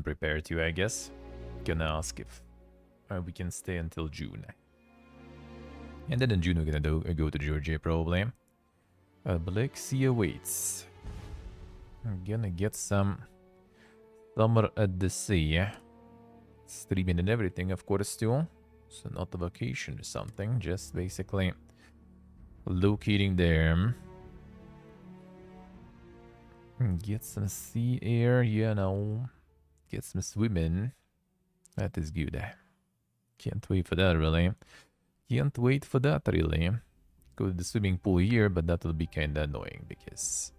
prepare to, I guess. Gonna ask if we can stay until June. And then in June we're gonna go to Georgia probably. Black Sea awaits. I'm gonna get some summer at the sea. Streaming and everything, of course, too. So not a vacation or something, just basically locating there. Get some sea air, you know. Get some swimming. That is good. Can't wait for that, really. Can't wait for that, really. Go to the swimming pool here, but that'll be kinda annoying because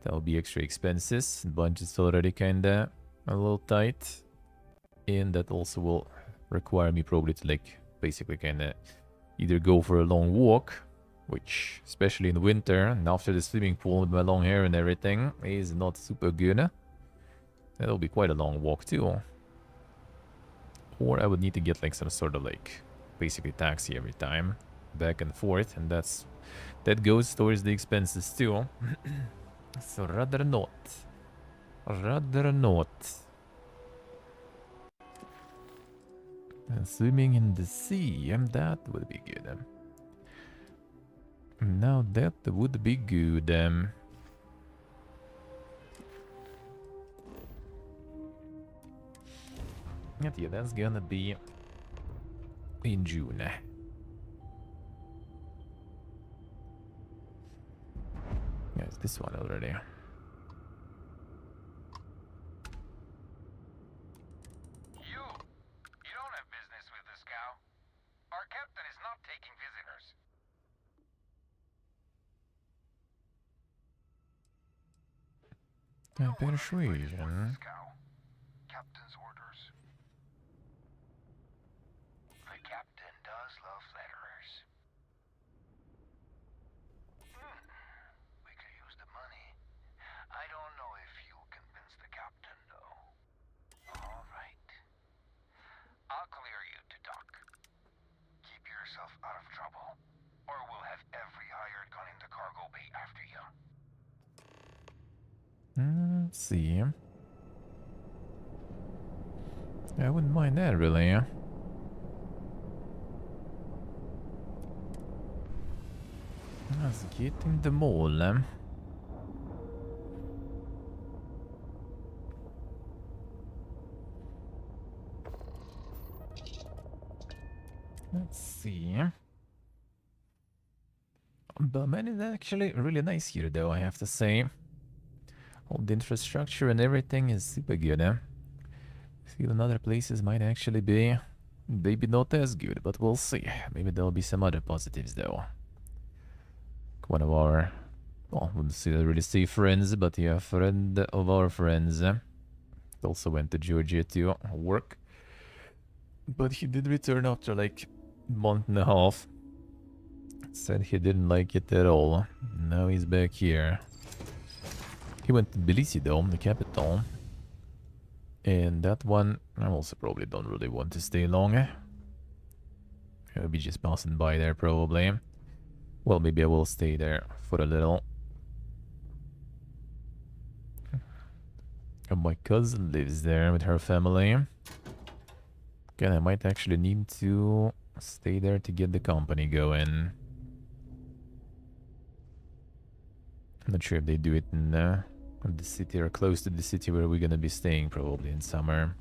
that'll be extra expenses. Budget's already kinda a little tight. And that also will require me probably to, like, basically kinda either go for a long walk, which, especially in winter, and after the swimming pool with my long hair and everything, is not super good. That'll be quite a long walk too. Or I would need to get like some sort of like basically taxi every time, back and forth, and that goes towards the expenses too. So rather not. Rather not. And swimming in the sea, that would be good. Now that would be good. Yeah, that's gonna be in June. Yeah, it's this one already. You don't have business with this cow. Our captain is not taking visitors. Persuasion. Captain's orders. The captain does love flatterers. We could use the money. I don't know if you convince the captain, though. All right. I'll clear you to dock. Keep yourself out of trouble, or we'll have every hired gun in the cargo bay after you. Let's see. I wouldn't mind that, really. Let's get in the mall. Let's see. Berman is actually really nice here, though, I have to say. All the infrastructure and everything is super good. I feel in other places might actually be maybe not as good, but we'll see. Maybe there'll be some other positives, though. One of our, well, wouldn't really say friends, but yeah, a friend of our friends also went to Georgia to work. But he did return after like a month and a half. Said he didn't like it at all. Now he's back here. He went to Tbilisi though, the capital. And that one, I also probably don't really want to stay long. I'll be just passing by there probably. Well, maybe I will stay there for a little. And my cousin lives there with her family. Again, I might actually need to stay there to get the company going. I'm not sure if they do it in the city or close to the city where we're gonna be staying probably in summer.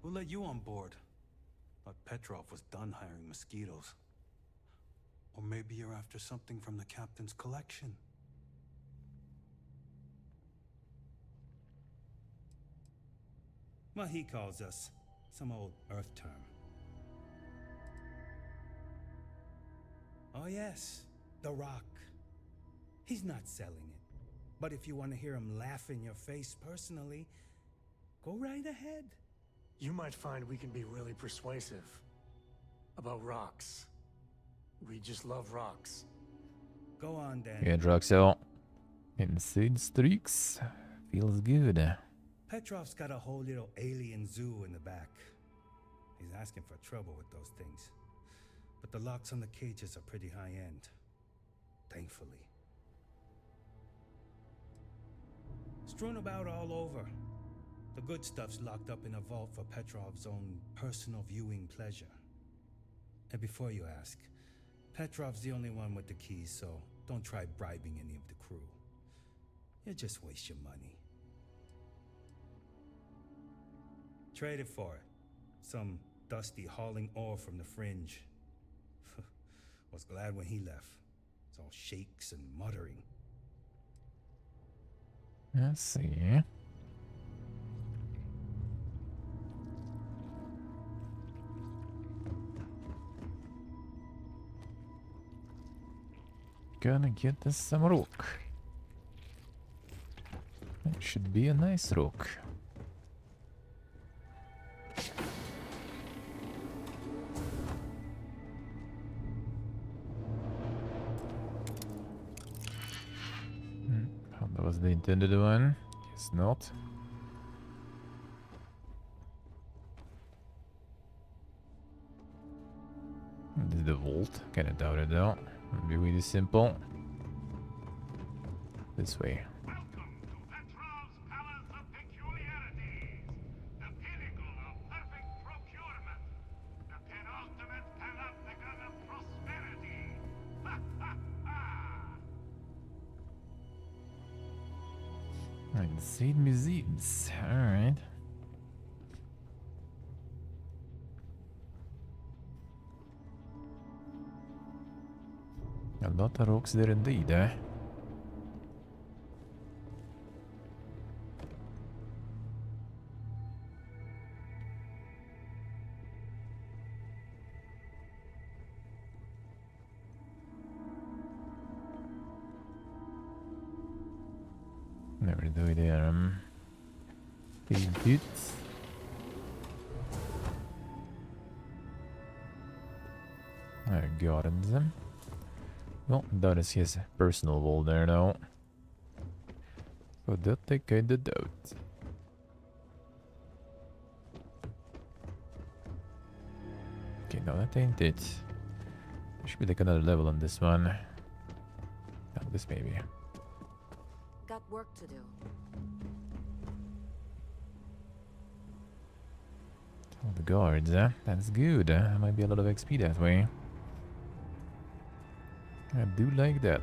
We'll let you on board. But Petrov was done hiring mosquitoes. Or maybe you're after something from the captain's collection. Well, he calls us. Some old Earth term. Oh yes, the Rock. He's not selling it. But if you want to hear him laugh in your face personally, go right ahead. You might find we can be really persuasive. About rocks. We just love rocks. Go on, then. Yeah, Droxel. Insane streaks. Feels good. Petrov's got a whole little alien zoo in the back. He's asking for trouble with those things. But the locks on the cages are pretty high-end. Thankfully. strewn about all over. The good stuff's locked up in a vault for Petrov's own personal viewing pleasure. And before you ask, Petrov's the only one with the keys, so don't try bribing any of the crew. You'll just waste your money. Trade it for it. Some dusty hauling ore from the fringe. Was glad when he left. It's all shakes and muttering. Let's see. Gonna get us some rock. It should be a nice rock. That was the intended one. Guess not. This is the vault. Kinda doubt it though. It'll be really simple. This way. Welcome to Petrov's Palace of Peculiarities, the pinnacle of perfect procurement, the penultimate panopticon of prosperity. Ha ha ha! Insane museums. Alright. A lot of rocks there indeed, eh? Never do it there. Big bits. Gardens. Well, that is his personal wall there now. But that I kinda doubt. Okay, no, that ain't it. There should be like another level on this one. Not this maybe. Got work to do. Oh, the guards, that's good. There might be a lot of XP that way. I do like that.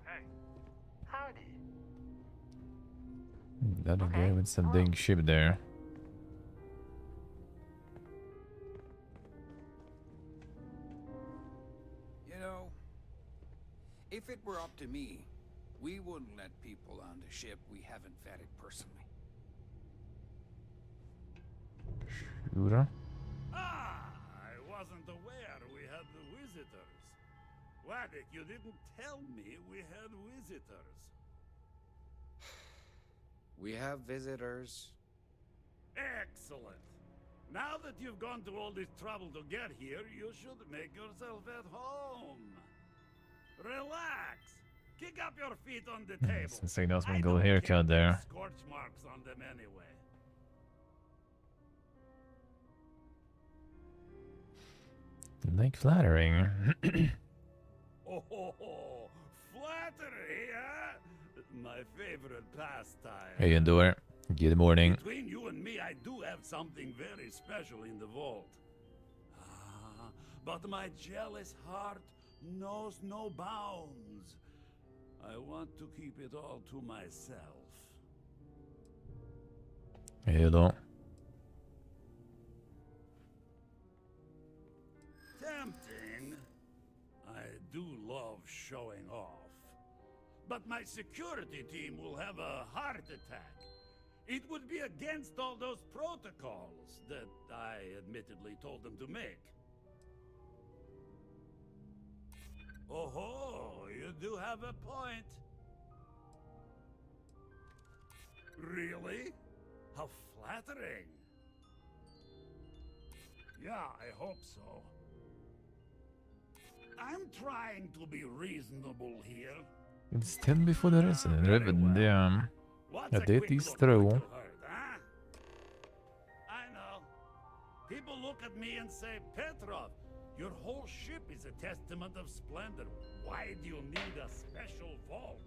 Hey, howdy. Another guy Okay, with some hello. dang ship there. You know, if it were up to me, we wouldn't let people on the ship we haven't vetted personally. Sure. Ah, I wasn't aware we had the visitors. Waddick, you didn't tell me we had visitors. We have visitors. Excellent. Now that you've gone to all this trouble to get here, you should make yourself at home. Relax. Kick up your feet on the table. Since I know I gold don't haircut care there. if scorch marks on them anyway. Like flattering. Oh, flattery, huh? My favorite pastime. Hey, Endor. Good morning. Between you and me, I do have something very special in the vault. Ah, but my jealous heart knows no bounds. I want to keep it all to myself. Hello. Tempting. I do love showing off. But my security team will have a heart attack. It would be against all those protocols that I admittedly told them to make. Oh, you do have a point. Really? How flattering. Yeah, I hope so. I'm trying to be reasonable here. It's 10 before the resident. Reverend, yeah. What's Ja, a dit quick is look trouw. like you heard, huh? I know. People look at me and say, Petrov, Your whole ship is a testament of splendor. Why do you need a special vault?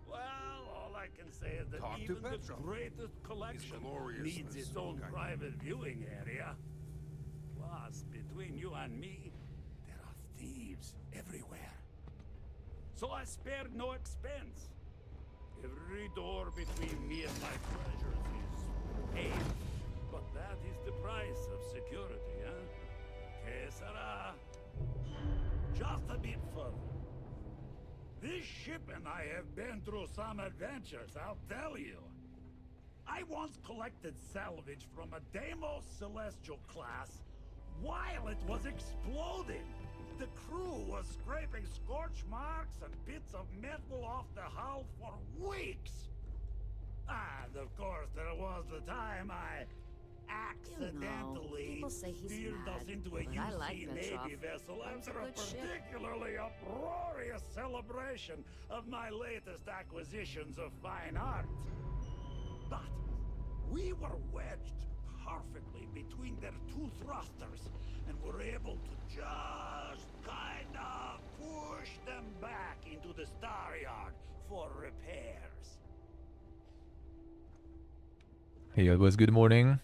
Well, all I can say is that Talk to even the Petrov. greatest collection needs its own private viewing area. Plus, between you and me, there are thieves everywhere. So I spared no expense. Every door between me and my treasures is paved. But that is the price of security, huh? Que sera? Just a bit further. This ship and I have been through some adventures, I'll tell you. I once collected salvage from a Deimos Celestial class while it was exploding. The crew was scraping scorch marks and bits of metal off the hull for weeks. And of course, there was the time I accidentally people say he's steered us mad, into a but I like UC Navy Petrov. vessel Runs a after a good ship. particularly uproarious celebration of my latest acquisitions of fine art. But we were wedged perfectly between their two thrusters and were able to just kind of push them back into the star yard for repairs. Hey, it was good morning.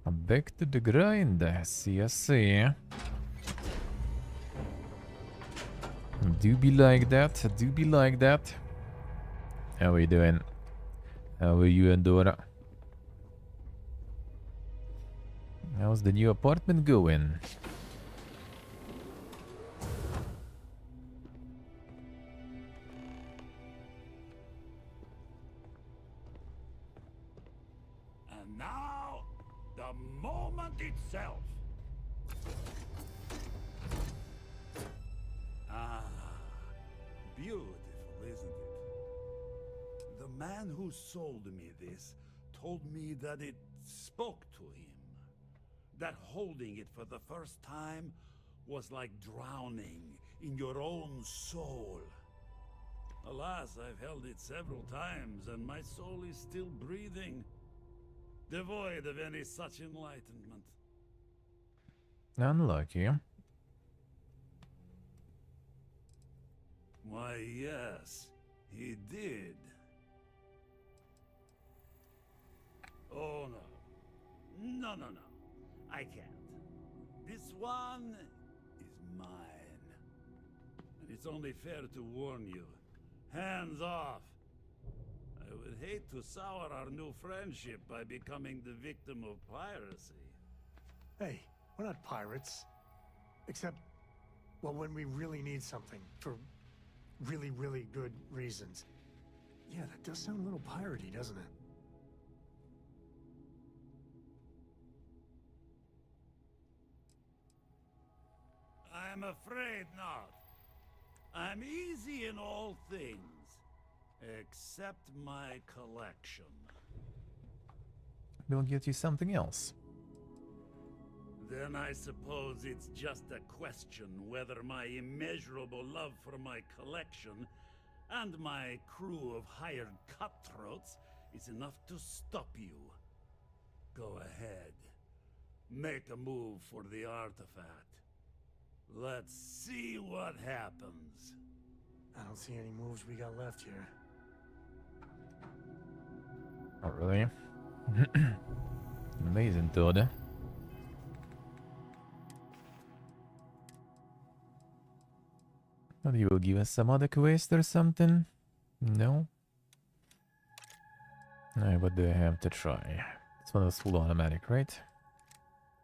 I'm back to the grind. See, I see. Do be like that. Do be like that. How are you doing? How are you, Andorra? How's the new apartment going? And now, the moment itself. Ah, beautiful, isn't it? The man who sold me this told me that it spoke to him. That holding it for the first time was like drowning in your own soul. Alas, I've held it several times, and my soul is still breathing, devoid of any such enlightenment. Unlucky. Why, yes, he did. Oh, no. No, no, no. I can't. This one is mine. And it's only fair to warn you. Hands off. I would hate to sour our new friendship by becoming the victim of piracy. Hey, we're not pirates. Except, well, when we really need something for really, really good reasons. Yeah, that does sound a little piratey, doesn't it? I'm afraid not. I'm easy in all things, except my collection. We'll get you something else. Then I suppose it's just a question whether my immeasurable love for my collection and my crew of hired cutthroats is enough to stop you. Go ahead. Make a move for the artifact. Let's see what happens. I don't see any moves we got left here. Not really. Amazing, Todd. But you will give us some other quest or something? No? Alright, what do I have to try? This one was full automatic, right?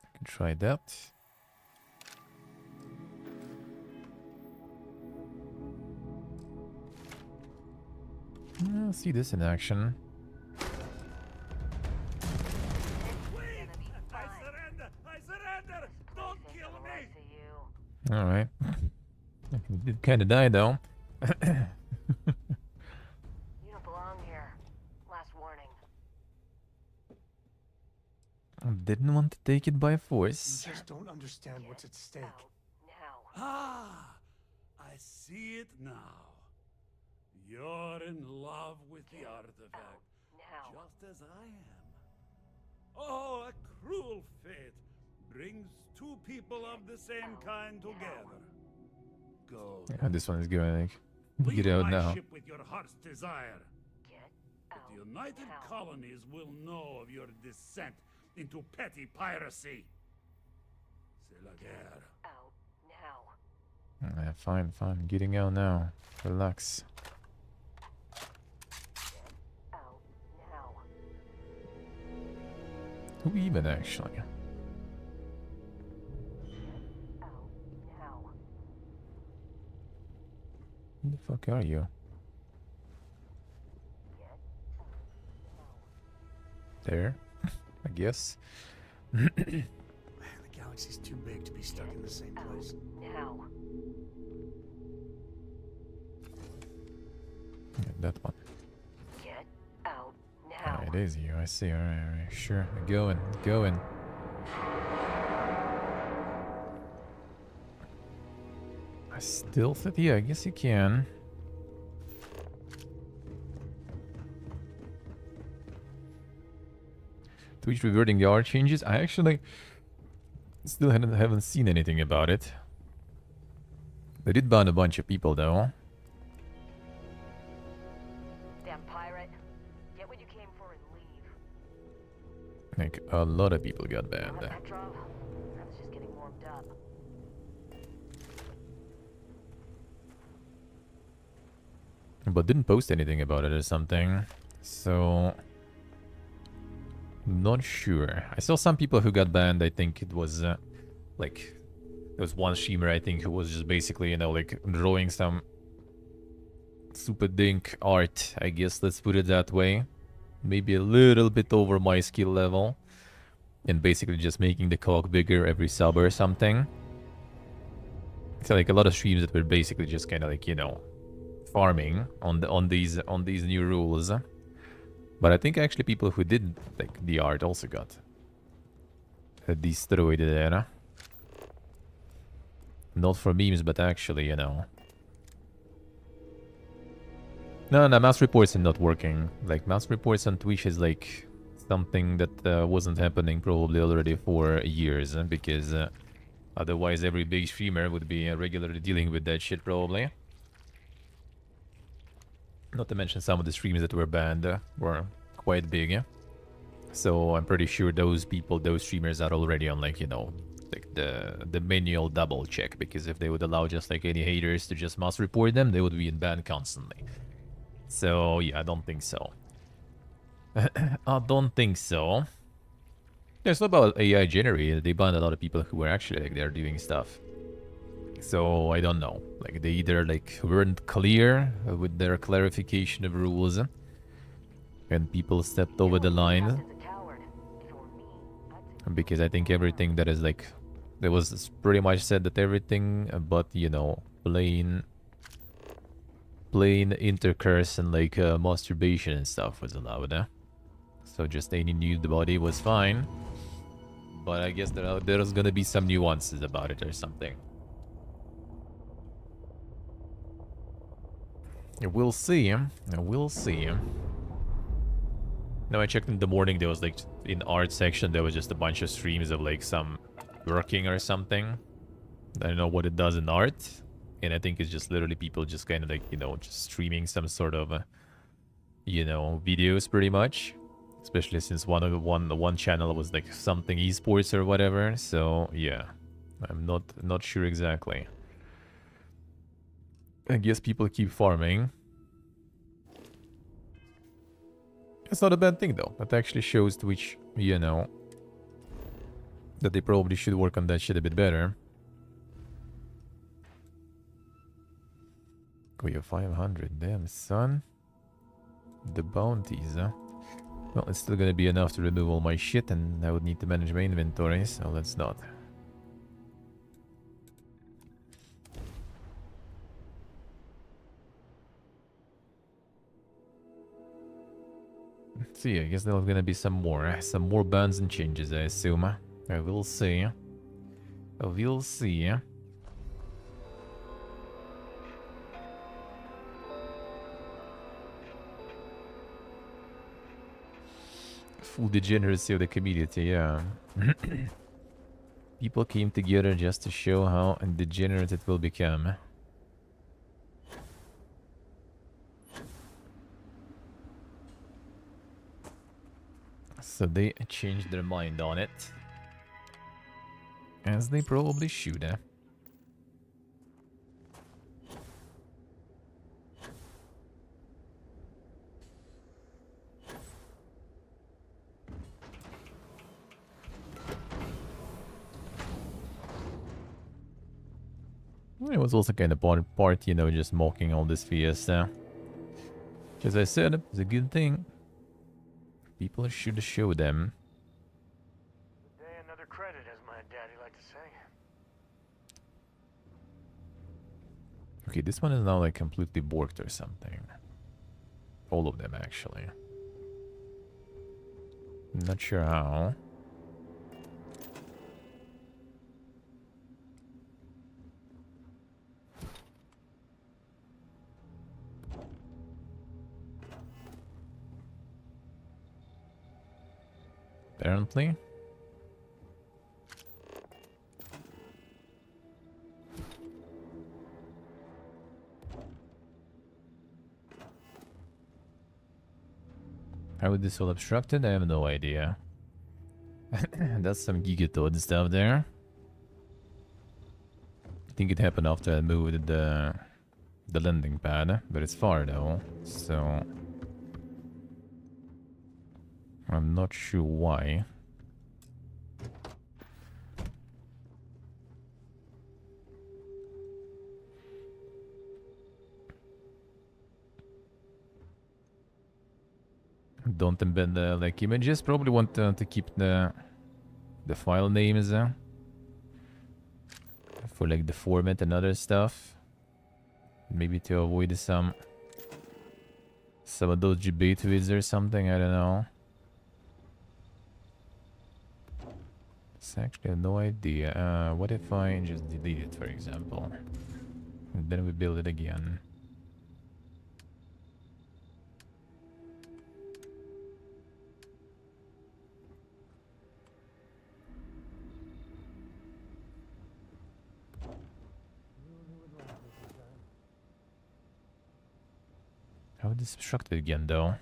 I can try that. I'll see this in action. Wait! I surrender! I surrender! Don't kill me! Alright. We did kind of die, though. You don't belong here. Last warning. Didn't want to take it by You force. just don't understand what's at stake. Now. Ah! I see it now. You're in love with the artifact, Now. just as I am. Oh, a cruel fate brings two people of the same kind together. Go. Yeah, this one is going like, Leave get out my now. ship with your heart's desire. Get But out the United now. Colonies will know of your descent into petty piracy. C'est la guerre. Out now. Fine, fine. Getting out now. Relax. Out now. Who even actually? Out now. Who the fuck are you? There, I guess. Man, the galaxy's too big to be stuck in the same place. Now. Yeah, that one. Get out now. Ah, it is you. I see. Alright, alright. Sure. Going, going. I still think, yeah, I guess you can. Twitch reverting the art changes. I actually still haven't seen anything about it. They did ban a bunch of people though. Damn pirate. Get what you came for and leave. Like a lot of people got banned. Petrov? I was just getting warmed up. But didn't post anything about it or something. So not sure. I saw some people who got banned. I think it was like there was one streamer I think who was just basically, you know, like drawing some super dink art, I guess, let's put it that way. Maybe a little bit over my skill level. And basically just making the cog bigger every sub or something. So like a lot of streams that were basically just kind of like, you know, farming on these new rules. But I think actually people who did like the art also got destroyed there. Not for memes, but actually, you know. No, mouse reports are not working. Like mouse reports on Twitch is like something that wasn't happening probably already for years, because otherwise every big streamer would be regularly dealing with that shit probably. Not to mention some of the streams that were banned were quite big. So I'm pretty sure those people, those streamers are already on like, you know, like the manual double check. Because if they would allow just like any haters to just mouse report them, they would be in ban constantly. So yeah, I don't think so. I don't think so. It's not about AI generated. They banned a lot of people who were actually like they're doing stuff. So I don't know. Like they either like weren't clear with their clarification of rules, and people stepped over the line. Because I think everything that is like, there was pretty much said that everything but, you know, plain intercourse and like masturbation and stuff was allowed. So just any nude body was fine. But I guess there's gonna be some nuances about it or something. We'll see. We'll see. Now I checked in the morning, there was like, in art section, there was just a bunch of streams of like some working or something. I don't know what it does in art. And I think it's just literally people just kind of like, you know, just streaming some sort of, you know, videos pretty much. Especially since one channel was like something esports or whatever. So yeah, I'm not sure exactly. I guess people keep farming. It's not a bad thing though. That actually shows Twitch, you know, that they probably should work on that shit a bit better. Oh, you're 500. Damn, son. The bounties, huh? Well, it's still gonna be enough to remove all my shit, and I would need to manage my inventory, so let's not. Let's see, I guess there's gonna be some more bans and changes, I assume. I will see. We'll see. Full degeneracy of the community, yeah. People came together just to show how degenerate it will become. So they changed their mind on it. As they probably should, eh? It was also kind of part, you know, just mocking all this fiesta. As I said, it's a good thing. People should show them. Day, another credit, as my daddy liked to say. Okay, this one is now like completely borked or something. All of them, actually. Not sure how. Apparently. How is this all obstructed? I have no idea. That's some Gigatod stuff there. I think it happened after I moved the landing pad, but it's far though, so I'm not sure why. Don't embed the like images. Probably want to keep the file names for like the format and other stuff. Maybe to avoid some of those debate vids or something. I don't know. So actually, I have no idea. What if I just delete it, for example, and then we build it again? How would this obstruct it again, though?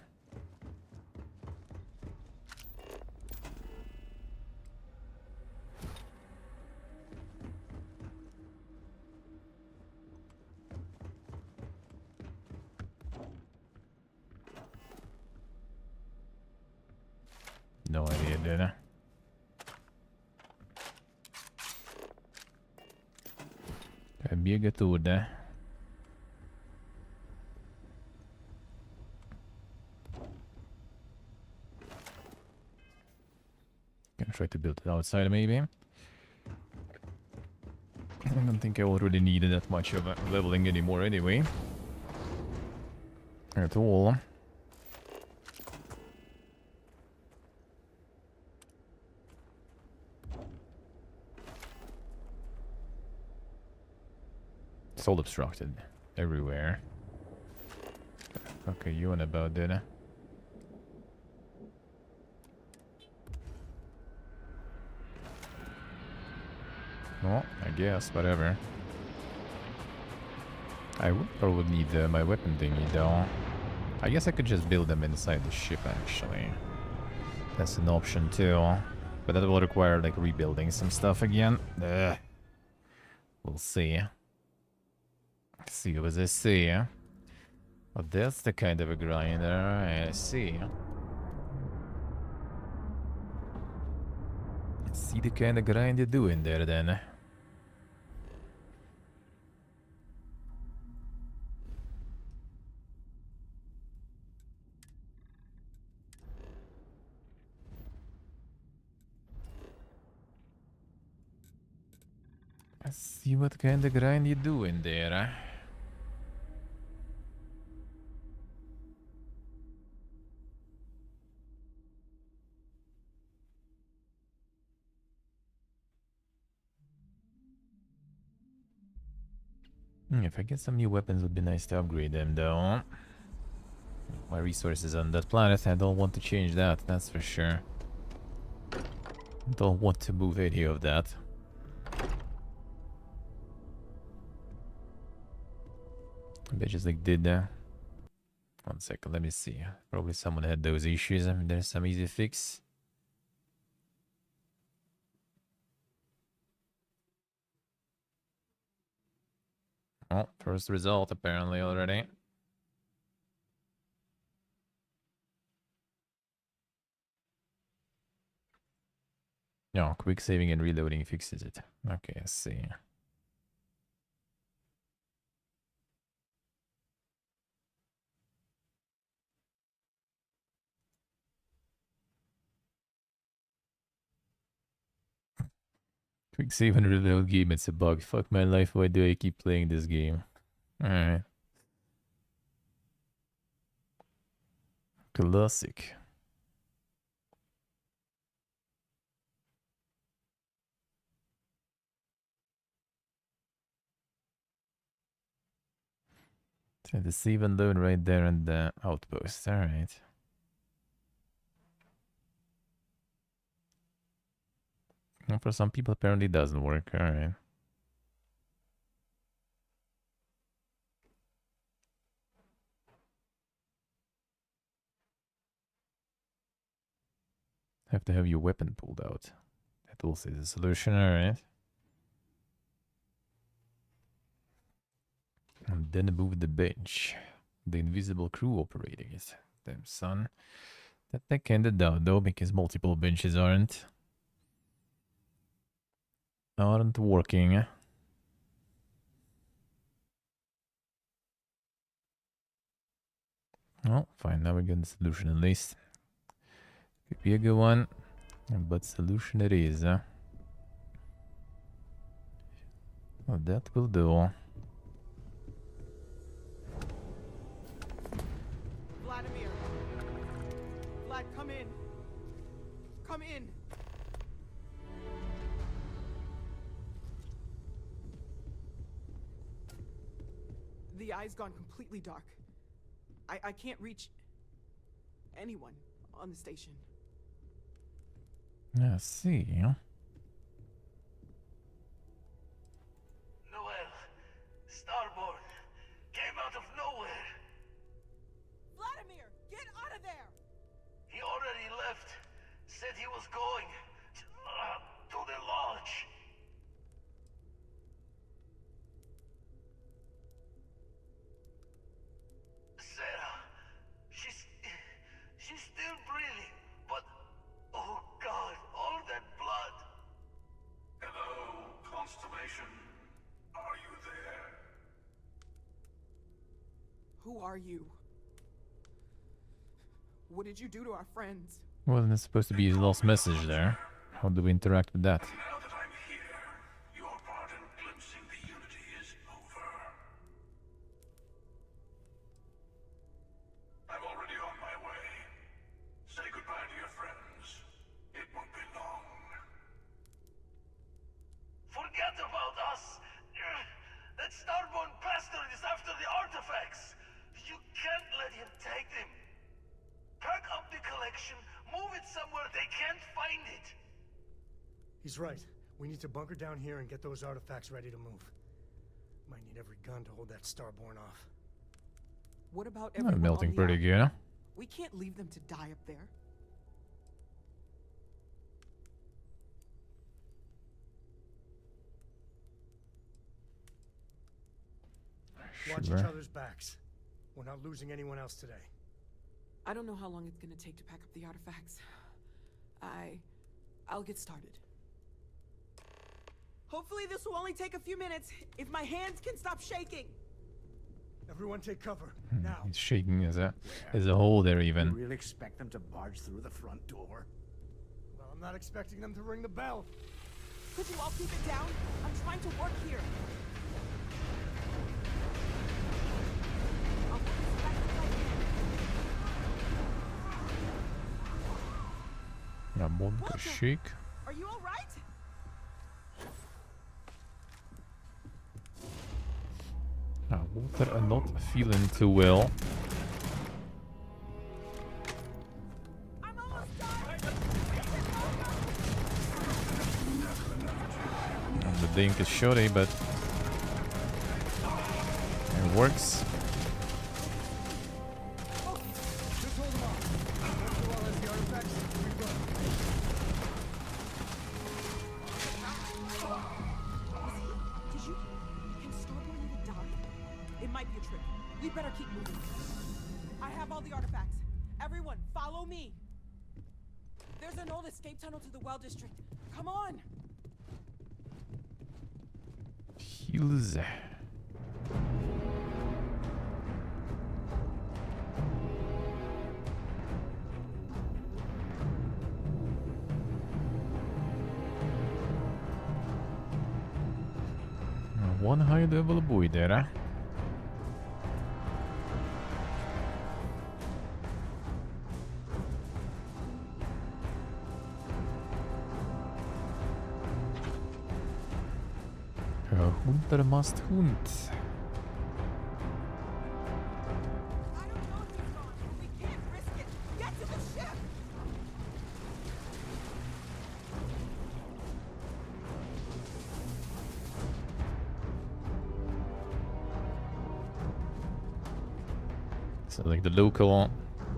No idea, dude. Bjegga torde. Gonna try to build it outside, maybe. I don't think I already needed that much of leveling anymore anyway. At all. It's all obstructed. Everywhere. Okay, you on about that? Well, I guess, whatever. I would probably need my weapon thingy though. I guess I could just build them inside the ship actually. That's an option too. But that will require like rebuilding some stuff again. Ugh. We'll see. See what I see. Well, that's the kind of a grinder I see. See the kind of grind you're doing there then. See what kind of grind you're doing there. If I get some new weapons, it would be nice to upgrade them, though. My resources on that planet, I don't want to change that, that's for sure. Don't want to move any of that. They just like did that. 1 second, let me see. Probably someone had those issues. I mean, there's some easy fix. Oh, first result apparently already. No, quick saving and reloading fixes it. Okay, I see. Quick save and reload game, it's a bug. Fuck my life, why do I keep playing this game? Alright. Classic. So the save and load right there in the outpost. Alright. Well, for some people apparently it doesn't work. Alright. Have to have your weapon pulled out. That also is a solution, alright. And then move the bench. The invisible crew operating it. Damn son. That I kinda doubt though, because multiple benches aren't working. Oh, fine, now we got the solution at least. Could be a good one, but solution it is. Well, that will do. Vladimir! Vlad, come in! Come in! The eye's gone completely dark. I can't reach anyone on the station. Yeah, see. Noel, Starborn, came out of nowhere. Vladimir, get out of there! He already left. Said he was going to the lodge. Sarah, she's still breathing, but oh God, all that blood. Hello, Constellation. Are you there? Who are you? What did you do to our friends? Wasn't it supposed to be his last message there? How do we interact with that? Now that I'm here, your part in glimpsing the Unity is over. I'm already on my way. Say goodbye to your friends. It won't be long. Forget about us. That Starborn bastard is after the artifacts. You can't let him take them. Pack up the collection, move it somewhere they can't find it. He's right. We need to bunker down here and get those artifacts ready to move. Might need every gun to hold that Starborn off. What about everyone Melting on the pretty island? good, huh? We can't leave them to die up there. Watch Sure. each other's backs. We're not losing anyone else today. I don't know how long it's gonna take to pack up the artifacts. I'll get started. Hopefully this will only take a few minutes, if my hands can stop shaking. Everyone take cover, now. He's shaking as a whole there You even. really expect them to barge through the front door? Well, I'm not expecting them to ring the bell. Could you all keep it down? I'm trying to work here. I'll work as fast as I can. Ja, Monka chic. Are you all right? Walter not feeling too well. I'm almost done. And the dink is shoddy, but it works. better keep moving. I have all the artifacts. Everyone, follow me. There's an old escape tunnel to the well district. Come on. Heals. One high level boy there. Hunter must hunt. I don't know if he's gone, but we can't risk it. Get to the ship. So like the local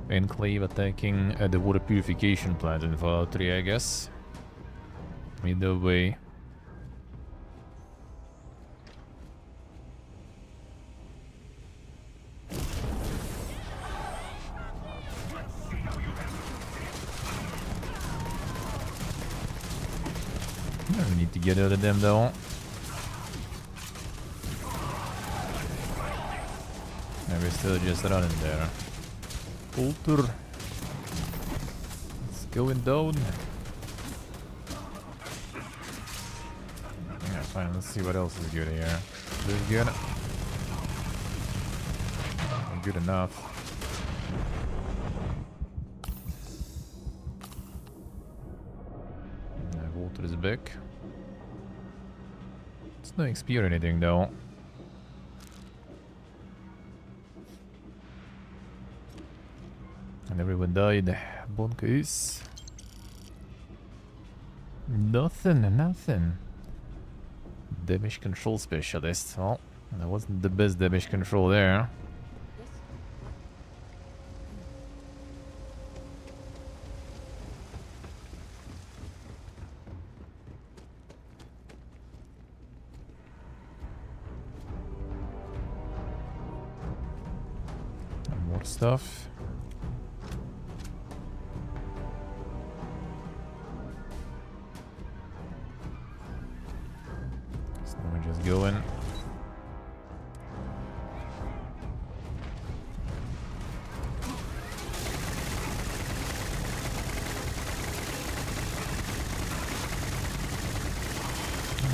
enclave attacking the water purification plant in Fallout 3, I guess. Either way. We need to get out of them though. And we're still just running there. Alter. It's going down. Yeah, fine, let's see what else is good here. This is good. Good enough. Water is back. It's no XP or anything though. And everyone died. Bonkers. Nothing. Damage control specialist. Well, that wasn't the best damage control there. And more stuff. Going.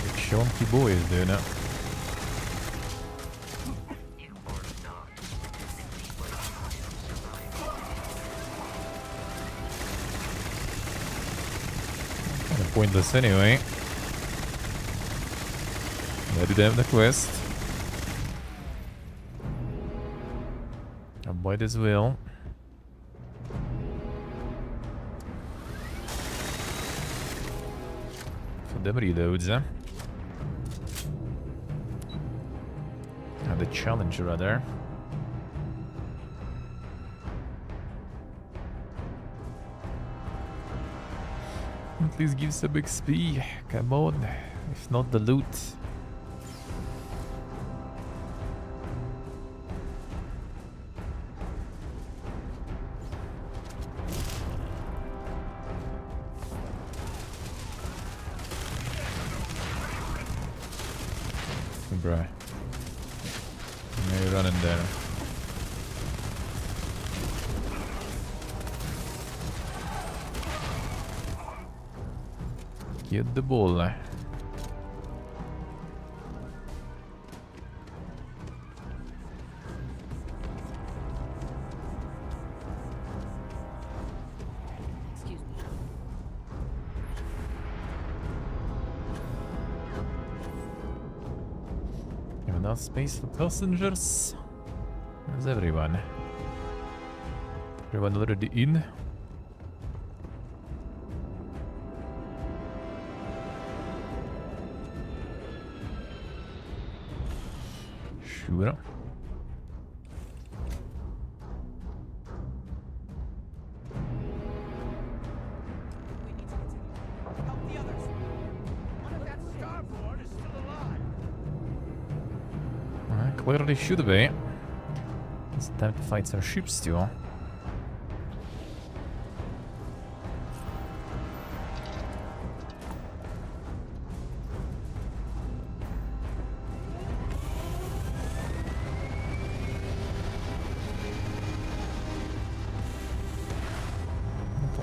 The chunky boy is doing it. Kind of pointless anyway. I do have the quest. I might as well. For them reloads, huh? And the challenge rather. At least give some XP. Come on. If not the loot. Bruh. You're running there. Get the ball. Enough space for passengers. There's everyone. Everyone already in. Sure. We need to continue. Help the others. One of that starboard is still alive. Clearly should be. time to fight some ships too.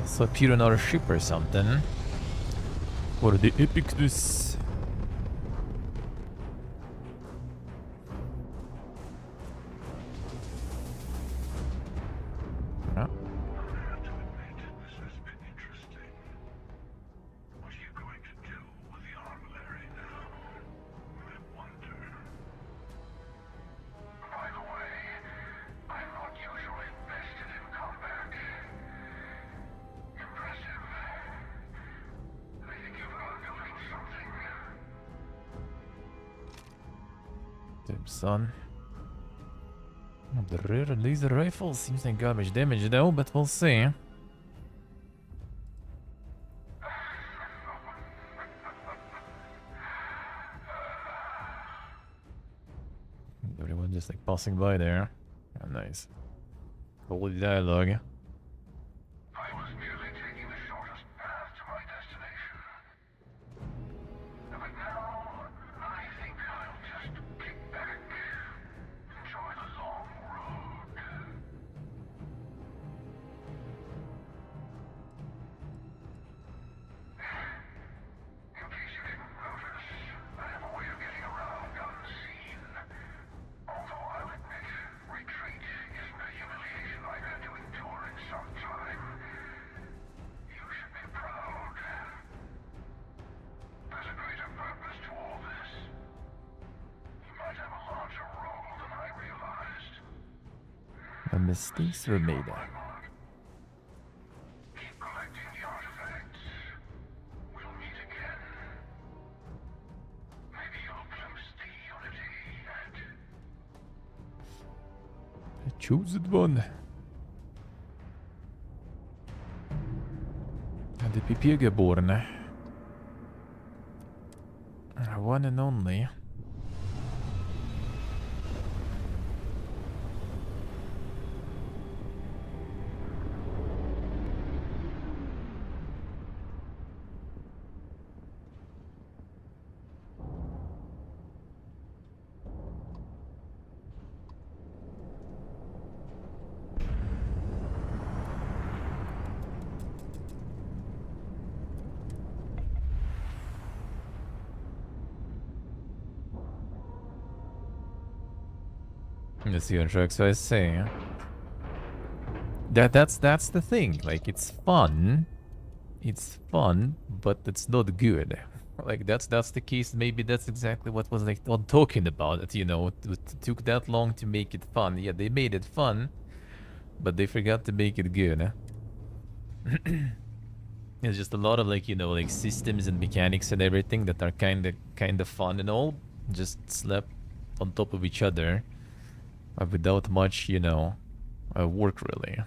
Also appear on our ship or something. For the epicness. Yeah. Damn son. Oh, the rare laser rifle seems like garbage damage though, but we'll see. Everyone just like passing by there. Oh, nice. Holy dialogue. I was merely taking the shortest path to my destination. But now, I think I'll just kick back, enjoy the long road. In case you didn't notice, I have a way of getting around unseen. Although I'll admit, retreat isn't a humiliation I've had to endure in some time. You should be proud. There's a greater purpose to all this. You might have a larger role than I realized. The mistakes were made. Keep collecting the artifacts. We'll meet again. Maybe you'll glimpse the unity and The chosen one. The Papiergeborene. One and only. The sea truck, so I say. That's the thing. Like it's fun. It's fun, but it's not good. Like that's the case. Maybe that's exactly what was like on talking about it. You know, it took that long to make it fun. Yeah, they made it fun, but they forgot to make it good. It's just a lot of like, you know, like systems and mechanics and everything that are kind of fun and all, just slapped on top of each other, without much, you know, work really.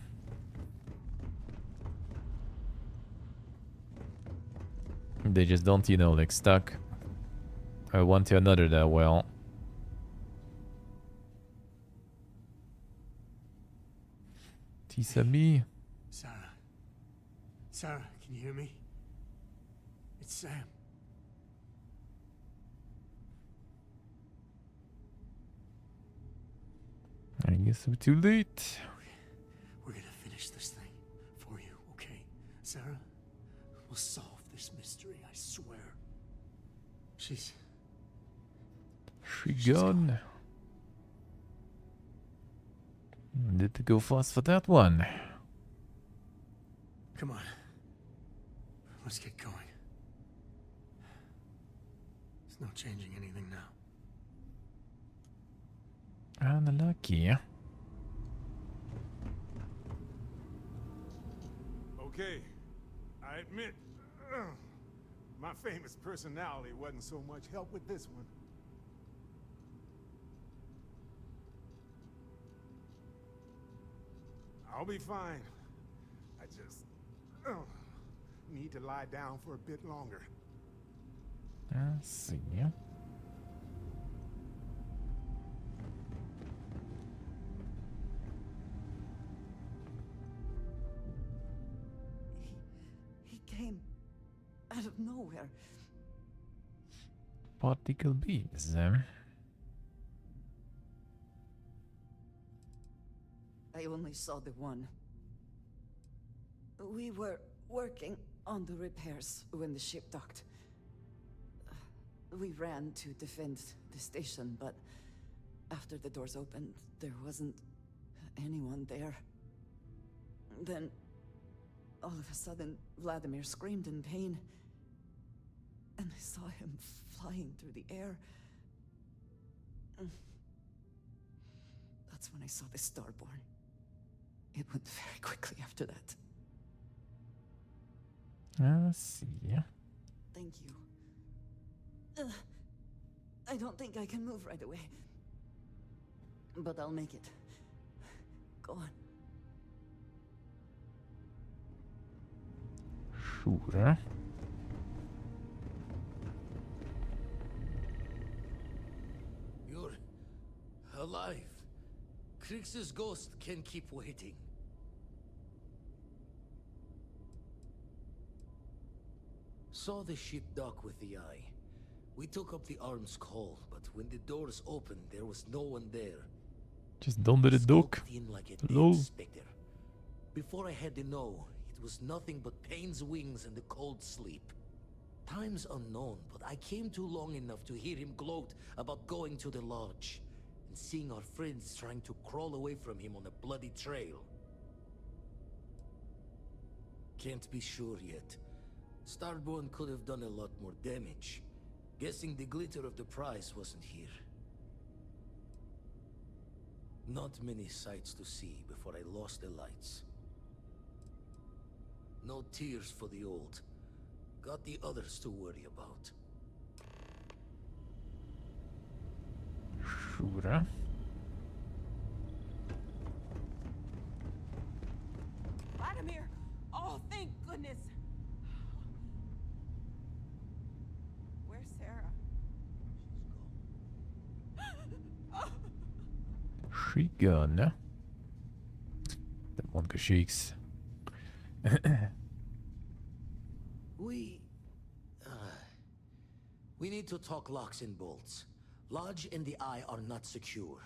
They just don't, you know, like stuck one to another that well. Tisami. Sarah. Sarah, can you hear me? It's Sam. I guess we're too late. We're gonna finish this thing for you, okay? Sarah, we'll solve this mystery, I swear. She's gone. Need to go fast for that one. Come on. Let's get going. There's no changing anything now. Unlucky. Okay, I admit, my famous personality wasn't so much help with this one. I'll be fine. I just need to lie down for a bit longer. I see. out of nowhere. Particle beams. I only saw the one. We were working on the repairs when the ship docked. We ran to defend the station, but after the doors opened, there wasn't anyone there. Then, all of a sudden, Vladimir screamed in pain, and I saw him flying through the air. That's when I saw the Starborn. It went very quickly after that. Let's see. Thank you. I don't think I can move right away. But I'll make it. Go on. Sure. You're alive. Krix's ghost can keep waiting. Saw the ship dock with the eye. We took up the arm's call, but when the doors opened, there was no one there. Just don't let it dock. Like Hello. specter. Before I had to know, it was nothing but pain's wings and the cold sleep. Time's unknown, but I came too long enough to hear him gloat about going to the lodge and seeing our friends trying to crawl away from him on a bloody trail. Can't be sure yet. Starborn could have done a lot more damage. Guessing the glitter of the prize wasn't here. Not many sights to see before I lost the lights. No tears for the old. Got the others to worry about. Sure. Vladimir! Oh, thank goodness! Where's Sarah? She gone. That one shakes. We need to talk locks and bolts. Lodge and the Eye are not secure.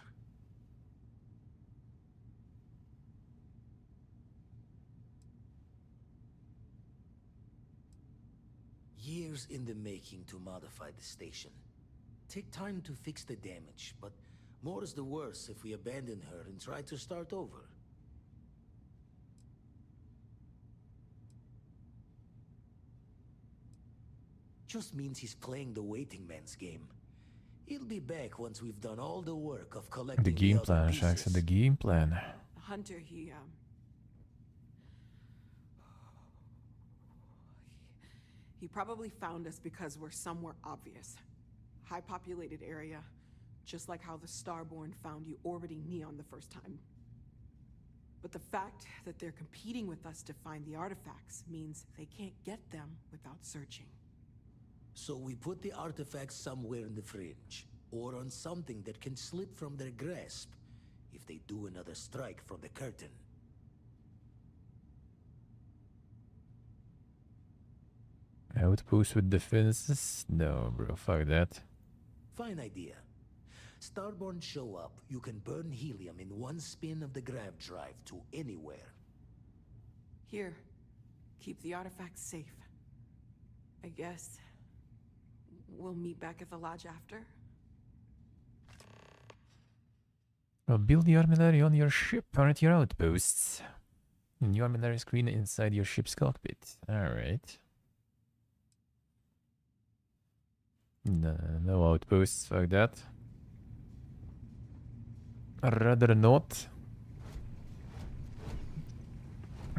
Years in the making to modify the station. Take time to fix the damage, but more is the worse if we abandon her and try to start over. Just means he's playing the waiting man's game. He'll be back once we've done all the work of collecting The game other plan, pieces. Shax, the game plan. Hunter, he probably found us because we're somewhere obvious. High populated area, just like how the Starborn found you orbiting Neon the first time. But the fact that they're competing with us to find the artifacts means they can't get them without searching. So we put the artifacts somewhere in the fringe, or on something that can slip from their grasp if they do another strike from the curtain. Outpost with defenses? No, bro, fuck that. Fine idea. Starborn show up, you can burn helium in one spin of the grav drive to anywhere. Here, keep the artifacts safe. I guess we'll meet back at the lodge after. Well, build the armillary on your ship or at your outposts. New armillary screen inside your ship's cockpit. Alright. No outposts, fuck that. Rather not.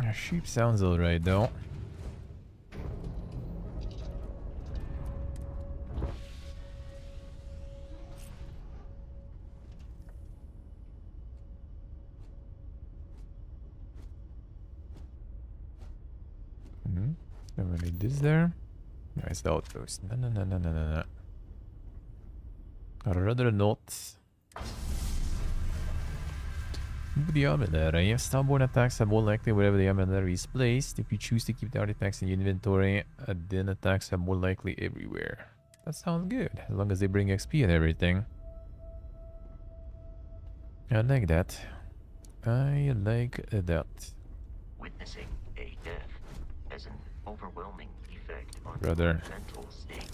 Our ship sounds alright though. Don't really need this there. No, it's the outpost. No. I'd rather not. Move the armory. Starborn attacks are more likely wherever the armory is placed. If you choose to keep the artifacts in your inventory, then attacks are more likely everywhere. That sounds good, as long as they bring XP and everything. I like that. I like that. Witnessing a death has an overwhelming effect on Brother. your mental state.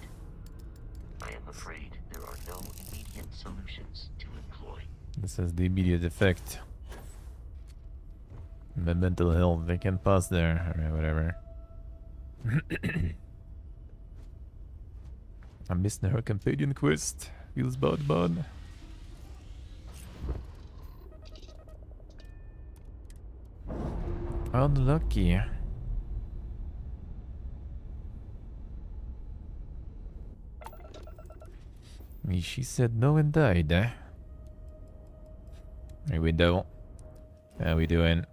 I am afraid there are no immediate solutions to employ. This has the immediate effect. My mental health, they can pass there. Alright, whatever. I'm missing her companion quest. Feels bad. Unlucky. She said no and died. Here we go. How we doing?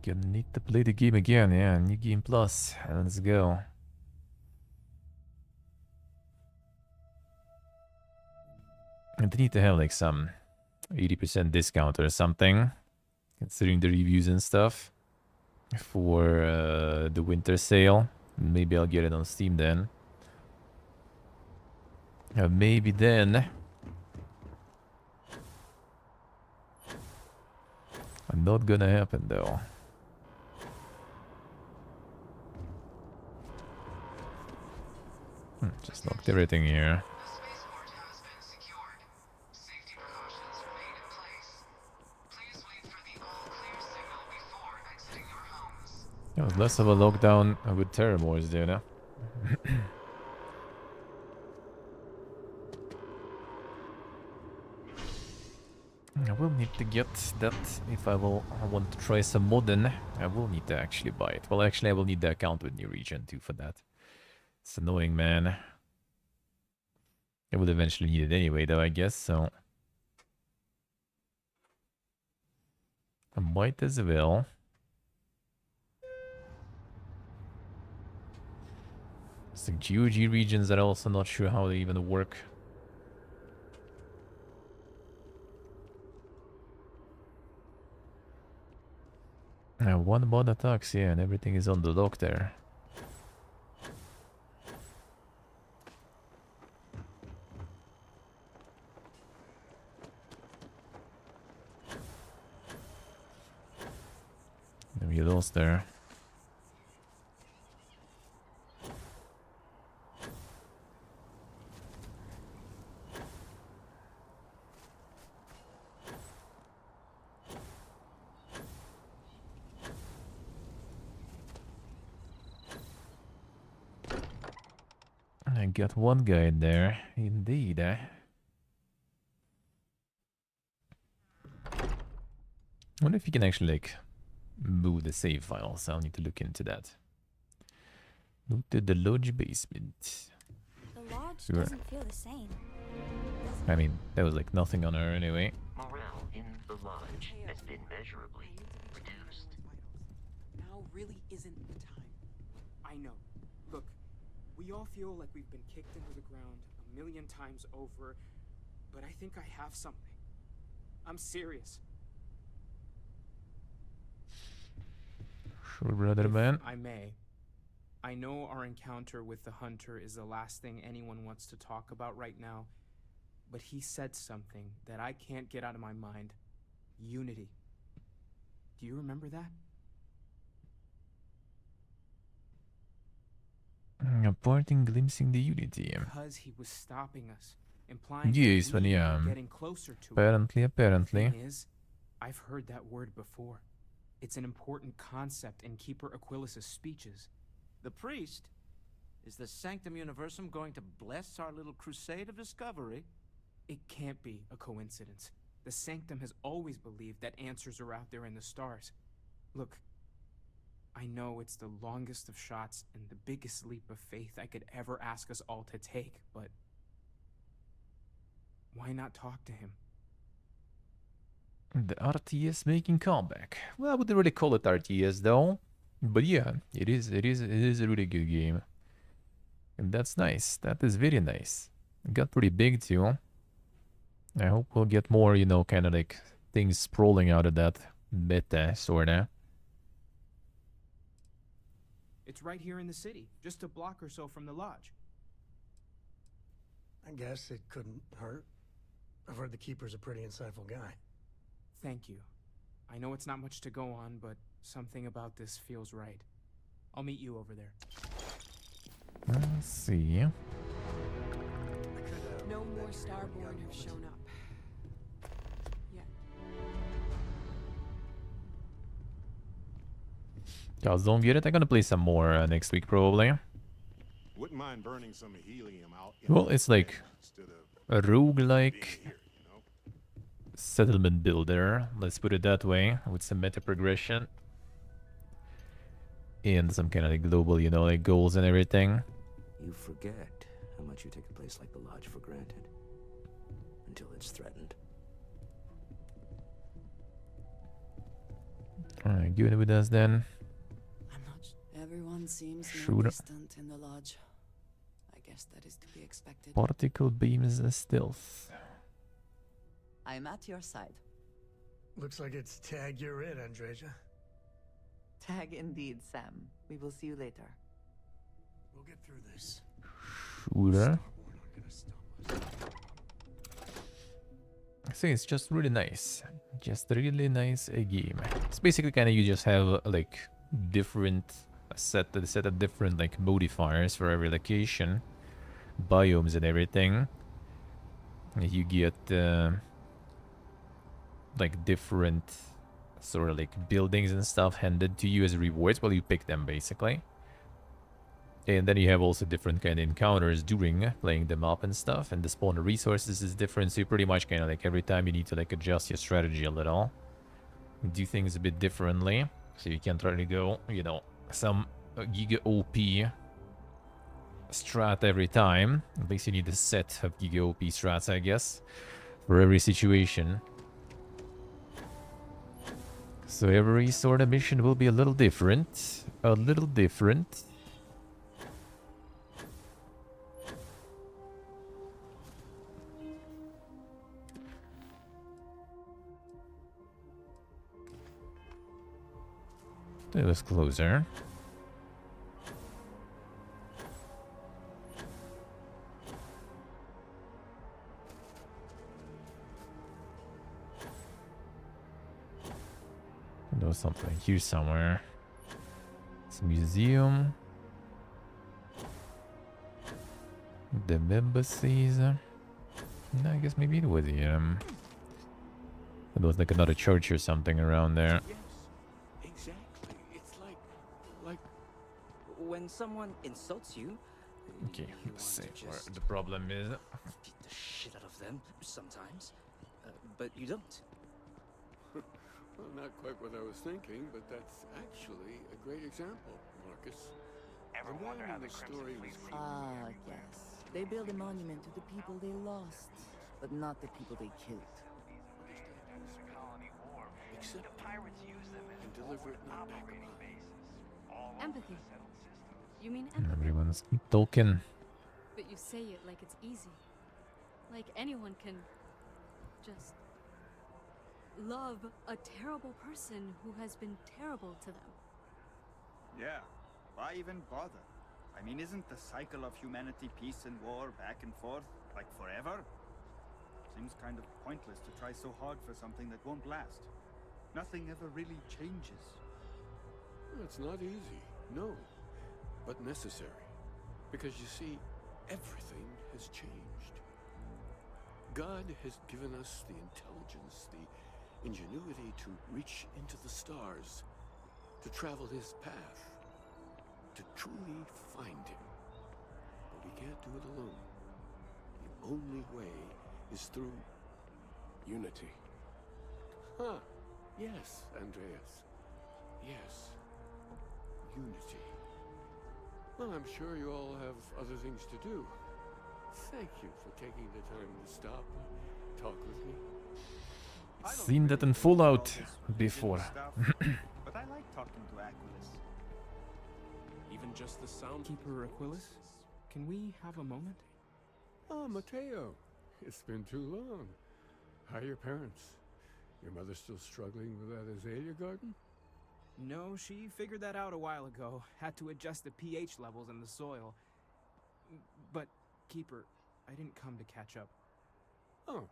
Gonna need to play the game again, yeah. New game plus. Let's go. And they need to have like some 80% discount or something, considering the reviews and stuff, for the winter sale. Maybe I'll get it on Steam then. Maybe then. Not gonna happen though. Just locked everything here. It was less of a lockdown with Terramores there now. I will need to get that if I want to try some modern. I will need to actually buy it. Well, actually, I will need the account with New Region too for that. It's annoying, man. I will eventually need it anyway, though, I guess, so I might as well. Some GOG regions that I'm also not sure how they even work. One mod attacks, yeah, and everything is on the lock there. We lost there. I got one guy in there, indeed. I wonder if you can actually, like, move the save files. I'll need to look into that. Look to the lodge basement. The lodge doesn't feel the same. I mean, there was like nothing on her anyway. Morale in the lodge has been measurably reduced. Now really isn't the time. I know. Look, we all feel like we've been kicked into the ground a million times over, but I think I have something. I'm serious. Sure, brother man. If I may. I know our encounter with the hunter is the last thing anyone wants to talk about right now, but he said something that I can't get out of my mind. Unity. Do you remember that? A parting glimpsing the unity. Because he was stopping us, implying Yes, that when we yeah. were getting closer to Apparently. it. The thing is, I've heard that word before. It's an important concept in Keeper Aquilas's speeches. The priest? Is the Sanctum Universum going to bless our little crusade of discovery? It can't be a coincidence. The Sanctum has always believed that answers are out there in the stars. Look, I know it's the longest of shots and the biggest leap of faith I could ever ask us all to take, but why not talk to him? The RTS making comeback. Well, I wouldn't really call it RTS though, but yeah, it is a really good game, and that's nice. That is very nice. It got pretty big too. I hope we'll get more, you know, kind of like things sprawling out of that beta sorta. It's right here in the city, just a block or so from the lodge. I guess it couldn't hurt. I've heard the Keeper's a pretty insightful guy. Thank you. I know it's not much to go on, but something about this feels right. I'll meet you over there. Let's see. No more Starborn have shown up. Yet. Guys, don't get it. I'm gonna play some more next week probably. Wouldn't mind burning some helium out. Well, it's like a roguelike settlement builder, let's put it that way, with some meta progression and some kind of like global, you know, like goals and everything. You forget how much you take a place like the Lodge for granted until it's threatened. Alright, good with us then. Everyone seems more Shooter. distant in the lodge. I guess that is to be expected. Particle beams and stealth. I'm at your side. Looks like it's tag you're in, Andreja. Tag indeed, Sam. We will see you later. We'll get through this. Shooter. I think it's just really nice. Just really nice a game. It's basically kind of you just have like different set of different like modifiers for every location, biomes and everything. You get like different sort of like buildings and stuff handed to you as rewards while you pick them basically. And then you have also different kind of encounters during playing them up and stuff, and the spawn of resources is different, so you pretty much kind of like every time you need to like adjust your strategy a little, do things a bit differently, so you can't really go, you know, some giga OP strat every time. At least you need a set of giga OP strats, I guess, for every situation. So every sort of mission will be a little different. A little different. It was closer. There was something here somewhere. It's a museum. The embassies. No, I guess maybe it was there was like another church or something around there. Exactly. It's like when someone insults you. Okay, let's see where the problem is. Beat the shit out of them sometimes, but you don't. Well, not quite what I was thinking, but that's actually a great example, Marcus. Ever wonder how the story was Ah, yes. They build a monument to the people they lost, but not the people they killed. Except the pirates use them as and deliver it not back operating alive. bases. Empathy. You mean empathy? Everyone's talking. But you say it like it's easy. Like anyone can just love a terrible person who has been terrible to them. Yeah, why even bother? I mean, isn't the cycle of humanity peace and war back and forth, like forever? Seems kind of pointless to try so hard for something that won't last. Nothing ever really changes. It's not easy, no, but necessary. Because you see, everything has changed. God has given us the intelligence, the ingenuity to reach into the stars, to travel his path, to truly find him. But we can't do it alone. The only way is through unity. Huh. Yes, Andreas. Yes. Unity. Well, I'm sure you all have other things to do. Thank you for taking the time to stop and talk with me. Seen that in Fallout before. But I like talking to Aquilus. Even just the sound. Keeper Aquilus, can we have a moment? Ah, Mateo. It's been too long. How are your parents? Your mother still struggling with that azalea garden? No, she figured that out a while ago. Had to adjust the pH levels in the soil. But, Keeper, I didn't come to catch up. Oh.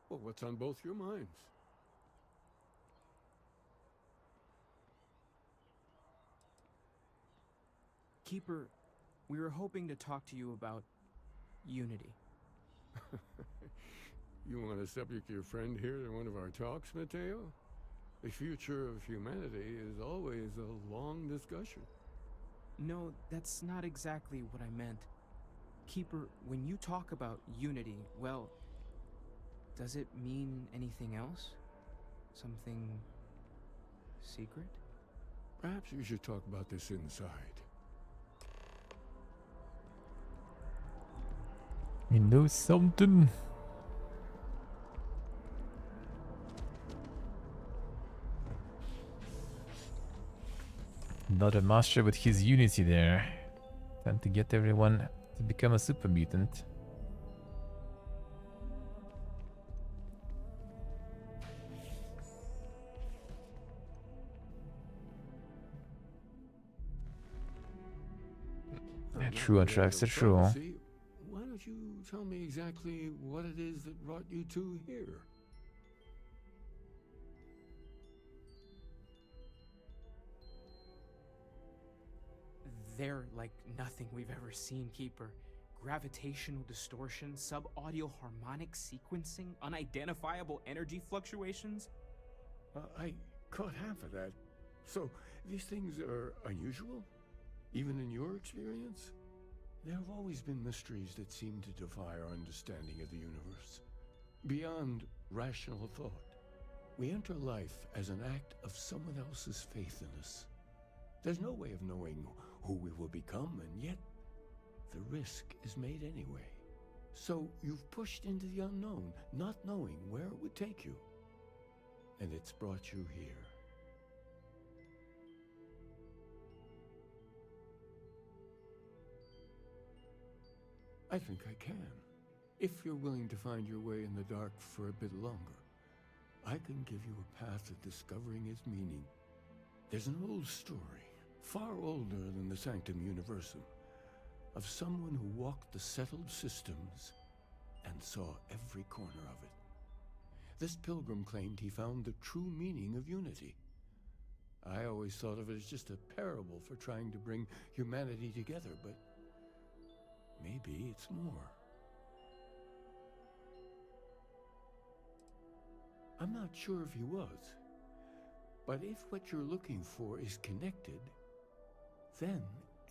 Well, what's on both your minds? Keeper, we were hoping to talk to you about Unity. You want to subject your friend here to one of our talks, Mateo? The future of humanity is always a long discussion. No, that's not exactly what I meant. Keeper, when you talk about Unity, well, does it mean anything else? Something secret? Perhaps we should talk about this inside. You know something? Another master with his unity there. Trying to get everyone to become a super mutant. True on tracks, that's true. Why don't you tell me exactly what it is that brought you two here? They're like nothing we've ever seen, Keeper. Gravitational distortion, sub-audio harmonic sequencing, unidentifiable energy fluctuations. I caught half of that. So, these things are unusual? Even in your experience? There have always been mysteries that seem to defy our understanding of the universe. Beyond rational thought, we enter life as an act of someone else's faith in us. There's no way of knowing who we will become, and yet the risk is made anyway. So you've pushed into the unknown, not knowing where it would take you. And it's brought you here. I think I can. If you're willing to find your way in the dark for a bit longer, I can give you a path of discovering its meaning. There's an old story, far older than the Sanctum Universum, of someone who walked the settled systems and saw every corner of it. This pilgrim claimed he found the true meaning of unity. I always thought of it as just a parable for trying to bring humanity together, but maybe it's more. I'm not sure if he was, but if what you're looking for is connected, then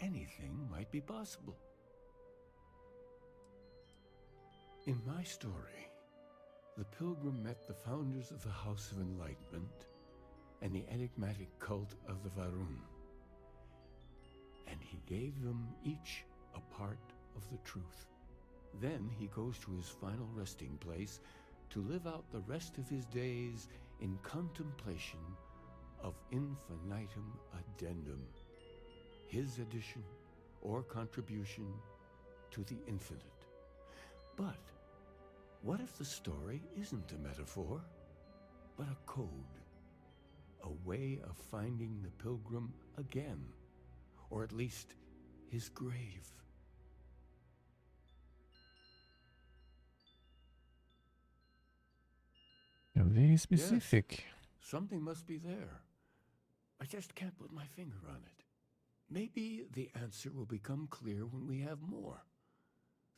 anything might be possible. In my story, the pilgrim met the founders of the House of Enlightenment and the enigmatic cult of the Varun, and he gave them each a part of the truth. Then he goes to his final resting place to live out the rest of his days in contemplation of infinitum addendum, his addition or contribution to the infinite. But what if the story isn't a metaphor, but a code, a way of finding the pilgrim again, or at least his grave? You're very specific. Yes, something must be there. I just can't put my finger on it. Maybe the answer will become clear when we have more.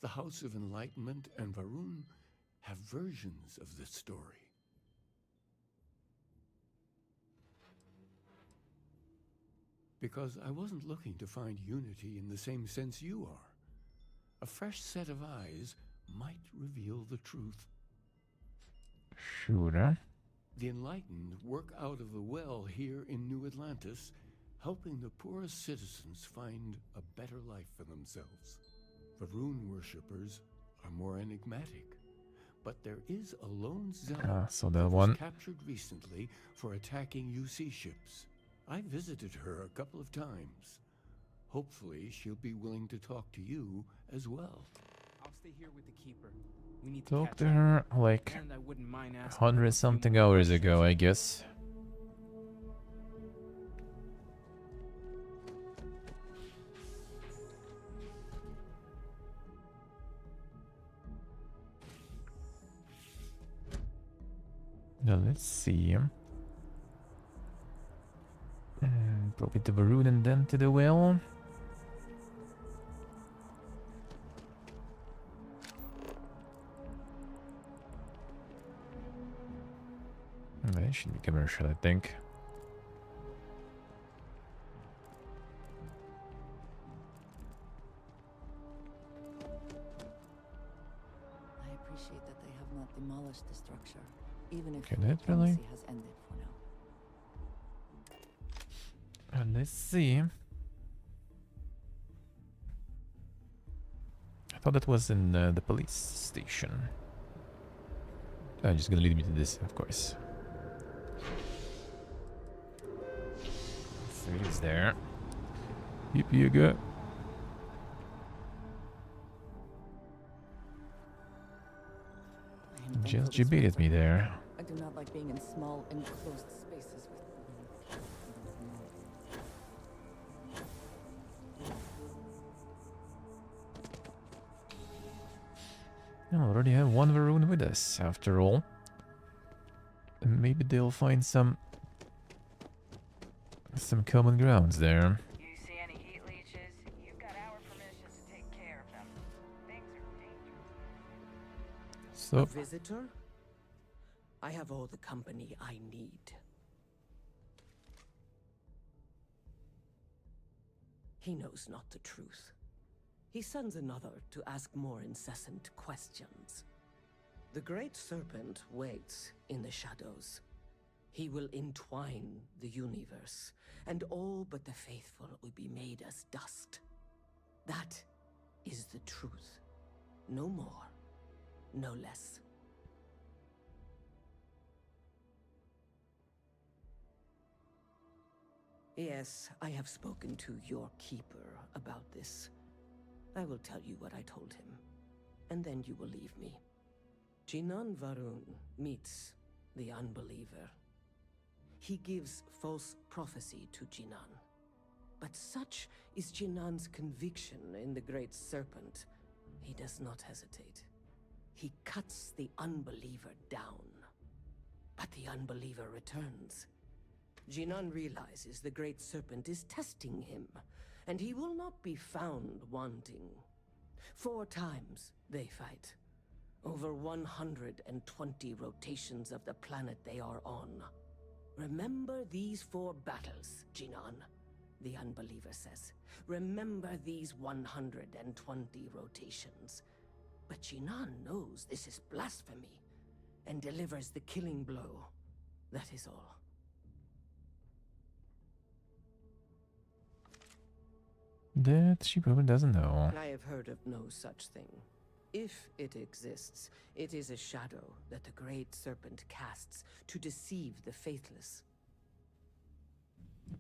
The House of Enlightenment and Varun have versions of this story. Because I wasn't looking to find unity in the same sense you are. A fresh set of eyes might reveal the truth. Sure. The enlightened work out of the well here in New Atlantis, helping the poorest citizens find a better life for themselves. Varun worshippers are more enigmatic, But there is a lone zealot So that that one. was captured recently for attacking UC ships. I visited her a couple of times. Hopefully, she'll be willing to talk to you as well. I'll stay here with the keeper. We need to Talked catch to up. her like And I wouldn't mind asking her a 100 few something more hours questions. ago, I guess. Now let's see. Probably to the rune and then to the well. That should be commercial, I think. I appreciate that they have not demolished the structure, even if Okay, that really- diplomacy has ended for now. And let's see. I thought that was in the police station. I'm just gonna lead me to this, of course. So it is there. Yep, you go. Just debated me there. I do not like being in small, enclosed spaces with. I already have one Varun with us, after all. And maybe they'll find some common grounds there. You see any heat leeches? You've got our permission to take care of them. Things are dangerous. So, A visitor? I have all the company I need. He knows not the truth. He sends another to ask more incessant questions. The Great Serpent waits in the shadows. He will entwine the universe, and all but the faithful will be made as dust. That is the truth. No more, no less. Yes, I have spoken to your keeper about this. I will tell you what I told him, and then you will leave me. Jinan Varun meets the unbeliever. He gives false prophecy to Jinan. But such is Jinan's conviction in the Great Serpent. He does not hesitate. He cuts the unbeliever down. But the unbeliever returns. Jinan realizes the Great Serpent is testing him, and he will not be found wanting. 4 times they fight. Over 120 rotations of the planet they are on. Remember these 4 battles, Jinan, the unbeliever says. Remember these 120 rotations. But Jinan knows this is blasphemy, and delivers the killing blow. That is all. that she probably doesn't know. I have heard of no such thing. If it exists, it is a shadow that the Great Serpent casts to deceive the faithless.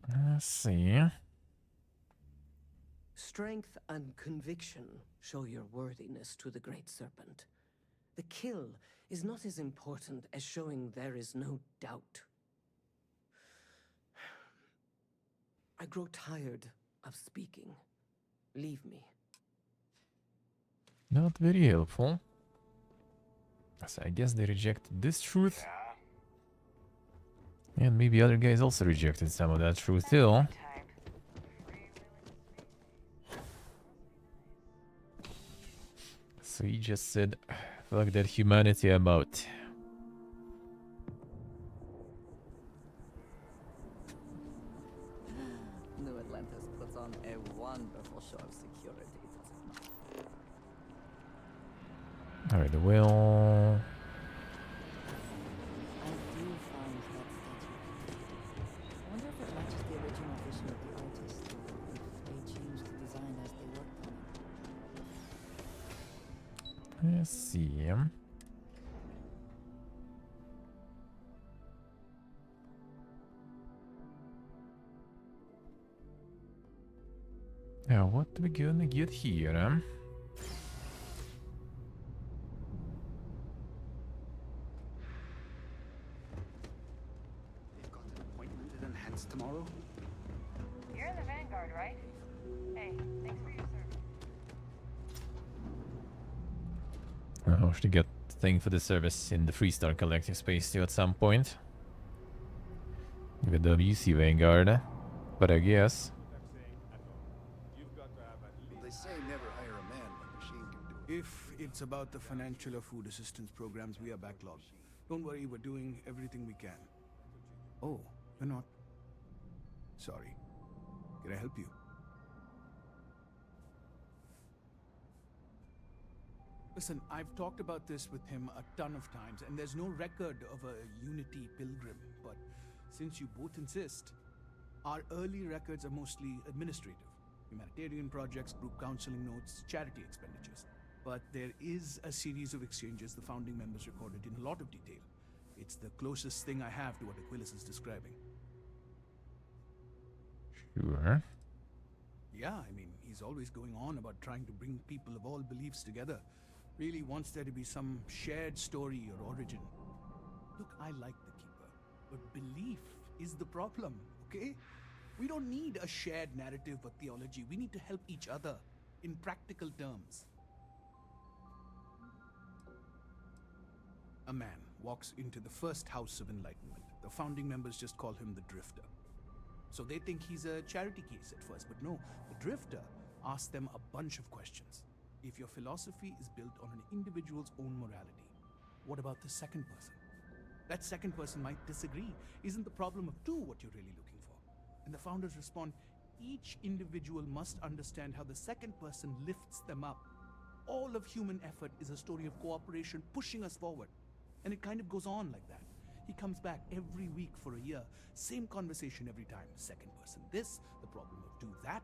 Let's see. Strength and conviction show your worthiness to the Great Serpent. The kill is not as important as showing there is no doubt. I grow tired of speaking. Leave me. Not very helpful. So I guess they rejected this truth. And maybe other guys also rejected some of that truth too. So he just said, fuck that humanity about. New Atlantis puts on a wonderful show of security, does it not? Alright, the whale. I do find that statue. I wonder if it matches the original vision of the artist, if they changed the design as they worked on it. Let's see. Yeah, what we gonna get here, huh? They've got an appointment at Enhance tomorrow? You're in the Vanguard, right? Hey, thanks for your service. I should get thing for the service in the Freestar collecting space too at some point. With the WC Vanguard. But I guess. They say never hire a man when machine can do it. If it's about the financial or food assistance programs, we are backlogged. Don't worry, we're doing everything we can. Oh, you're not. Sorry. Can I help you? Listen, I've talked about this with him a ton of times, and there's no record of a Unity pilgrim, but since you both insist, our early records are mostly administrative. Humanitarian projects, group counseling notes, charity expenditures. But there is a series of exchanges the founding members recorded in a lot of detail. It's the closest thing I have to what Aquilus is describing. Sure. Yeah, I mean, he's always going on about trying to bring people of all beliefs together. Really wants there to be some shared story or origin. Look, I like the Keeper, but belief is the problem, okay? We don't need a shared narrative or theology. We need to help each other in practical terms. A man walks into the first house of enlightenment. The founding members just call him the Drifter. So they think he's a charity case at first, but no, the Drifter asks them a bunch of questions. If your philosophy is built on an individual's own morality, what about the second person? That second person might disagree. Isn't the problem of two what you're really looking for? And the founders respond, each individual must understand how the second person lifts them up. All of human effort is a story of cooperation pushing us forward. And it kind of goes on like that. He comes back every week for a year. Same conversation every time. Second person this, the problem of two that.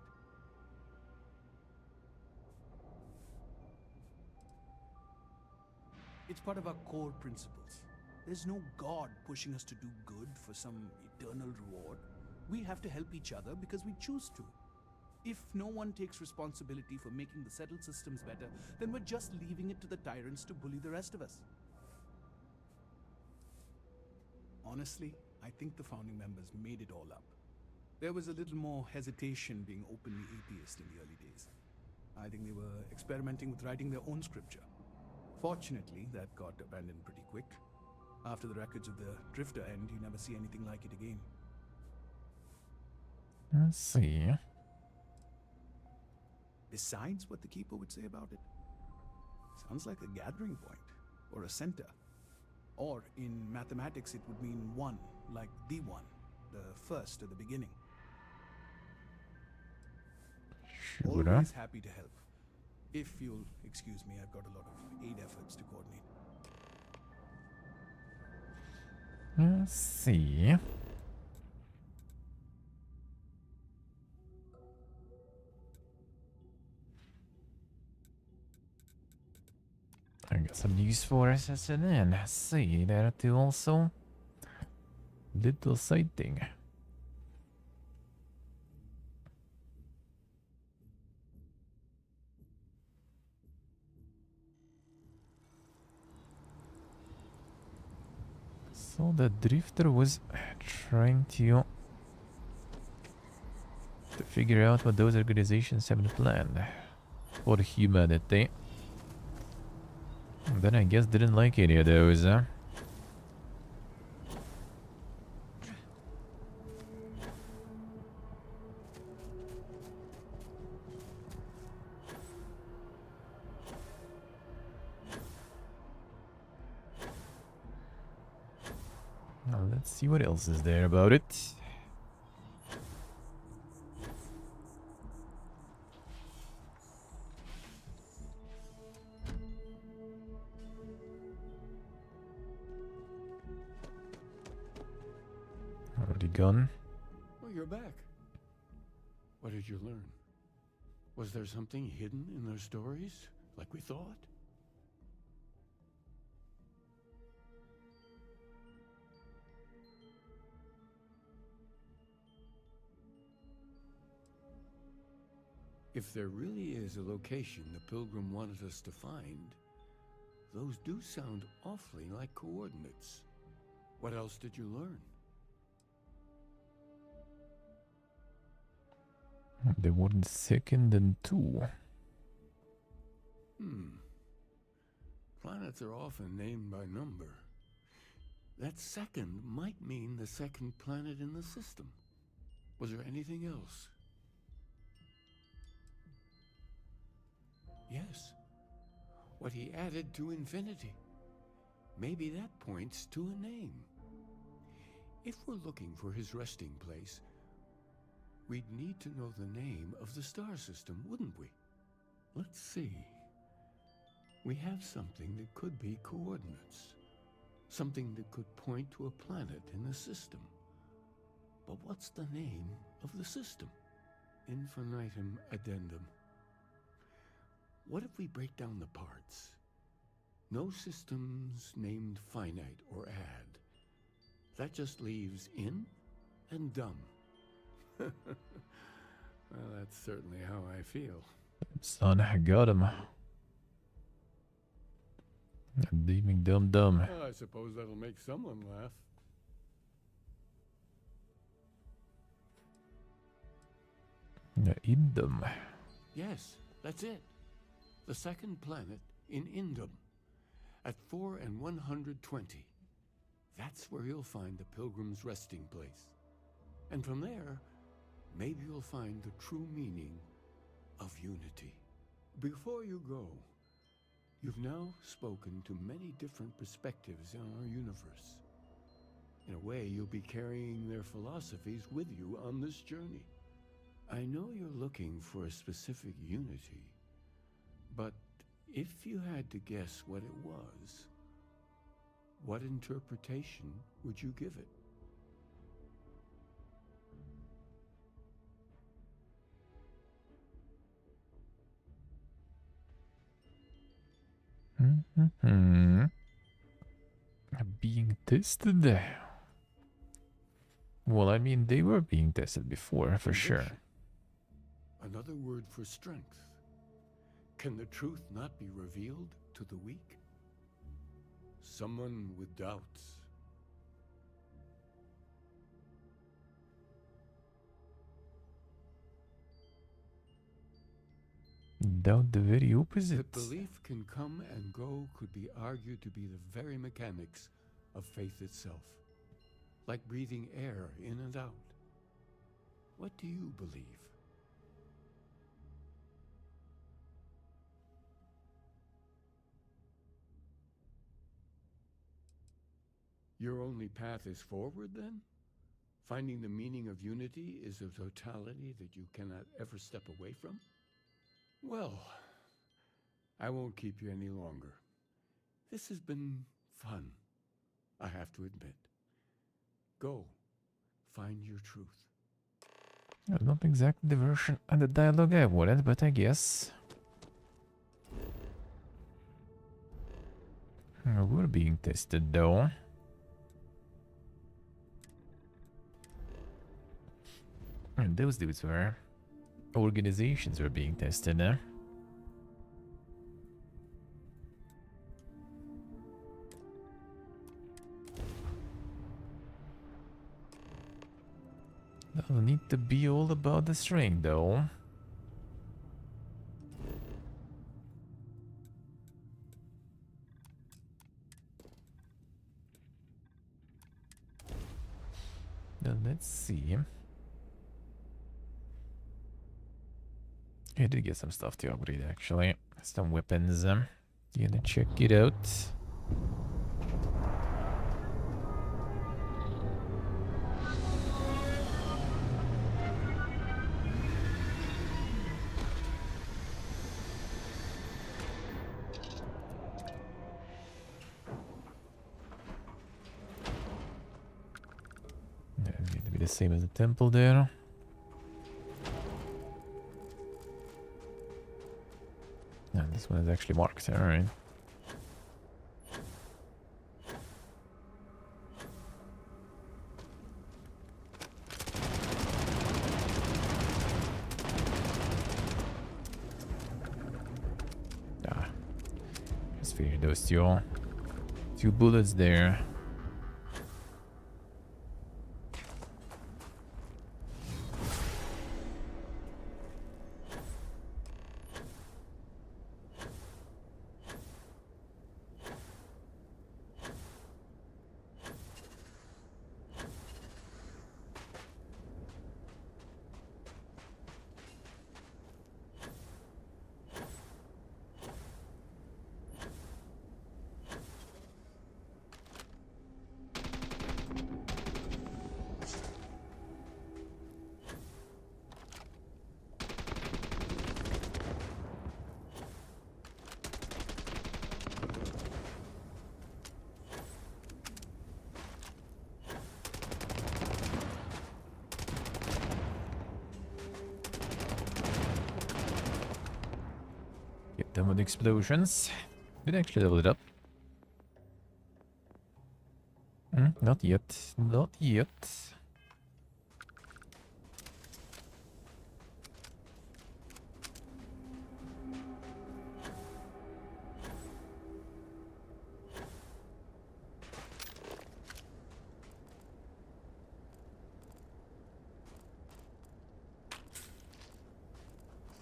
It's part of our core principles. There's no God pushing us to do good for some eternal reward. We have to help each other because we choose to. If no one takes responsibility for making the settled systems better, then we're just leaving it to the tyrants to bully the rest of us. Honestly, I think the founding members made it all up. There was a little more hesitation being openly atheist in the early days. I think they were experimenting with writing their own scripture. Fortunately, that got abandoned pretty quick. After the records of the Drifter end, you never see anything like it again. Let's see. Besides what the Keeper would say about it, sounds like a gathering point, or a center. Or, in mathematics, it would mean one, like the one, the first or the beginning. Sure. Always happy to help. If you'll excuse me, I've got a lot of aid efforts to coordinate. Let's see. I got some news for us as an in. See there too also. Little sighting. So the Drifter was trying to figure out what those organizations have planned for humanity. And then I guess didn't like any of those, huh? Now let's see what else is there about it. Already gone. Oh, you're back. What did you learn? Was there something hidden in their stories, like we thought? If there really is a location the Pilgrim wanted us to find, those do sound awfully like coordinates. What else did you learn? They weren't second and 2. Planets are often named by number. That second might mean the second planet in the system. Was there anything else? Yes. What he added to infinity. Maybe that points to a name. If we're looking for his resting place, we'd need to know the name of the star system, wouldn't we? Let's see. We have something that could be coordinates. Something that could point to a planet in the system. But what's the name of the system? Infinitum addendum. What if we break down the parts? No systems named finite or add. That just leaves in and dumb. Well, that's certainly how I feel. Son, I got him. Demon dumb. Well, I suppose that'll make someone laugh. Indum. Yes, that's it. The second planet in Indum. At 4 and 120. That's where you'll find the Pilgrim's resting place. And from there, maybe you'll find the true meaning of unity. Before you go, you've now spoken to many different perspectives in our universe. In a way, you'll be carrying their philosophies with you on this journey. I know you're looking for a specific unity, but if you had to guess what it was, what interpretation would you give it? Being tested? Well, I mean, they were being tested before, for sure. Another word for strength. Can the truth not be revealed to the weak? Someone with doubts. Doubt the very opposite. That belief can come and go could be argued to be the very mechanics of faith itself. Like breathing air in and out. What do you believe? Your only path is forward, then? Finding the meaning of unity is a totality that you cannot ever step away from? Well, I won't keep you any longer. This has been fun, I have to admit. Go, find your truth. Not exactly the version and the dialogue I wanted, but I guess. We're being tested, though. And those dudes were. Organizations were being tested, eh? Doesn't need to be all about the string, though. Now let's see. I did get some stuff to upgrade, actually. Some weapons. Gonna check it out. It's going to be the same as the temple there. And this one is actually marked, alright. finish those two. 2 bullets there. Get them with explosions. Did I actually level it up? Not yet. Not yet.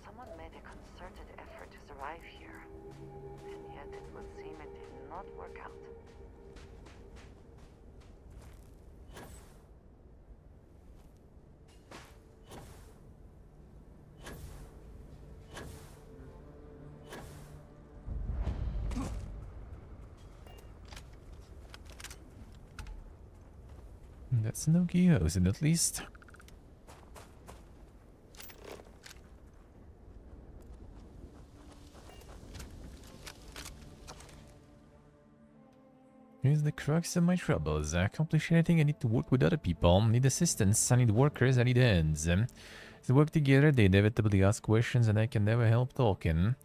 Someone made a concerted effort to survive here, and yet it would seem it did not work out. That's no Gyozen at least. Here's the crux of my troubles. Accomplish anything, I need to work with other people. Need assistance, I need workers, I need hands. To work together, they inevitably ask questions and I can never help talking.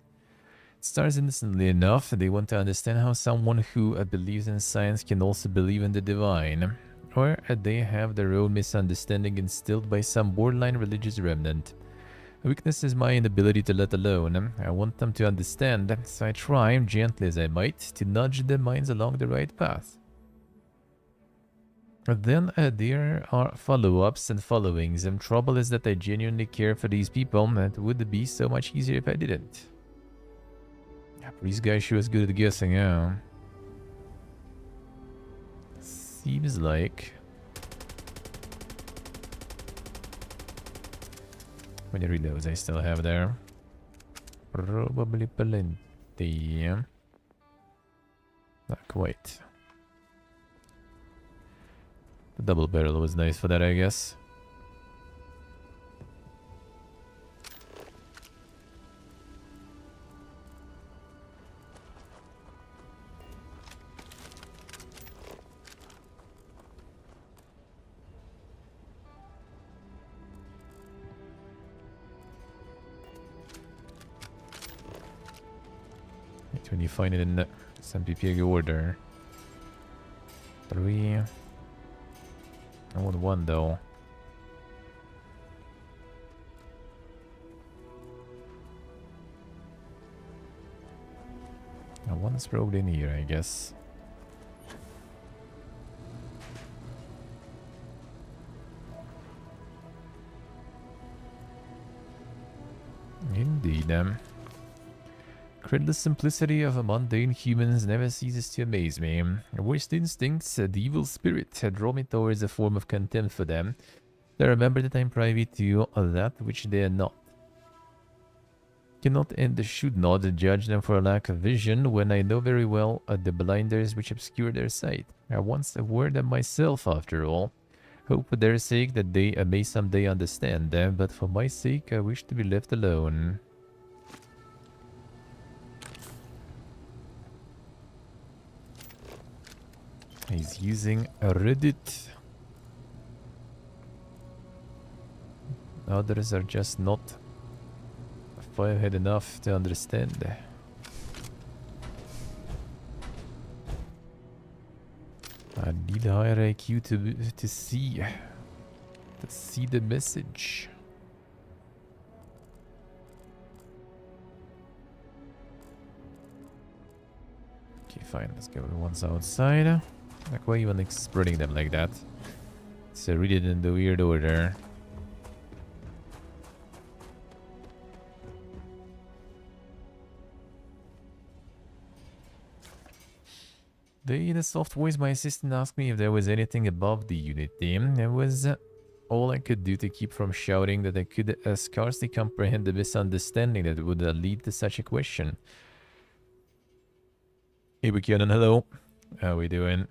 It starts innocently enough. They want to understand how someone who believes in science can also believe in the divine. Or they have their own misunderstanding instilled by some borderline religious remnant. A weakness is my inability to let alone. I want them to understand, so I try, gently as I might, to nudge their minds along the right path. But then there are follow-ups and followings, and trouble is that I genuinely care for these people, and it would be so much easier if I didn't. These guys sure is good at guessing, yeah. Seems like... How many reloads I still have there? Probably plenty. Not quite. The double barrel was nice for that, I guess. When you find it in the SMPP order. 3. I want 1 though. Now 1's probably in here, I guess. Indeed, the simplicity of mundane humans never ceases to amaze me. Worst instincts, the evil spirit, draw me towards a form of contempt for them. I remember that I am privy to that which they are not. Cannot and should not judge them for a lack of vision when I know very well the blinders which obscure their sight. I once wore them myself, after all. Hope for their sake that they may someday understand them, but for my sake I wish to be left alone. He's using a Reddit. Others are just not firehead enough to understand. I need a higher IQ to see the message. fine. Let's go once outside. Like, why even spreading them like that? So read it in the weird order. In a soft voice, my assistant asked me if there was anything above the Unity. It was all I could do to keep from shouting that I could scarcely comprehend the misunderstanding that would lead to such a question. Hey, Buchanan, hello. How we doing?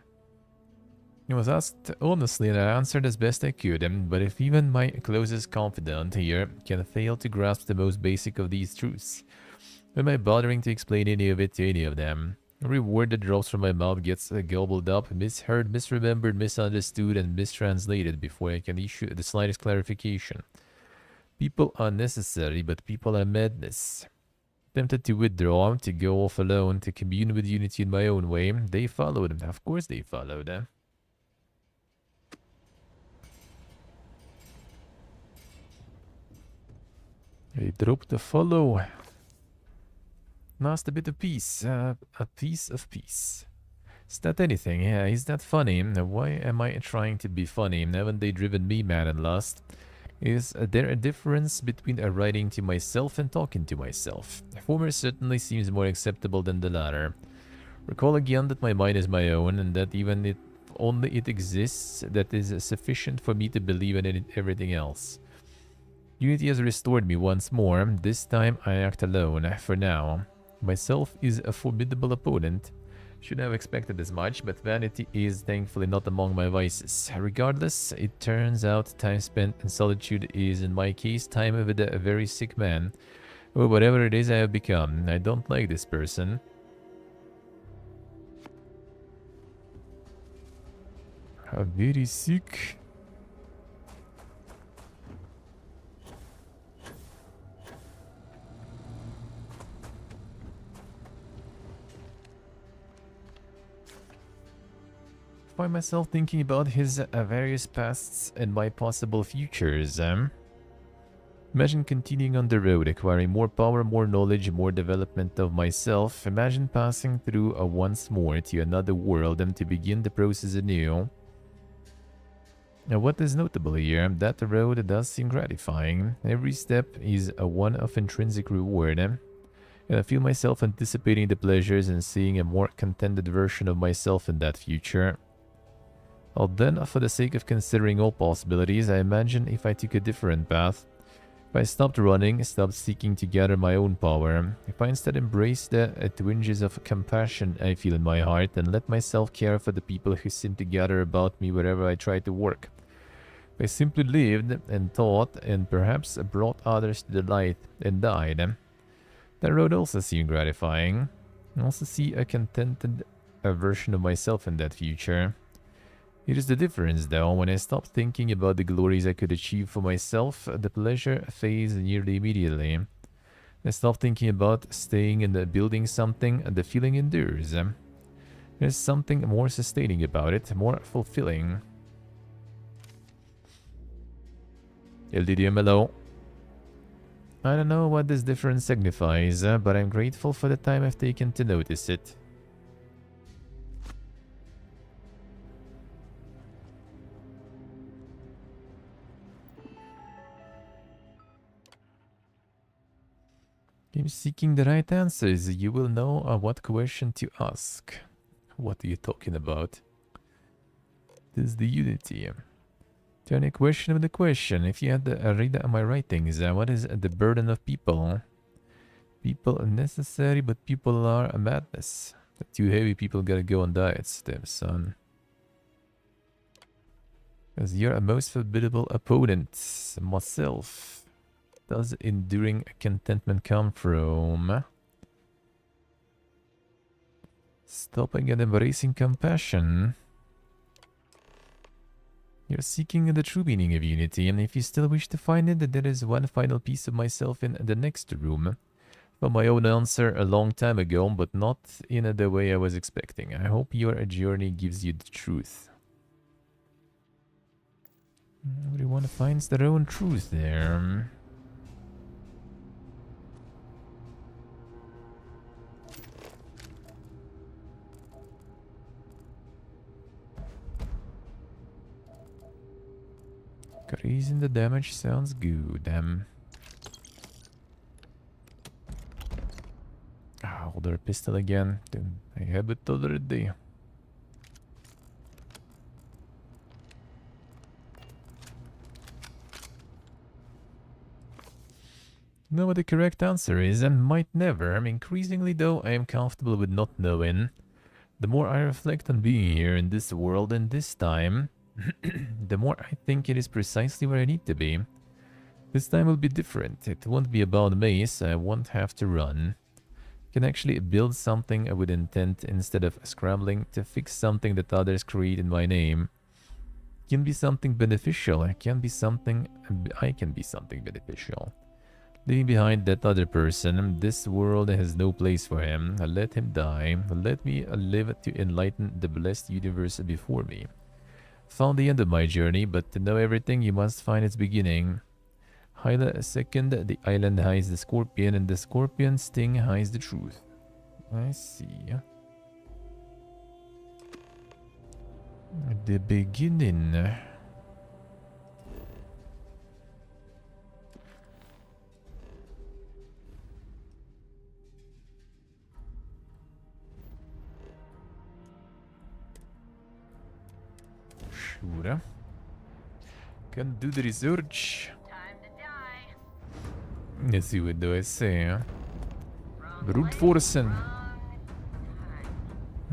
I was asked honestly and I answered as best I could, but if even my closest confidant here can fail to grasp the most basic of these truths, why am I bothering to explain any of it to any of them? Every word that drops from my mouth gets gobbled up, misheard, misremembered, misunderstood, and mistranslated before I can issue the slightest clarification. People are necessary, but people are madness. Tempted to withdraw, to go off alone, to commune with Unity in my own way, they followed. Of course they followed. They dropped a follow. Last a bit of peace. A piece of peace. Is that anything? Yeah, is that funny? Why am I trying to be funny? Haven't they driven me mad and lost? Is there a difference between writing to myself and talking to myself? The former certainly seems more acceptable than the latter. Recall again that my mind is my own and that even if only it exists, that is sufficient for me to believe in everything else. Unity has restored me once more. This time I act alone, for now. Myself is a formidable opponent. Should have expected as much, but vanity is thankfully not among my vices. Regardless, it turns out time spent in solitude is, in my case, time with a very sick man. Or whatever it is I have become. I don't like this person. Very sick. Find myself thinking about his various pasts and my possible futures. Imagine continuing on the road, acquiring more power, more knowledge, more development of myself. Imagine passing through once more to another world and to begin the process anew. Now, what is notable here, that the road does seem gratifying. Every step is one of intrinsic reward, and I feel myself anticipating the pleasures and seeing a more contented version of myself in that future. Well then, for the sake of considering all possibilities, I imagine if I took a different path. If I stopped running, stopped seeking to gather my own power, if I instead embraced the twinges of compassion I feel in my heart and let myself care for the people who seem to gather about me wherever I try to work. If I simply lived and thought and perhaps brought others to the light and died. That road also seemed gratifying. I also see a contented version of myself in that future. It is the difference, though. When I stop thinking about the glories I could achieve for myself, the pleasure fades nearly immediately. I stop thinking about staying and building something, and the feeling endures. There's something more sustaining about it, more fulfilling. LDDM, hello. I don't know what this difference signifies, but I'm grateful for the time I've taken to notice it. I'm seeking the right answers. You will know what question to ask. What are you talking about? This is the Unity. Turn a question with a question. If you had to read my writings, what is the burden of people? People are necessary, but people are a madness. The too heavy people gotta go on diets, damn son. Because you're a most formidable opponent. Myself. Does enduring contentment come from? Stopping and embracing compassion. You're seeking the true meaning of unity, and if you still wish to find it, there is one final piece of myself in the next room. Well, my own answer a long time ago, but not in the way I was expecting. I hope your journey gives you the truth. Everyone finds their own truth there. Increasing the damage sounds good. Older pistol again. I have it already. Know what the correct answer is, and might never. Increasingly though, I am comfortable with not knowing. The more I reflect on being here in this world and this time, the more I think it is precisely where I need to be. This time will be different. It won't be about me, so I won't have to run. I can actually build something with intent instead of scrambling to fix something that others create in my name. It can be something beneficial. I can be something beneficial. Leaving behind that other person, this world has no place for him. Let him die. Let me live to enlighten the blessed universe before me. Found the end of my journey, but to know everything, you must find its beginning. Hyla second, the island hides the scorpion, and the scorpion's sting hides the truth. I see. The beginning. Sure. Can do the research. Let's see what do I say. Brute forcen.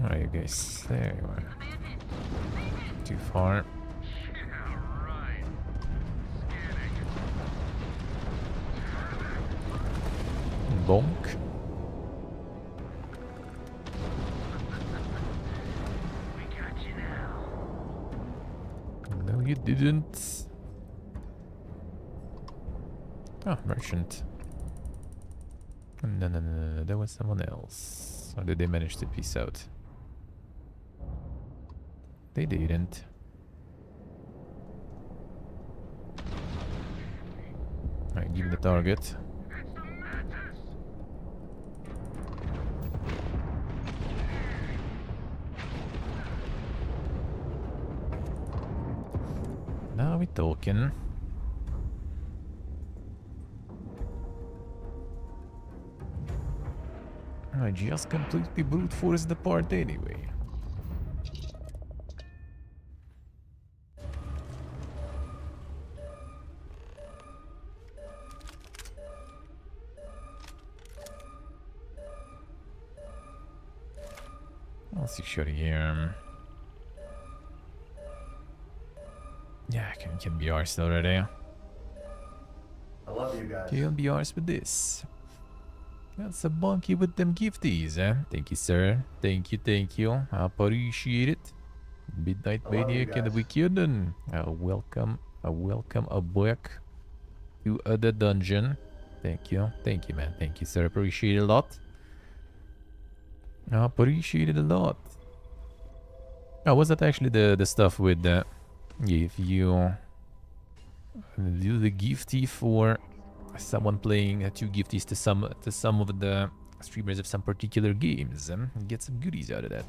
Alright, you guys. There you are. Too far. Bonk. No, you didn't. Oh, merchant. No, there was someone else. Or did they manage to peace out? They didn't. Alright, give me the target. Now we're talking. I just completely brute forced the part anyway. I'll secure here. Yeah, can be arsed already. I love you guys. Can't be arsed with this. That's a bunky with them gifties, eh? Thank you, sir. Thank you. I appreciate it. Midnight Maniac and the Wicked, and welcome back to the dungeon. Thank you, man. Thank you, sir. Appreciate it a lot. I appreciate it a lot. Oh, was that actually the stuff with if you do the gifty for someone playing two gifties to some of the streamers of some particular games, get some goodies out of that.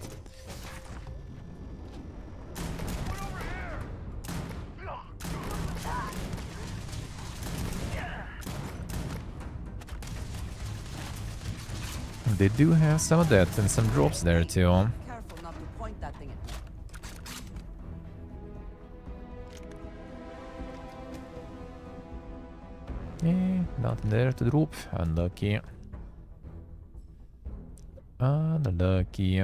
They do have some of that and some drops there too. Careful not to point that thing at me. Nothing there to drop. Unlucky. Unlucky.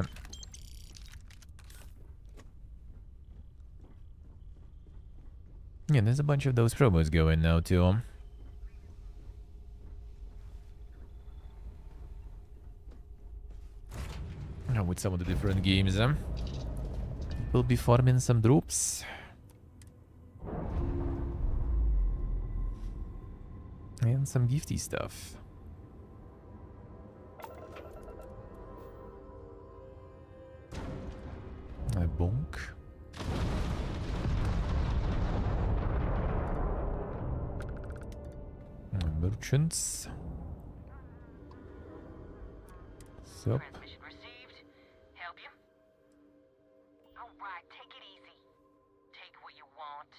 Yeah, there's a bunch of those promos going now too. With some of the different games, we'll be farming some drops. And some gifty stuff. A bonk. Merchants. Sup? Transmission received. Help you? All right, take it easy. Take what you want.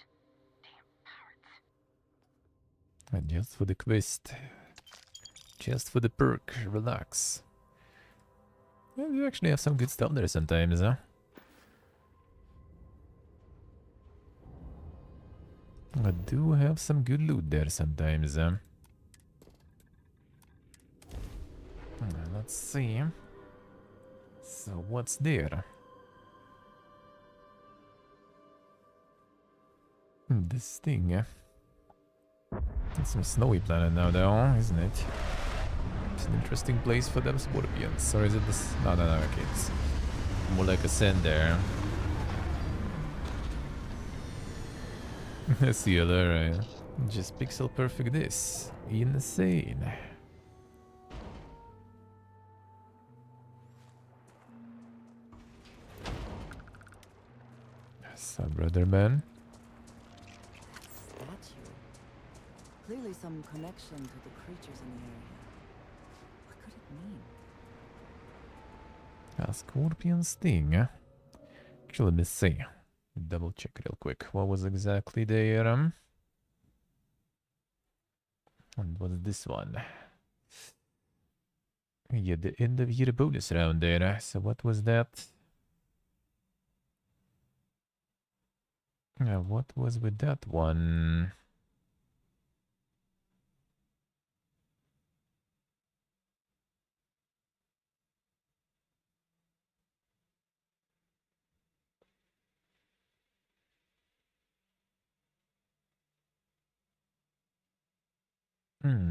Damn pirates. And just for the quest. Just for the perk. Relax. Yeah, you actually have some good stuff there sometimes, huh? I do have some good loot there sometimes, let's see. So what's there? This thing. It's some snowy planet now though, isn't it? It's an interesting place for them scorpions. Or is it this? No, okay, it's more like a sand there. See you there. Just pixel perfect this. Insane. So, brother man. Statue. Clearly some connection to the creatures in the area. What could it mean? A scorpion's thing. Actually, let me see. Double check real quick. What was exactly there? And what's this one? Yeah, the end of year bonus round there. So what was that? What was with that one?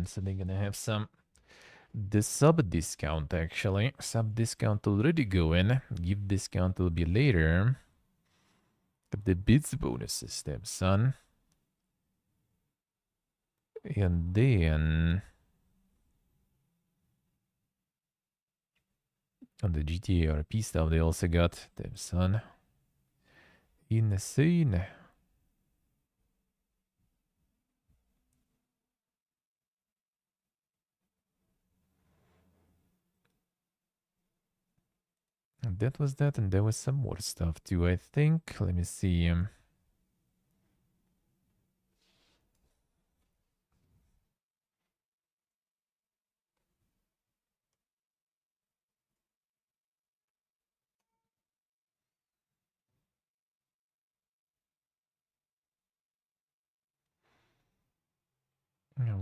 So they're gonna have some the sub discount actually. Sub discount already going. Give discount will be later. But the bits bonus system, son. And then on the GTA RP stuff they also got them, son. Insane. And that was that, and there was some more stuff too, I think. Let me see.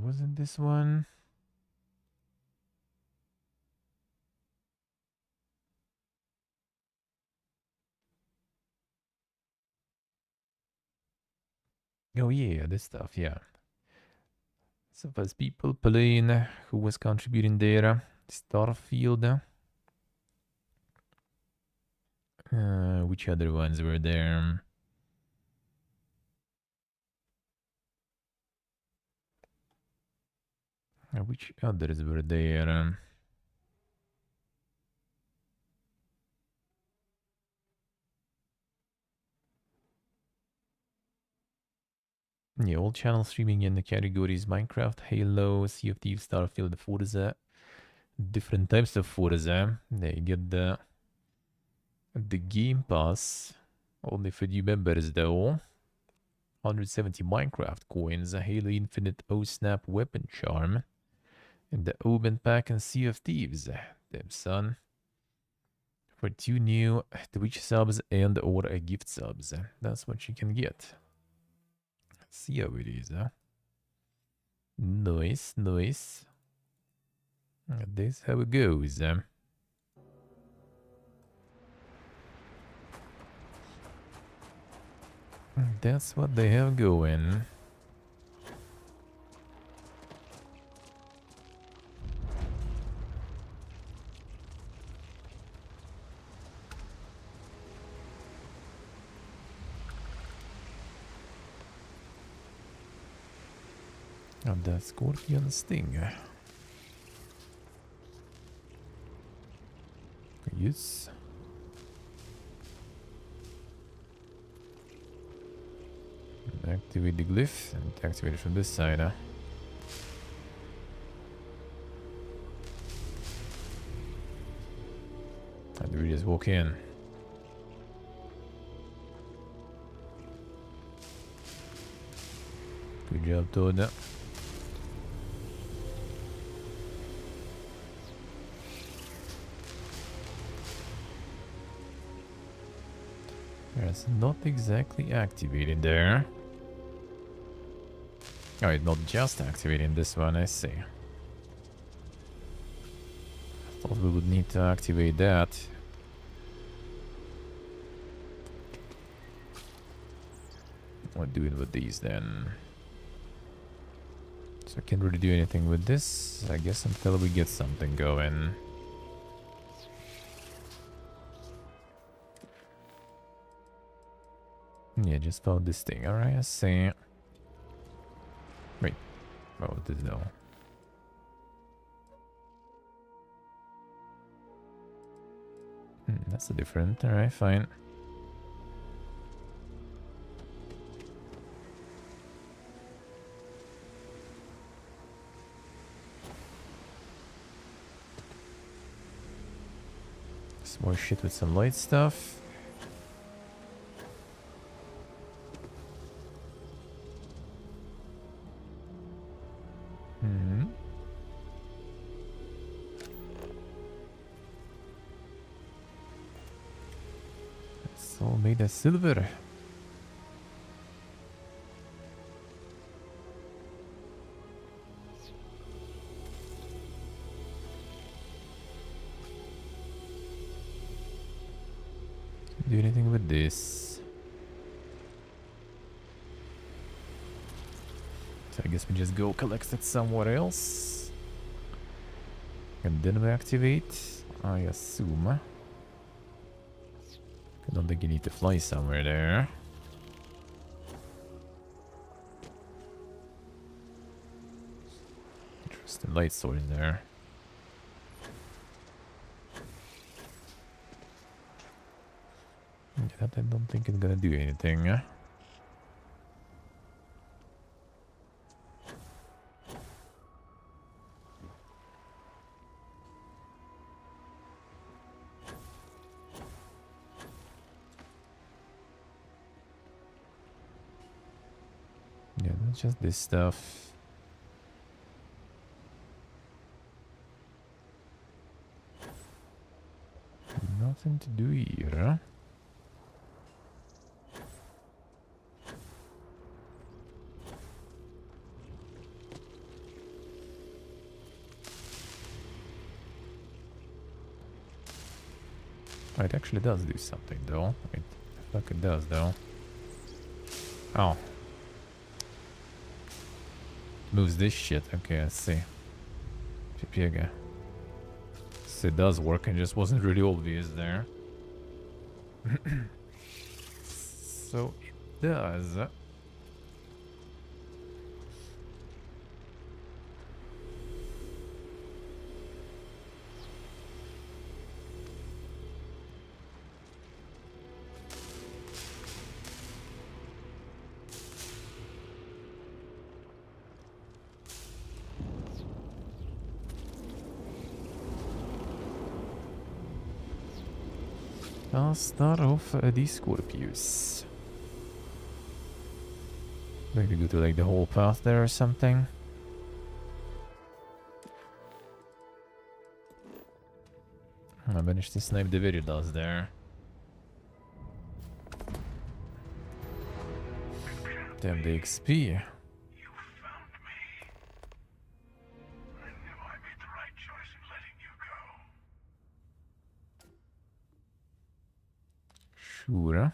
Wasn't this one? Oh yeah, this stuff, yeah. So first people playing, who was contributing there? Starfield. Which other ones were there? Which others were there? Yeah, all channels streaming in the categories Minecraft, Halo, Sea of Thieves, Starfield, Forza. Different types of Forza. They get the Game Pass. Only for new members though. 170 Minecraft coins, a Halo Infinite O-Snap Weapon Charm, and the Omen Pack and Sea of Thieves. Damn son. For 2 new Twitch subs and or a gift subs. That's what you can get. See how it is, huh? Nice, nice. This is how it goes. That's what they have going. And the scorpion sting. Yes. Activate the glyph and activate it from this side. And we just walk in. Good job, Toad. it's not exactly activating there. Oh, it's not just activating this one, I see. Thought we would need to activate that. What do it with these then? So I can't really do anything with this, I guess, until we get something going. Yeah, just found this thing. Alright, I see. Wait. Oh, this no. That's a different. Alright, fine. Some more shit with some light stuff. It's all made of silver. Do anything with this. So I guess we just go collect it somewhere else. And then we activate, I assume. I don't think you need to fly somewhere there. Interesting light source there. That I don't think it's gonna do anything. Yeah, not just this stuff. Nothing to do here. Oh, it actually does do something though. Wait, the fuck it does though. Oh. Moves this shit. Okay, I see. Pipiega. So it does work and just wasn't really obvious there. So it does. I'll start off the Scorpius. Maybe go to like the whole path there or something. I managed to snipe the Viridas there. Damn the XP. Sure.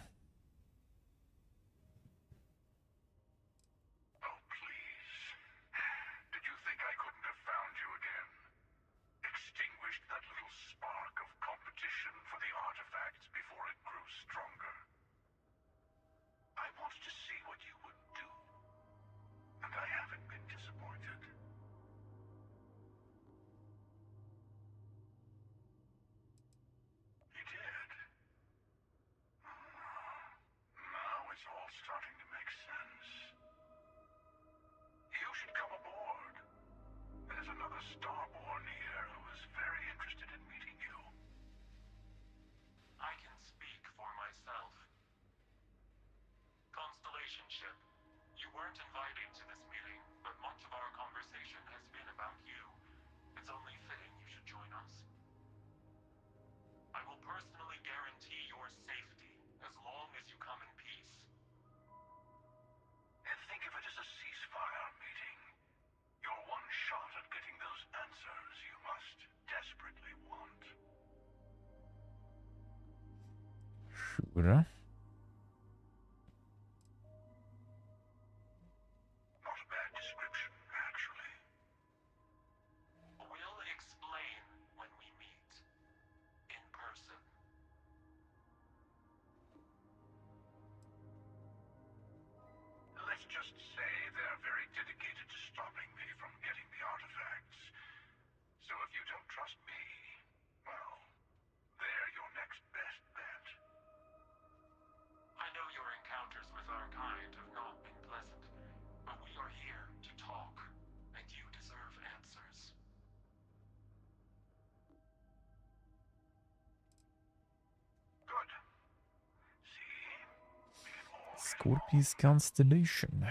Sure. We'll explain when we meet in person. Let's just say they're very dedicated to stopping me from getting the artifacts. So if you don't trust me, well, they're your next best bet. I know your encounters with our kind have not been pleasant, but we are here to talk, and you deserve answers. Good. Scorpius constellation.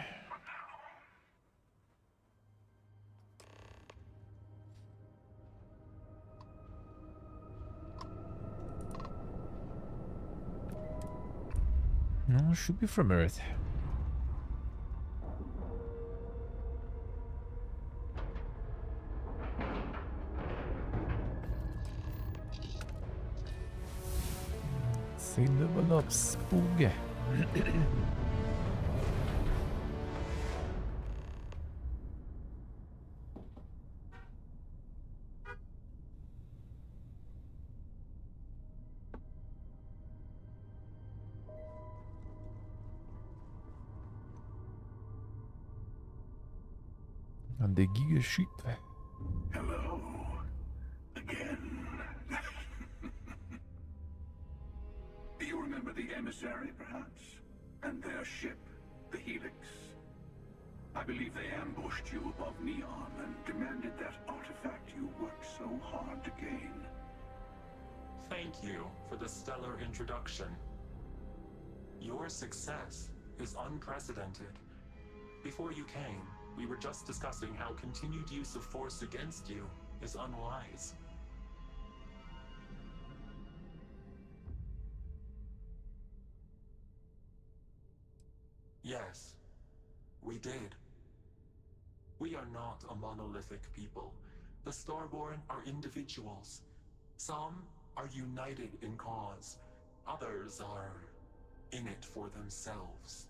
No, it should be from Earth. Say level up, Spoog. And the Giga ship. Hello. Again. Do you remember the emissary, perhaps? And their ship, the Helix? I believe they ambushed you above Neon and demanded that artifact you worked so hard to gain. Thank you for the stellar introduction. Your success is unprecedented. Before you came, we were just discussing how continued use of force against you is unwise. Yes, we did. We are not a monolithic people. The Starborn are individuals. Some are united in cause. Others are in it for themselves.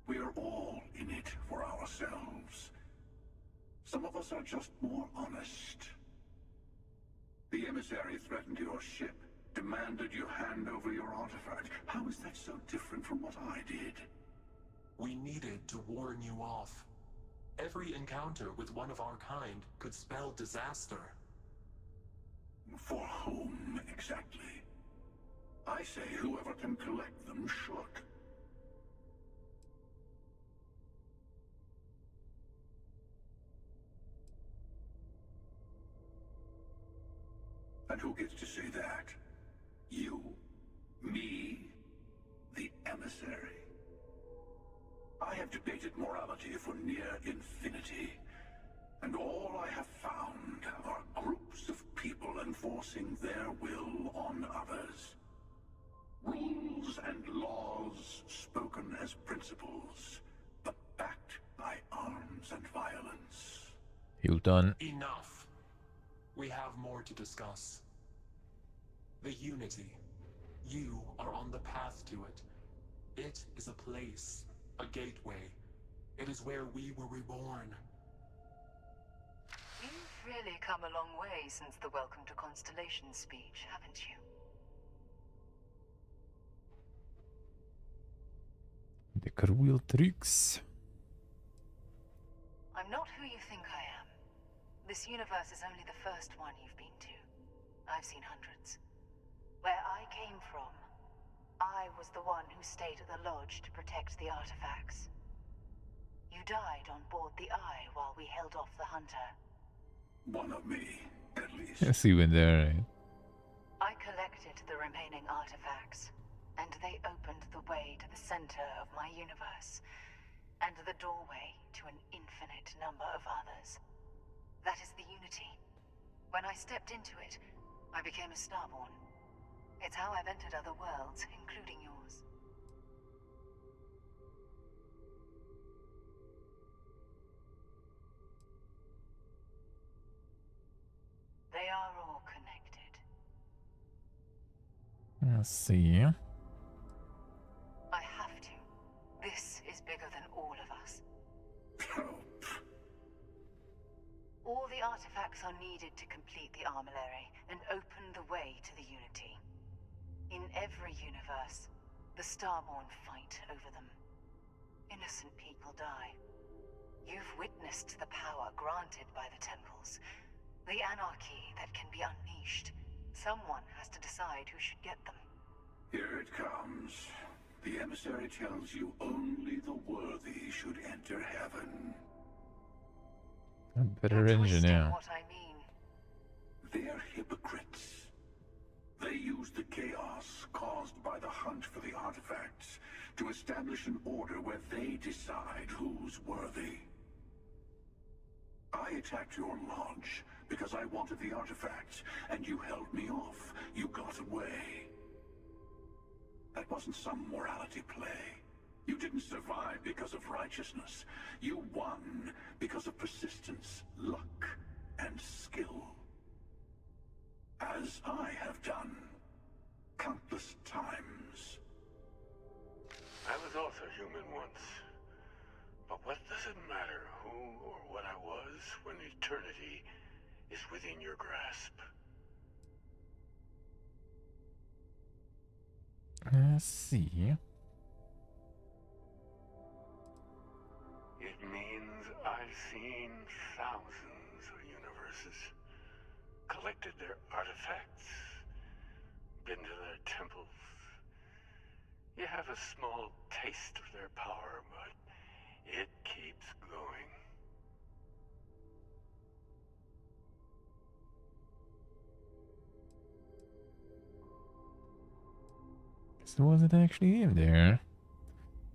We are all in it for ourselves. Some of us are just more honest. The emissary threatened your ship, demanded you hand over your artifact. How is that so different from what I did? We needed to warn you off. Every encounter with one of our kind could spell disaster. For whom, exactly? I say whoever can collect them should. And who gets to say that? You? Me? The emissary? I have debated morality for near infinity, and all I have found are groups of people enforcing their will on others. Rules and laws spoken as principles, but backed by arms and violence. Hilton. Enough. We have more to discuss. The Unity. You are on the path to it. It is a place, a gateway. It is where we were reborn. You've really come a long way since the Welcome to Constellation speech, haven't you? The cruel tricks. I'm not who you think I am. This universe is only the first one you've been to. I've seen hundreds. Where I came from, I was the one who stayed at the lodge to protect the artifacts. You died on board the Eye while we held off the Hunter. One of me, at least. I see when there, right? I collected the remaining artifacts, and they opened the way to the center of my universe, and the doorway to an infinite number of others. That is the Unity. When I stepped into it, I became a Starborn. It's how I've entered other worlds, including yours. They are all connected. Let's see. I have to. This is bigger than all of us. All the artifacts are needed to complete the armillary and open the way to the Unity. In every universe, the Starborn fight over them. Innocent people die. You've witnessed the power granted by the temples, the anarchy that can be unleashed. Someone has to decide who should get them. Here it comes. The emissary tells you only the worthy should enter heaven. A better engineer. What I mean. They're hypocrites. They use the chaos caused by the hunt for the artifacts to establish an order where they decide who's worthy. I attacked your lodge because I wanted the artifacts, and you held me off. You got away. That wasn't some morality play. You didn't survive because of righteousness. You won because of persistence, luck, and skill. As I have done countless times. I was also human once. But what does it matter who or what I was when eternity is within your grasp? Let's see. It means I've seen thousands of universes, collected their artifacts, been to their temples. You have a small taste of their power, but it keeps going. So was it actually him there?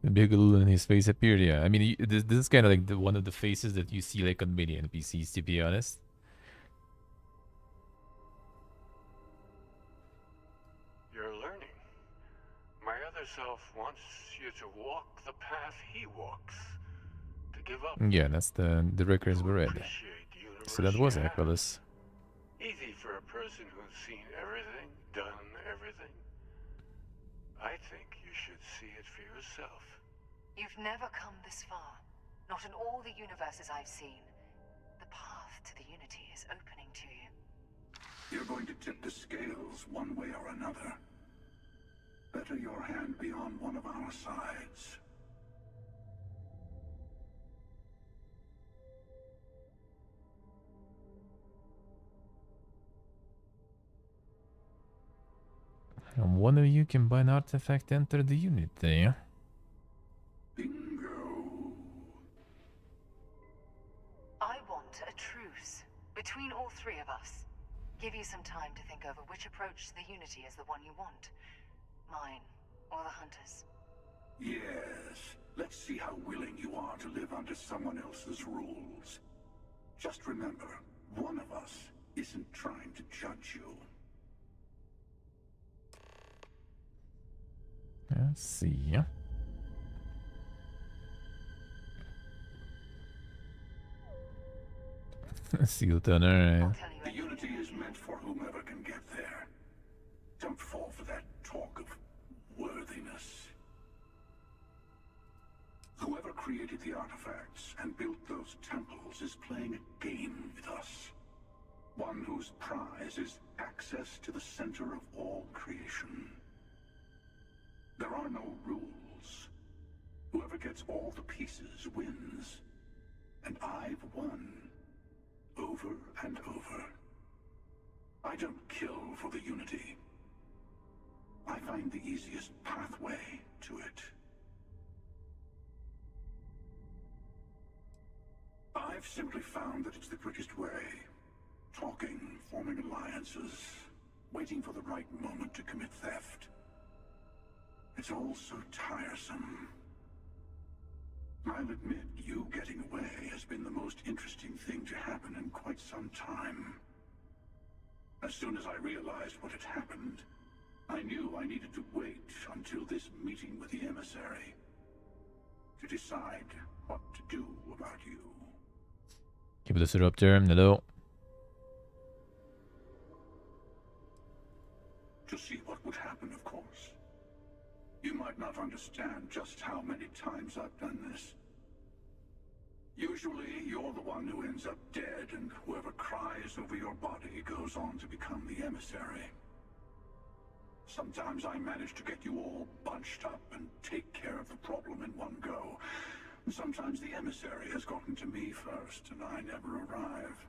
The big hole in his face appeared, yeah. I mean, this is kind of like one of the faces that you see like on many NPCs, to be honest. You're learning. My other self wants you to walk the path he walks. To give up. Yeah, that's the records we read. So that was Aquilus. Easy for a person who's seen everything, done everything. I think you should see it for yourself. You've never come this far. Not in all the universes I've seen. The path to the Unity is opening to you. You're going to tip the scales one way or another. Better your hand be on one of our sides. And one of you can buy an artifact, enter the Unity. I want a truce between all three of us. Give you some time to think over which approach to the Unity is the one you want. Mine, or the Hunters. Yes. Let's see how willing you are to live under someone else's rules. Just remember, one of us isn't trying to judge you. Let's see. Seal Tunnel. The Unity is meant for whomever can get there. Don't fall for that talk of worthiness. Whoever created the artifacts and built those temples is playing a game with us. One whose prize is access to the center of all creation. There are no rules. Whoever gets all the pieces wins. And I've won. Over and over. I don't kill for the Unity. I find the easiest pathway to it. I've simply found that it's the quickest way. Talking, forming alliances, waiting for the right moment to commit theft. It's all so tiresome. I'll admit, you getting away has been the most interesting thing to happen in quite some time. As soon as I realized what had happened, I knew I needed to wait until this meeting with the emissary to decide what to do about you. Keep the suit up there. Hello. To see what would happen, of course. You might not understand just how many times I've done this. Usually, you're the one who ends up dead, and whoever cries over your body goes on to become the emissary. Sometimes I manage to get you all bunched up and take care of the problem in one go. Sometimes the emissary has gotten to me first, and I never arrive.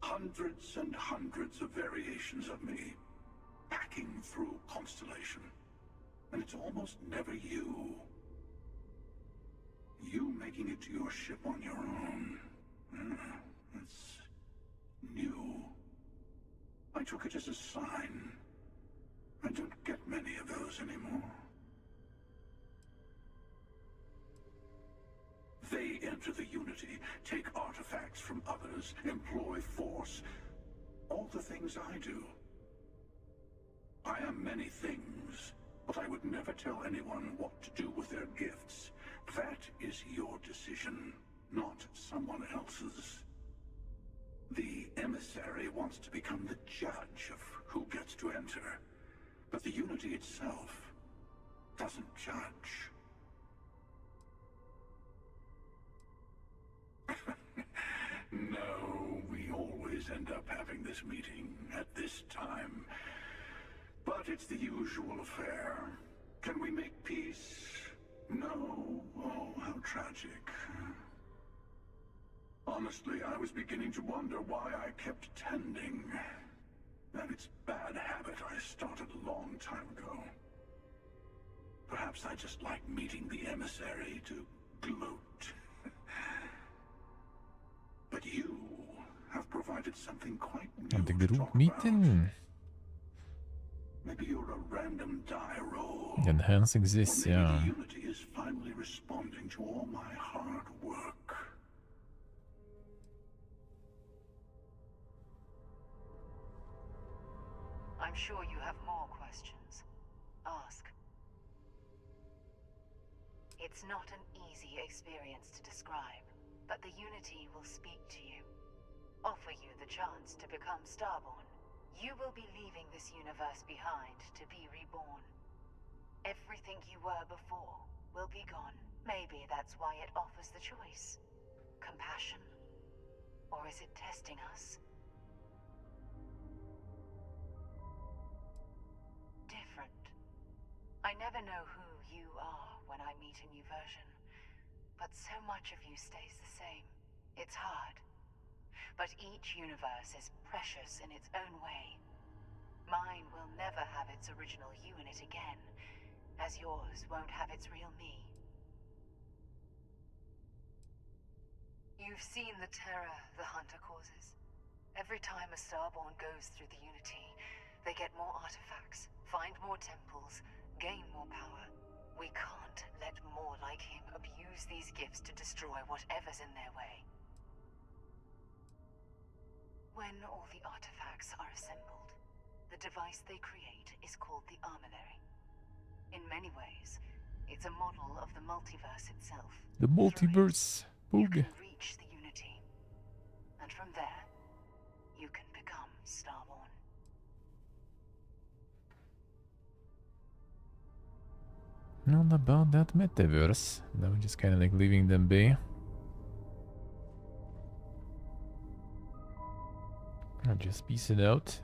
Hundreds and hundreds of variations of me, packing through Constellation. And it's almost never you. You making it to your ship on your own. That's new. I took it as a sign. I don't get many of those anymore. They enter the Unity, take artifacts from others, employ force. All the things I do. I am many things, but I would never tell anyone what to do with their gifts. That is your decision, not someone else's. The emissary wants to become the judge of who gets to enter, but the Unity itself doesn't judge. No, we always end up having this meeting at this time. But it's the usual affair. Can we make peace? No. Oh, how tragic. Honestly, I was beginning to wonder why I kept tending. And it's bad habit I started a long time ago. Perhaps I just like meeting the emissary to gloat. But you have provided something quite new to talk about. Maybe you're a random die roll. Enhance exists, or maybe yeah. the Unity is finally responding to all my hard work. I'm sure you have more questions. Ask. It's not an easy experience to describe, but the Unity will speak to you. Offer you the chance to become Starborn. You will be leaving this universe behind to be reborn. Everything you were before will be gone. Maybe that's why it offers the choice. Compassion? Or is it testing us? Different. I never know who you are when I meet a new version, but so much of you stays the same. It's hard. But each universe is precious in its own way. Mine will never have its original you in it again, as yours won't have its real me. You've seen the terror the Hunter causes. Every time a Starborn goes through the Unity, they get more artifacts, find more temples, gain more power. We can't let more like him abuse these gifts to destroy whatever's in their way. When all the artifacts are assembled, the device they create is called the Armillary. In many ways, it's a model of the multiverse itself. The multiverse. You can reach the Unity, and from there, you can become Starborn. Not about that metaverse. No, just kind of like leaving them be. I'll just piece it out.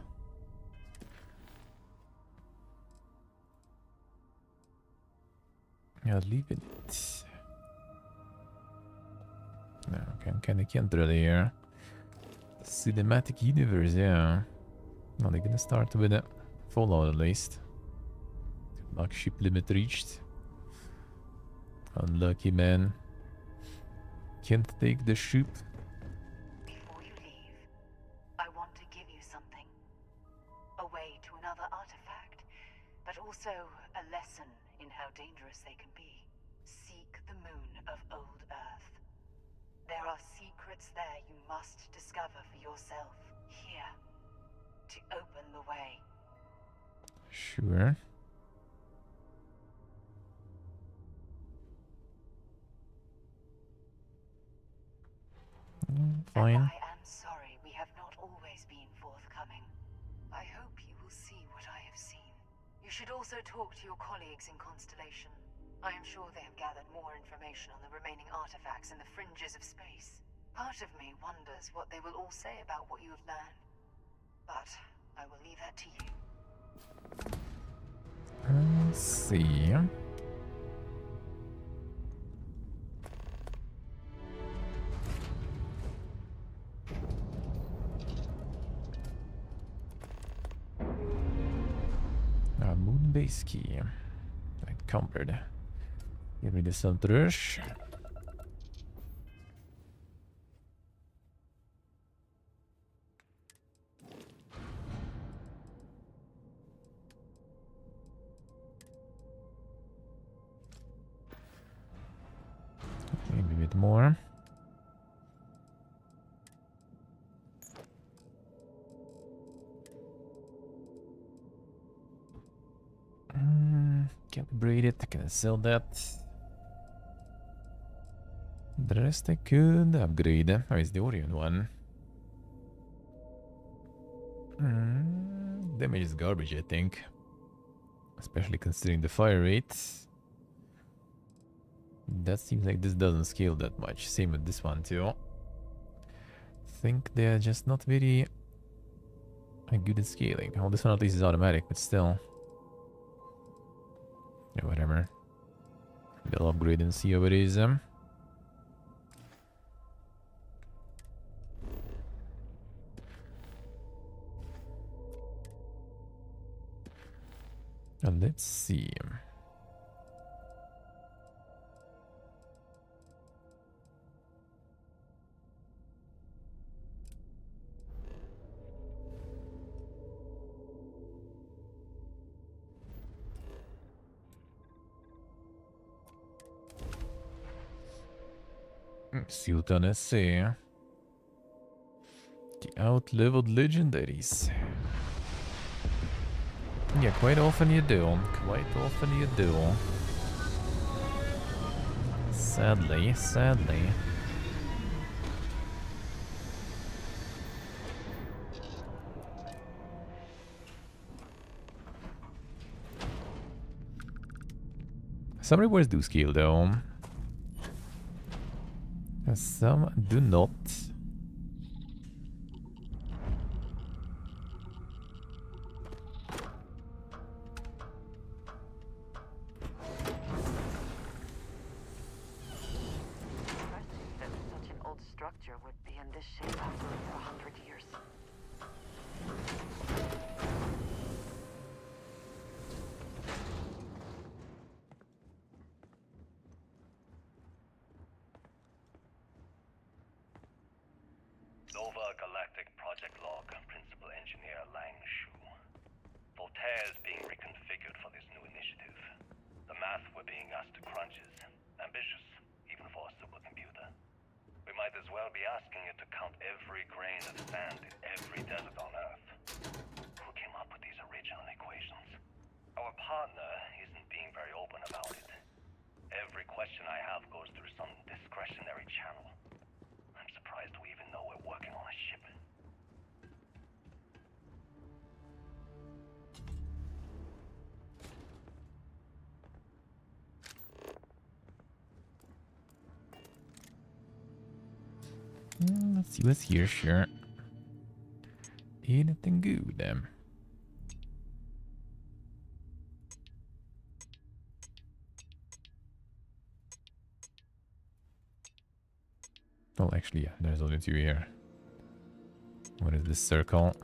I'll leave it. No, can't really here. Cinematic universe, yeah. Well, they're gonna start with a Fallout at least. Lock ship limit reached. Unlucky man. Can't take the ship. Before you leave, I want to give you something. A way to another artifact, but also a lesson in how dangerous they can be. Seek the moon of Old Earth. There are secrets there you must discover for yourself. Here. To open the way. Sure. Fine. And I am sorry we have not always been forthcoming. I hope you will see what I have seen. You should also talk to your colleagues in Constellation. I am sure they have gathered more information on the remaining artifacts in the fringes of space. Part of me wonders what they will all say about what you have learned. But I will leave that to you. Let's see. Moon base key. Encumbered. Get rid of some trash. Maybe a bit more. Calibrate it. Can I sell that? The rest I could upgrade. Oh, it's the Orion one. Damage is garbage, I think. Especially considering the fire rate. That seems like this doesn't scale that much. Same with this one too. Think they're just not very good at scaling. Oh, this one at least is automatic, but still. Yeah, whatever. We'll upgrade and see how it is. And let's see. Silton essay. The out-leveled legendaries. Yeah, quite often you do. Quite often you do. Sadly, sadly. Some rewards do scale though. Some do not. That such an old structure would be in this shape after 100 years. Nova Galactic Project Log, Principal Engineer Lang Shu. Voltaire is being reconfigured for this new initiative. The math we're being asked to crunch is ambitious, even for a supercomputer. We might as well be asking it to count every grain of sand in every desert on Earth. Who came up with these original equations? Our partner isn't being very open about it. Every question I have goes through some discretionary channel. I'm surprised we even know we're working on a ship. Let's see what's here, sure. Anything good? Well, actually, yeah, there's only two here. What is this circle?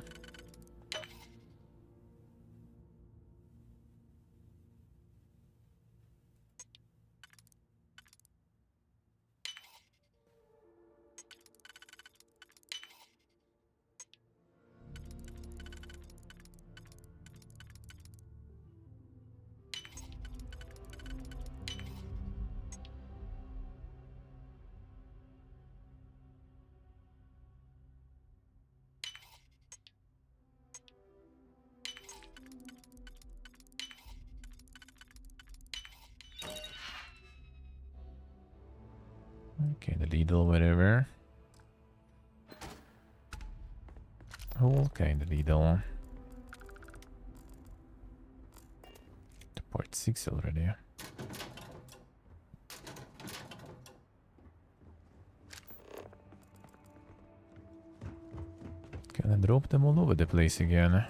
Okay, the needle, whatever. All kind of needle. at 6 already. Can I drop them all over the place again?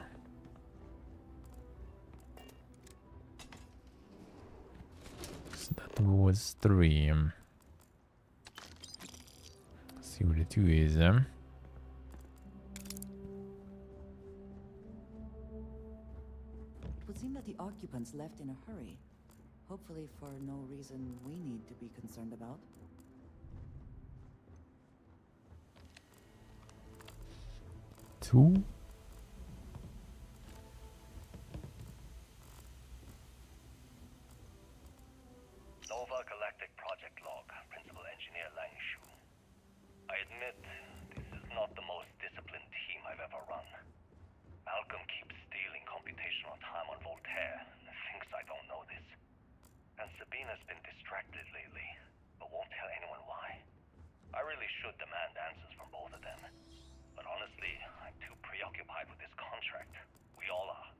So that was 3. See where the 2 is. It would seem that the occupants left in a hurry. Hopefully for no reason we need to be concerned about. Two? Nova Galactic Project Log, Principal Engineer Lang Shu. I admit, this is not the most disciplined team I've ever run. Malcolm keeps stealing computational time on Voltaire and thinks I don't know this. And Sabina's been distracted lately, but won't tell anyone why. I really should demand answers from both of them. But honestly, I'm too preoccupied with this contract. We all are.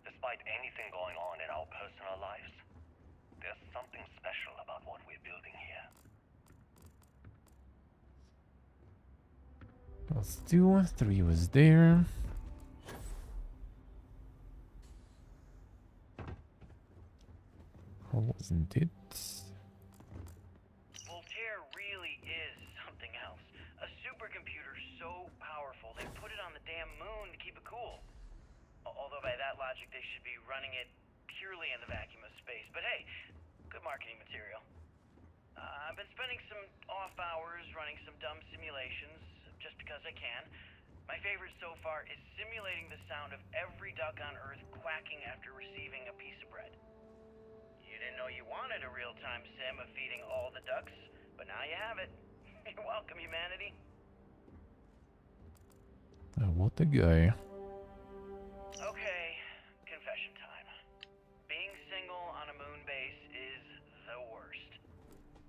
Despite anything going on in our personal lives, there's something special about what we're building here. Let's do 3 was there. Wasn't it? Voltaire really is something else. A supercomputer so powerful they put it on the damn moon to keep it cool. Although by that logic they should be running it purely in the vacuum of space. But hey, good marketing material. I've been spending some off hours running some dumb simulations just because I can. My favorite so far is simulating the sound of every duck on Earth quacking after receiving a piece of bread. You didn't know you wanted a real-time sim of feeding all the ducks, but now you have it. You're welcome, humanity. What a guy. Okay, confession time. Being single on a moon base is the worst.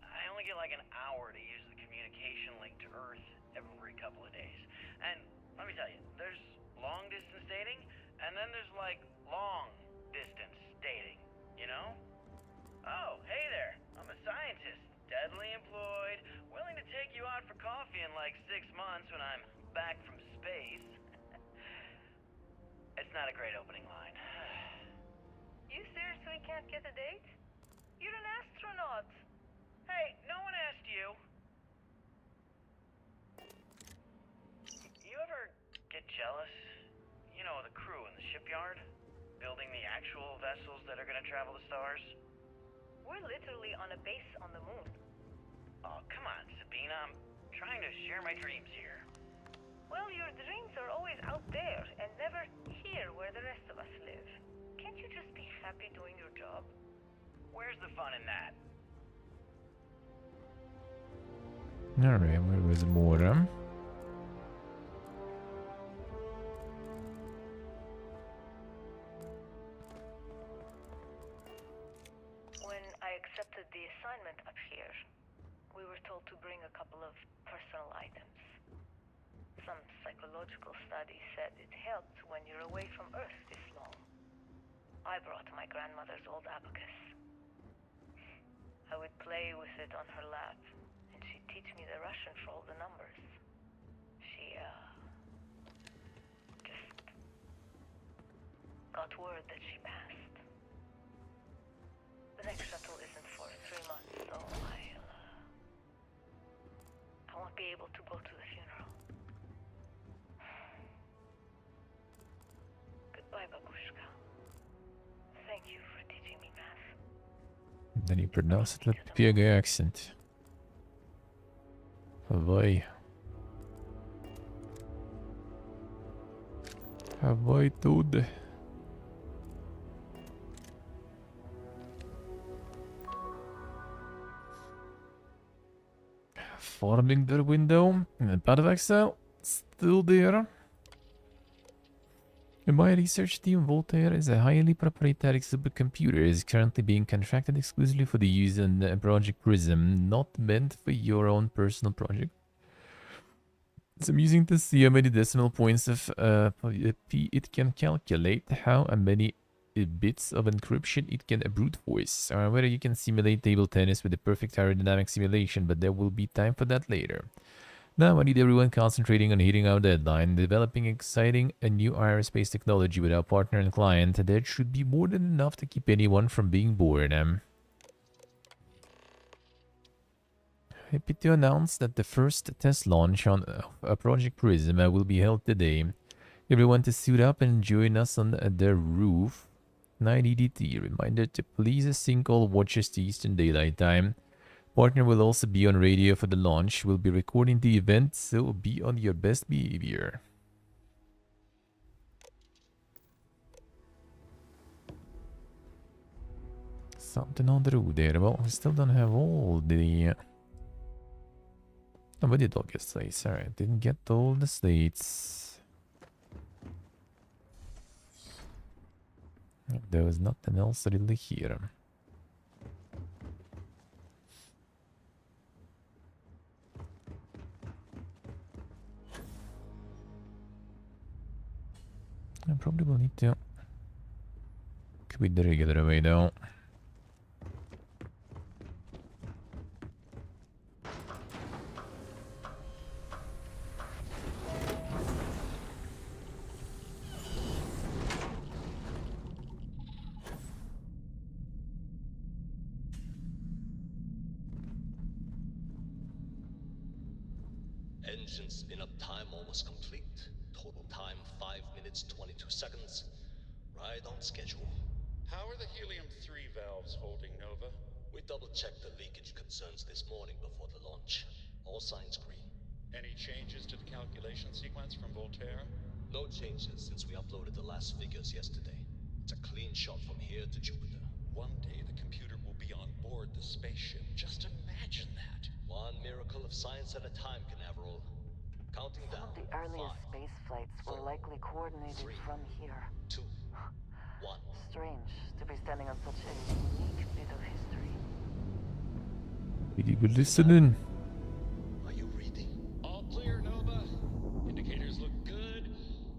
I only get like an hour to use the communication link to Earth every couple of days. And let me tell you, there's long-distance dating, and then there's like long-distance dating, you know? Oh, hey there. I'm a scientist, deadly employed, willing to take you out for coffee in like 6 months when I'm back from space. It's not a great opening line. You seriously can't get a date? You're an astronaut. Hey, no one asked you. You ever get jealous? You know, the crew in the shipyard? Building the actual vessels that are gonna travel the stars? We're literally on a base on the moon. Oh, come on, Sabina. I'm trying to share my dreams here. Well, your dreams are always out there and never here where the rest of us live. Can't you just be happy doing your job? Where's the fun in that? Alright, where was more? When I accepted the assignment up here, we were told to bring a couple of personal items. Some psychological study said it helped when you're away from Earth this long. I brought my grandmother's old abacus. I would play with it on her lap, and she'd teach me the Russian for all the numbers. She, just got word that she passed. The next shuttle isn't for 3 months, so I won't be able to go to the funeral. Goodbye, babushka. Thank you for teaching me math. Then you pronounce it with Piega accent. Давай. Давай туда. Forming their window. And Paradoxa still there. In my research team, Voltaire is a highly proprietary supercomputer. It is currently being contracted exclusively for the use in Project Prism, not meant for your own personal project. So I'm using to see how many decimal points of it can calculate how many bits of encryption it can brute force. Whether you can simulate table tennis with the perfect aerodynamic simulation, but there will be time for that later. Now I need everyone concentrating on hitting our deadline, developing exciting and new aerospace technology with our partner and client. That should be more than enough to keep anyone from being bored. Happy to announce that the first test launch on Project Prism will be held today. Everyone to suit up and join us on the roof. 9 EDT. Reminder to please sync all watches to Eastern Daylight Time. Partner will also be on radio for the launch. We'll be recording the event, so be on your best behavior. Something on the road there. Well, we still don't have all the... Oh, we did all get slates. Alright, didn't get all the slates. There was nothing else really here. I probably will need to quit the regular way though. Engine spin-up time almost complete. Total time 5 minutes 22 seconds. Right on schedule. How are the helium-3 valves holding, Nova? We double-checked the leakage concerns this morning before the launch. All signs green. Any changes to the calculation sequence from Voltaire? No changes since we uploaded the last figures yesterday. It's a clean shot from here to Jupiter. One day the computer will be on board the spaceship. Just imagine that. One miracle of science at a time, Canaveral. Counting down. Some of the earliest space flights were likely coordinated from here. 2, 1. Strange to be standing on such a unique bit of history. Really good listening. Are you reading? All clear, Nova. Indicators look good.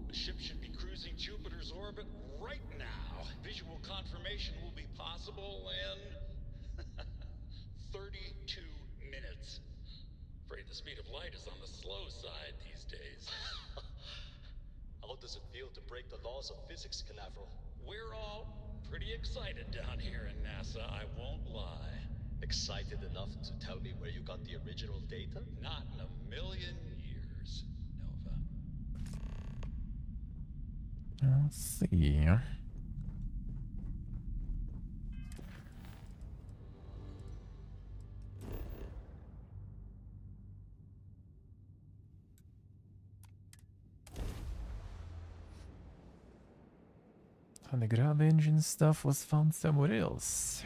The ship should be cruising Jupiter's orbit right now. Visual confirmation will be possible in 32 minutes. Afraid the speed of light is on the slow side these days. How does it feel to break the laws of physics, Canaveral? We're all pretty excited down here in NASA, I won't lie. Excited enough to tell me where you got the original data? Not in a million years, Nova. Let's see. And the grab engine stuff was found somewhere else.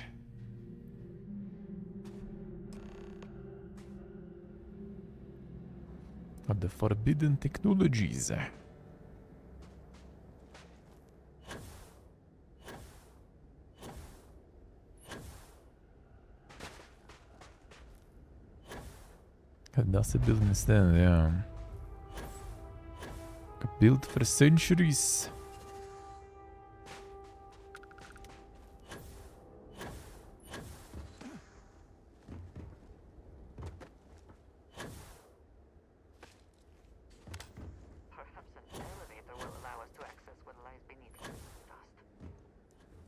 Of the forbidden technologies. That's a building stand, yeah. Built for centuries.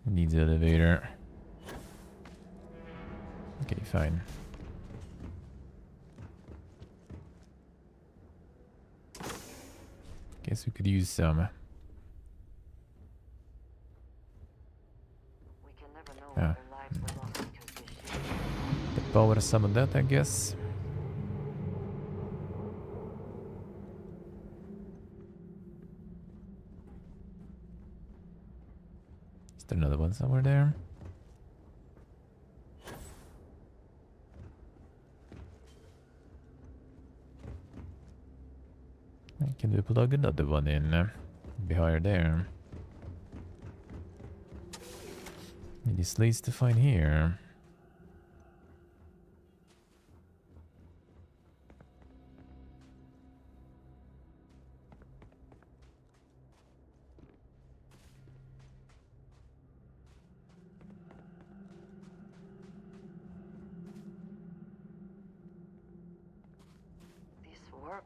Needs elevator. Okay, fine. Guess we could use some. To power some of that, I guess. Is there another one somewhere there? Can we plug another one in? Be higher there. Any slates to find here?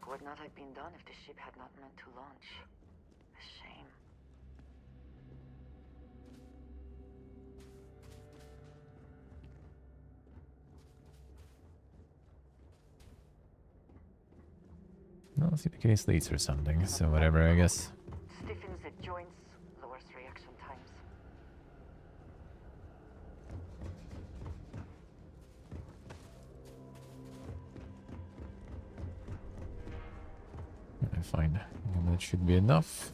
would not have been done if the ship had not meant to launch. A shame. No, let's see the case leads or something, so whatever, I guess. Stiffens the joints, lowers reaction times. Fine. That should be enough.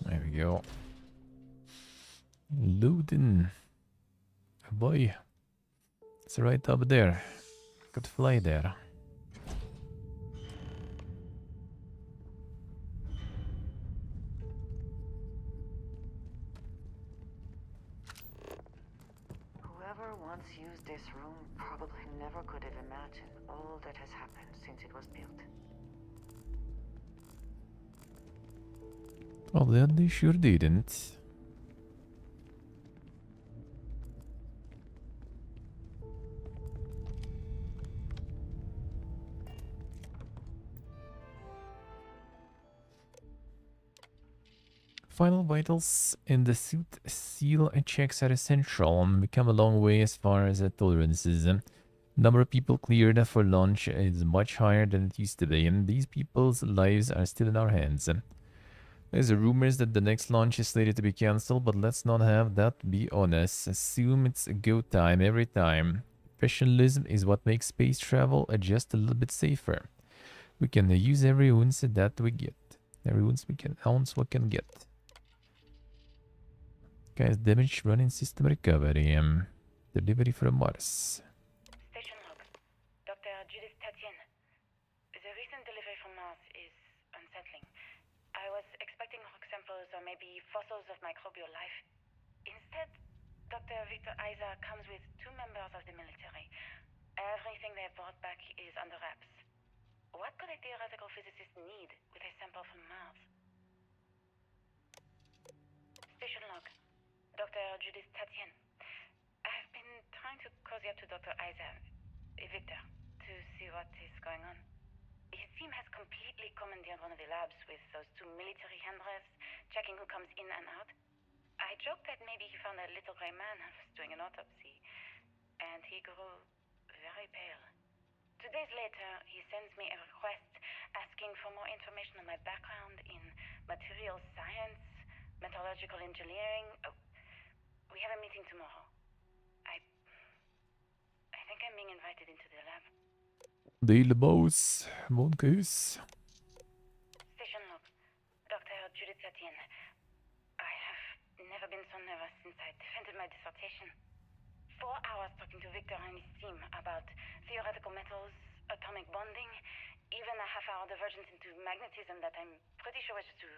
There we go. Loading. Oh boy. It's right up there. Could fly there. Whoever once used this room probably never could have imagined all that has happened since it was built. Well, that they sure didn't. Final vitals in the suit seal checks are essential. We come a long way as far as tolerances. Number of people cleared for launch is much higher than it used to be, and these people's lives are still in our hands. There's rumors that the next launch is slated to be cancelled, but let's not have that be honest. Assume it's a go time every time. Professionalism is what makes space travel just a little bit safer. We can use every ounce that we get. Every ounce we can get. Guys, damage running system recovery. Delivery from Mars. Station log. Dr. Judith Tatien. The recent delivery from Mars is unsettling. I was expecting rock samples or maybe fossils of microbial life. Instead, Dr. Victor Isa comes with 2 members of the military. Everything they brought back is under wraps. What could a theoretical physicist need with a sample from Mars? Station log. Dr. Judith Tatien. I've been trying to cozy up to Dr. Isa, Victor, to see what is going on. His team has completely commandeered one of the labs with those 2 military handrefs, checking who comes in and out. I joked that maybe he found a little gray man and was doing an autopsy, and he grew very pale. 2 days later, he sends me a request asking for more information on my background in material science, metallurgical engineering. Oh, we have a meeting tomorrow. I think I'm being invited into the lab. Deal boss. Monkeys. Station log. Dr. Judith Tatien. I have never been so nervous since I defended my dissertation. 4 hours talking to Victor and his team about theoretical metals, atomic bonding, even a half-hour divergence into magnetism that I'm pretty sure was just to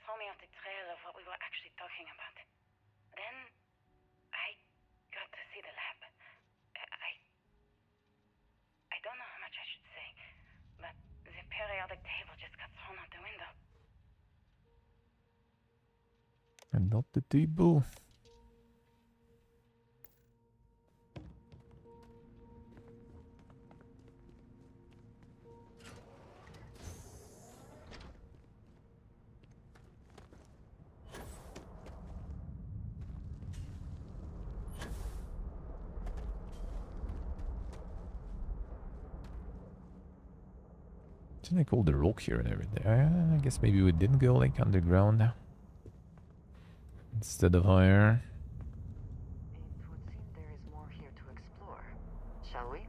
throw me off the trail of what we were actually talking about. Then I got to see the lab. I don't know how much I should say, but the periodic table just got thrown out the window. And not the table. Isn't it called the rock here and everything? I guess maybe we didn't go like underground instead of higher. It would seem there is more here to explore. Shall we?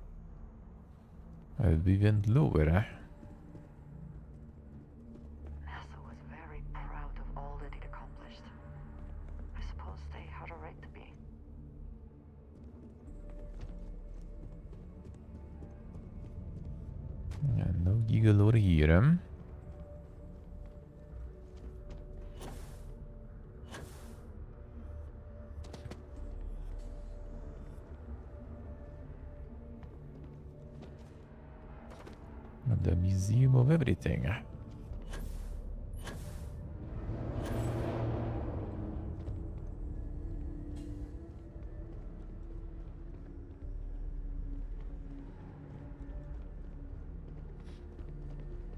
We went lower. NASA was very proud of all that it accomplished. I suppose they had a right to be. No gigolor here. The museum of everything.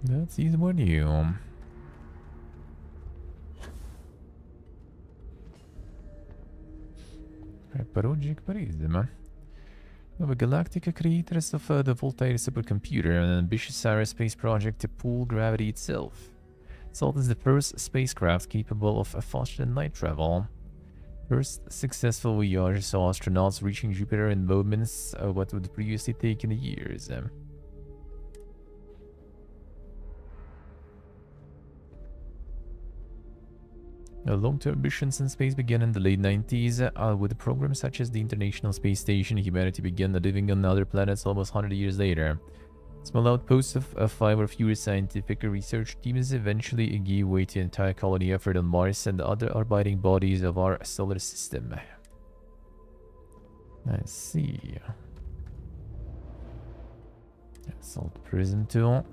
That's easy one you. Project Prism. Nova Galactica creators of the Voltaire supercomputer, an ambitious aerospace project to pull gravity itself. Salt is the first spacecraft capable of faster than light travel. First successful voyage saw astronauts reaching Jupiter in moments of what would previously taken years. Long-term missions in space began in the late 90s. With programs such as the International Space Station, humanity began living on other planets almost 100 years later. Small outposts of 5 or fewer scientific research teams eventually gave way to entire colony effort on Mars and other orbiting bodies of our solar system. I see. Salt Prism tool.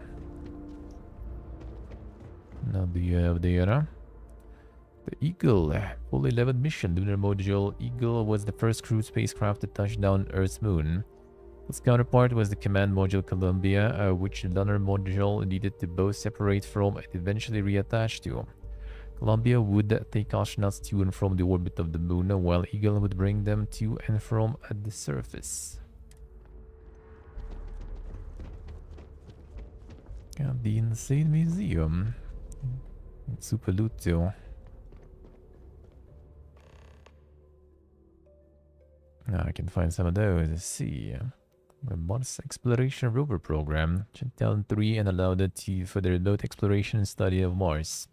Now the there. The Eagle, full 11 mission lunar module. Eagle was the first crewed spacecraft to touch down Earth's moon. Its counterpart was the command module Columbia, which the lunar module needed to both separate from and eventually reattach to. Columbia would take astronauts to and from the orbit of the moon, while Eagle would bring them to and from the surface. And the Insane Museum. Super loot too. Now I can find some of those. Let's see. The Mars Exploration Rover Program, 2003, and allowed it for the remote exploration and study of Mars.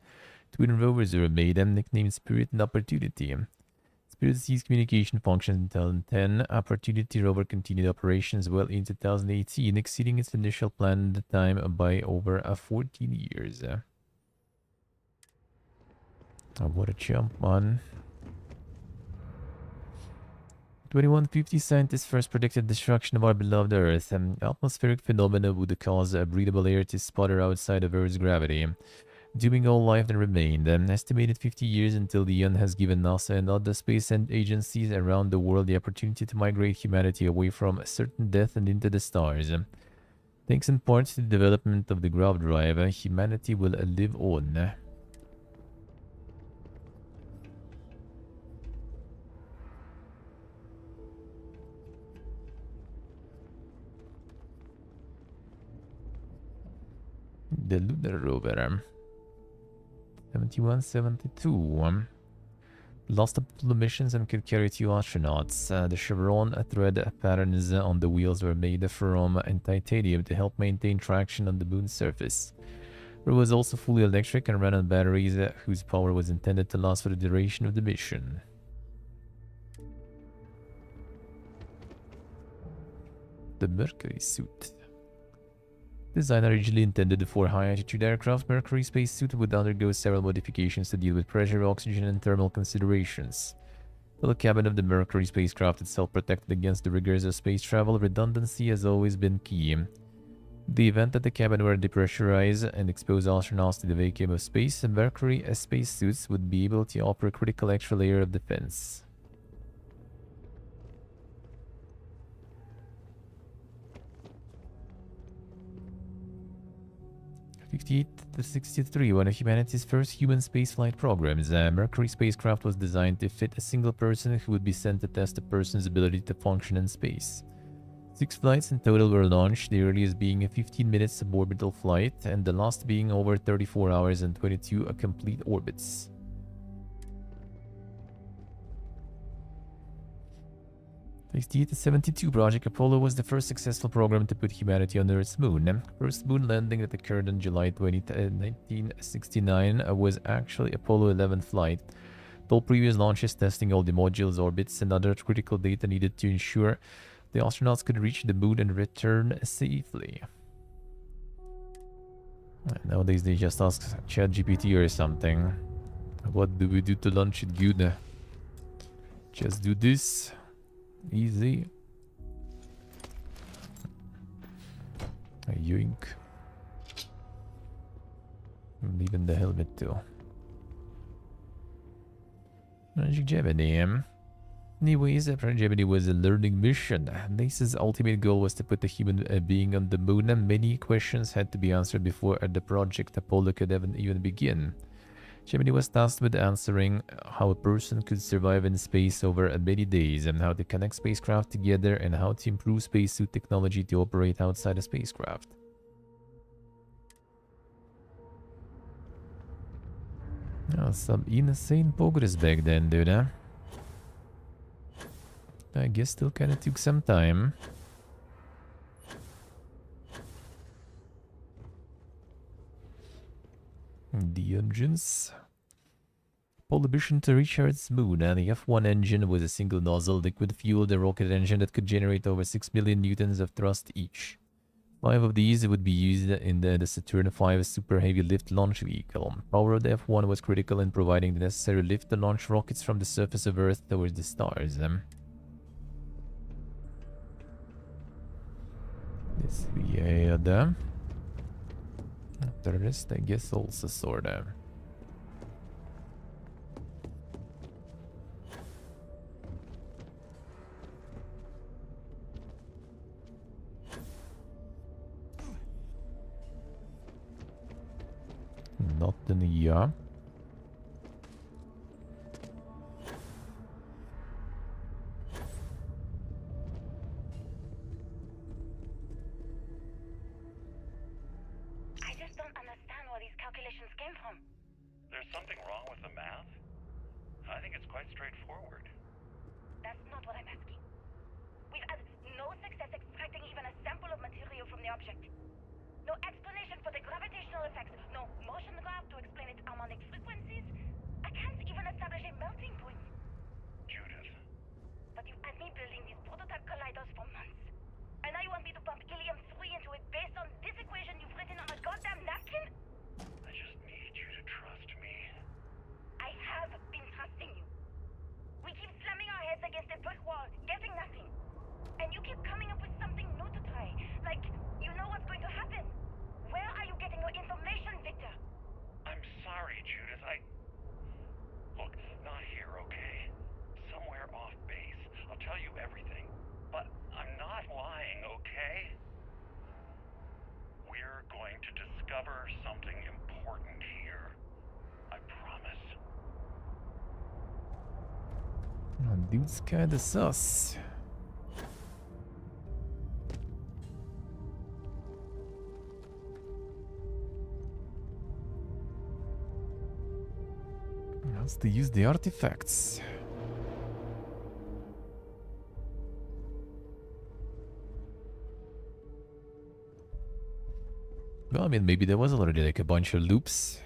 Twin rovers were made and nicknamed Spirit and Opportunity. Spirit ceased communication functions in 2010. Opportunity rover continued operations well into 2018, exceeding its initial planned time by over 14 years. What a jump, man. 2150 scientists first predicted destruction of our beloved Earth. An atmospheric phenomena would cause a breathable air to sputter outside of Earth's gravity, dooming all life that remained. An estimated 50 years until the end has given NASA and other space agencies around the world the opportunity to migrate humanity away from certain death and into the stars. Thanks in part to the development of the grav drive, humanity will live on. The lunar rover 7172 lost a couple of missions and could carry 2 astronauts. The chevron thread patterns on the wheels were made from titanium to help maintain traction on the moon's surface. It was also fully electric and ran on batteries whose power was intended to last for the duration of the mission. The Mercury suit. Design originally intended for high-altitude aircraft, Mercury spacesuit would undergo several modifications to deal with pressure, oxygen, and thermal considerations. While the cabin of the Mercury spacecraft itself protected against the rigors of space travel, redundancy has always been key. The event that the cabin were depressurized and expose astronauts to the vacuum of space, Mercury spacesuits would be able to offer a critical extra layer of defense. to 63, one of humanity's first human spaceflight programs, Mercury spacecraft was designed to fit a single person who would be sent to test a person's ability to function in space. 6 flights in total were launched, the earliest being a 15-minute suborbital flight, and the last being over 34 hours and 22 complete orbits. The 72 Project Apollo was the first successful program to put humanity on Earth's moon. First moon landing that occurred on July 20, 1969 was actually Apollo 11 flight. All previous launches testing all the modules, orbits, and other critical data needed to ensure the astronauts could reach the moon and return safely. Nowadays they just ask ChatGPT or something. What do we do to launch it good? Just do this. Easy. Yoink. I'm leaving the helmet too. Magic Gemini. Anyways, Project Gemini was a learning mission. NASA's ultimate goal was to put a human being on the moon, and many questions had to be answered before the project Apollo could even begin. Gemini was tasked with answering how a person could survive in space over many days, and how to connect spacecraft together, and how to improve spacesuit technology to operate outside a spacecraft. Some insane progress back then, dude, huh? I guess still kinda took some time. The engines. Apollo mission to reach Earth's moon, and the F1 engine was a single nozzle liquid-fueled rocket engine that could generate over 6 million newtons of thrust each. 5 of these would be used in the Saturn V Super Heavy Lift launch vehicle. Power of the F1 was critical in providing the necessary lift to launch rockets from the surface of Earth towards the stars. This yeah, the rest, I guess, also sorta. Not in the year. I just don't understand where these calculations came from. There's something wrong with the math? I think it's quite straightforward. That's not what I'm asking. We've had no success extracting even a sample of material from the object. No explanation for the gravitational effects. No motion graph to explain its harmonic frequencies. I can't even establish a melting point. Judith. But you've had me building these prototype colliders for months. And now you want me to pump helium-3 into it based on this equation you've written on a goddamn napkin? I just need you to trust me. I have been trusting you. We keep slamming our heads against a brick wall, getting nothing. And you keep coming up with something new to try. Like, you know what's going to happen. Where are you getting your information, Victor? I'm sorry, Judith. Look, not here, okay? Somewhere off base. I'll tell you everything. But I'm not lying, okay? We're going to discover something important here. I promise. Dude's kinda sus. Has to use the artifacts. Well, I mean, maybe there was already like a bunch of loops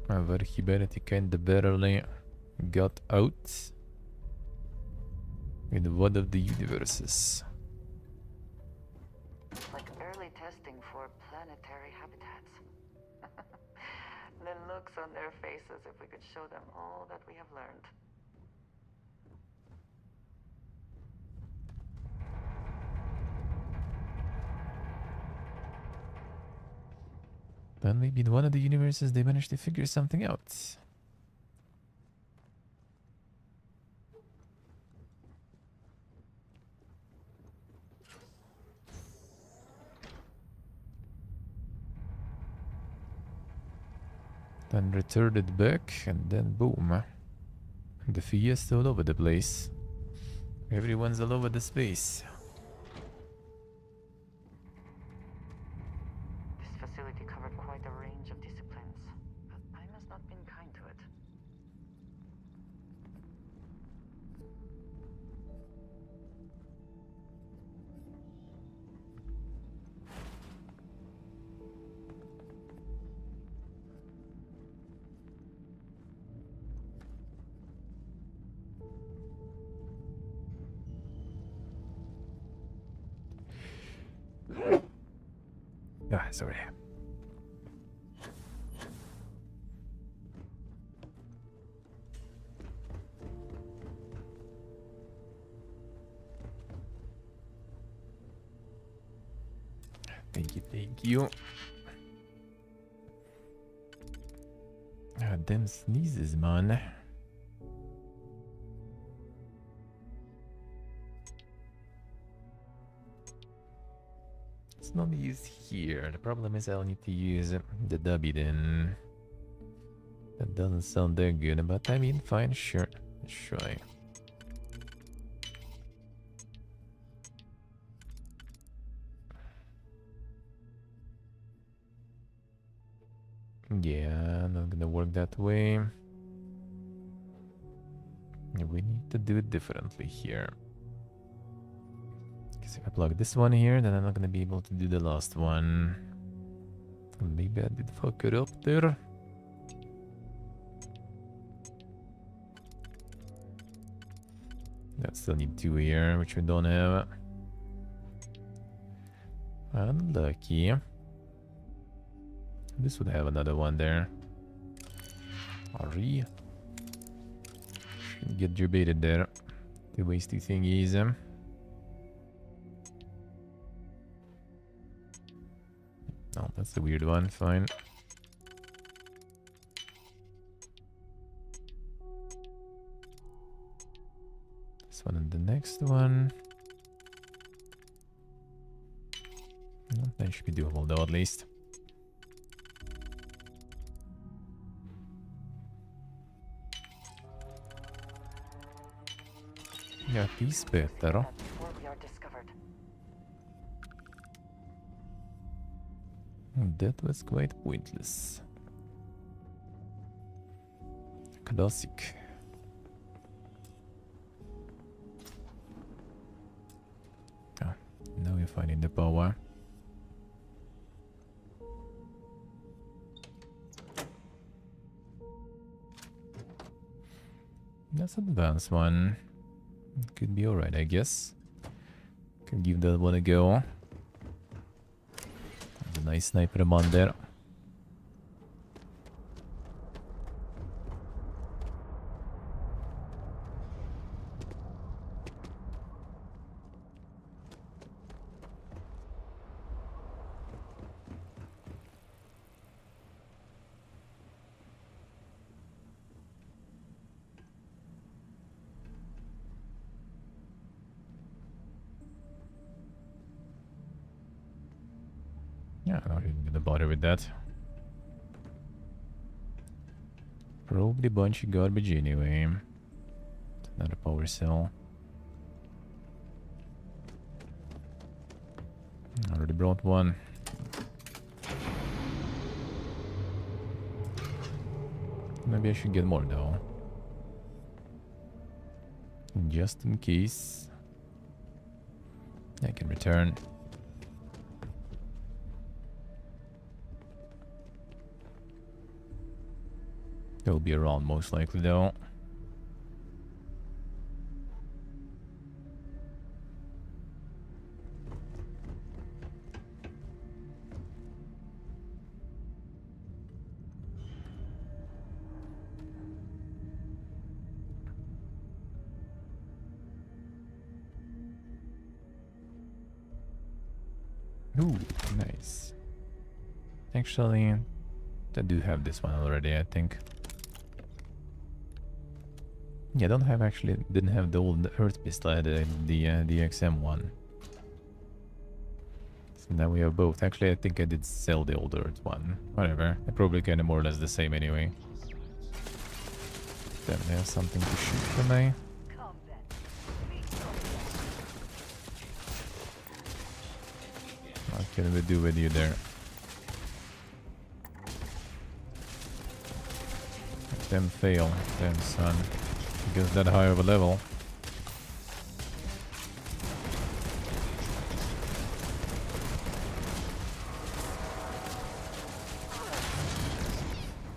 where humanity kinda barely got out in one of the universes. Like early testing for planetary habitats. The looks on their faces if we could show them all that we have learned. Then maybe in one of the universes they managed to figure something out. Then returned it back, and then boom. The Fiesta all over the place. Everyone's all over the space. This facility covered quite a range of disciplines, but I must not been kind to it. Ah, sorry. Thank you, thank you. Ah, them sneezes, man. It's not used here. The problem is I'll need to use the W then. That doesn't sound that good, but I mean, fine, sure. Let's try. Yeah, not gonna work that way. We need to do it differently here. Because if I plug this one here, then I'm not gonna be able to do the last one. Maybe I did fuck it up there. I still need 2 here, which we don't have. Unlucky. This would have another one there. Ari. Shouldn't get debated there. The wasty thingies. Oh, that's a weird one. Fine. This one and the next one. Well, that should be doable though, at least. Yeah, piece better. That was quite pointless. Classic. Ah, now we're finding the power. That's an advanced one. Could be alright, I guess. Can give that one a go. There's a nice sniper among there. Yeah, I'm not even gonna bother with that. Probably a bunch of garbage anyway. It's another power cell. Already brought one. Maybe I should get more though. Just in case. I can return. They'll be around most likely though. Ooh, nice. Actually, I do have this one already, I think. Yeah, I don't have didn't have the old Earth pistol, I had the XM one. So now we have both. Actually, I think I did sell the old Earth one. Whatever, they're probably kind of more or less the same anyway. Then they have something to shoot for me. What can we do with you there? Let them fail, then son. Because that high of a level.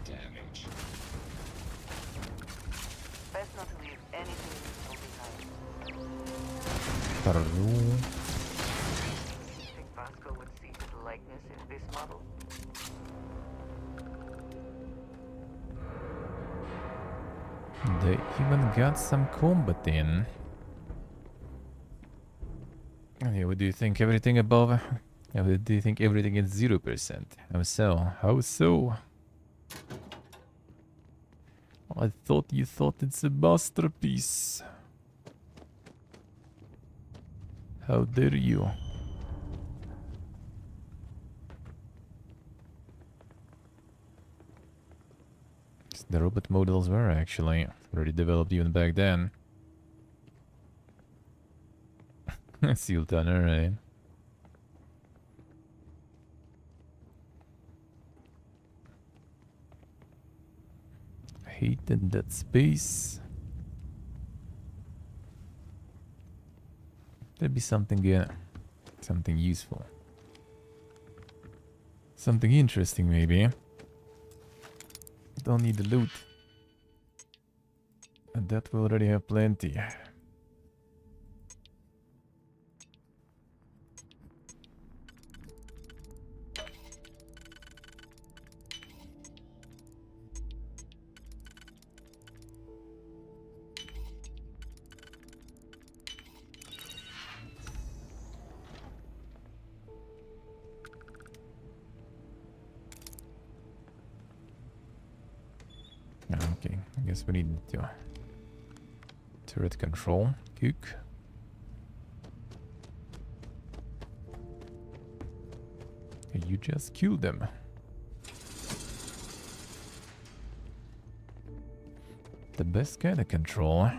Damage. Best not to leave anything useful behind. Taru. Think Vasco would see his likeness in this model? They even got some combat in. Okay, what do you think? Everything above? Do you think everything is 0%? How so? How so? I thought you thought it's a masterpiece. How dare you? The robot models were actually already developed even back then. Seal Tunnel, right? Hate in that space. There'd be something good. Something useful. Something interesting, maybe. Don't need the loot. And that we already have plenty. Okay, I guess we need to turret control. Cook. You just killed them. The best kind of control.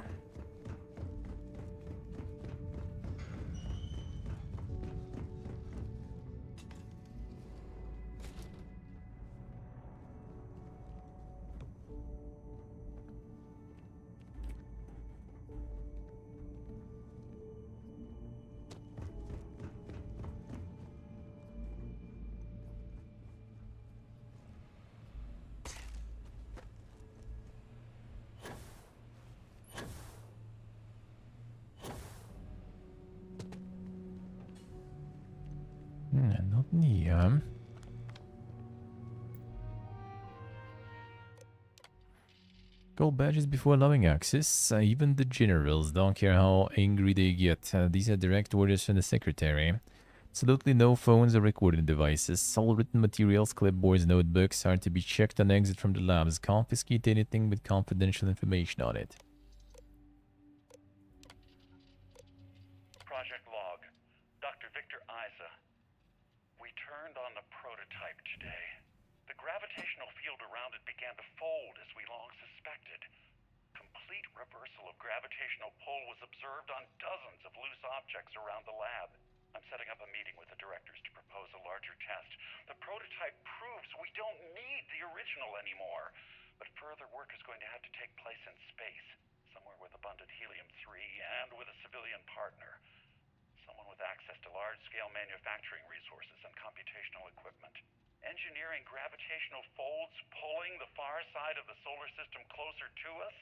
Not near. Gold badges before allowing access. Even the generals don't care how angry they get. These are direct orders from the secretary. Absolutely no phones or recording devices. All written materials, clipboards, notebooks are to be checked on exit from the labs. Confiscate anything with confidential information on it. Project log. Dr. Victor Isa. We turned on the prototype today. The gravitational field around it began to fold as we long suspected. Complete reversal of gravitational pull was observed on dozens of loose objects around the lab. I'm setting up a meeting with the directors to propose a larger test. The prototype proves we don't need the original anymore. But further work is going to have to take place in space, somewhere with abundant helium-3 and with a civilian partner. Someone with access to large-scale manufacturing resources and computational equipment. Engineering gravitational folds, pulling the far side of the solar system closer to us.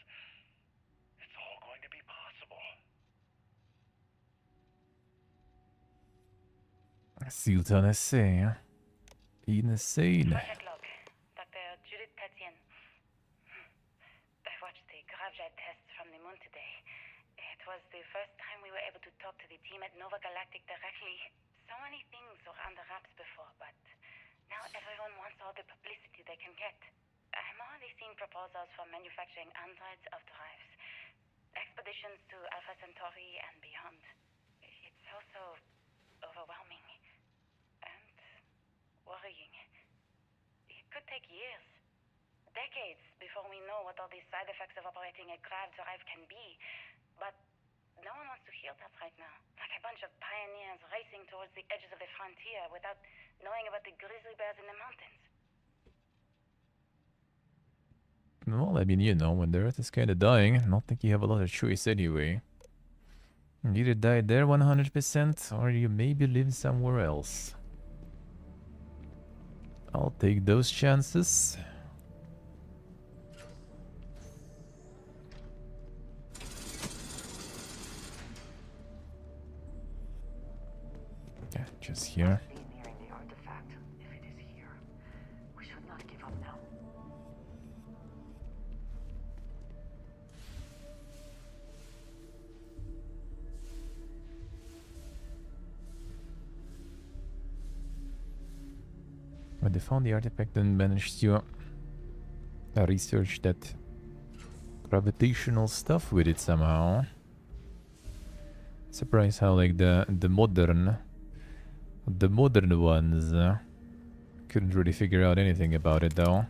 It's all going to be possible. Seal Tunnel say, insane. Project log. Dr. Judith Tatian. I watched the gravjet tests from the moon today. It was the first time we were able to talk to the team at Nova Galactic directly. So many things were under wraps before, but now everyone wants all the publicity they can get. I'm already seeing proposals for manufacturing androids of drives. Expeditions to Alpha Centauri and beyond. It's also overwhelming. And worrying. It could take years. Decades before we know what all the side effects of operating a grav drive can be. But no one wants to hear that right now. Like a bunch of pioneers racing towards the edges of the frontier without knowing about the grizzly bears in the mountains. Well, I mean, you know, when the Earth is kind of dying, I don't think you have a lot of choice anyway. You either die there 100% or you maybe live somewhere else. I'll take those chances. Yeah, just here. Nearing the artifact. If it is here, we should not give up now. When they found the artifact and managed to research that gravitational stuff with it somehow. Surprised how like the modern ones couldn't really figure out anything about it though.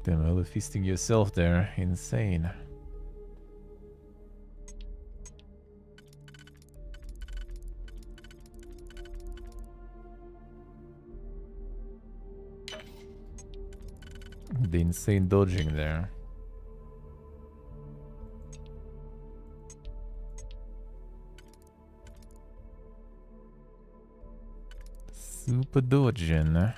Damn, all feasting yourself there. Insane. The insane dodging there. Super dodging.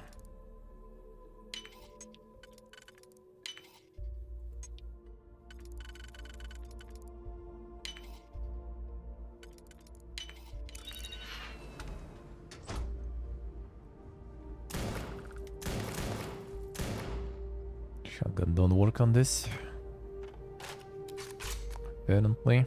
Shotgun don't work on this. Apparently.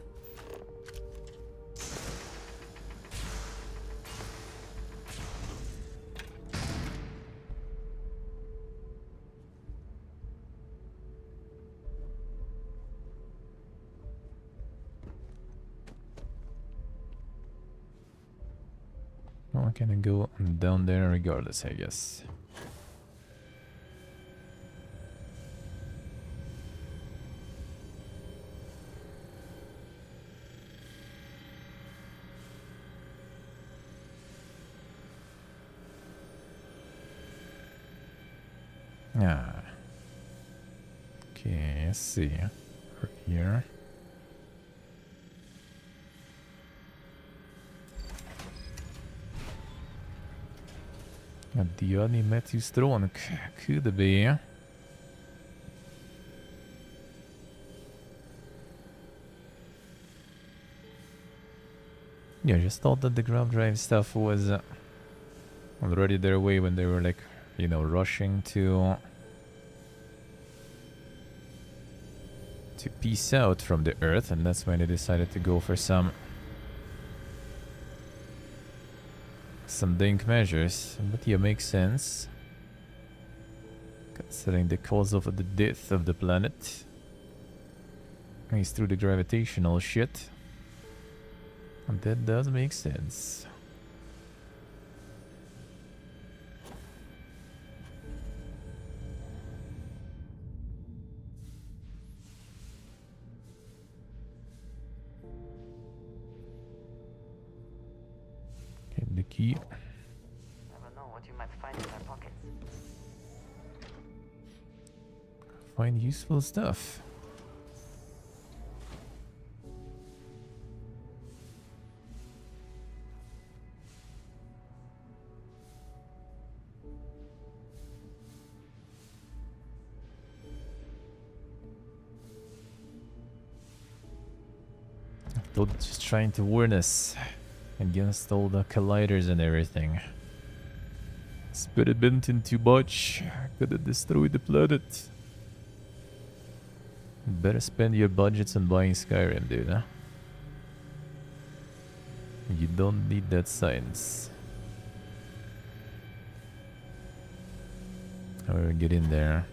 Well, I can go down there regardless, I guess. Ah. Okay, let's see. Right here. The only Matthew Strong could be. Yeah, I just thought that the grab drive stuff was already their way when they were like, you know, rushing to peace out from the Earth, and that's when they decided to go for some dank measures. But yeah, makes sense, considering the cause of the death of the planet is through the gravitational shit. And that does make sense. Okay, the key. Never know what you might find in our pockets. Find useful stuff. They're just trying to warn us against all the colliders and everything. Spread it bent in too much. Could have destroyed the planet. Better spend your budgets on buying Skyrim, dude, huh? You don't need that science. However, get in there.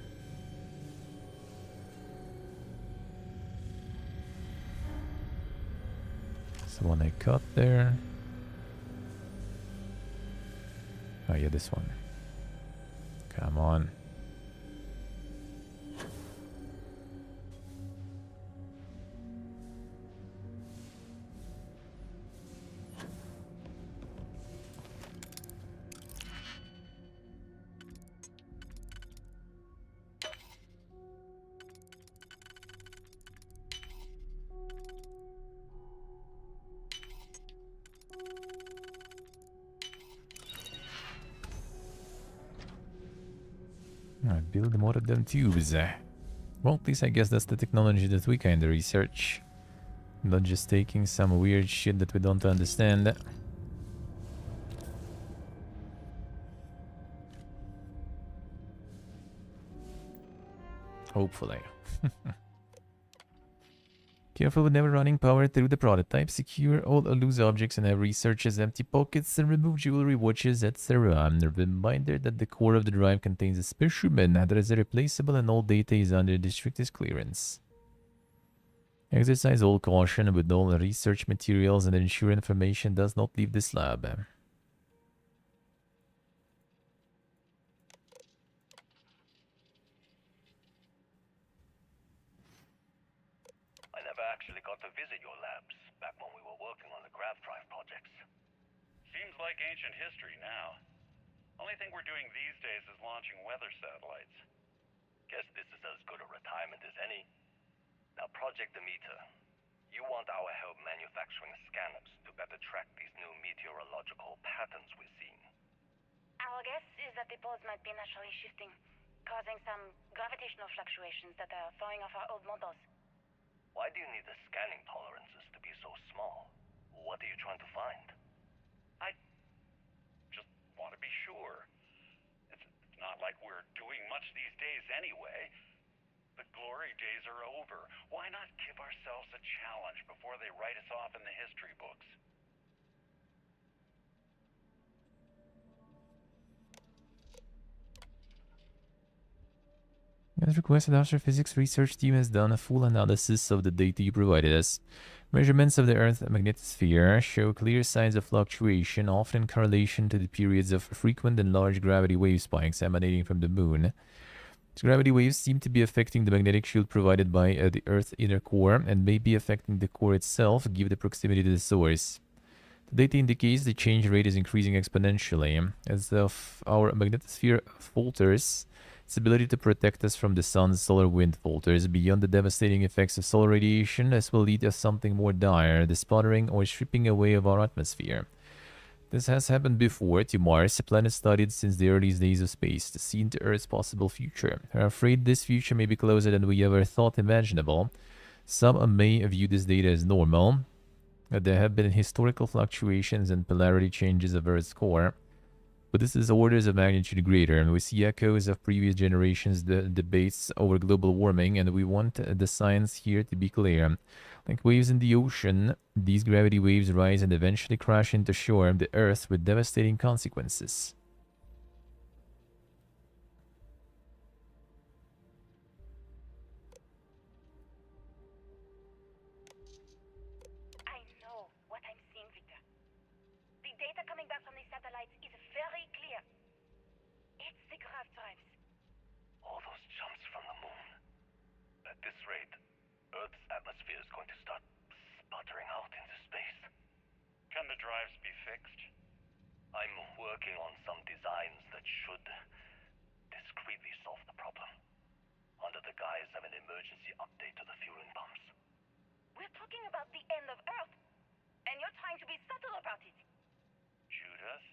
So one I cut there. Oh yeah, this one. Come on. Build more of them tubes. Well, at least I guess that's the technology that we kinda research. Not just taking some weird shit that we don't understand. Hopefully. Careful with never running power through the prototype. Secure all loose objects and have researchers empty pockets and remove jewelry, watches, etc. Reminder that the core of the drive contains a specimen that is irreplaceable and all data is under the strictest clearance. Exercise all caution with all research materials and ensure information does not leave this lab. never actually got to visit your labs back when we were working on the grav drive projects. Seems like ancient history now. Only thing we're doing these days is launching weather satellites. Guess this is as good a retirement as any. Now, Project Demeter, you want our help manufacturing scanners to better track these new meteorological patterns we're seeing. Our guess is that the poles might be naturally shifting, causing some gravitational fluctuations that are throwing off our old models. Why do you need the scanning tolerances to be so small? What are you trying to find? I just want to be sure. It's not like we're doing much these days anyway. The glory days are over. Why not give ourselves a challenge before they write us off in the history books? As requested, our physics research team has done a full analysis of the data you provided us. Measurements of the Earth's magnetosphere show clear signs of fluctuation, often in correlation to the periods of frequent and large gravity wave spikes emanating from the moon. These gravity waves seem to be affecting the magnetic shield provided by the Earth's inner core and may be affecting the core itself given the proximity to the source. The data indicates the change rate is increasing exponentially. As our magnetosphere falters, its ability to protect us from the sun's solar wind falters beyond the devastating effects of solar radiation. This will lead to something more dire, the sputtering or stripping away of our atmosphere. This has happened before to Mars, a planet studied since the earliest days of space, to see into Earth's possible future. We are afraid this future may be closer than we ever thought imaginable. Some may view this data as normal. There have been historical fluctuations and polarity changes of Earth's core, but this is orders of magnitude greater, and we see echoes of previous generations' debates over global warming, and we want the science here to be clear. Like waves in the ocean, these gravity waves rise and eventually crash into shore, the Earth, with devastating consequences. I know what I'm seeing, Victor. The data coming back from the satellites is very clear. It's the grav drives. All those jumps from the moon. At this rate, Earth's atmosphere is going to start sputtering out into space. Can the drives be fixed? I'm working on some designs that should discreetly solve the problem, under the guise of an emergency update to the fueling pumps. We're talking about the end of Earth, and you're trying to be subtle about it. Judith,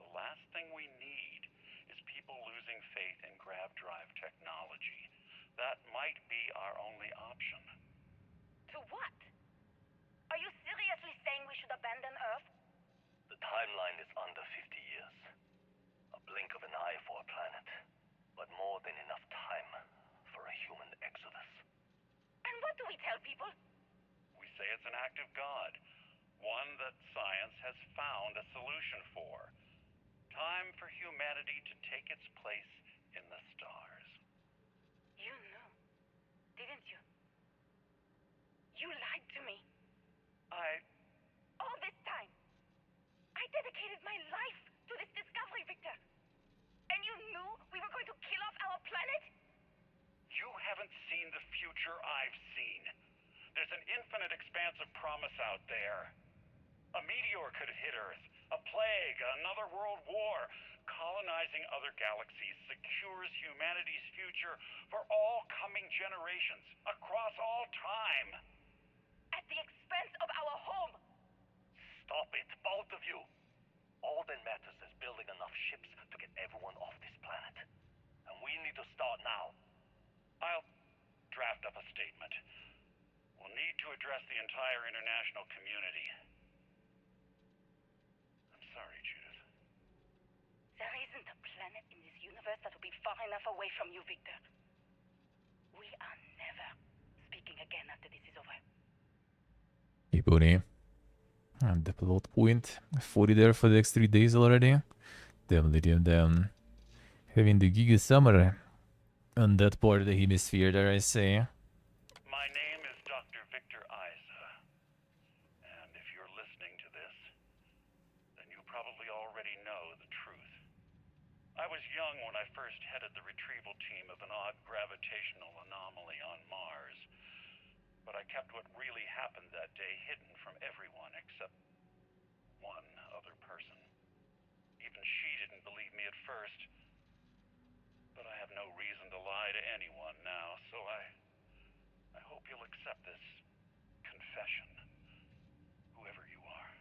the last thing we need is people losing faith in grav drive technology. That might be our only option. To what? Are you seriously saying we should abandon Earth? The timeline is under 50 years. A blink of an eye for a planet, but more than enough time for a human exodus. And what do we tell people? We say it's an act of God, one that science has found a solution for. Time for humanity to take its place in the stars. You knew, didn't you? You lied to me. All this time, I dedicated my life to this discovery, Victor. And you knew we were going to kill off our planet? You haven't seen the future I've seen. There's an infinite expanse of promise out there. A meteor could hit Earth, a plague, another world war. Colonizing other galaxies secures humanity's future for all coming generations, across all time. At the expense of our home. Stop it, both of you. All that matters is building enough ships to get everyone off this planet. And we need to start now. I'll draft up a statement. We'll need to address the entire international community. I'm sorry, Judith. There isn't a planet in this universe that will be far enough away from you, Victor. We are never speaking again after this is over. Hey, buddy. And the plot point. 40 there for the next 3 days already. Damn. Having the giga summer on that part of the hemisphere, dare I say. My name is Dr. Victor Isa. And if you're listening to this, then you probably already know the truth. I was young when I first headed the retrieval team of an odd gravitational anomaly on Mars. But I I kept what really happened that day hidden from everyone except one other person. Even she didn't believe me at first. But I have no reason to lie to anyone now, so I hope you'll accept this confession, whoever you are.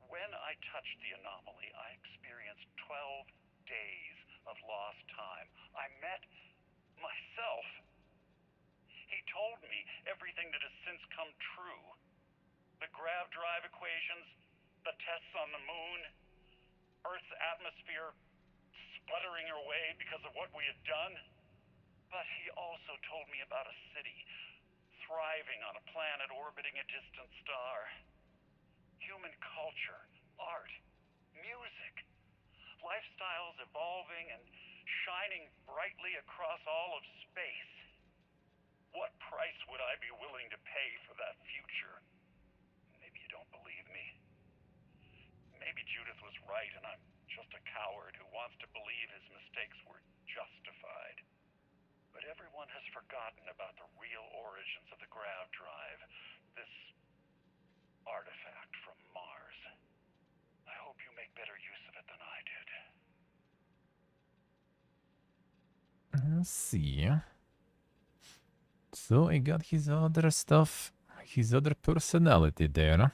When I touched the anomaly, I experienced 12 days of lost time. I met myself. He told me everything that has since come true. The grav drive equations, the tests on the moon, Earth's atmosphere sputtering away because of what we had done. But he also told me about a city thriving on a planet orbiting a distant star. Human culture, art, music, lifestyles evolving and shining brightly across all of space. What price would I be willing to pay for that future? Maybe you don't believe me. Maybe Judith was right and I'm just a coward who wants to believe his mistakes were justified. But everyone has forgotten about the real origins of the grav drive, this artifact from Mars. I hope you make better use of it than I did. Let's see. So I got his other stuff, his other personality there.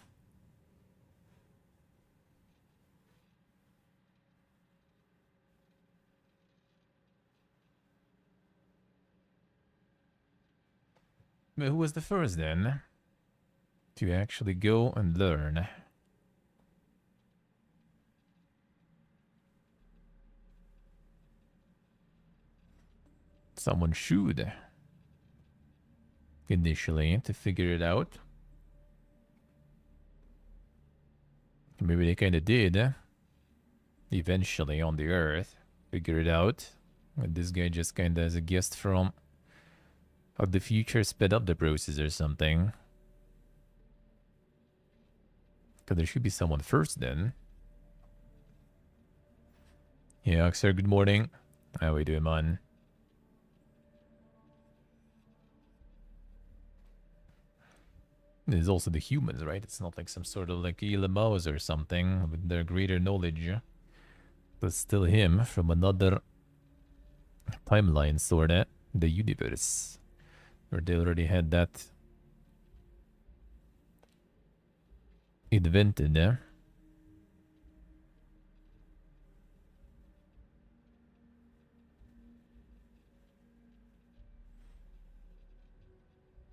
But who was the first then to actually go and learn? Someone should initially to figure it out. Maybe they kind of did eventually on the Earth figure it out. And this guy just kind of as a guest from how the future sped up the process or something. Because there should be someone first then. Yeah, sir, good morning. How we doing, man? There's also the humans, right? It's not like some sort of like Elon Musk or something with their greater knowledge. But still him from another timeline, sorta. The universe. Where they already had that invented, yeah?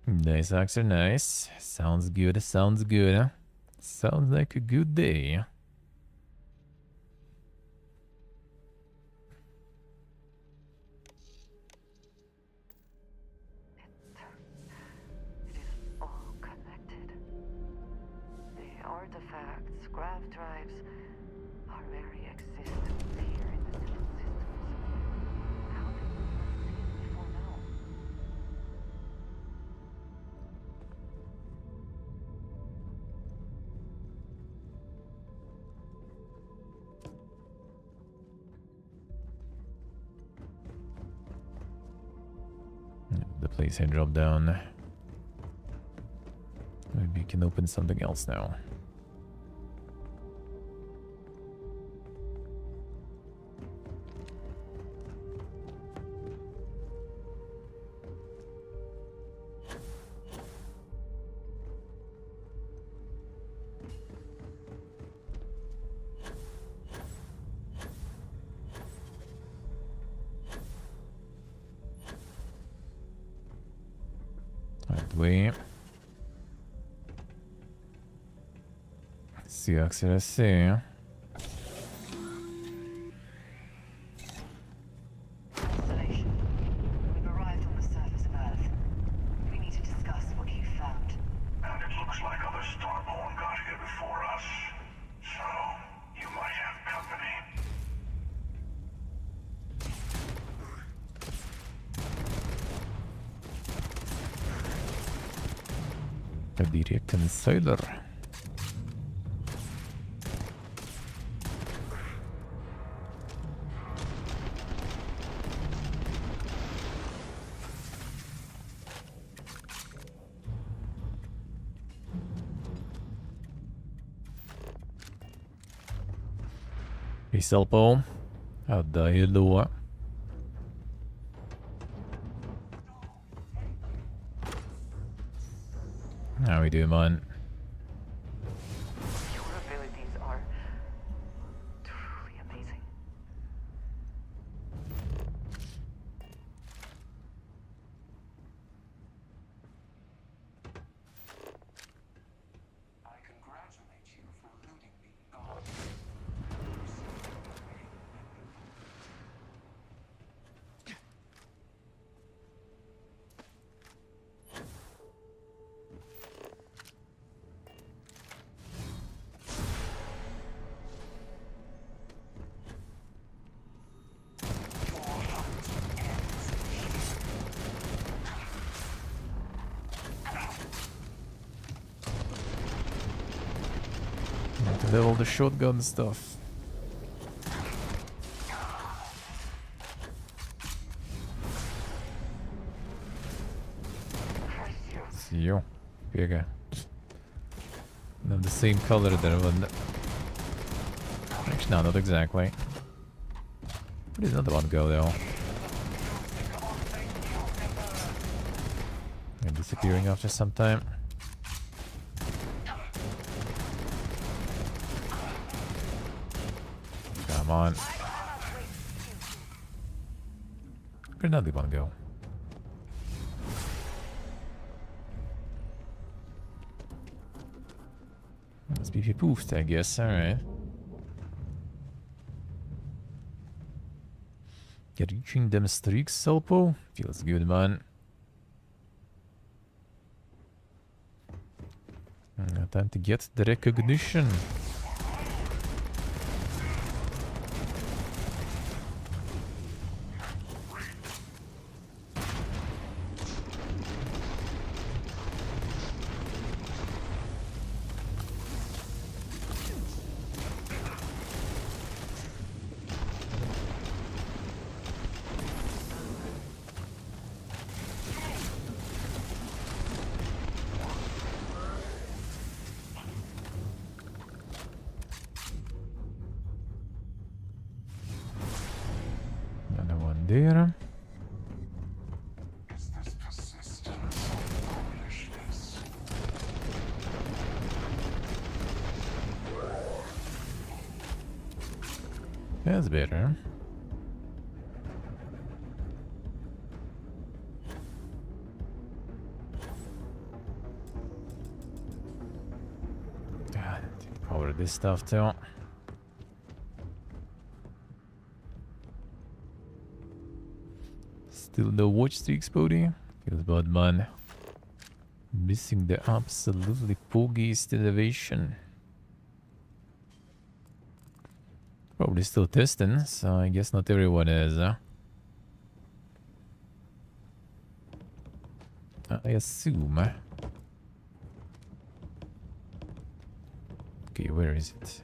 Nice, Oxer, nice. Sounds good, sounds good. Sounds like a good day. It is all connected. The artifacts, grav drives, our very existence here in this little systems. How did we not see it before now? The place had dropped down. Maybe you can open something else now. That way. See, Oxer, I see. Constellation, we've arrived on the surface of Earth. We need to discuss what you found. And it looks like other Starborn got here before us. So, you might have company. The reconciler. Hey, Selpo. How'd you do? How we doing, man? Your abilities are truly amazing. I congratulate you for eluding me, God. Level the shotgun stuff. See you. Pega. Not the same color there, but actually, no, not exactly. Where did another one go, though? And disappearing after some time. Come on. Where'd another one go? Must be poofed, I guess. Alright. Get reaching them streaks, Selpo? Feels good, man. Time to get the recognition. Another one there. Is this persistence or foolishness? That's better. God, power this stuff too. Still no watch streaks, Bodhi. Feels bad, man. Missing the absolutely poogiest elevation. Probably still testing, so I guess not everyone is, huh? I assume. Okay, where is it?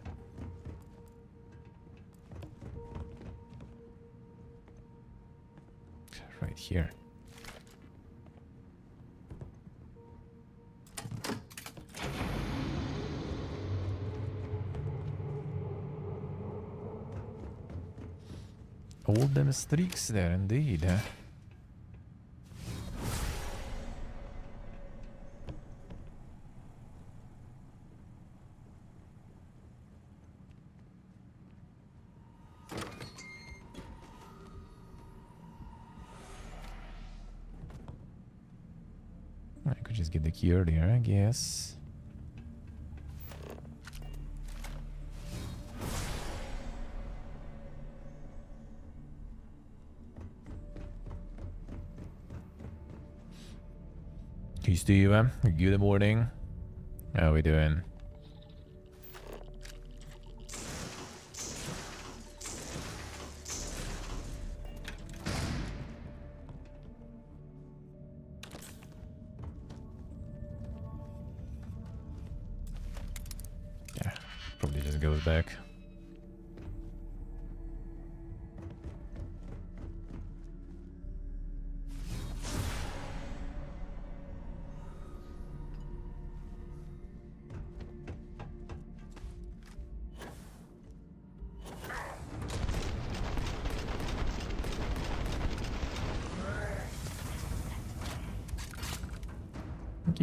Right here. All them streaks there, indeed, huh? I could just get the key earlier, I guess. Hey Steve, good morning. How we doing? Yeah, probably just goes back.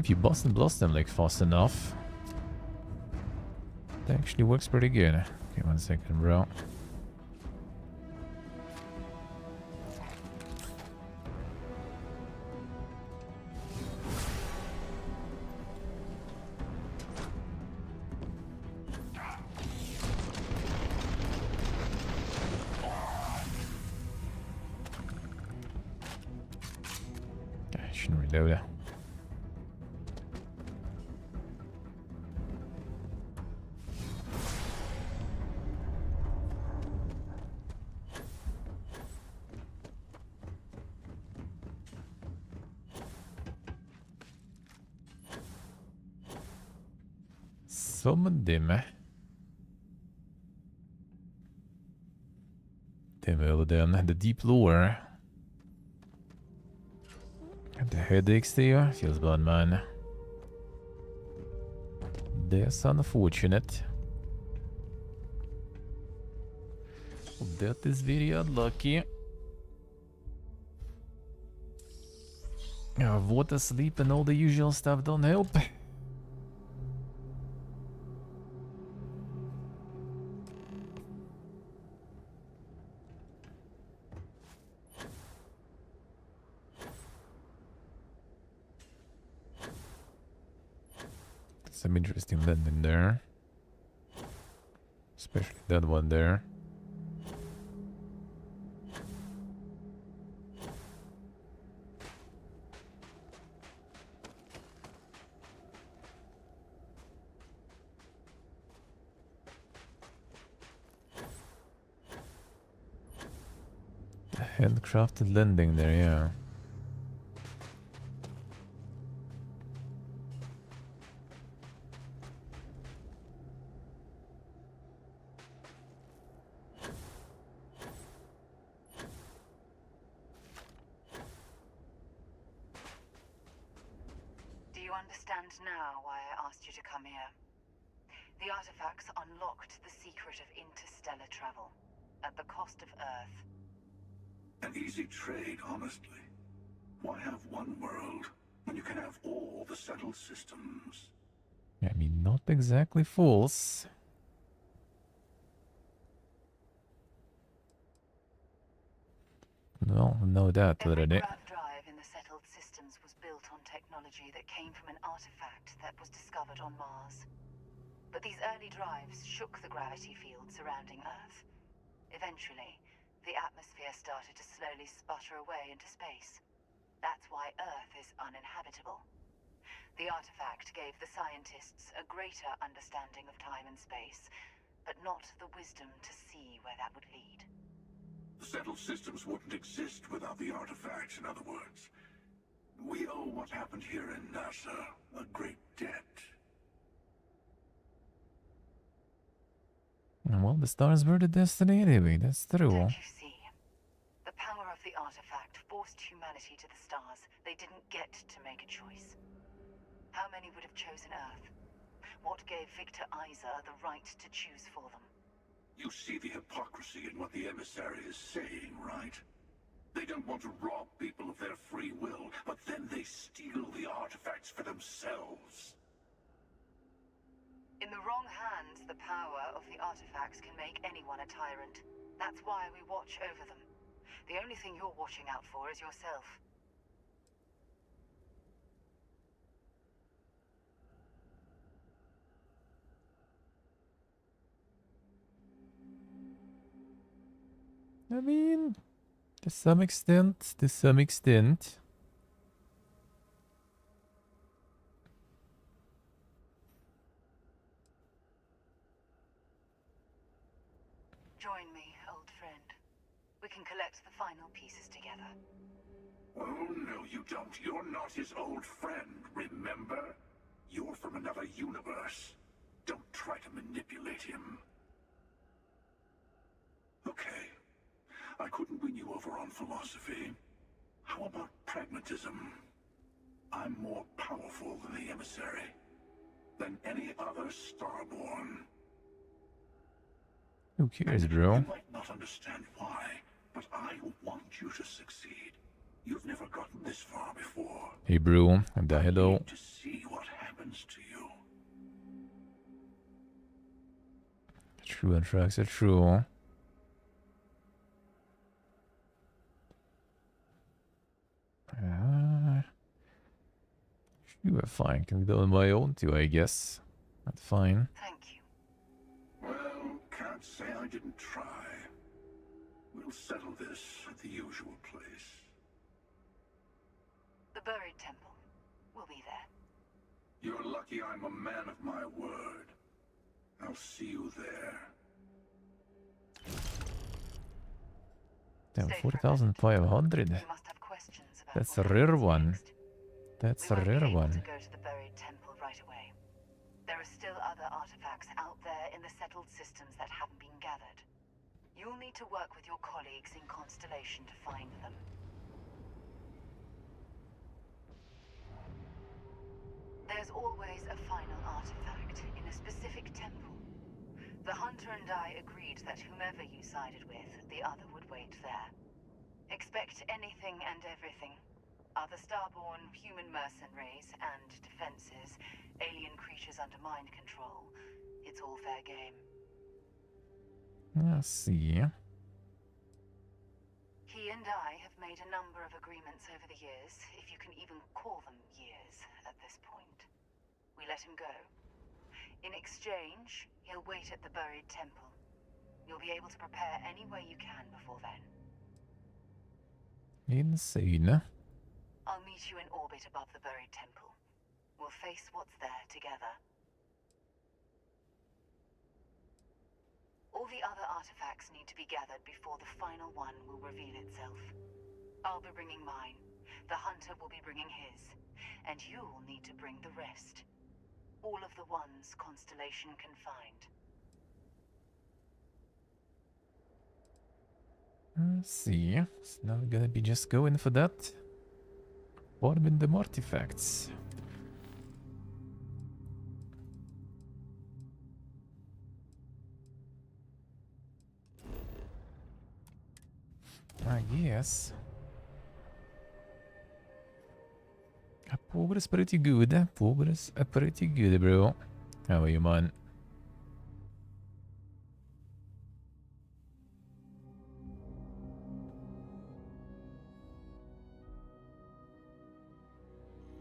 If you bust and blast them like fast enough, it actually works pretty good. Okay, 1 second, bro. I shouldn't reload it. Summon them. Well then, the deep lore. The headaches there. Feels bad, man. That's unfortunate. That is very unlucky. Water, sleep, and all the usual stuff don't help. Some interesting landing there. Especially that one there. The handcrafted landing there, yeah. Now why I asked you to come here. The artifacts unlocked the secret of interstellar travel, at the cost of Earth. An easy trade, honestly. Why have one world when you can have all the settled systems? I mean, not exactly false. No, know that already. Drive in the settled systems was built on technology that came from an artifact that was discovered on Mars. But these early drives shook the gravity field surrounding Earth. Eventually, the atmosphere started to slowly sputter away into space. That's why Earth is uninhabitable. The artifact gave the scientists a greater understanding of time and space, but not the wisdom to see where that would lead. The settled systems wouldn't exist without the artifacts, in other words. We owe what happened here in NASA a great debt. Well, the stars were the destiny anyway, that's true. Don't you see? The power of the artifact forced humanity to the stars. They didn't get to make a choice. How many would have chosen Earth? What gave Victor Isa the right to choose for them? You see the hypocrisy in what the emissary is saying, right? They don't want to rob people of their free will, but then they steal the artifacts for themselves. In the wrong hands, the power of the artifacts can make anyone a tyrant. That's why we watch over them. The only thing you're watching out for is yourself. I mean, to some extent, Join me, old friend. We can collect the final pieces together. Oh, no, you don't. You're not his old friend, remember? You're from another universe. Don't try to manipulate him. Okay. I couldn't win you over on philosophy. How about pragmatism? I'm more powerful than the emissary. Than any other Starborn. who cares, bro? You might not understand why, but I want you to succeed. You've never gotten this far before. Hey, bro, and hello. To see True attracts are true. Sure, fine. Can do it on my own too, I guess. That's fine. Thank you. Well, can't say I didn't try. We'll settle this at the usual place. The buried temple. We'll be there. You're lucky I'm a man of my word. I'll see you there. Damn, 4,500. That's a rare one. That's a rare one. To go to the buried temple right away. There are still other artifacts out there in the settled systems that haven't been gathered. You'll need to work with your colleagues in Constellation to find them. There's always a final artifact in a specific temple. The hunter and I agreed that whomever you sided with, the other would wait there. Expect anything and everything. Other starborn, human mercenaries, and defenses, alien creatures under mind control. It's all fair game. Let's see. He and I have made a number of agreements over the years, if you can even call them years at this point. We let him go. In exchange, he'll wait at the buried temple. You'll be able to prepare any way you can before then. Insane. I'll meet you in orbit above the buried temple. We'll face what's there together. All the other artifacts need to be gathered before the final one will reveal itself. I'll be bringing mine. The hunter will be bringing his. And you'll need to bring the rest. All of the ones Constellation can find. Let's see. It's not gonna be just going for that. Forming them artifacts. I guess. Progress pretty good. Progress pretty good, bro. How are you, man?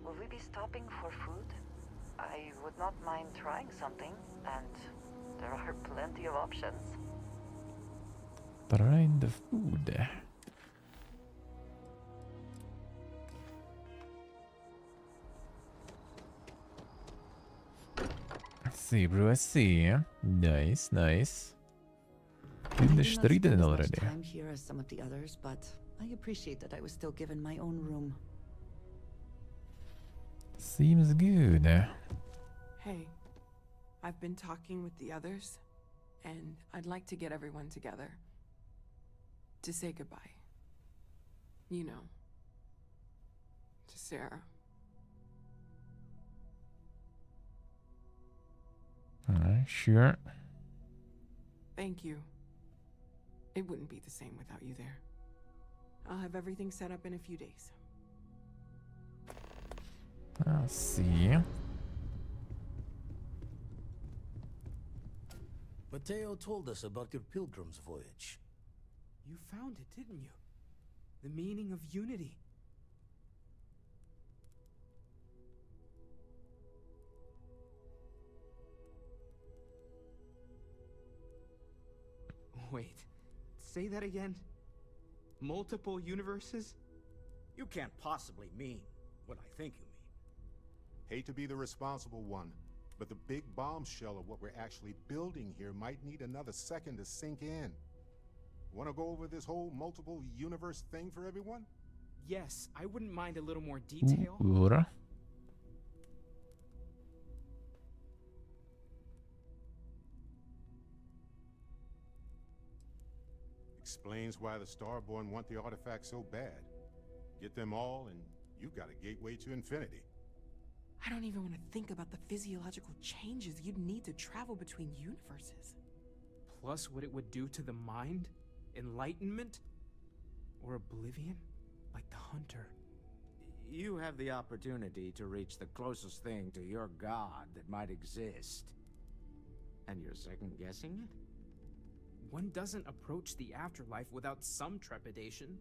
Will we be stopping for food? I would not mind trying something, and there are plenty of options. Trying the food. I see, bro. I see. Nice, nice. In the street already. Time here as some of the others, but I appreciate that I was still given my own room. Seems good. Hey, I've been talking with the others, and I'd like to get everyone together to say goodbye. You know, to Sarah. Sure. Thank you. It wouldn't be the same without you there. I'll have everything set up in a few days. I'll see. Mateo told us about your pilgrim's voyage. You found it, didn't you? The meaning of unity. Wait, say that again? Multiple universes? You can't possibly mean what I think you mean. Hate to be the responsible one, but the big bombshell of what we're actually building here might need another second to sink in. Want to go over this whole multiple universe thing for everyone? Yes, I wouldn't mind a little more detail. Ura. Explains why the Starborn want the artifacts so bad. Get them all, and you've got a gateway to infinity. I don't even want to think about the physiological changes you'd need to travel between universes. Plus what it would do to the mind? Enlightenment? Or oblivion? Like the hunter. You have the opportunity to reach the closest thing to your god that might exist. And you're second-guessing it? One doesn't approach the afterlife without some trepidation.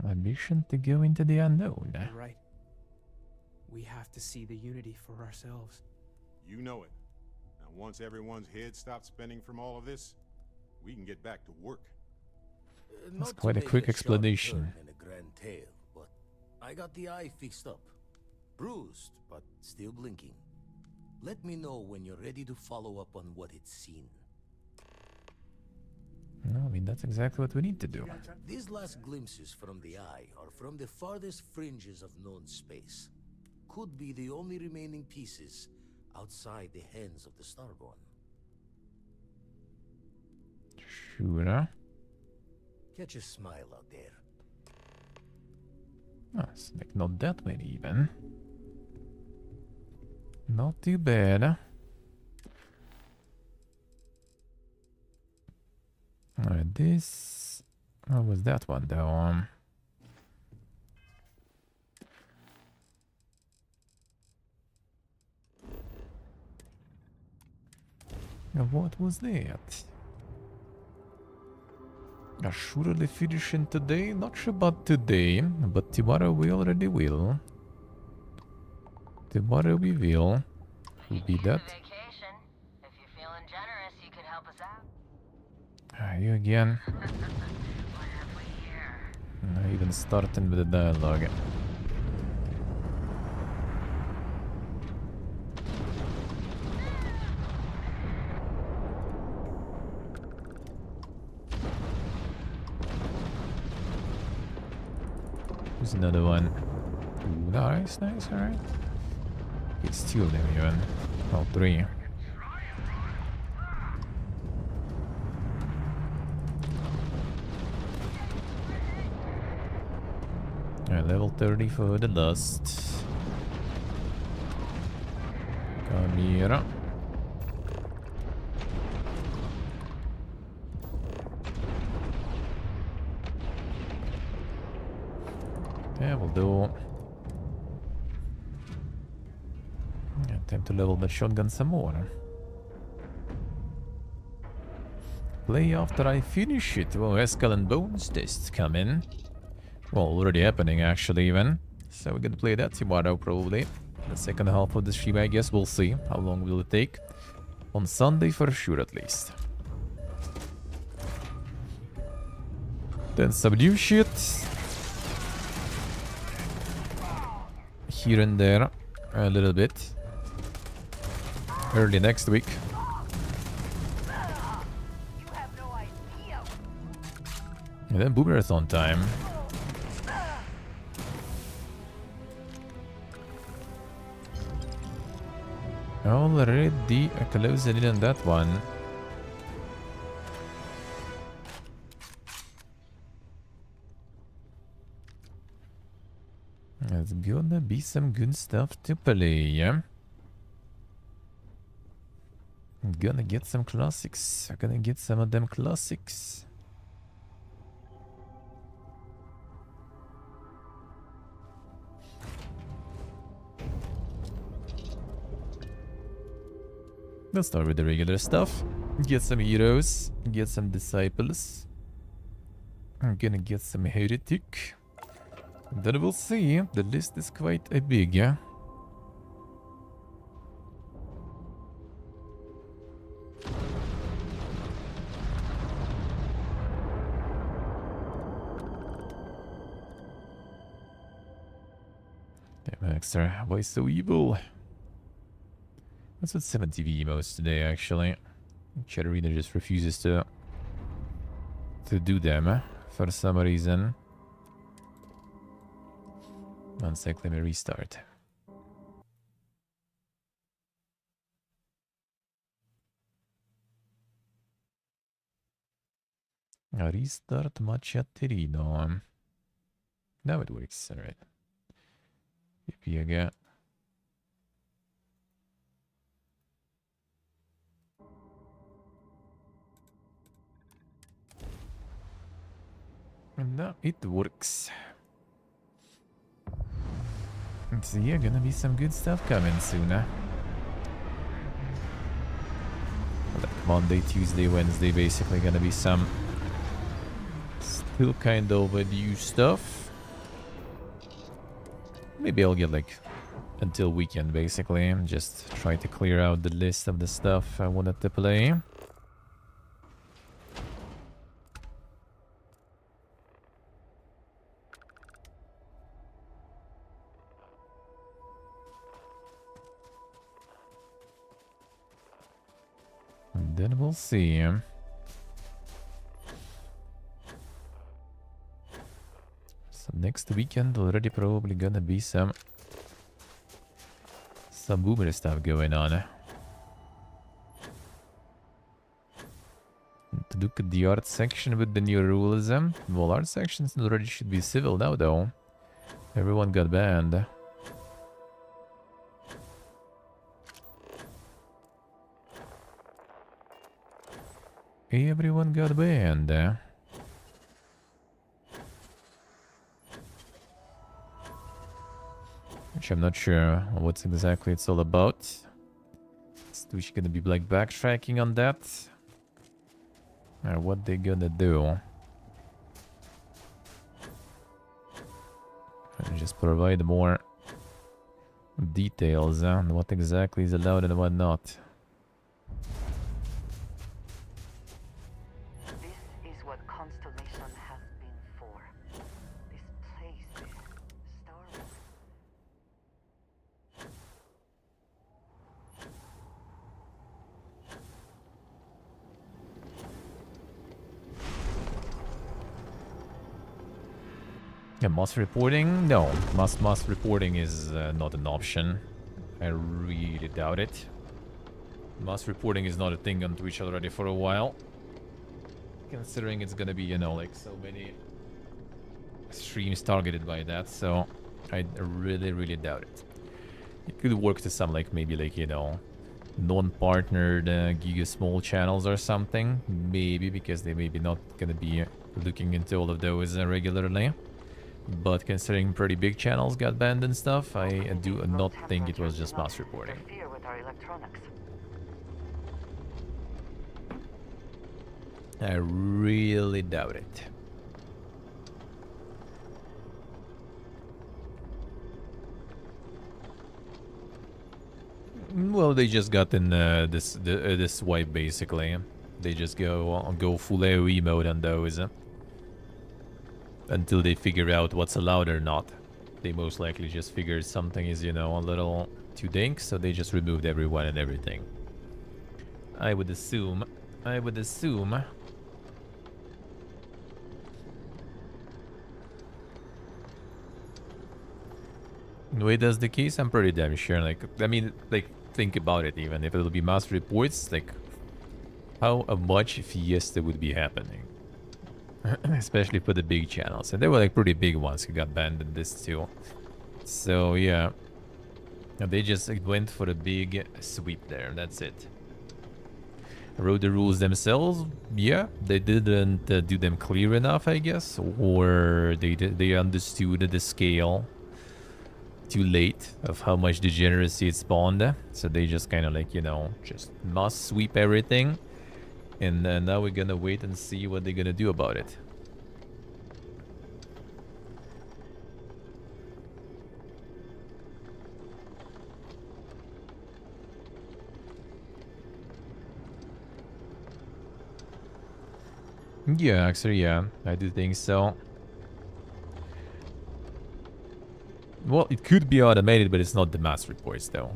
A mission to go into the unknown. You're right. We have to see the unity for ourselves. You know it. Now, once everyone's head stops spinning from all of this, we can get back to work. That's quite a quick explanation. In a grand tale, but I got the eye fixed up. Bruised, but still blinking. Let me know when you're ready to follow up on what it's seen. No, I mean, that's exactly what we need to do. These last glimpses from the eye are from the farthest fringes of known space. Could be the only remaining pieces outside the hands of the Starborn. Sure. Catch a smile out there. Oh, it's like not that many even. Not too bad. Alright, this... What was that one though? What was that? Surely finishing today? Not sure about today, but tomorrow we already will. Tomorrow we will. Will be that. Vacation. If you're feeling generous, you could help us out. You again. Why have we here? Not even starting with the dialogue. There's another one. Ooh, nice, nice, alright. It's two of them even. Well, three. Level 30 for the dust. Come here. Yeah, we'll do. Yeah, time to level the shotgun some more. Play after I finish it. Oh, Skull and Bones test coming. Well, already happening actually even. So we're gonna play that tomorrow probably. The second half of the stream, I guess. We'll see. How long will it take? On Sunday for sure at least. Then some new shit. Here and there. A little bit. Early next week. And then Boomerathon time. Already closing in on that one. There's gonna be some good stuff to play. I'm gonna get some classics. I'm gonna get some of them classics. Let's start with the regular stuff. Get some heroes. Get some disciples. I'm gonna get some heretic. And then we'll see. The list is quite a big, yeah? Damn, Extra, why so evil? That's what 70 V emotes today, actually. Chatterina just refuses to do them for some reason. One sec, let me restart. Restart my chatterino. Now it works, alright. Yippee again. And now it works. So yeah, gonna be some good stuff coming soon. Like Monday, Tuesday, Wednesday, basically gonna be some still kind of new stuff. Maybe I'll get like until weekend, basically. Just try to clear out the list of the stuff I wanted to play. And then we'll see. So next weekend already probably gonna be some boomer stuff going on. To look at the art section with the new rules. Well, art sections already should be civil now, though. Everyone got banned. Everyone got banned. Which I'm not sure what exactly it's all about. Is Twitch gonna be like backtracking on that? Or what they gonna do? And just provide more details on what exactly is allowed and what not. This is what Constellation has been for. This place, Starfield. Yeah, mass reporting? No, mass reporting is not an option. I really doubt it. Mass reporting is not a thing on Twitch already for a while. Considering it's gonna be, you know, like so many streams targeted by that, so I really doubt it. It could work to some, like, maybe, like, you know, non-partnered giga small channels or something. Maybe, because they may be not gonna be looking into all of those regularly. But considering pretty big channels got banned and stuff, I do not think it was just mass reporting. I really doubt it. Well, they just got in this wipe basically. They just go full AoE mode on those. Until they figure out what's allowed or not. They most likely just figured something is, you know, a little too dank, so they just removed everyone and everything. I would assume. The way that's the case, I'm pretty damn sure. Like, I mean, like, think about it even. If it'll be mass reports, like, how much fiesta would be happening? Especially for the big channels. And they were like pretty big ones who got banned in this too. So yeah. And they just went for a big sweep there. That's it. Wrote the rules themselves. Yeah. They didn't do them clear enough, I guess. Or they understood the scale too late of how much degeneracy it spawned. So they just kind of like, you know, just must sweep everything. And now we're gonna wait and see what they're gonna do about it. Yeah, actually, yeah, I do think so. Well, it could be automated, but it's not the mass reports, though.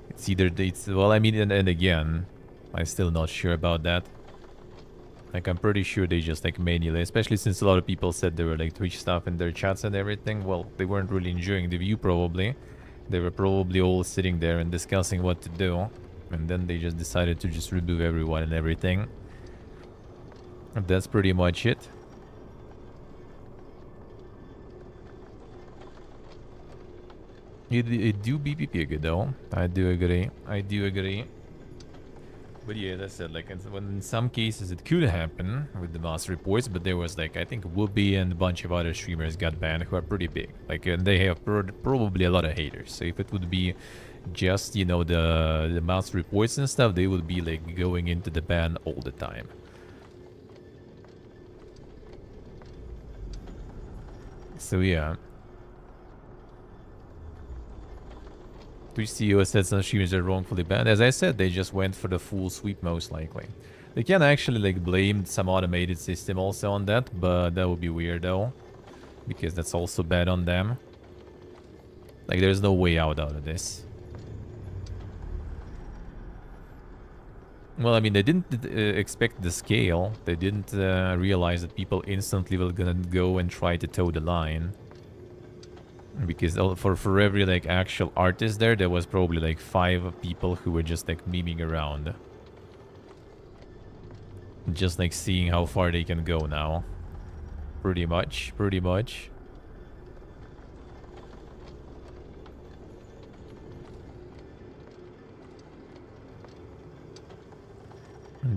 It's either well, I mean, and again, I'm still not sure about that. Like, I'm pretty sure they just, like, manually, especially since a lot of people said there were, like, Twitch stuff in their chats and everything. Well, they weren't really enjoying the view, probably. They were probably all sitting there and discussing what to do. And then they just decided to just remove everyone and everything. And that's pretty much it. It do be bigger, though. I do agree. But yeah, that's it. Like, when in some cases it could happen with the mass reports, but there was like, I think Whoopi and a bunch of other streamers got banned who are pretty big. Like, and they have probably a lot of haters. So if it would be just, you know, the mass reports and stuff, they would be like going into the ban all the time. So yeah. Twitch CEO said some streamers are wrongfully banned. As I said, they just went for the full sweep most likely. They can actually like blame some automated system also on that, but that would be weird though. Because that's also bad on them. Like there's no way out of this. Well, I mean, they didn't expect the scale. They didn't realize that people instantly were gonna go and try to toe the line. Because for every like actual artist there was probably like 5 people who were just like memeing around. Just like seeing how far they can go now. Pretty much.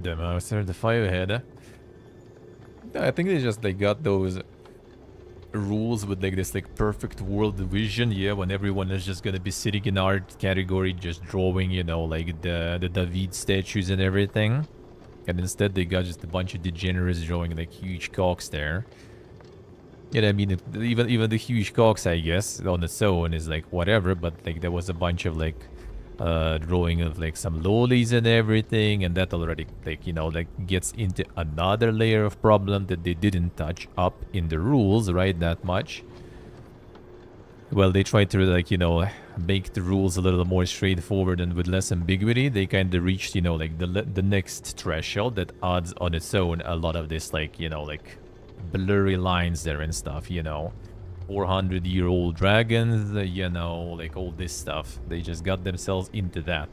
The Mouser, the Firehead. I think they just like got those rules with like this like perfect world vision, yeah, when everyone is just gonna be sitting in art category just drawing, you know, like the David statues and everything. And instead they got just a bunch of degenerates drawing like huge cocks there. Yeah, I mean, even the huge cocks, I guess, on its own is like whatever, but like there was a bunch of like drawing of like some lollies and everything, and that already like, you know, like gets into another layer of problem that they didn't touch up in the rules, right, that much. Well, they tried to like, you know, make the rules a little more straightforward and with less ambiguity. They kind of reached, you know, like the next threshold that adds on its own a lot of this like, you know, like blurry lines there and stuff, you know. 400-year-old dragons, you know, like all this stuff. They just got themselves into that.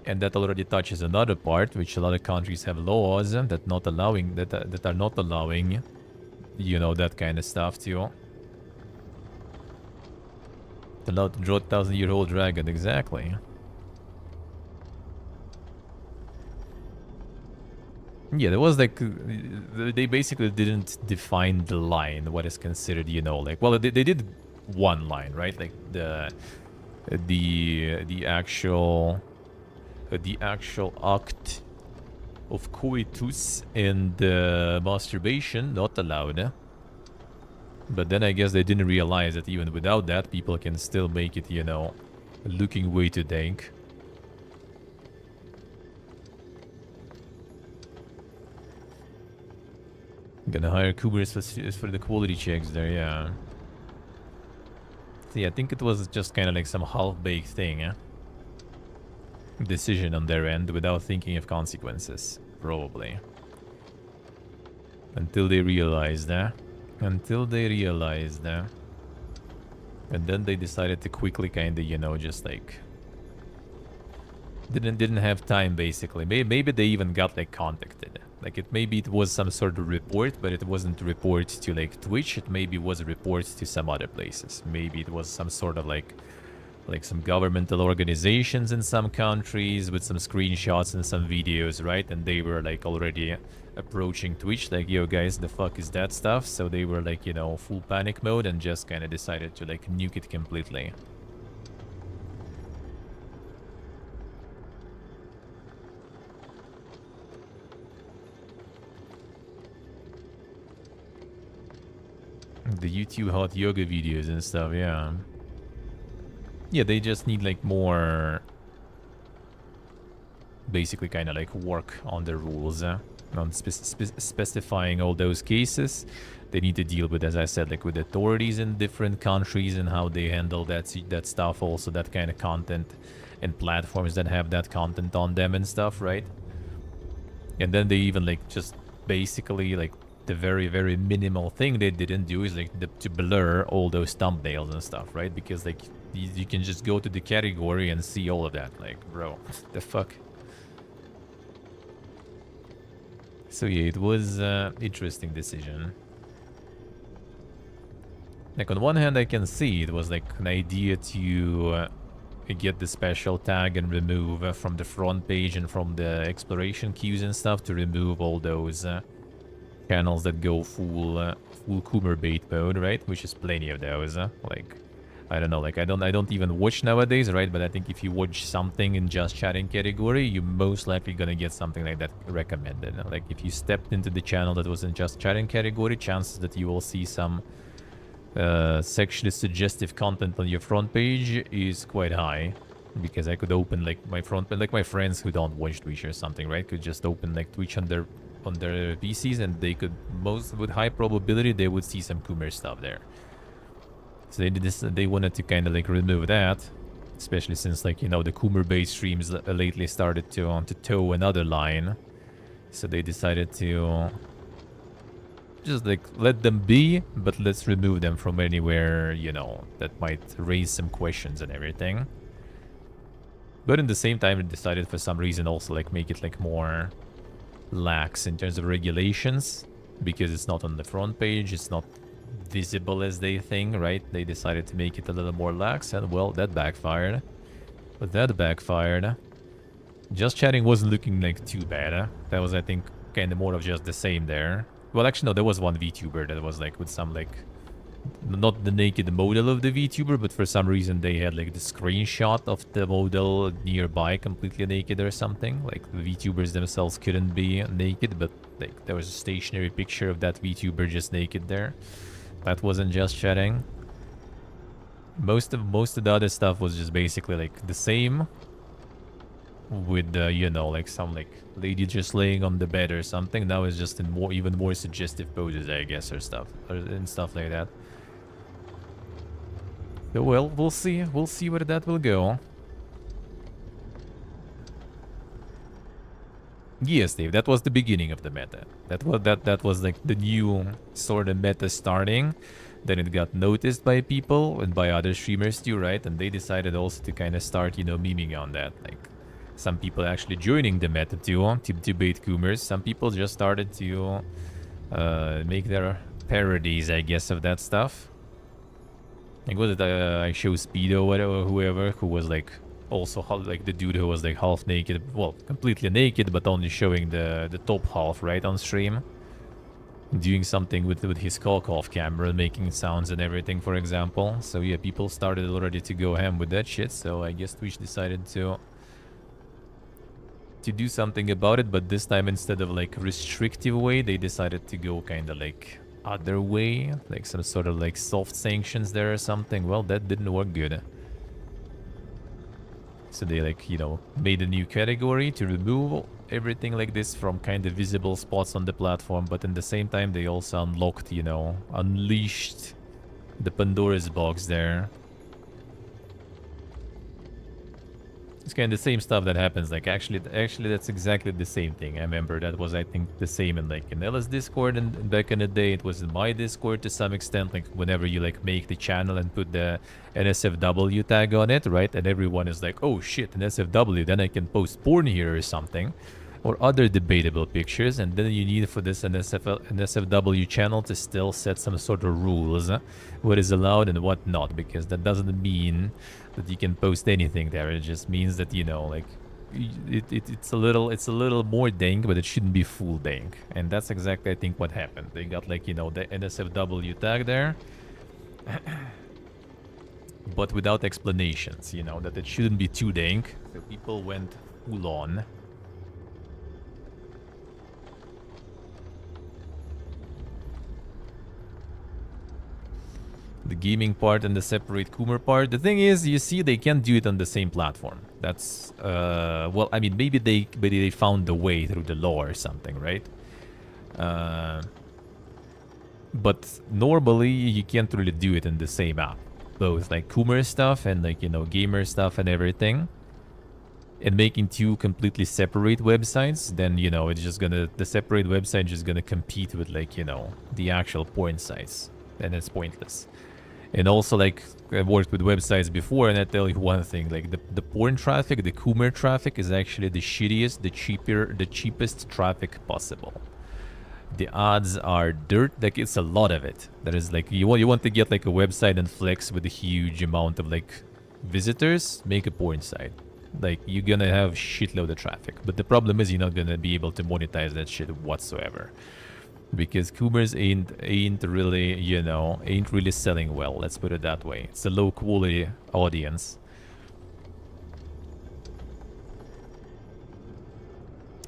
And that already touches another part, which a lot of countries have laws that not allowing that are not allowing, you know, that kind of stuff too. Allowed to draw a 1,000-year-old dragon, exactly. Yeah, there was like, they basically didn't define the line, what is considered, you know, like, well, they did one line, right? Like the actual act of coitus and masturbation, not allowed. But then I guess they didn't realize that even without that, people can still make it, you know, looking way too dank. Gonna hire Kubers for the quality checks there, yeah. See, I think it was just kind of like some half-baked thing, decision on their end without thinking of consequences, probably. Until they realized that. And then they decided to quickly kind of, you know, just like didn't have time basically. Maybe they even got like contacted. Like maybe it was some sort of report, but it wasn't a report to like Twitch. It maybe was a report to some other places. Maybe it was some sort of like some governmental organizations in some countries with some screenshots and some videos, right? And they were like already approaching Twitch like, yo guys, the fuck is that stuff? So they were like, you know, full panic mode and just kind of decided to like nuke it completely. The YouTube hot yoga videos and stuff, yeah. Yeah, they just need like more, basically kind of like work on the rules, on specifying all those cases. They need to deal with, as I said, like with authorities in different countries and how they handle that stuff, also that kind of content, and platforms that have that content on them and stuff, right? And then they even like just basically like the very, very minimal thing they didn't do is like to blur all those thumbnails and stuff, right? Because like you can just go to the category and see all of that. Like, bro, the fuck? So yeah, it was an interesting decision. Like on one hand, I can see it was like an idea to get the special tag and remove from the front page and from the exploration queues and stuff to remove all those channels that go full Coomer bait mode, right? Which is plenty of those. Like, I don't know, like I don't even watch nowadays, right? But I think if you watch something in just chatting category, you're most likely gonna get something like that recommended. Like if you stepped into the channel that was in just chatting category, chances that you will see some sexually suggestive content on your front page is quite high. Because I could open like my front, like my friends who don't watch Twitch or something, right? Could just open like Twitch on their PCs and they could with high probability they would see some Coomer stuff there. So they wanted to kind of like remove that, especially since like, you know, the Coomer based streams lately started to toe another line. So they decided to just like let them be, but let's remove them from anywhere, you know, that might raise some questions and everything. But in the same time, they decided for some reason also like make it like more lax in terms of regulations, because it's not on the front page, it's not visible as they think, right? They decided to make it a little more lax, and well, that backfired. But that backfired. Just chatting wasn't looking like too bad. That was, I think, kind of more of just the same there. Well, actually, no, there was one VTuber that was like with some like not the naked model of the VTuber, but for some reason they had like the screenshot of the model nearby completely naked or something. Like the VTubers themselves couldn't be naked, but like there was a stationary picture of that VTuber just naked there. That wasn't just chatting. Most of the other stuff was just basically like the same, with you know, like some like lady just laying on the bed or something. Now it's just in even more suggestive poses, I guess, or stuff and stuff like that. So well, we'll see where that will go. Yes, Dave, that was the beginning of the meta. That was like the new sort of meta starting. Then it got noticed by people and by other streamers too, right? And they decided also to kind of start, you know, memeing on that. Like some people actually joining the meta too, to debate Coomers. Some people just started to make their parodies, I guess, of that stuff. Like, was it I show Speedo or whatever, whoever, who was like also like the dude who was like half naked, well, completely naked, but only showing the top half, right, on stream. Doing something with his cock-off camera, making sounds and everything, for example. So yeah, people started already to go ham with that shit, so I guess Twitch decided to do something about it, but this time instead of like restrictive way, they decided to go kind of like other way, like some sort of like soft sanctions there or something. Well, that didn't work good. So they like, you know, made a new category to remove everything like this from kind of visible spots on the platform, but in the same time they also unlocked, you know, unleashed the Pandora's box there. It's kind of the same stuff that happens. Like actually that's exactly the same thing. I remember that was, I think, the same in like in Ella's Discord, and back in the day it was in my Discord to some extent. Like whenever you like make the channel and put the NSFW tag on it, right? And everyone is like, oh shit, NSFW, then I can post porn here or something, or other debatable pictures, and then you need for this NSFW channel to still set some sort of rules, what is allowed and what not, because that doesn't mean that you can post anything there. It just means that, you know, like it's a little more dank, but it shouldn't be full dank. And that's exactly, I think, what happened. They got like, you know, the NSFW tag there, but without explanations, you know, that it shouldn't be too dank. So people went full on. The gaming part and the separate Coomer part. The thing is, you see, they can't do it on the same platform. That's, well, I mean, maybe they found the way through the law or something, right? But normally, you can't really do it in the same app. Both, like, Coomer stuff and, like, you know, gamer stuff and everything. And making two completely separate websites, then, you know, it's just gonna, the separate website is just gonna compete with, like, you know, the actual porn sites. And it's pointless. And also, like, I've worked with websites before, and I tell you one thing, like, the porn traffic, the Coomer traffic is actually the shittiest, the cheapest traffic possible. The odds are dirt, like, it's a lot of it. That is, like, you want to get, like, a website and flex with a huge amount of, like, visitors, make a porn site. Like, you're gonna have shitload of traffic. But the problem is you're not gonna be able to monetize that shit whatsoever. Because Coomers ain't really, you know, ain't really selling well, let's put it that way. It's a low quality audience.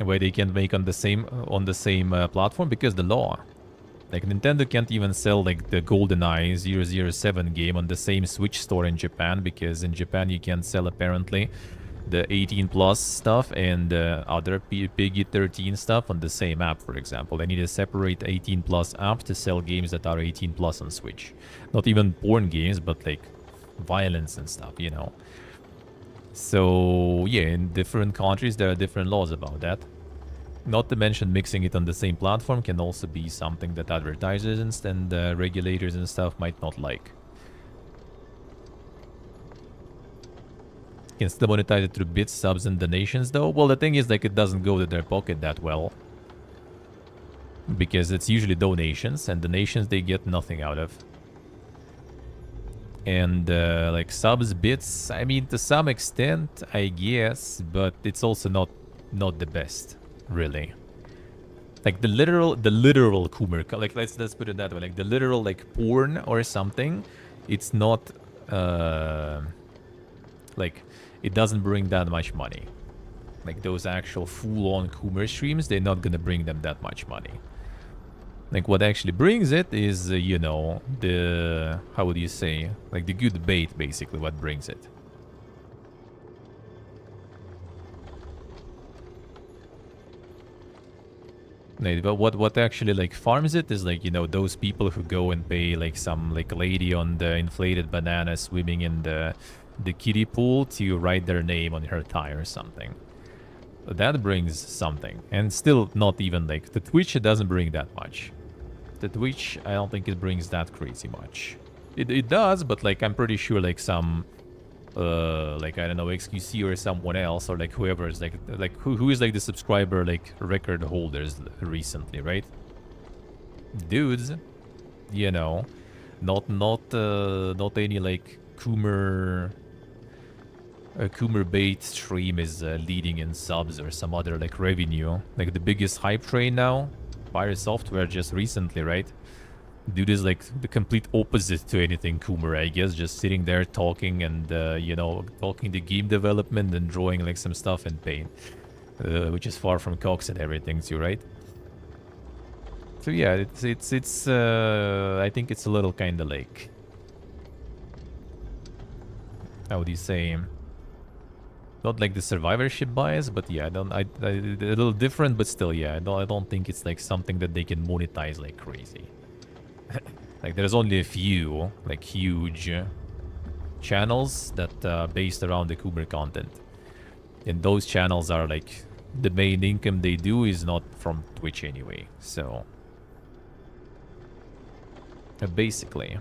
Why they can't make on the same platform? Because the law. Like, Nintendo can't even sell, like, the GoldenEye 007 game on the same Switch store in Japan, because in Japan you can't sell, apparently, the 18 plus stuff and other PG-13 stuff on the same app, for example. They need a separate 18 plus app to sell games that are 18 plus on Switch. Not even porn games, but, like, violence and stuff, you know. So, yeah, in different countries there are different laws about that. Not to mention mixing it on the same platform can also be something that advertisers and regulators and stuff might not like. Can still monetize it through bits, subs, and donations though? Well, the thing is, like, it doesn't go to their pocket that well. Because it's usually donations, and donations they get nothing out of. And, like, subs, bits, I mean, to some extent, I guess, but it's also not the best. Really, like the literal Coomer, like let's put it that way, like the literal like porn or something, it's not like it doesn't bring that much money. Like those actual full-on Coomer streams, they're not gonna bring them that much money. Like what actually brings it is you know, the, how would you say, like the good bait, basically what brings it. But what actually like farms it is like, you know, those people who go and pay like some like lady on the inflated banana swimming in the kiddie pool to write their name on her thigh or something. That brings something, and still not even like the Twitch. It doesn't bring that much. The Twitch, I don't think it brings that crazy much. It does, but like I'm pretty sure like some like I don't know, XQC or someone else, or like whoever is like who is like the subscriber like record holders recently, right? Dudes, you know, not any like Coomer bait stream is leading in subs or some other like revenue. Like the biggest hype train now, Pirate Software just recently, right? Dude is like the complete opposite to anything Coomer, I guess. Just sitting there talking and, you know, talking the game development and drawing like some stuff in Paint. Which is far from Cox and everything too, right? So yeah, it's I think it's a little kind of like... How would you say? Not like the survivorship bias, but yeah, a little different, but still, yeah, I don't think it's like something that they can monetize like crazy. Like there's only a few like huge channels that based around the Coomer content, and those channels are like the main income they do is not from Twitch anyway. So basically,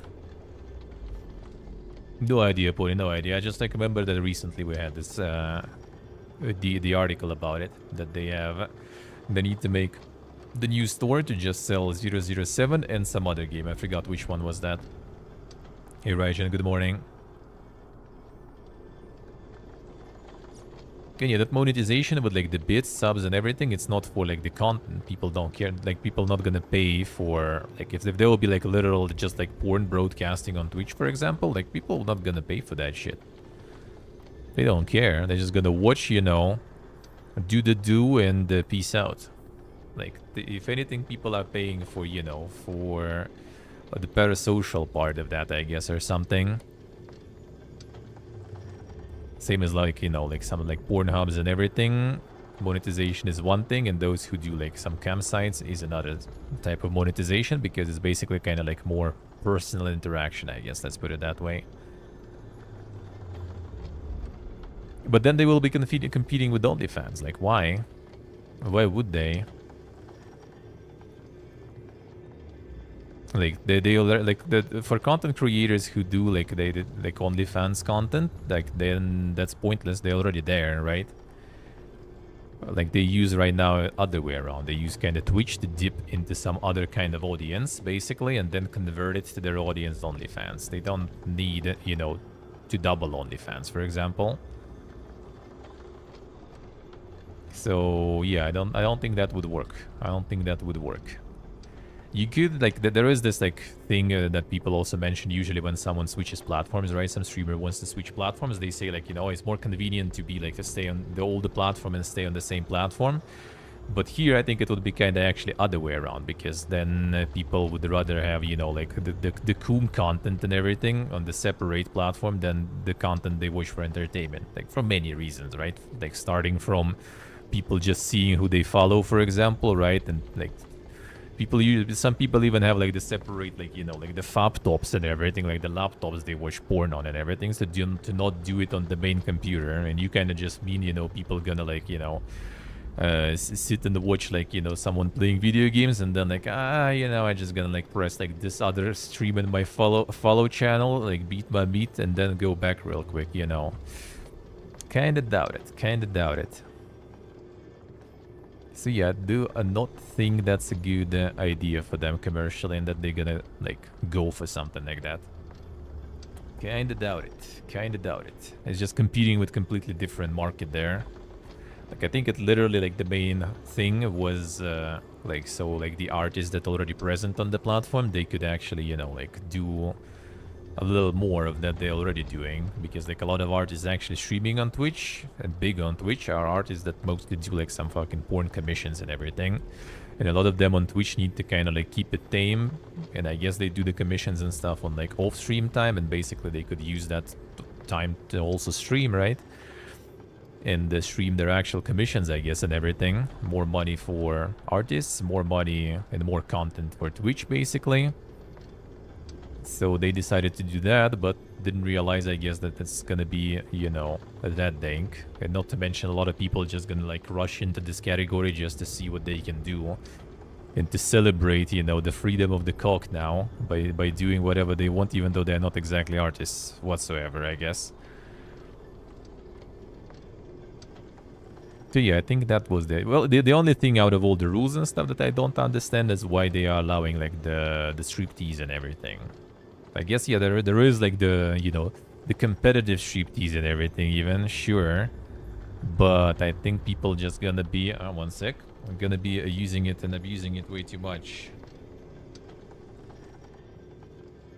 no idea, Puri, no idea. I just like remember that recently we had this the article about it, that they need to make the new store to just sell 007 and some other game. I forgot which one was that. Hey Rajan, good morning. And yeah, that monetization with like the bits, subs and everything, it's not for like the content. People don't care. Like people not gonna pay for like if there will be like literal just like porn broadcasting on Twitch, for example, like people not gonna pay for that shit. They don't care. They're just gonna watch, you know, do the do and peace out. Like, if anything, people are paying for, you know, for the parasocial part of that, I guess, or something. Same as, like, you know, like some, like, Pornhubs and everything. Monetization is one thing, and those who do, like, some campsites is another type of monetization, because it's basically kind of, like, more personal interaction, I guess, let's put it that way. But then they will be competing with OnlyFans. Like, why? Why would they? Like they like for content creators who do like like OnlyFans content, like then that's pointless. They're already there, right? Like they use right now other way around. They use kind of Twitch to dip into some other kind of audience, basically, and then convert it to their audience OnlyFans. They don't need, you know, to double OnlyFans, for example. So yeah, I don't think that would work. I don't think that would work. You could, like, there is this, like, thing that people also mention usually when someone switches platforms, right? Some streamer wants to switch platforms. They say, like, you know, it's more convenient to be, like, to stay on the older platform and stay on the same platform. But here, I think it would be kind of actually other way around, because then people would rather have, you know, like, the cool content and everything on the separate platform than the content they watch for entertainment. Like, for many reasons, right? Like, starting from people just seeing who they follow, for example, right? And, like, some people even have, like, the separate, like, you know, like the fob tops and everything, like the laptops they watch porn on and everything, so to not do it on the main computer. And you kind of just mean, you know, people gonna, like, you know, sit and watch, like, you know, someone playing video games, and then, like, you know, I just gonna, like, press, like, this other stream in my follow channel, like, beat by beat, and then go back real quick, you know. Kinda doubt it. So yeah, do not think that's a good idea for them commercially, and that they're gonna, like, go for something like that. Kinda doubt it. It's just competing with completely different market there. Like, I think it literally, like, the main thing was, like, so, like, the artists that already present on the platform, they could actually, you know, like, do a little more of that they're already doing, because, like, a lot of artists actually streaming on Twitch and big on Twitch are artists that mostly do, like, some fucking porn commissions and everything, and a lot of them on Twitch need to kind of, like, keep it tame, and I guess they do the commissions and stuff on, like, off stream time, and basically they could use that time to also stream, right? And stream their actual commissions, I guess, and everything. More money for artists, more money and more content for Twitch, basically. So they decided to do that, but didn't realize, I guess, that it's gonna be, you know, that dank. And not to mention, a lot of people just gonna, like, rush into this category just to see what they can do. And to celebrate, you know, the freedom of the cock now by doing whatever they want, even though they're not exactly artists whatsoever, I guess. So yeah, I think that was the only thing out of all the rules and stuff that I don't understand is why they are allowing, like, the striptease and everything. I guess, yeah, there is, like, the, you know, the competitive striptease and everything even, sure. But I think people just gonna be, one sec, I'm gonna be using it and abusing it way too much.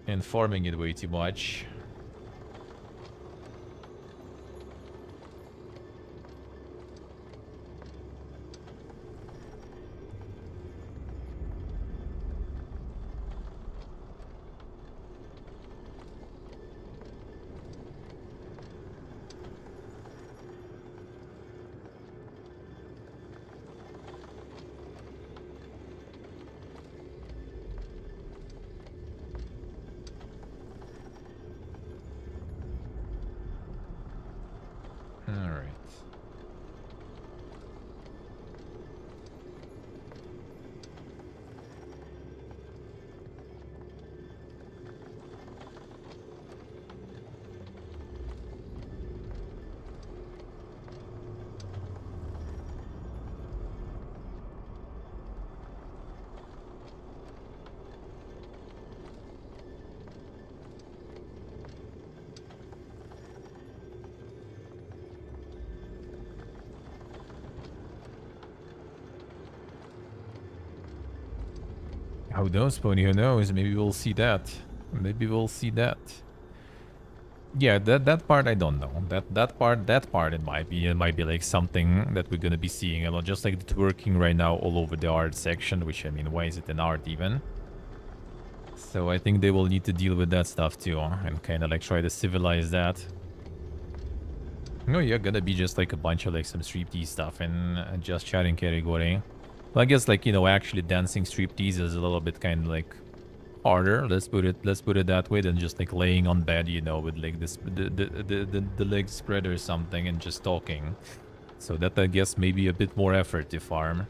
And farming it way too much. Alright. Who knows, Pony? Who knows? Maybe we'll see that. Maybe we'll see that. Yeah, that part I don't know. That part it might be like something that we're gonna be seeing a lot, just like the twerking right now all over the art section. Which, I mean, why is it an art even? So I think they will need to deal with that stuff too, and kind of, like, try to civilize that. No, yeah, gonna be just like a bunch of, like, some striptease stuff and just chatting category. Well, I guess, like, you know, actually dancing striptease is a little bit kind of, like, harder. Let's put it that way, than just, like, laying on bed, you know, with, like, this the legs spread or something and just talking. So that, I guess, maybe a bit more effort to farm.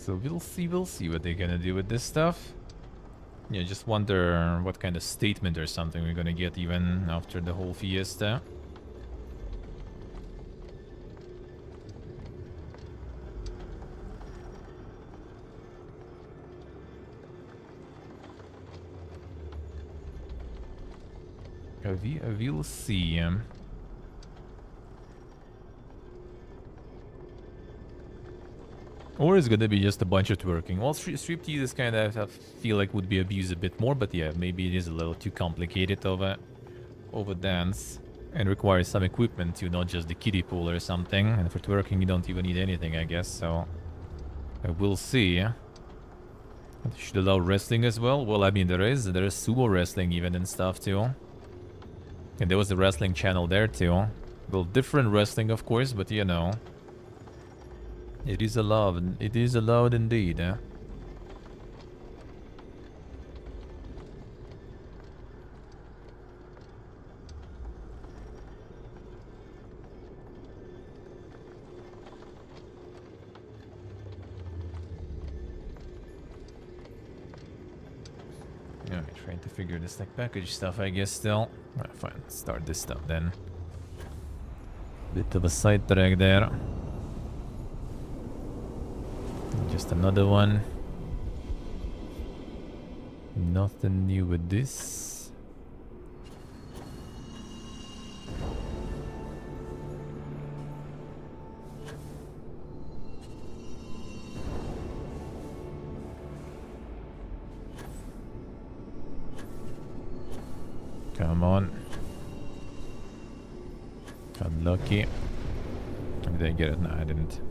So we'll see what they're gonna do with this stuff. Yeah, just wonder what kind of statement or something we're gonna get even after the whole fiesta. We'll see. Or it's gonna be just a bunch of twerking. Well, striptease is kind of, I feel like, would be abused a bit more, but yeah, maybe it is a little too complicated of a dance and requires some equipment too, not just the kiddie pool or something. And for twerking, you don't even need anything, I guess. So we'll see. They should allow wrestling as well. Well, I mean, there is sumo wrestling even and stuff too. And there was a wrestling channel there too. Well, different wrestling, of course, but you know. It is allowed. It is allowed indeed, eh? Alright, trying to figure this like package stuff, I guess, still. Alright, fine. Start this stuff then. Bit of a sidetrack there. Just another one. Nothing new with this. Come on. Got lucky. Did I get it? No, I didn't.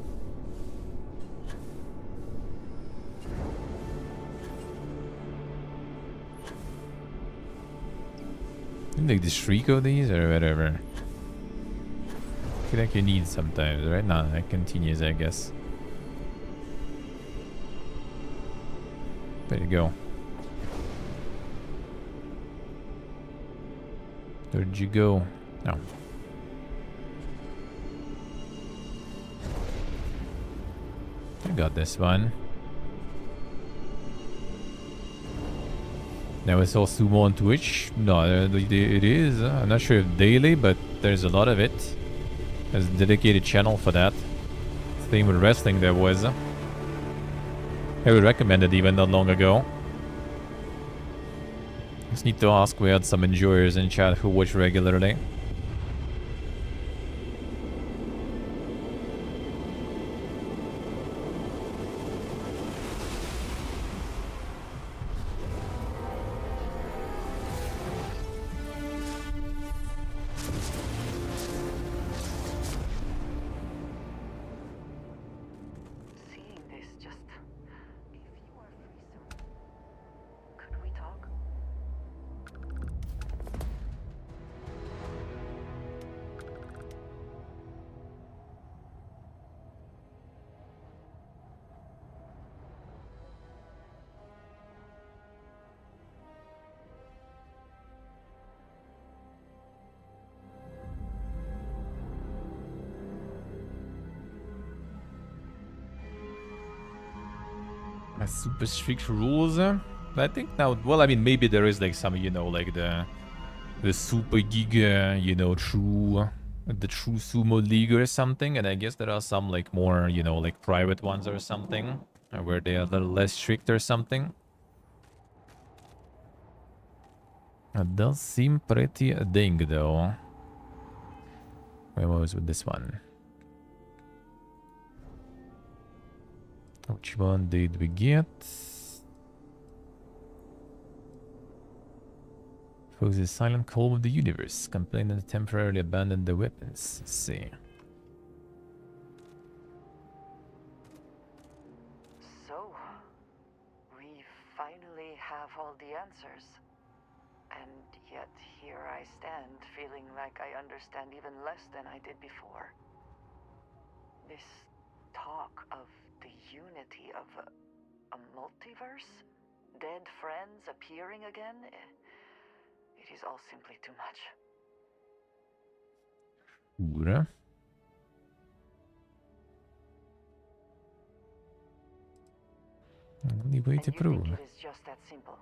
Like the shriek of these or whatever. I feel like you need sometimes, right? No, that continues, I guess. There you go. Where'd you go? No. I got this one. Now it's all sumo on Twitch. No, it is. I'm not sure if daily, but there's a lot of it. There's a dedicated channel for that. Same with wrestling there was. I would recommend it even not long ago. Just need to ask. We had some enjoyers in chat who watch regularly. Seeing this just... If you are free soon, could we talk? Super strict rules. I think now, well, I mean, maybe there is like some, you know, like the super giga, you know, the true sumo league or something. And I guess there are some like more, you know, like private ones or something where they are a little less strict or something. It does seem pretty ding though. Where was with this one? Which one did we get? Poses silent call of the universe. Complain that temporarily abandoned the weapons. Let's see. So, we finally have all the answers. And yet here I stand, feeling like I understand even less than I did before. This talk of the unity of a multiverse? Dead friends appearing again? It is all simply too much. Only way to And you prove. think it is just that simple?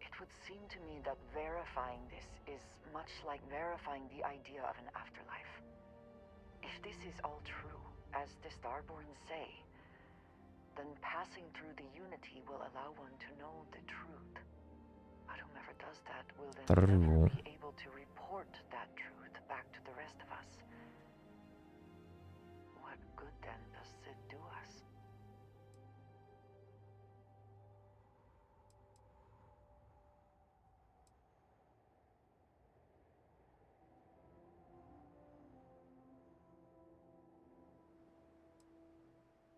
It would seem to me that verifying this is much like verifying the idea of an afterlife. If this is all true, as the Starborn say, then passing through the Unity will allow one to know the truth. But whomever does that will then never be able to report that truth back to the rest of us. What good then does it do us?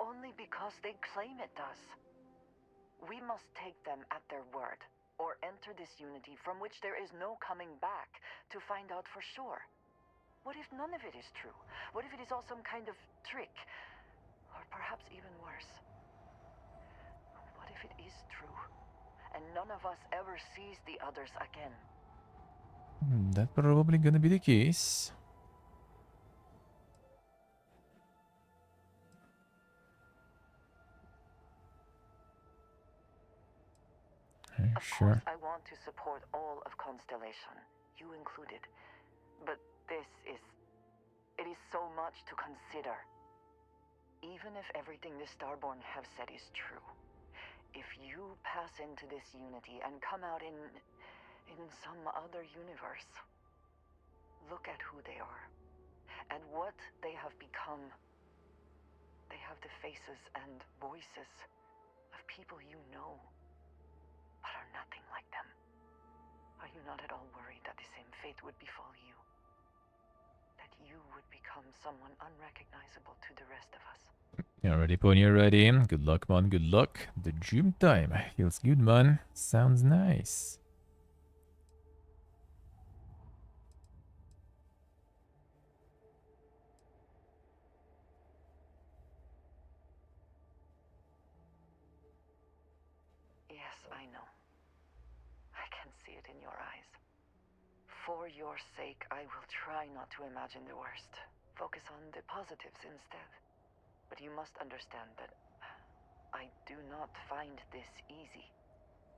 Only because they claim it does. We must take them at their word, or enter this Unity from which there is no coming back to find out for sure. What if none of it is true? What if it is all some kind of trick? Or perhaps even worse. What if it is true, and none of us ever sees the others again? That's probably gonna be the case. Of course, I want to support all of Constellation, you included. But it is so much to consider. Even if everything the Starborn have said is true, if you pass into this Unity and come out in some other universe, look at who they are, and what they have become. They have the faces and voices of people you know, but are nothing like them. Are you not at all worried that the same fate would befall you? That you would become someone unrecognizable to the rest of us? Yeah, ready, Pony, ready. Good luck, man, good luck. The gym time. Feels good, man. Sounds nice. Yes, I know. I can see it in your eyes. For your sake, I will try not to imagine the worst. Focus on the positives instead. But you must understand that I do not find this easy.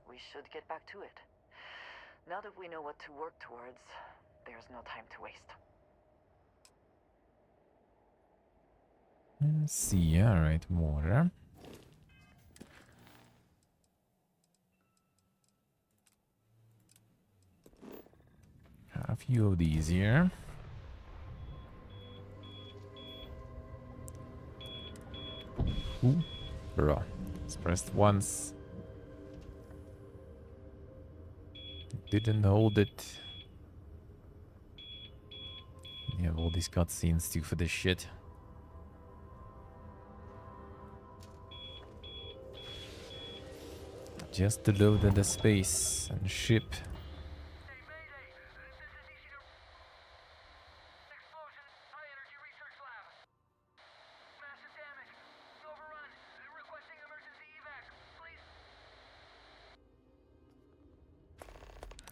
We should get back to it. Now that we know what to work towards, there's no time to waste. Let's see, alright, water. A few of these here. Ooh, bro. It's pressed once. Didn't hold it. You have all these cutscenes too for this shit. Just to load in the space and ship.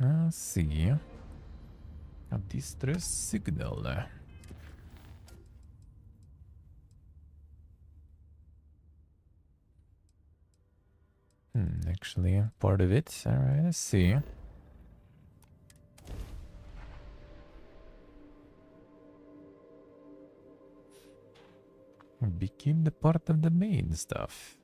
Let's see. A distress signal. Actually, part of it. Alright, let's see. Became the part of the main stuff.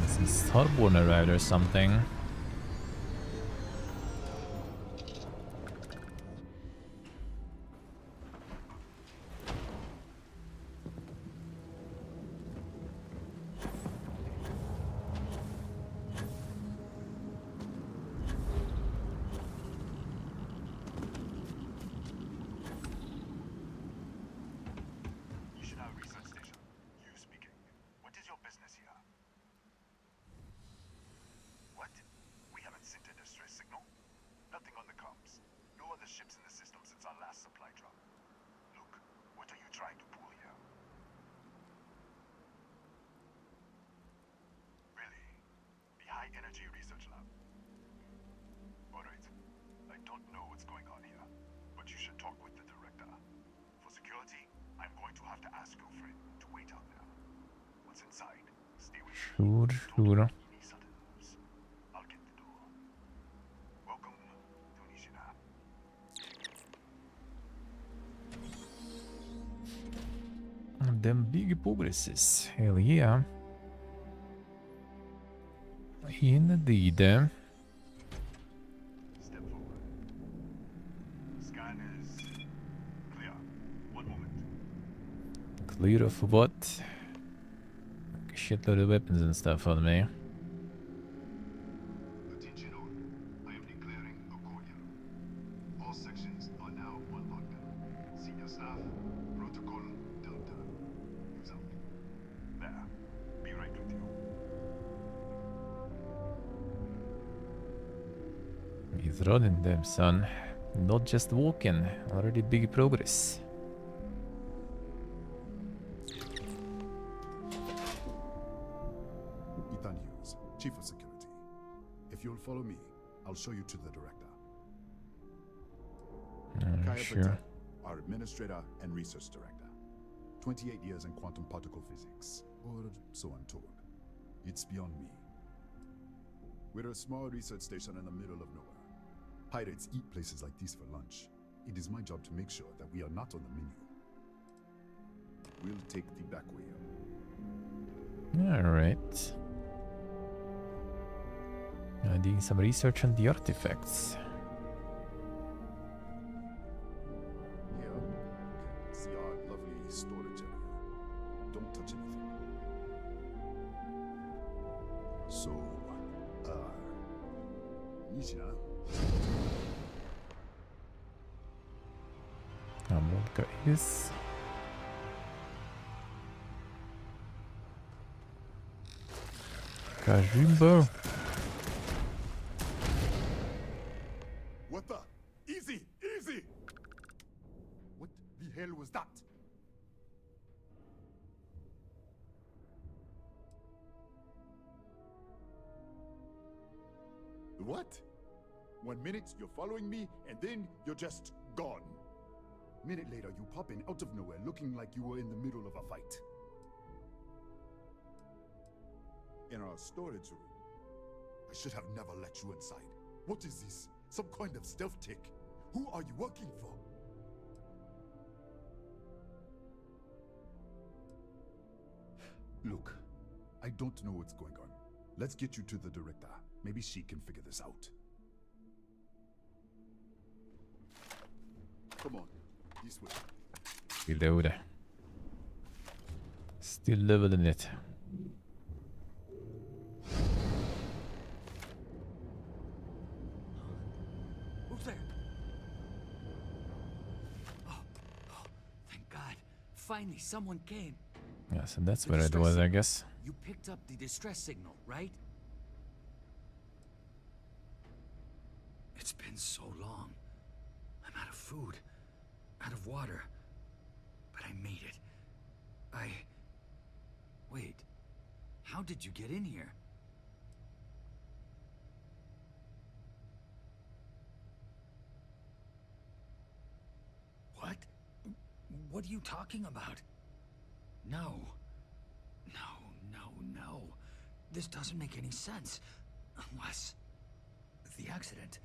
Some Starborn arrived or something. don't know what's going on here, but you should talk with the director. For security, I'm going to have to ask your friend to wait out there. What's inside? Stay with me. Sure, sure. Any sudden moves, I'll get the door. Welcome to Nishina. Them big progresses. Hell yeah. Indeed. Step forward. Scan is clear. One moment. Clear of what? Shitload of weapons and stuff on me. Attention all. I am declaring a courtyard. All sections are now on lockdown. Senior staff, protocol, Delta. Use out. There. Be right with you. He's running them, son. Not just walking. Already big progress. Ethan Hughes, Chief of Security. If you'll follow me, I'll show you to the director. Kaya Sure. Patel, our Administrator and Research Director. 28 years in quantum particle physics, or so I'm told. It's beyond me. We're a small research station in the middle of nowhere. Pirates eat places like these for lunch. It is my job to make sure that we are not on the menu. We'll take the back way up. Alright. Doing some research on the artifacts. Here, you can see our lovely storage area. Don't touch anything. So, Nishina. Amolka is. Kajimbo. What the? Easy! Easy! What the hell was that? What? 1 minute you're following me, and then you're just gone. Minute later, you pop in out of nowhere looking like you were in the middle of a fight. In our storage room. I should have never let you inside. What is this? Some kind of stealth tick? Who are you working for? Look, I don't know what's going on. Let's get you to the director. Maybe she can figure this out. Come on, this way. Reload. Still leveling it. Who's there? Oh, thank God. Finally, someone came. Yeah, so that's where it was, I guess. You picked up the distress signal, right? It's been so long. I'm out of food, out of water. But I made it. Wait. How did you get in here? What? What are you talking about? No. No. This doesn't make any sense. Unless... the accident.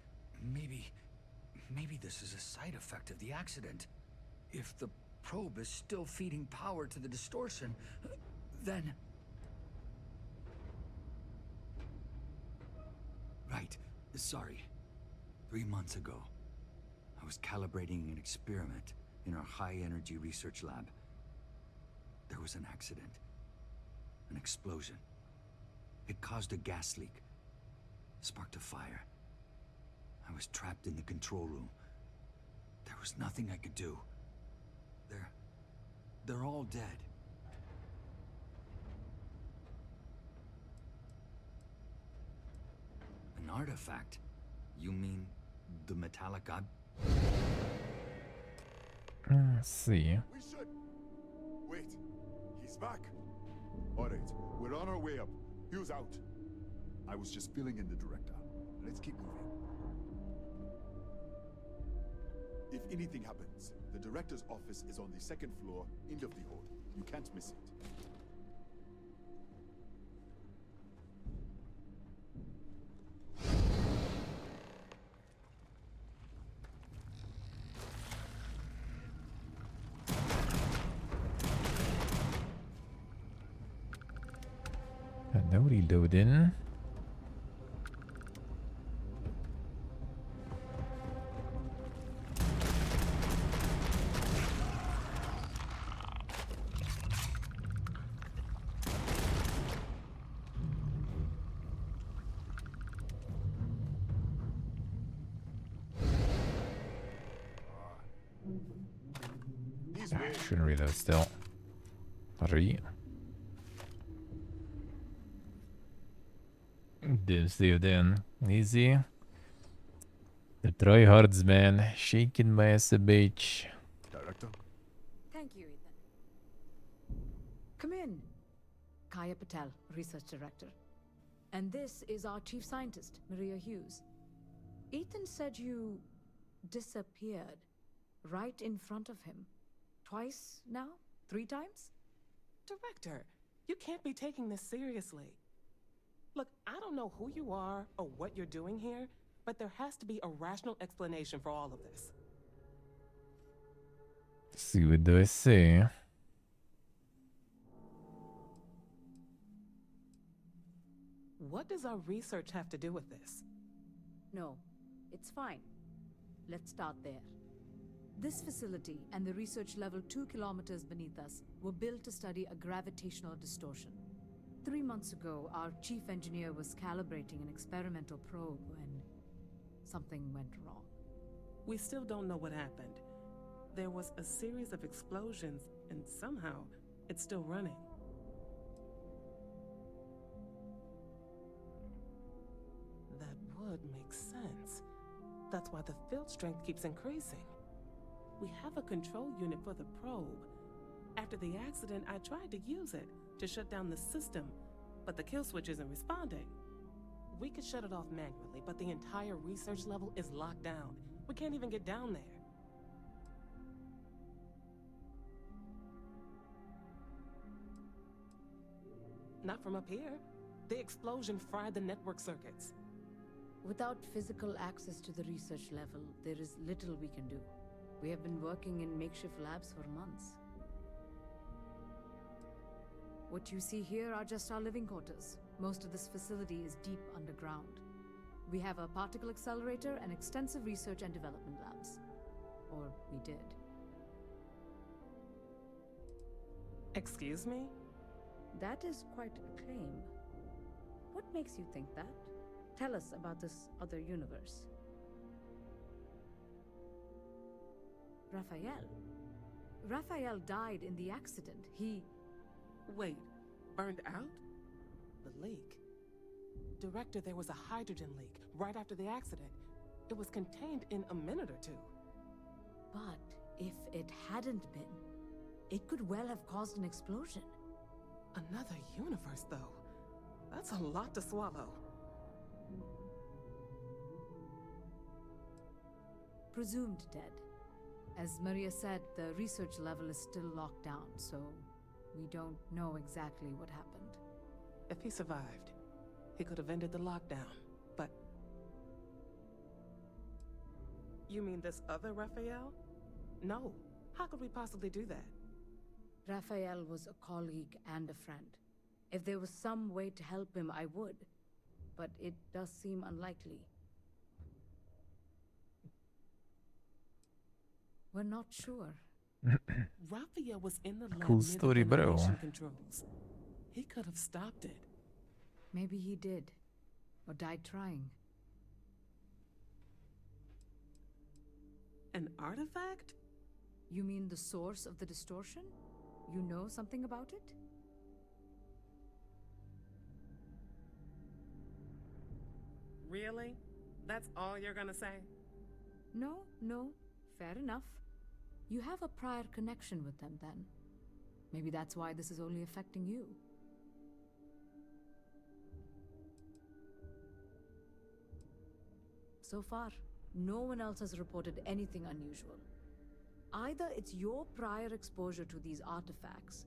Maybe this is a side effect of the accident. If the probe is still feeding power to the distortion, then... Right. Sorry. 3 months ago, I was calibrating an experiment in our high-energy research lab. There was an accident. An explosion. It caused a gas leak. Sparked a fire. I was trapped in the control room. There was nothing I could do. They're all dead. An artifact? You mean the metallic god? Let's see. We should... Wait. He's back. Alright, we're on our way up. Hughes out. I was just filling in the director. Let's keep moving. If anything happens, the director's office is on the second floor, end of the hall. You can't miss it. No reloading. Shouldn't reload still. 3. Doomsday then. Easy. The tryhards, man. Shaking my ass a bitch. Director? Thank you, Ethan. Come in. Kaya Patel, Research Director. And this is our Chief Scientist, Maria Hughes. Ethan said you disappeared right in front of him. Twice now? 3 times? Director, you can't be taking this seriously. Look, I don't know who you are or what you're doing here, but there has to be a rational explanation for all of this. See, what do I say? What does our research have to do with this? No, it's fine. Let's start there. This facility and the research level 2 kilometers beneath us were built to study a gravitational distortion. 3 months ago, our chief engineer was calibrating an experimental probe when something went wrong. We still don't know what happened. There was a series of explosions, and somehow it's still running. That would make sense. That's why the field strength keeps increasing. We have a control unit for the probe. After the accident, I tried to use it to shut down the system, but the kill switch isn't responding. We could shut it off manually, but the entire research level is locked down. We can't even get down there. Not from up here. The explosion fried the network circuits. Without physical access to the research level, there is little we can do. We have been working in makeshift labs for months. What you see here are just our living quarters. Most of this facility is deep underground. We have a particle accelerator and extensive research and development labs. Or we did. Excuse me? That is quite a claim. What makes you think that? Tell us about this other universe. Raphael. Raphael died in the accident. He... Wait, burned out? The leak. Director, there was a hydrogen leak right after the accident. It was contained in a minute or 2. But if it hadn't been, it could well have caused an explosion. Another universe, though. That's a lot to swallow. Presumed dead. As Maria said, the research level is still locked down, so we don't know exactly what happened. If he survived, he could have ended the lockdown, but... You mean this other Raphael? No. How could we possibly do that? Raphael was a colleague and a friend. If there was some way to help him, I would. But it does seem unlikely. We're not sure. Raphael was in the lab Cool near story, the bro. ventilation controls. He could have stopped it. Maybe he did. Or died trying. An artifact? You mean the source of the distortion? You know something about it? Really? That's all you're gonna say? No. Fair enough. You have a prior connection with them then. Maybe that's why this is only affecting you. So far, no one else has reported anything unusual. Either it's your prior exposure to these artifacts,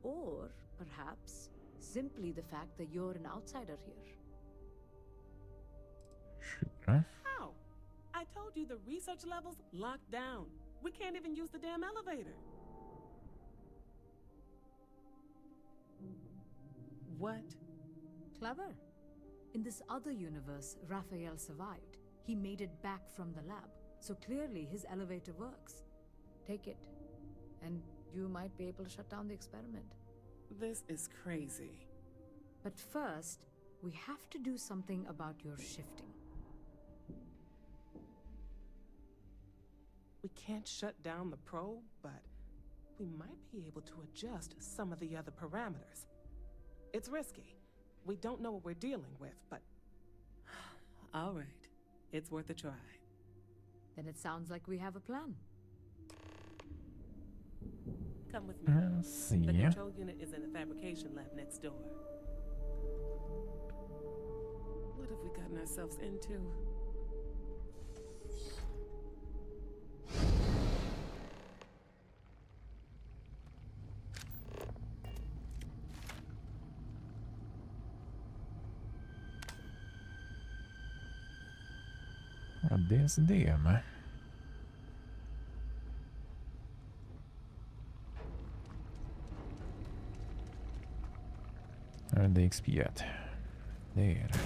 or perhaps simply the fact that you're an outsider here. Sure. How? I told you the research level's locked down. We can't even use the damn elevator. What? Clever. In this other universe, Raphael survived. He made it back from the lab, so clearly his elevator works. Take it, and you might be able to shut down the experiment. This is crazy. But first, we have to do something about your shifting. We can't shut down the probe, but we might be able to adjust some of the other parameters. It's risky. We don't know what we're dealing with, but... All right. It's worth a try. Then it sounds like we have a plan. Come with me. Let's see. The control unit is in the fabrication lab next door. What have we gotten ourselves into? Ja, dels det med. Här är det XP-et. Det är det.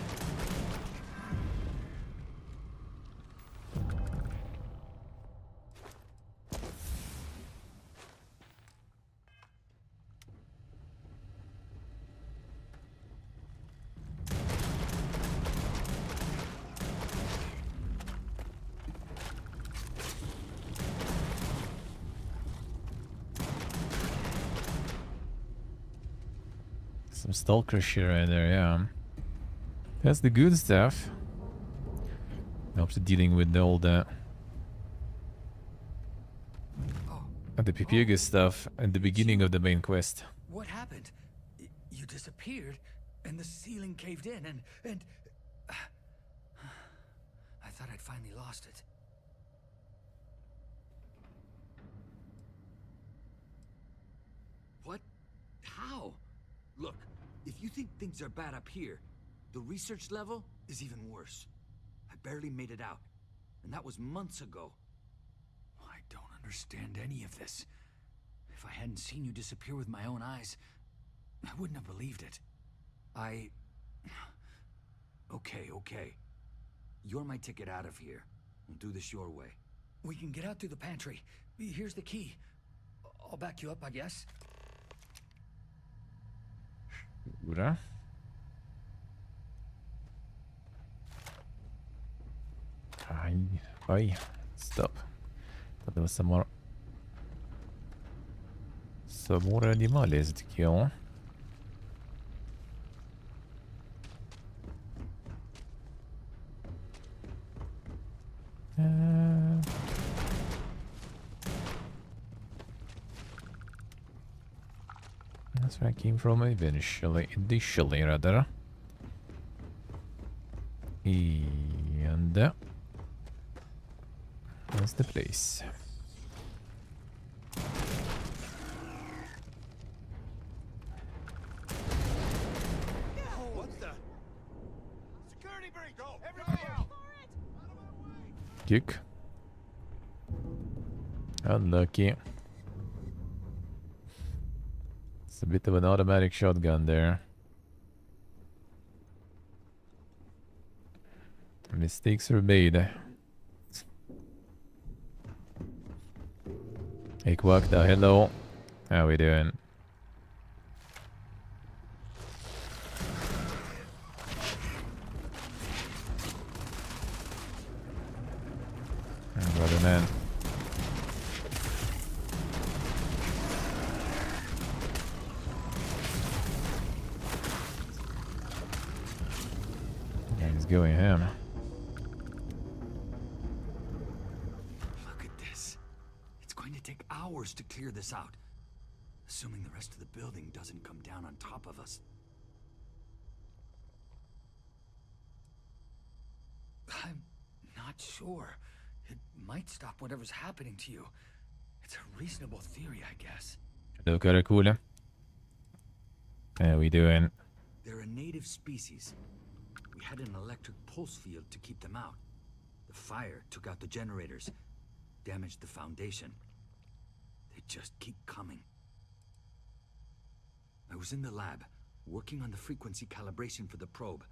Some stalker shit right there, yeah. That's the good stuff. Helps dealing with all the the Pipiega stuff at the beginning of the main quest. What happened? You disappeared, and the ceiling caved in, and I thought I'd finally lost it. What? How? Look, if you think things are bad up here, the research level is even worse. I barely made it out, and that was months ago. I don't understand any of this. If I hadn't seen you disappear with my own eyes, I wouldn't have believed it. Okay. You're my ticket out of here. We'll do this your way. We can get out through the pantry. Here's the key. I'll back you up, I guess. Oder? Ay, stop. Thought there was some more animales to kill. That's where I came from initially rather. And that's the place. What's the security breach? Go! Everybody out! Kick. Unlucky. It's a bit of an automatic shotgun there. Mistakes were made. Hey Quackda, hello. How we doing? Brother man. Yeah, he's going ham. Look at this. It's going to take hours to clear this out. Assuming the rest of the building doesn't come down on top of us. I'm not not sure. It might stop whatever's happening to you. It's a reasonable theory, I guess. Look at it, cool. How we doing? They're a native species. We had an electric pulse field to keep them out. The fire took out the generators, damaged the foundation. They just keep coming. I was in the lab, working on the frequency calibration for the probe.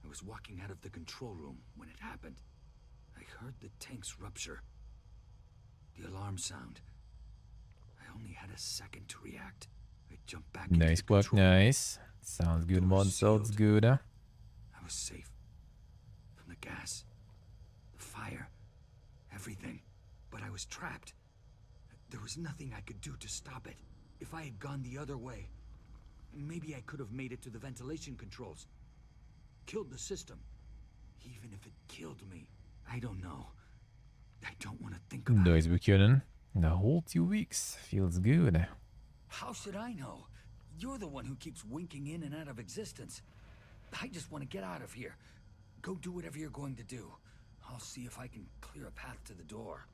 I was walking out of the control room when it happened. I heard the tanks rupture. The alarm sound. I only had a second to react. I jumped back into Nice the work, control room. nice. Sounds good, mod. Sounds good. I was safe. From the gas, the fire, everything. But I was trapped. There was nothing I could do to stop it. If I had gone the other way, maybe I could have made it to the ventilation controls. Killed the system. Even if it killed me, I don't know. I don't want to think about Nice beginning. The whole 2 weeks feels good. How should I know? You're the one who keeps winking in and out of existence. I just want to get out of here. Go do whatever you're going to do. I'll see if I can clear a path to the door.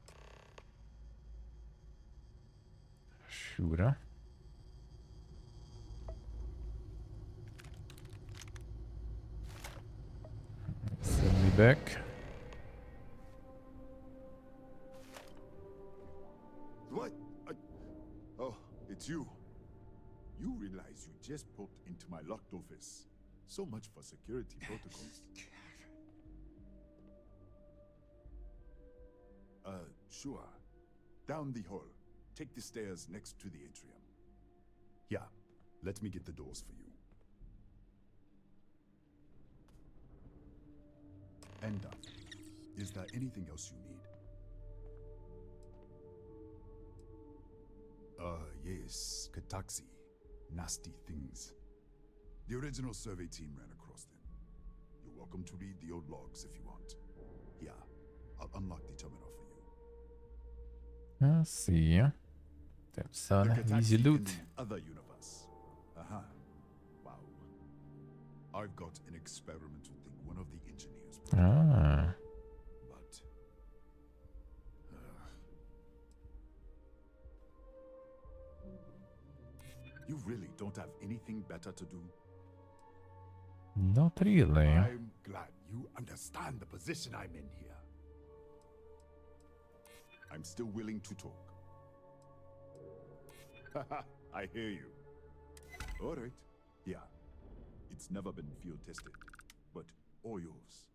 Sure. Send me back. What? Oh, it's you. You realize you just poked into my locked office. So much for security protocols. Sure. Down the hall. Take the stairs next to the atrium. Yeah, let me get the doors for you. And is there anything else you need? Yes, Kataxi. Nasty things. The original survey team ran across them. You're welcome to read the old logs if you want. Yeah, I'll unlock the terminal for you. Let's see. Damn son, easy loot. In the other universe. Wow. I've got an experimental thing one of the engineers. Ah. But you really don't have anything better to do? Not really. I'm glad you understand the position I'm in here. I'm still willing to talk. I hear you. All right. Yeah. It's never been field tested, but all yours.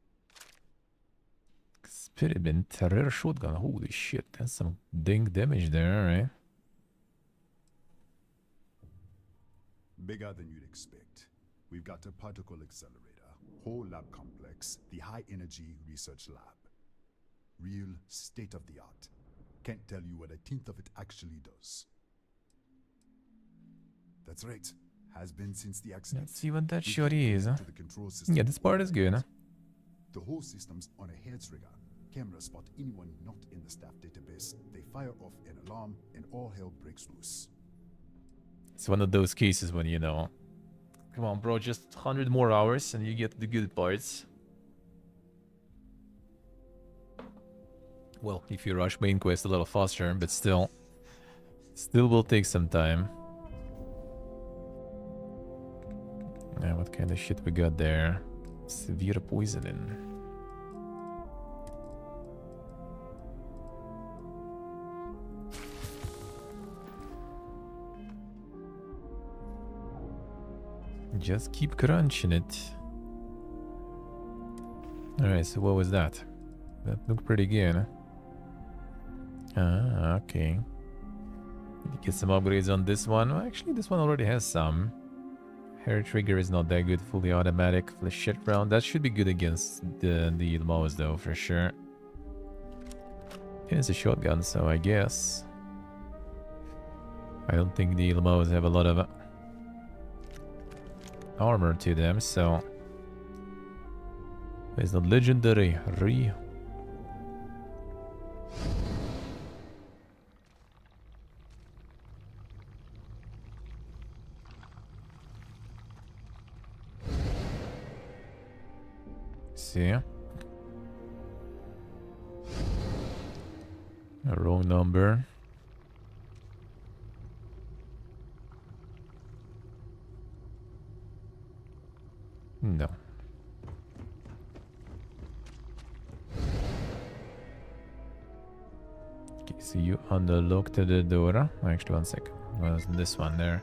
Experiment rare shotgun. Holy shit, that's some ding damage there, right? Bigger than you'd expect. We've got a particle accelerator, whole lab complex, the high energy research lab. Real state of the art. Can't tell you what a tenth of it actually does. That's right. Has been since the accident. Let's see what that shot is. Huh? Yeah, this part is good. Huh? The whole system's on a head trigger. Cameras spot anyone not in the staff database. They fire off an alarm and all hell breaks loose. It's one of those cases when, you know, come on, bro, just 100 more hours and you get the good parts. Well, if you rush main quest a little faster, but still will take some time. Yeah, what kind of shit we got there? Severe poisoning. Just keep crunching it. Alright, so what was that? That looked pretty good, huh? Ah, okay. Get some upgrades on this one. Well, actually, this one already has some. Hair trigger is not that good. Fully automatic. Flechette round. That should be good against the Ilmaos, though, for sure. It is a shotgun, so I guess. I don't think the Ilmaos have a lot of armor to them, so there's the legendary Re. See. A wrong number. No. Okay, so you unlocked the door. Actually, one sec. Was this one there?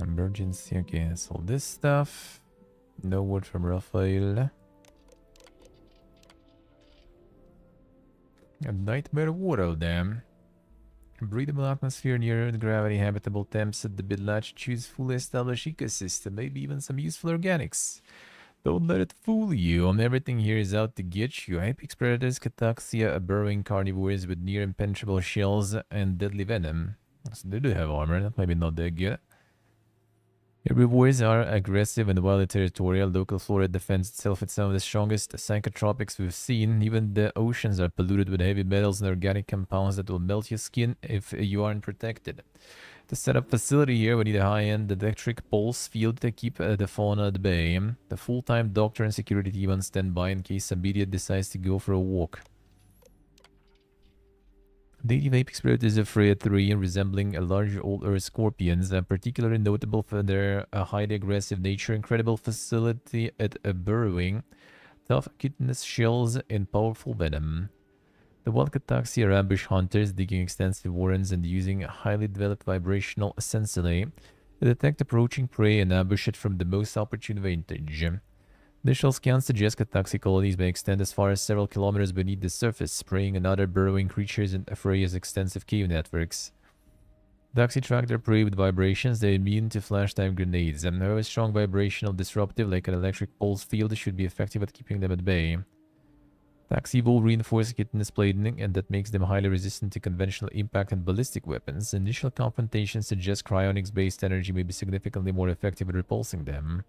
Emergency. Okay, that's all this stuff. No word from Raphael. A nightmare world, damn. Breathable atmosphere near Earth gravity, habitable temps at the bid latitudes, fully established ecosystem, maybe even some useful organics. Don't let it fool you. Everything here is out to get you. Apex predators, cataxia, burrowing carnivores with near impenetrable shells and deadly venom. So they do have armor. That might be not that good. Herbivores are aggressive and wildly territorial. Local flora defends itself with some of the strongest psychotropics we've seen. Even the oceans are polluted with heavy metals and organic compounds that will melt your skin if you aren't protected. To set up facility here, we need a high-end electric pulse field to keep the fauna at bay. The full-time doctor and security team on standby in case some idiot decides to go for a walk. Native apex predators of Freya 3, resembling a large old earth scorpions, are particularly notable for their highly aggressive nature, incredible facility at burrowing, tough chitinous shells, and powerful venom. The wild cataxi are ambush hunters, digging extensive warrens and using highly developed vibrational sensory to detect approaching prey and ambush it from the most opportune vantage. Initial scans suggest cataxi colonies may extend as far as several kilometers beneath the surface, preying on other burrowing creatures in Freya's extensive cave networks. Cataxi track their prey with vibrations. They're immune to flash-time grenades, and however strong vibrational disruptive like an electric pulse field should be effective at keeping them at bay. Cataxi will reinforce chitinous plating, and that makes them highly resistant to conventional impact and ballistic weapons. Initial confrontations suggest cryonics-based energy may be significantly more effective at repulsing them.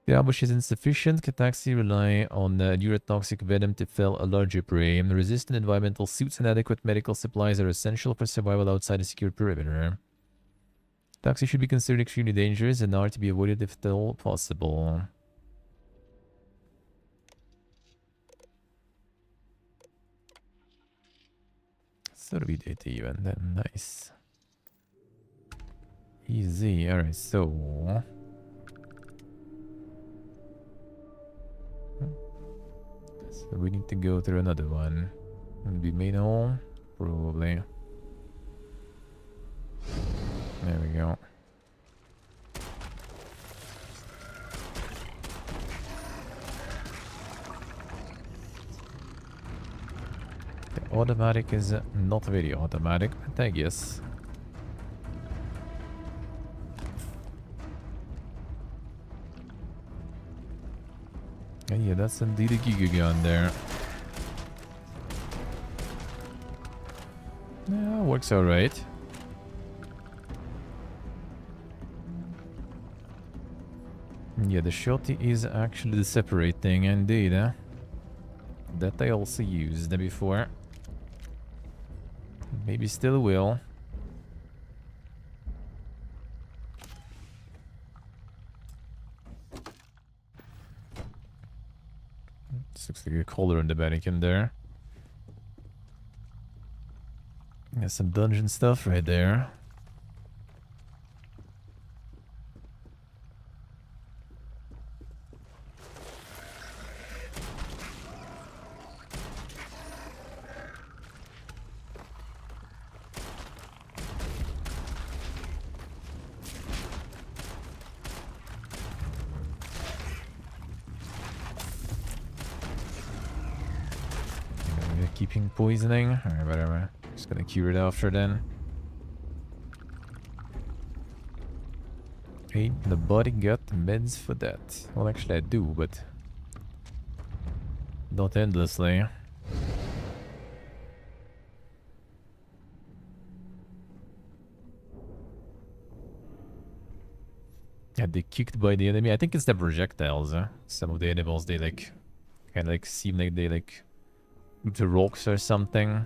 The ambush is insufficient. Cataxi rely on neurotoxic venom to fell a larger prey. Resistant environmental suits and adequate medical supplies are essential for survival outside a secure perimeter. Cataxi should be considered extremely dangerous and are to be avoided if at all possible. Survey data even, then nice. Easy, alright, so... So we need to go through another one. And be main hall? Probably. There we go. The automatic is not very automatic, but I guess. Yeah, that's indeed a Giga gun there. Yeah, works alright. Yeah, the shotty is actually the separating, indeed. That I also used before. Maybe still will. This looks like a collar in the mannequin there. Got some dungeon stuff right there. Keeping poisoning? Alright, whatever. Just gonna cure it after then. Ain't nobody got meds for that. Well, actually I do, but... not endlessly. Yeah, they kicked by the enemy. I think it's the projectiles. Some of the animals, they like... kind of like seem like they like... the rocks or something.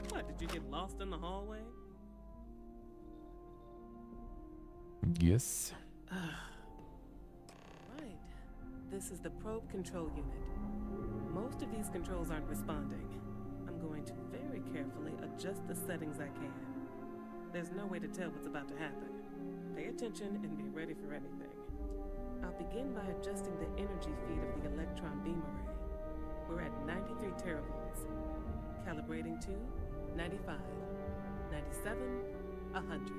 What, did you get lost in the hallway? Yes. Right. This is the probe control unit. Most of these controls aren't responding. I'm going to very carefully adjust the settings I can. There's no way to tell what's about to happen. Pay attention and be ready for anything. I'll begin by adjusting the energy feed of the electron beam array. We're at 93 teravolts. Calibrating to 95, 97, 100.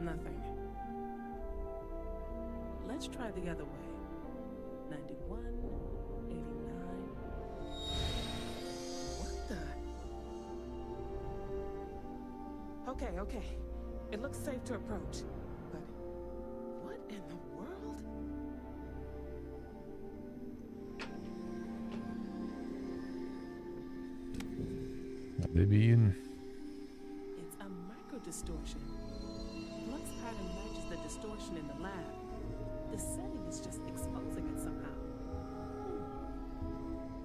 Nothing. Let's try the other way. 91, 89. What the? Okay. It looks safe to approach. But what in the world? They being. It's a micro distortion. Flux pattern matches the distortion in the lab. The setting is just exposing it somehow.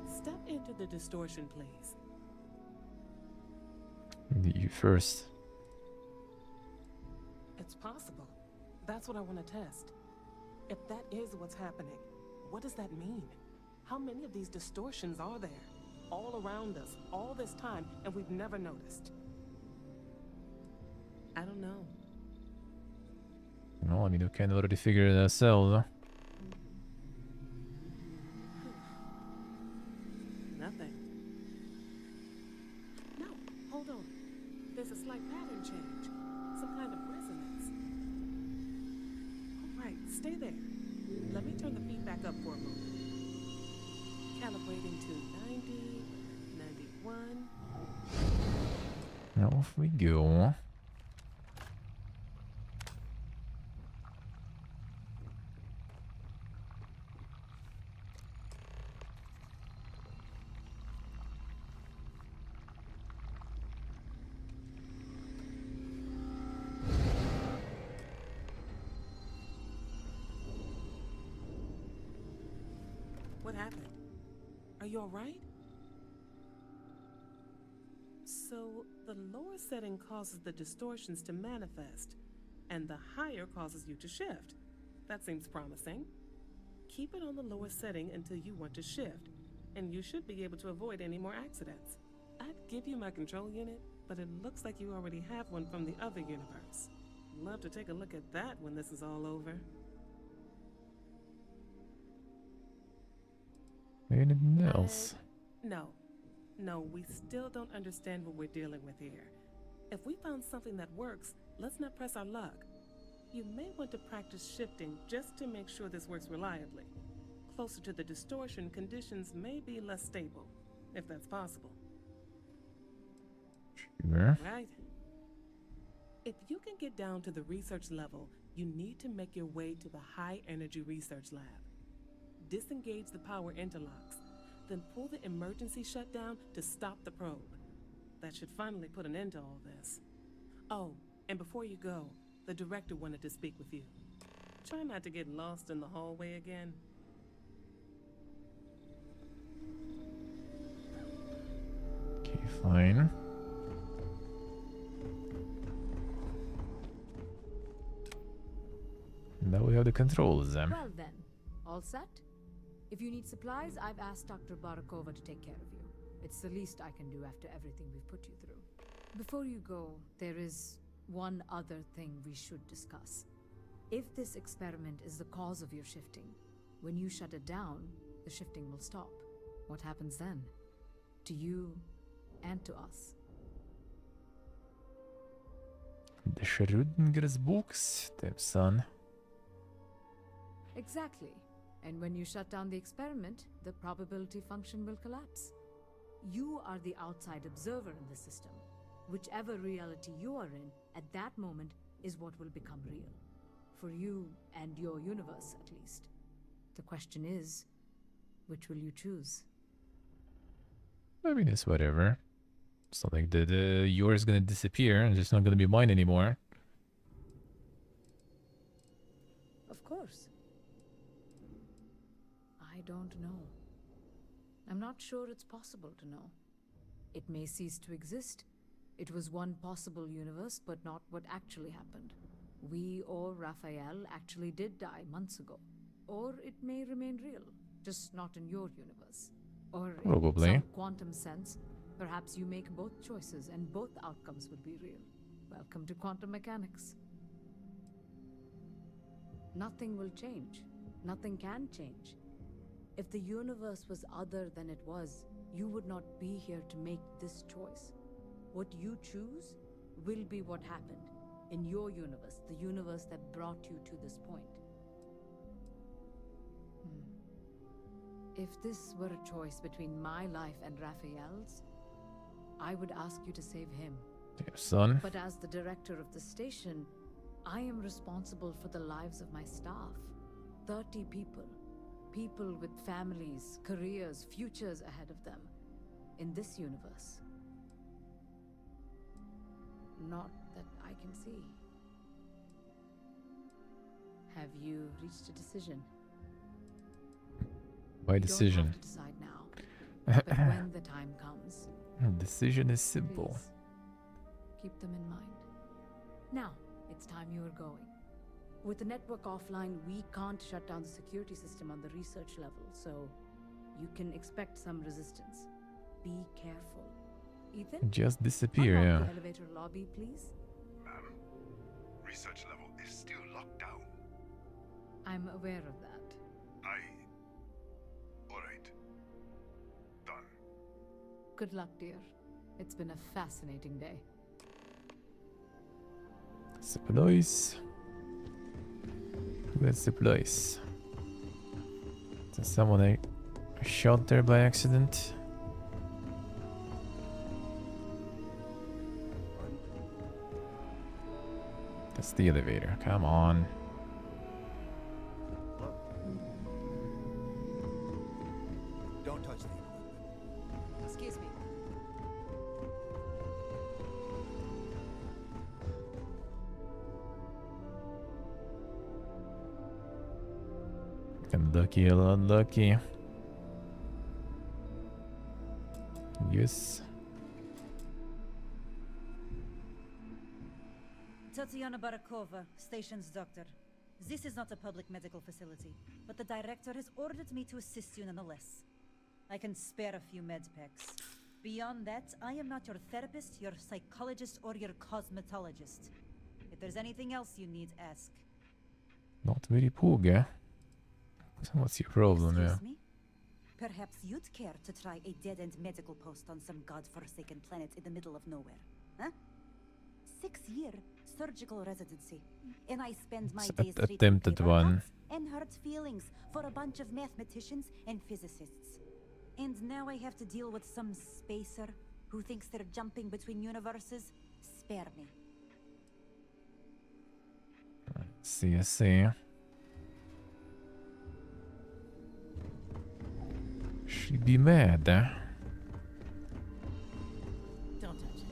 Step into the distortion, please. You first. It's possible. That's what I want to test. If that is what's happening, what does that mean? How many of these distortions are there? All around us, all this time, and we've never noticed. I don't know. Well, I mean, we can already figure it ourselves, huh? Nothing. No, hold on. There's a slight pattern change. Some kind of resonance. All right, stay there. Let me turn the feedback up for a moment. Calibrating to 90, 91. Now off we go. What happened? Are you all right? So, the lower setting causes the distortions to manifest, and the higher causes you to shift. That seems promising. Keep it on the lower setting until you want to shift, and you should be able to avoid any more accidents. I'd give you my control unit, but it looks like you already have one from the other universe. Love to take a look at that when this is all over. Anything else? No, we still don't understand what we're dealing with here. If we found something that works, let's not press our luck. You may want to practice shifting just to make sure this works reliably. Closer to the distortion, conditions may be less stable, if that's possible. Sure. Right. If you can get down to the research level, you need to make your way to the high energy research lab. Disengage the power interlocks, then pull the emergency shutdown to stop the probe. That should finally put an end to all this. Oh, and before you go, the director wanted to speak with you. Try not to get lost in the hallway again. Okay, fine. Now we have the controls then. Well then, all set? If you need supplies, I've asked Dr. Barakova to take care of you. It's the least I can do after everything we've put you through. Before you go, there is one other thing we should discuss. If this experiment is the cause of your shifting, when you shut it down, the shifting will stop. What happens then? To you and to us. The Schrödinger's books, son. Exactly. And when you shut down the experiment, the probability function will collapse. You are the outside observer in the system. Whichever reality you are in, at that moment, is what will become real. For you and your universe, at least. The question is, which will you choose? I mean, it's whatever. It's not like yours is gonna disappear and it's not gonna be mine anymore. Of course. I don't know. I'm not sure it's possible to know. It may cease to exist. It was one possible universe, but not what actually happened. We or Raphael actually did die months ago. Or it may remain real, just not in your universe. Or in Probably. some quantum sense, perhaps you make both choices and both outcomes would be real. Welcome to quantum mechanics. Nothing will change. Nothing can change. If the universe was other than it was, you would not be here to make this choice. What you choose will be what happened in your universe, the universe that brought you to this point. If this were a choice between my life and Raphael's, I would ask you to save him. Dear son. But as the director of the station, I am responsible for the lives of my staff. 30 people. People with families, careers, futures ahead of them. In this universe. Not that I can see. Have you reached a decision? By You decision. don't have to decide now. But when the time comes, Decision is simple. please keep them in mind. Now, it's time you are going. With the network offline, we can't shut down the security system on the research level, so you can expect some resistance. Be careful. Ethan? Just disappear, unlock yeah. the elevator lobby, please. Ma'am, research level is still locked down. I'm aware of that. Alright. Done. Good luck, dear. It's been a fascinating day. Supplies. Where's supplies? Is someone I shot there by accident? That's the elevator. Come on. Don't touch the equipment. Excuse me. Unlucky, unlucky. Yes. Tatiana Barakova, station's doctor. This is not a public medical facility, but the director has ordered me to assist you nonetheless. I can spare a few med packs. Beyond that, I am not your therapist, your psychologist, or your cosmetologist. If there's anything else you need, ask. Not very påga. So what's your problem, yeah? Excuse me? Perhaps you'd care to try a dead-end medical post on some god-forsaken planet in the middle of nowhere, huh? 6-year surgical residency, and I spend my days treating attempted paper one. cuts and hurt feelings for a bunch of mathematicians and physicists. And now I have to deal with some spacer who thinks they're jumping between universes. Spare me. See, I see. She'd be mad, eh? Don't touch it.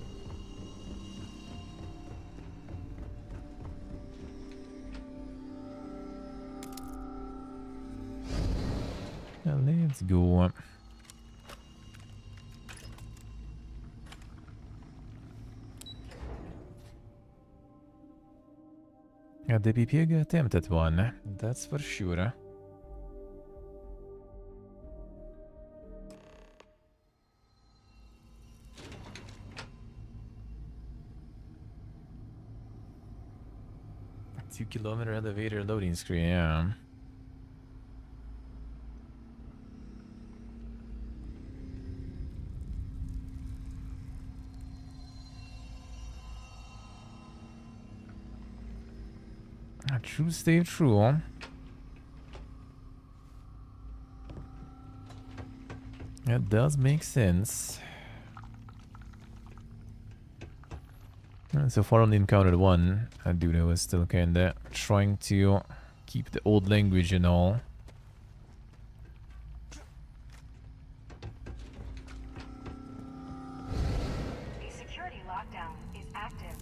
Well, let's go. Yeah, the BPG attempted one, that's for sure. A 2-kilometer elevator loading screen, yeah. True, stay true. It does make sense. So far only encountered one. I do know is still kinda trying to keep the old language and all. The security lockdown is active.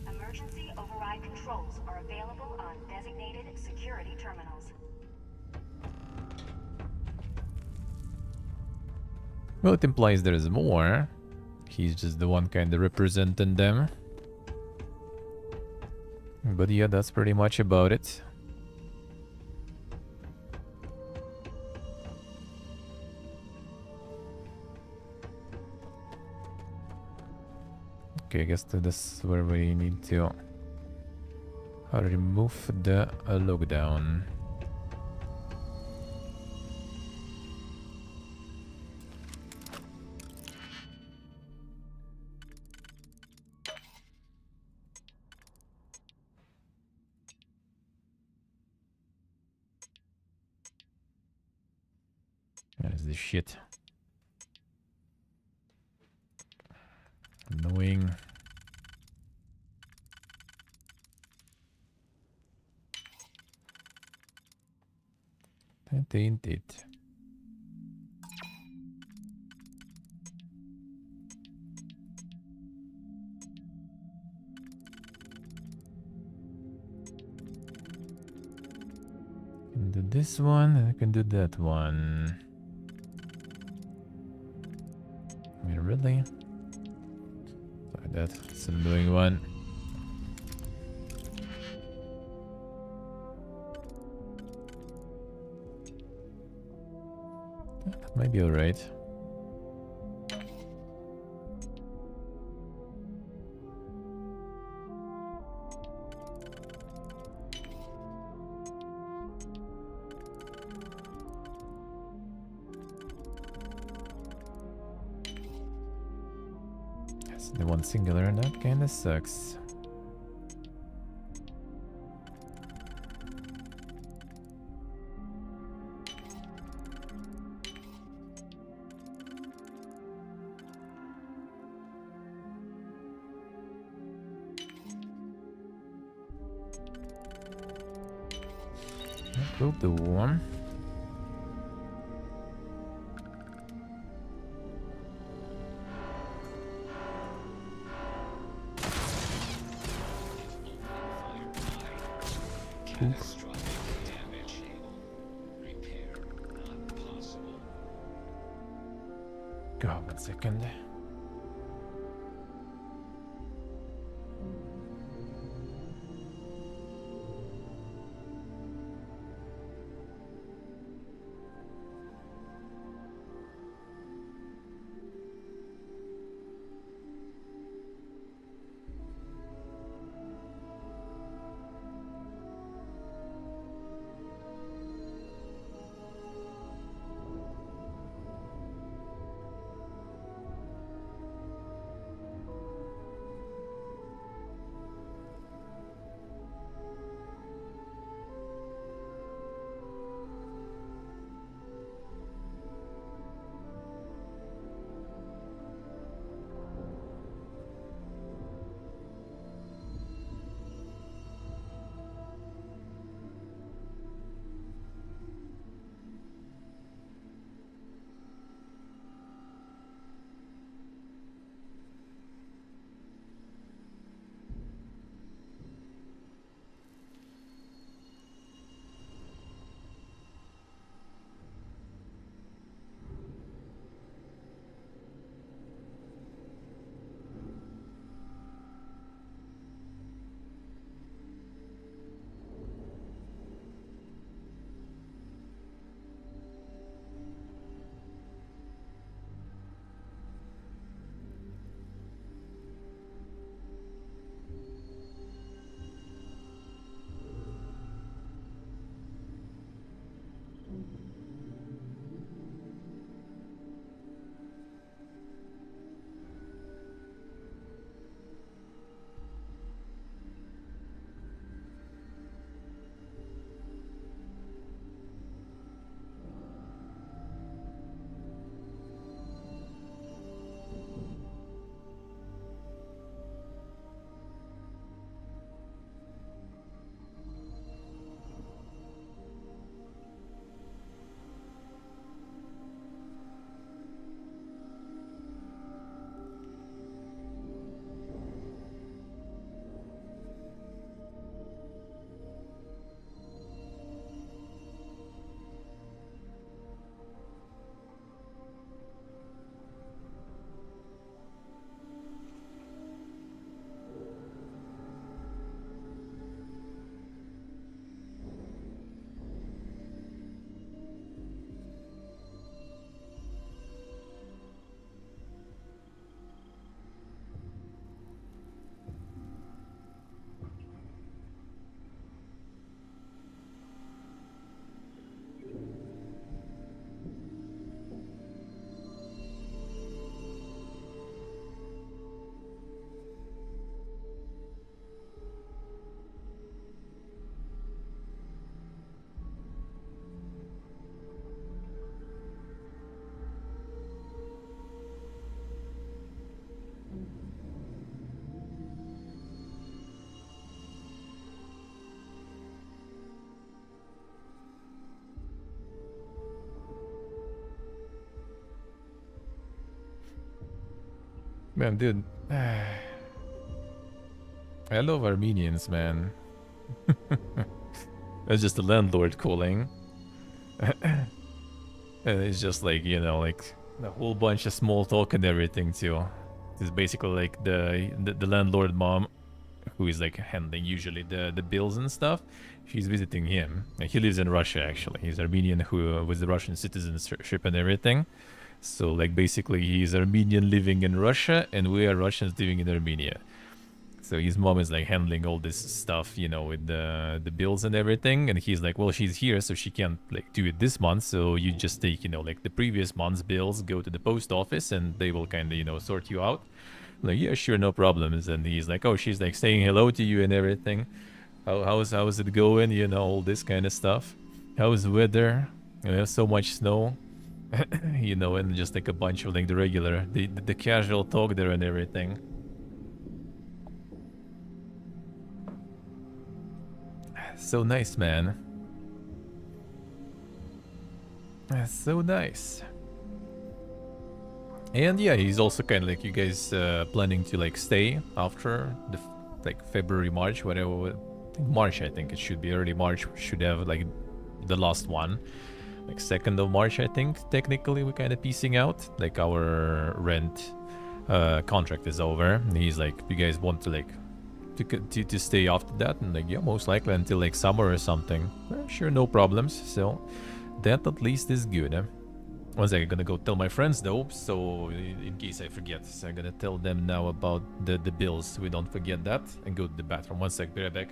Emergency override controls are available on designated security terminals. Well, it implies there is more. He's just the one kind of representing them. But yeah, that's pretty much about it. Okay, I guess this is where we need to remove the lockdown. That is this shit. Annoying. That ain't it. I can do this one, and I can do that one. I mean, really? Like that. It's an annoying one. That might be alright. Yes, the one singular, and that kinda sucks. That will do one. God, 1 second. Man, dude. I love Armenians, man. It's just the landlord calling. And it's just like, you know, like a whole bunch of small talk and everything too. It's basically like the landlord mom, who is like handling usually the bills and stuff. She's visiting him. And he lives in Russia actually. He's Armenian who with the Russian citizenship and everything. So like basically he's Armenian living in Russia and we are Russians living in Armenia. So his mom is like handling all this stuff, you know, with the bills and everything. And he's like, well, she's here, so she can't like do it this month. So you just take, you know, like the previous month's bills, go to the post office, and they will kind of, you know, sort you out. I'm like, yeah, sure, no problems. And he's like, oh, she's like saying hello to you and everything. How's it going? You know, all this kind of stuff. How's the weather? You know, so much snow. You know, and just like a bunch of like the regular, the casual talk there and everything. So nice, man. That's so nice. And yeah, he's also kind of like, you guys planning to like stay after the like February, March, whatever. March, I think it should be early March. We should have like the last one, like 2nd of March, I think. Technically, we're kind of piecing out. Like our rent contract is over. And he's like, you guys want to like to stay after that? And like, yeah, most likely until like summer or something. Sure, no problems. So that at least is good. One second, I'm gonna go tell my friends though, so in case I forget. So I'm gonna tell them now about the bills so we don't forget that, and go to the bathroom. One sec, be right back.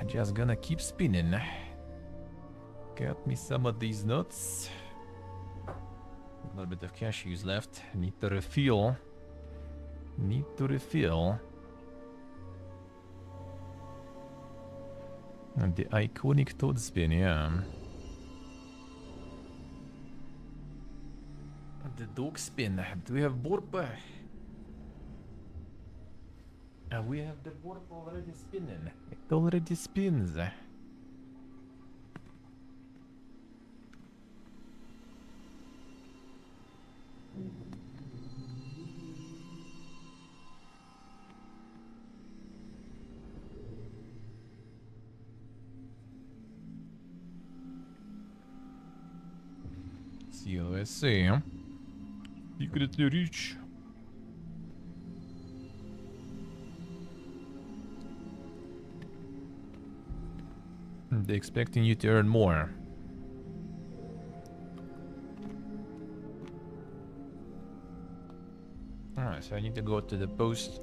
Just gonna keep spinning. Got me some of these nuts. A little bit of cashews left. Need to refill. Need to refill. And the iconic toad spin, yeah. The dog spin. Do we have Borpa? We have the Borpa already spinning. It already spins. CLSA. Secretly reach. They're expecting you to earn more. Alright, so I need to go to the post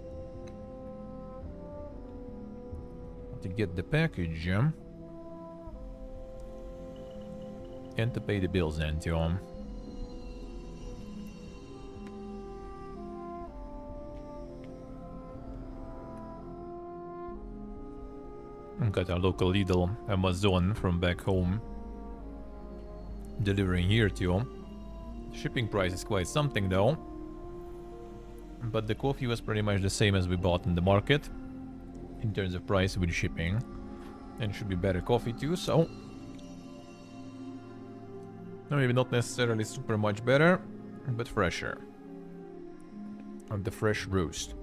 to get the package, and to pay the bills then too. Got our local Lidl Amazon from back home delivering here too. Shipping price is quite something though, but the coffee was pretty much the same as we bought in the market in terms of price with shipping, and should be better coffee too, so maybe not necessarily super much better, but fresher. And the fresh roast.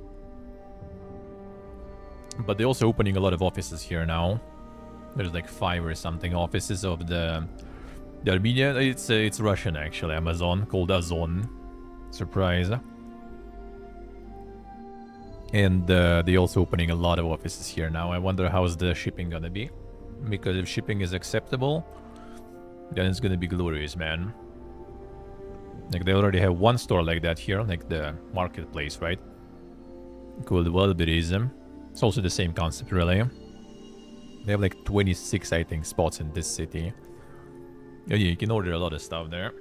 But they're also opening a lot of offices here now. There's like 5 or something offices of the Armenia. It's Russian actually, Amazon, called Azon. Surprise. And they're also opening a lot of offices here now. I wonder how's the shipping gonna be. Because if shipping is acceptable, then it's gonna be glorious, man. Like they already have one store like that here, like the marketplace, right? Called Wildberries. It's also the same concept, really. They have like 26, I think, spots in this city. Yeah, you can order a lot of stuff there.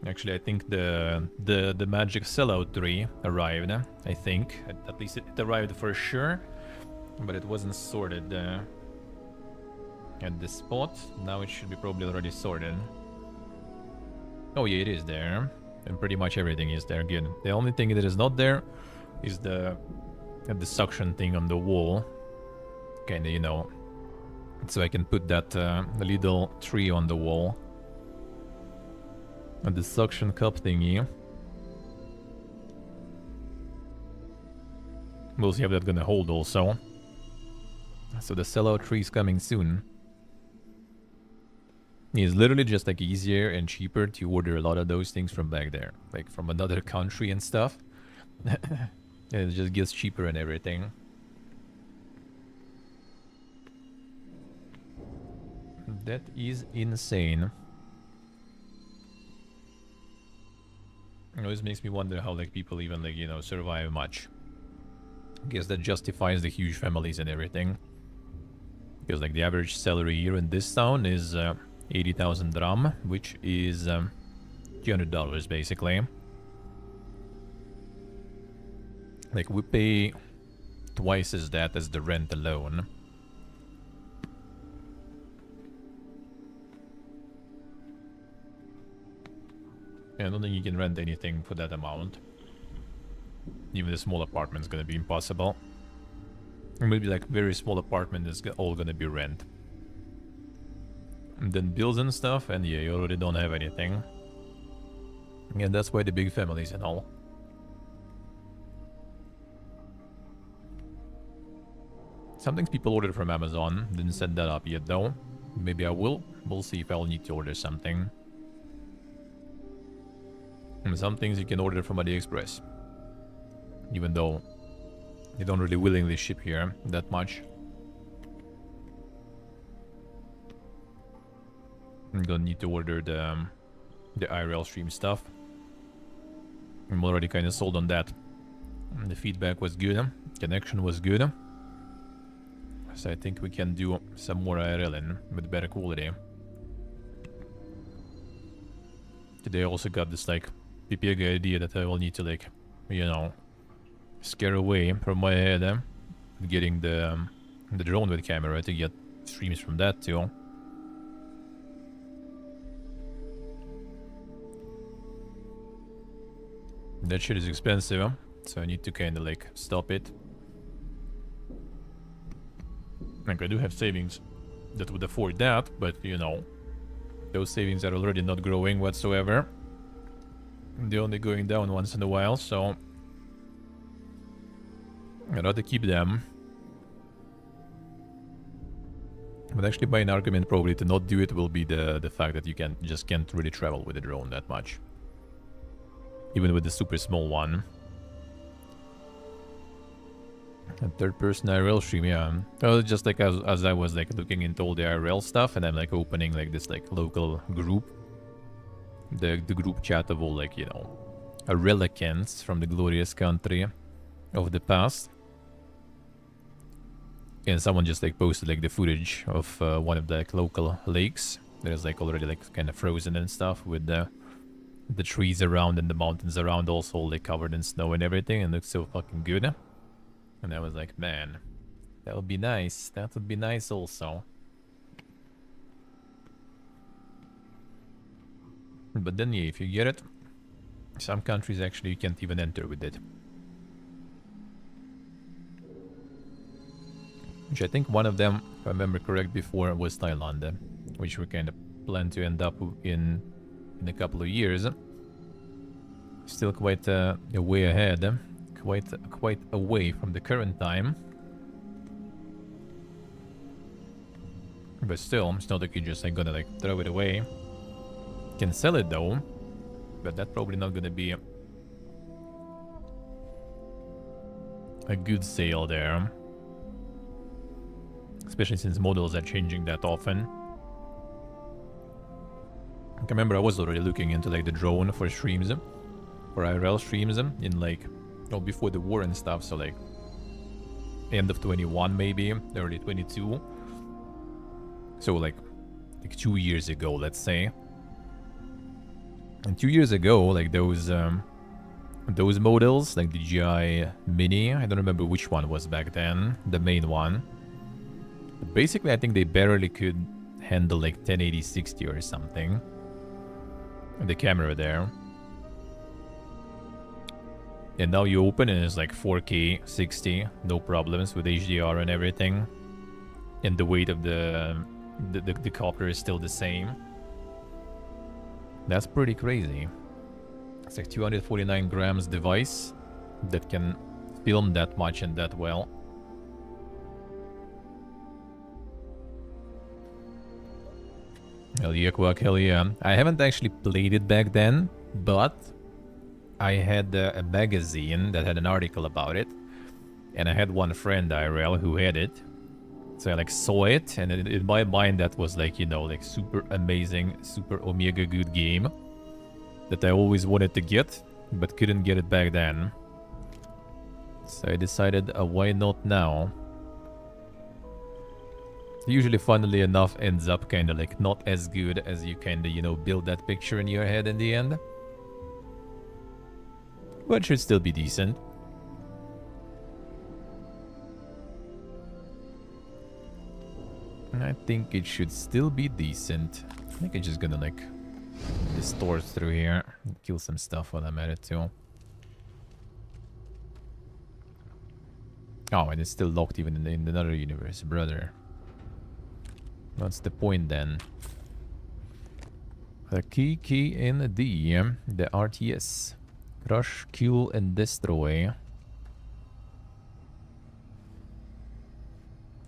Actually, I think the magic sellout tree arrived. I think at least it arrived for sure, but it wasn't sorted at the spot. Now it should be probably already sorted. Oh yeah, it is there, and pretty much everything is there. Good. The only thing that is not there is the suction thing on the wall. Kinda, you know, so I can put that little tree on the wall. And the suction cup thingy. We'll see how that's gonna hold also. So the sellout tree is coming soon. It's literally just like easier and cheaper to order a lot of those things from back there. Like from another country and stuff. And it just gets cheaper and everything. That is insane. It always makes me wonder how like people even like, you know, survive much. I guess that justifies the huge families and everything. Because like the average salary here in this town is 80,000 dram, which is $200 basically. Like we pay twice as that as the rent alone. Yeah, I don't think you can rent anything for that amount. Even a small apartment's gonna be impossible. Or maybe like very small apartment is all gonna be rent. And then bills and stuff, and yeah, you already don't have anything. Yeah, that's why the big families and all. Some things people ordered from Amazon. Didn't set that up yet though. Maybe I will. We'll see if I'll need to order something. And some things you can order from AliExpress. Even though they don't really willingly ship here that much. I'm gonna need to order the IRL stream stuff. I'm already kind of sold on that. The feedback was good. Connection was good. So I think we can do some more IRL in with better quality. Today I also got this like PPG idea that I will need to like, you know, scare away from my head, getting the drone with camera to get streams from that too. That shit is expensive, so I need to kind of like stop it. Like I do have savings that would afford that, but you know, those savings are already not growing whatsoever. They're only going down once in a while, so I'd rather keep them. But actually, my argument probably to not do it will be the fact that you can't really travel with a drone that much. Even with the super small one. A third-person IRL stream, yeah. Well, just like as I was like looking into all the IRL stuff, and I'm like opening like this like local group, the group chat of all like, you know, relicants from the glorious country of the past. And someone just like posted like the footage of one of the like, local lakes. There's like already like kind of frozen and stuff with the trees around and the mountains around also like covered in snow and everything, and looks so fucking good. And I was like, man, that would be nice. That would be nice also. But then yeah, if you get it, some countries actually you can't even enter with it. Which I think one of them, if I remember correct before, was Thailand, which we kind of plan to end up in a couple of years. Still quite a way ahead, quite away from the current time. But still, it's not like you're just like gonna like throw it away. Can sell it though, but that's probably not gonna be a good sale there. Especially since models are changing that often. I remember I was already looking into like the drone for streams, for IRL streams in like, oh, before the war and stuff, so like end of 21 maybe, early 22. So like 2 years ago, let's say. And 2 years ago, like those models, like the GI Mini, I don't remember which one was back then, the main one. But basically, I think they barely could handle like 1080 60 or something. And the camera there. And now you open and it's like 4K 60, no problems with HDR and everything. And the weight of the copter is still the same. That's pretty crazy. It's like 249 grams device that can film that much and that well. Hell yeah, Quack, hell yeah. I haven't actually played it back then, but I had a magazine that had an article about it. And I had one friend, IRL, who had it. So I like saw it, and in my mind that was like, you know, like super amazing, super omega good game that I always wanted to get, but couldn't get it back then. So I decided, why not now? Usually, funnily enough, ends up kind of like not as good as you kind of, you know, build that picture in your head in the end. But it should still be decent. I think it should still be decent. I think I'm just gonna like distort through here, kill some stuff while I'm at it too. Oh, and it's still locked even in another universe, brother. What's the point then? The key in the RTS. Crush, kill, and destroy.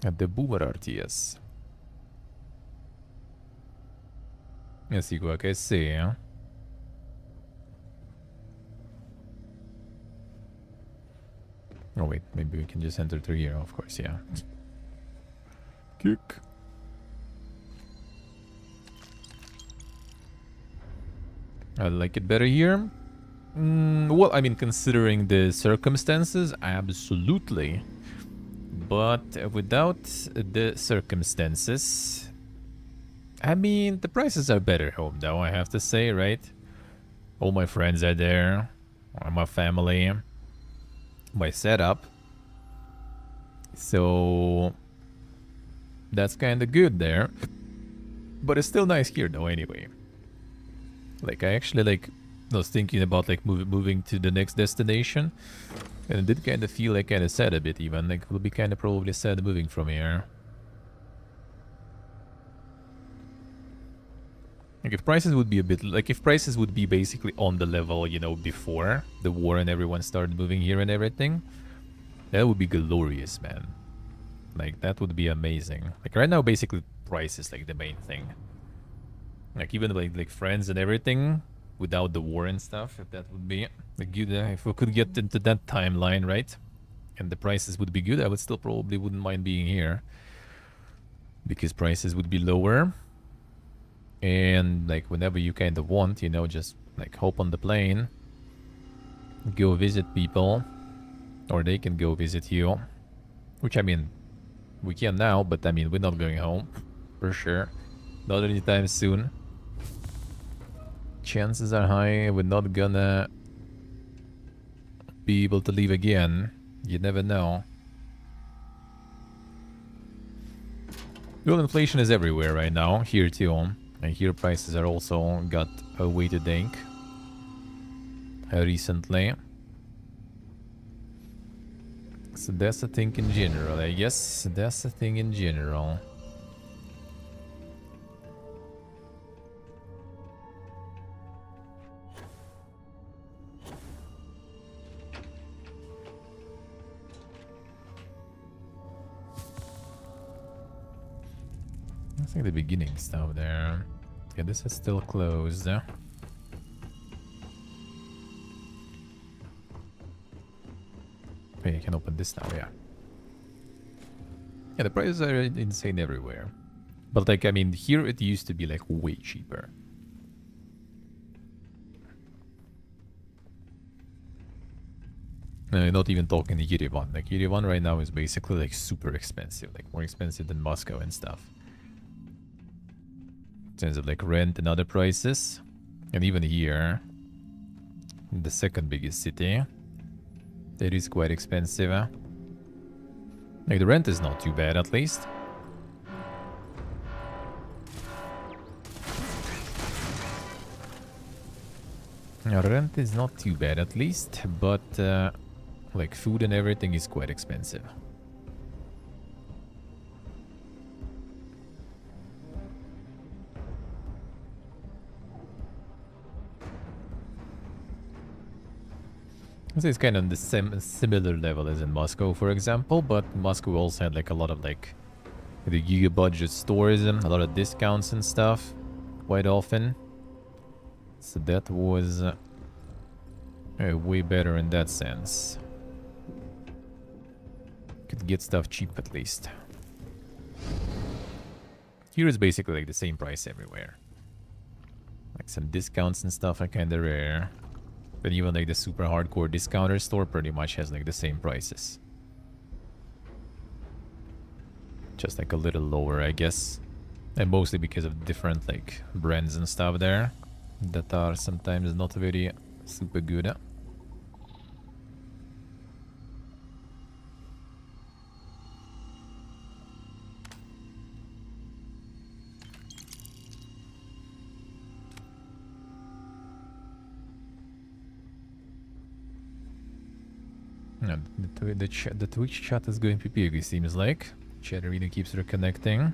At the Boomer RTS. Así que sea. Oh wait, maybe we can just enter through here, of course, yeah. Kick. I like it better here. Well, I mean, considering the circumstances, absolutely. But without the circumstances, I mean, the prices are better home though, I have to say, right? All my friends are there, all my family, my setup. So that's kind of good there. But it's still nice here though anyway. Like I actually like was thinking about like moving to the next destination. And it did kind of feel like kind of sad a bit even. Like it will be kind of probably sad moving from here. Like if prices would be a bit like if prices would be basically on the level, you know, before the war and everyone started moving here and everything, that would be glorious, man. Like that would be amazing. Like right now basically price is like the main thing. Like even like friends and everything without the war and stuff, if that would be like good, if we could get into that timeline, right? And the prices would be good, I would still probably wouldn't mind being here. Because prices would be lower. And like whenever you kind of want, you know, just like hop on the plane, go visit people, or they can go visit you. Which I mean, we can now, but I mean, we're not going home, for sure. Not anytime soon. Chances are high we're not gonna be able to leave again. You never know. Well, inflation is everywhere right now, here too. And here prices are also got a way to dank recently. So that's the thing in general, I guess. That's the thing in general. That's like the beginning stuff there. Yeah, this is still closed. Hey, you can open this now, yeah. Yeah, the prices are insane everywhere. But like, I mean, here it used to be like way cheaper. No, not even talking Yerevan. Like, Yerevan right now is basically like super expensive. Like, more expensive than Moscow and stuff. In terms of like rent and other prices. And even here, the second biggest city, it is quite expensive. Like the rent is not too bad at least. Now, rent is not too bad at least, but like food and everything is quite expensive. It's kind of on the similar level as in Moscow, for example, but Moscow also had like a lot of like the giga budget stores and a lot of discounts and stuff quite often. So that was way better in that sense. Could get stuff cheap at least. Here is basically like the same price everywhere. Like some discounts and stuff are kind of rare. But even like the super hardcore discounter store pretty much has like the same prices. Just like a little lower, I guess. And mostly because of different like brands and stuff there that are sometimes not very super good. Yeah, the Twitch chat is going big, it seems like. Chat really keeps reconnecting.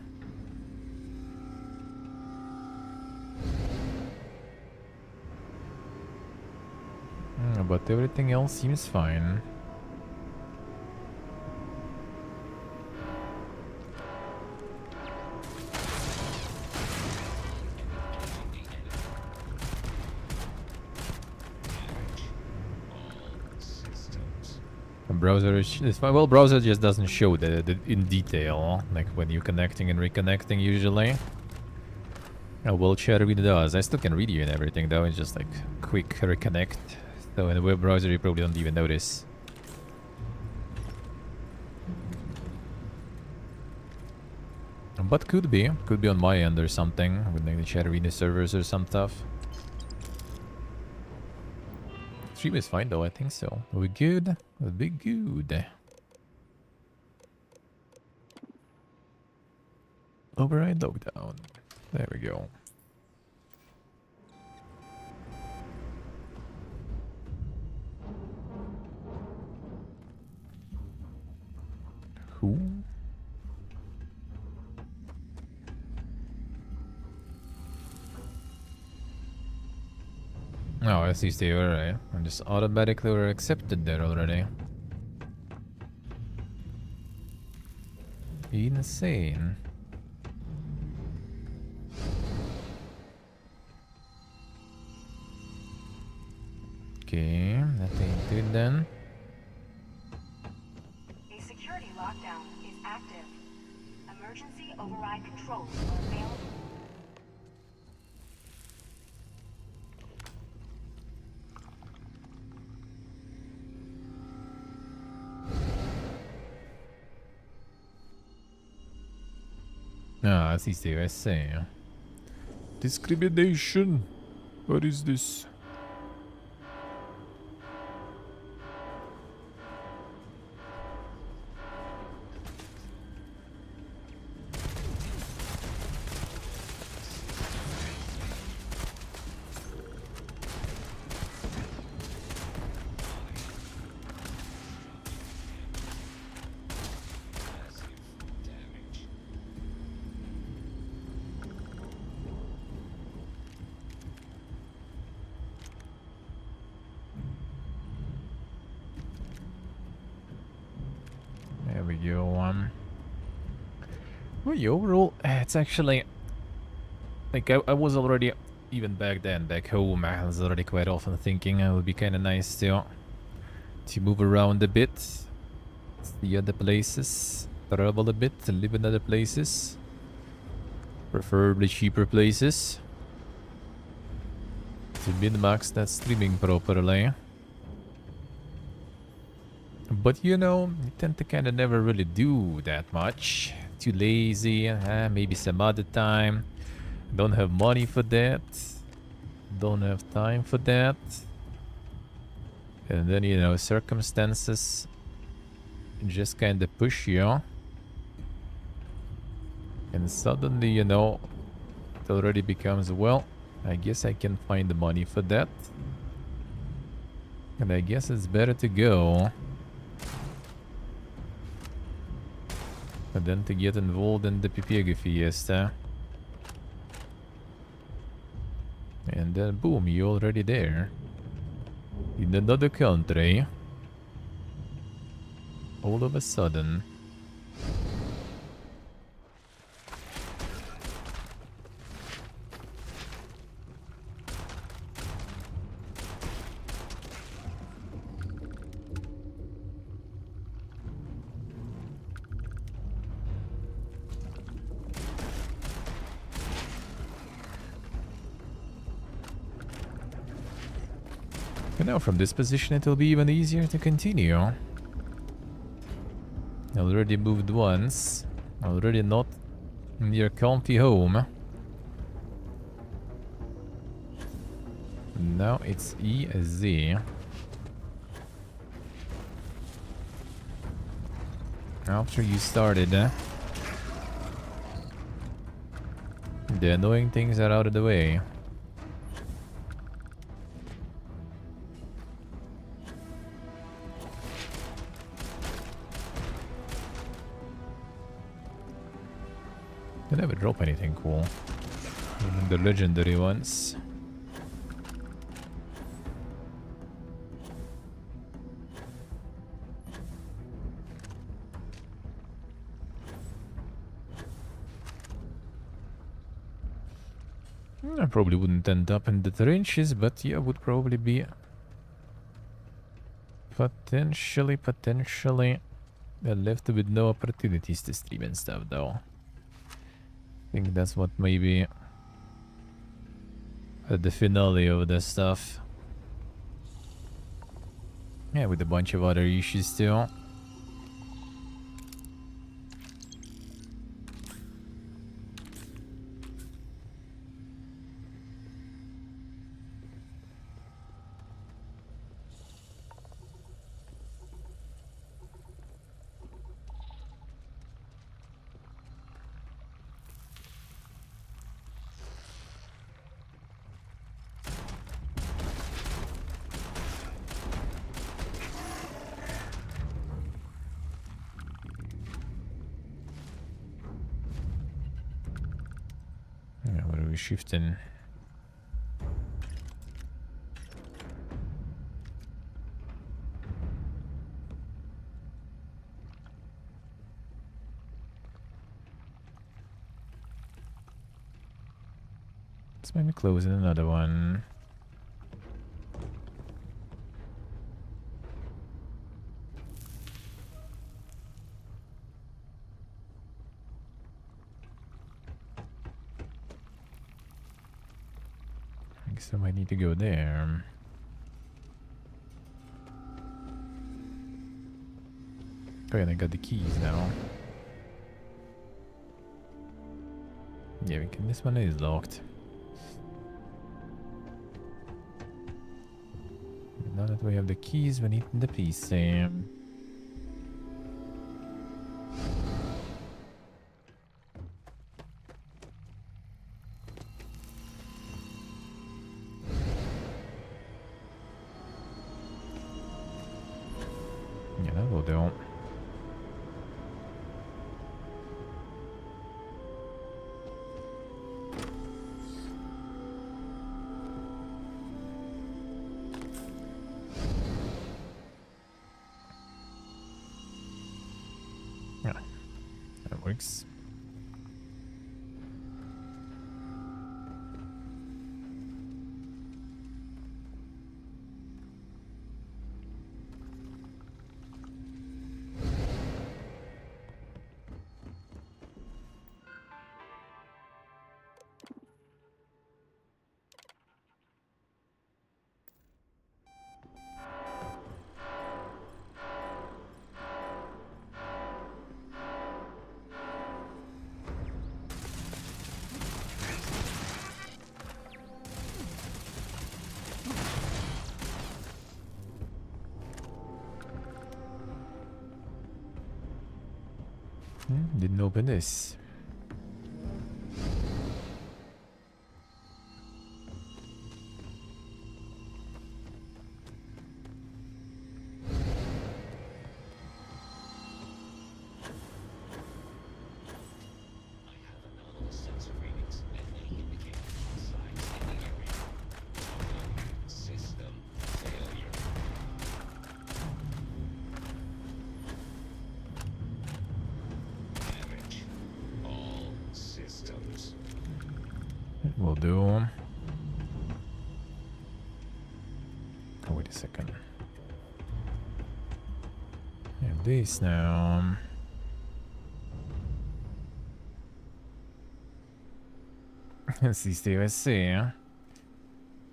But everything else seems fine. Browser is fine. Well, browser just doesn't show the in detail, like when you're connecting and reconnecting usually. Well, chat really does. I still can read you and everything though. It's just like quick reconnect. So in the web browser you probably don't even notice. But could be on my end or something with like the chat arena servers or some stuff. Stream is fine though, I think so. Are we good? We'll be good. Override lockdown. There we go. Who? Oh, I see. Stay alright. I'm just automatically were accepted there already. Insane. Okay, that ain't good then. A security lockdown is active. Emergency override controls are available. Ah, I see. Stay. I say. Discrimination. What is this? There we go. Well, overall, it's actually like I was already even back then back home. I was already quite often thinking it would be kind of nice to move around a bit, see other places, travel a bit, live in other places, preferably cheaper places, to min-max that streaming properly. But you know, you tend to kind of never really do that much. Too lazy, maybe some other time. Don't have money for that. Don't have time for that. And then, you know, circumstances just kind of push you. And suddenly, you know, it already becomes, well, I guess I can find the money for that. And I guess it's better to go. And then to get involved in the Pipiega Fiesta. And then boom, you're already there. In another country. All of a sudden. And now from this position it will be even easier to continue. Already moved once. Already not in your comfy home. Now it's EZ. After you started, the annoying things are out of the way. They never drop anything cool. Even the legendary ones. I probably wouldn't end up in the trenches, but yeah, would probably be potentially left with no opportunities to stream and stuff though. I think that's what maybe the finale of the stuff. Yeah, with a bunch of other issues too. we're shifting. Let's maybe close in another one. I guess I might need to go there. Oh yeah, I got the keys now. Yeah, we can. This one is locked. Now that we have the keys, we need the PC. Yeah, that will do. Yeah, that works. Didn't open this. Will do. Oh, wait a second. And this now. CCUSC.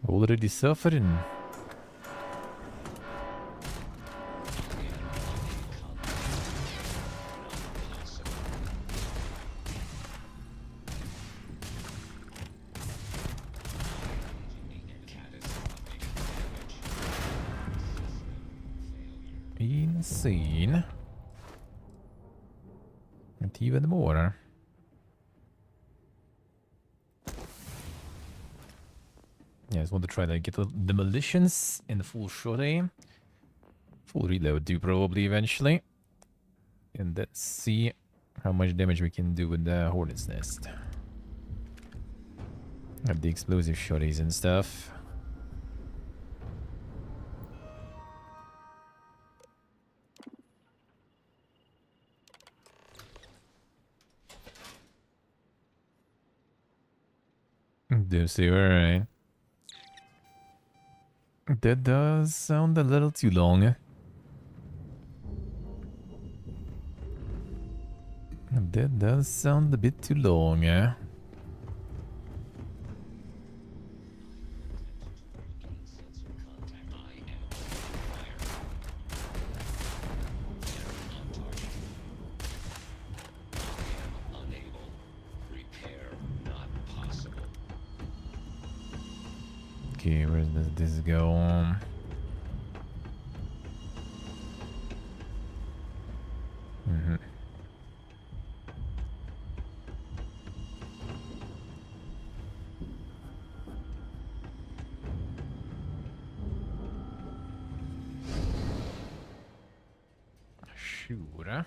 Already suffering. Insane. And even more. Yeah, I just want to try to get the demolitions in the full shot aim. Full reload do probably eventually. And let's see how much damage we can do with the Hornet's Nest. Have the explosive shotties and stuff. Do see, alright. That does sound a little too long. That does sound a bit too long. Okay, where does this go? Mm-hmm. Sure.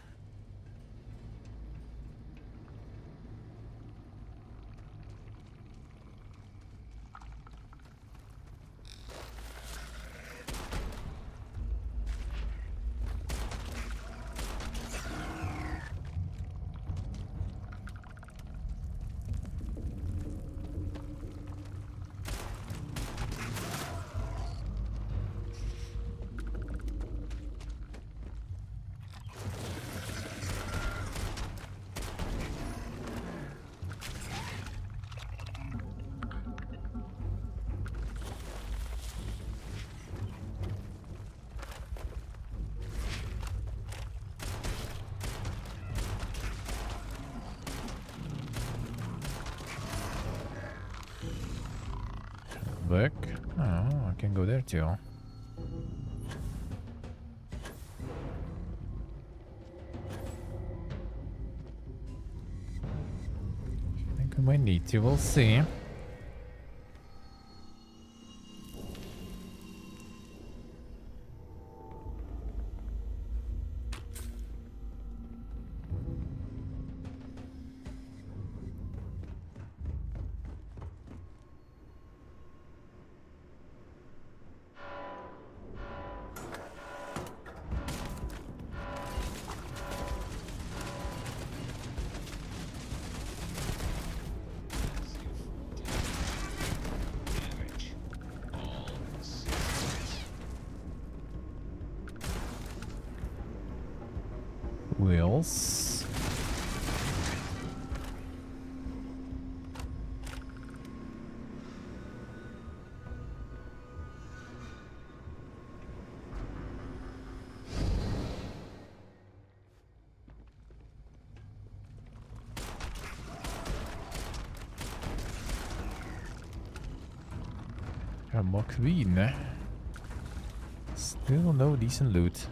quick. Oh, I can go there too. I think I might need to, we'll see. Wheels. A mock queen. Still no decent loot.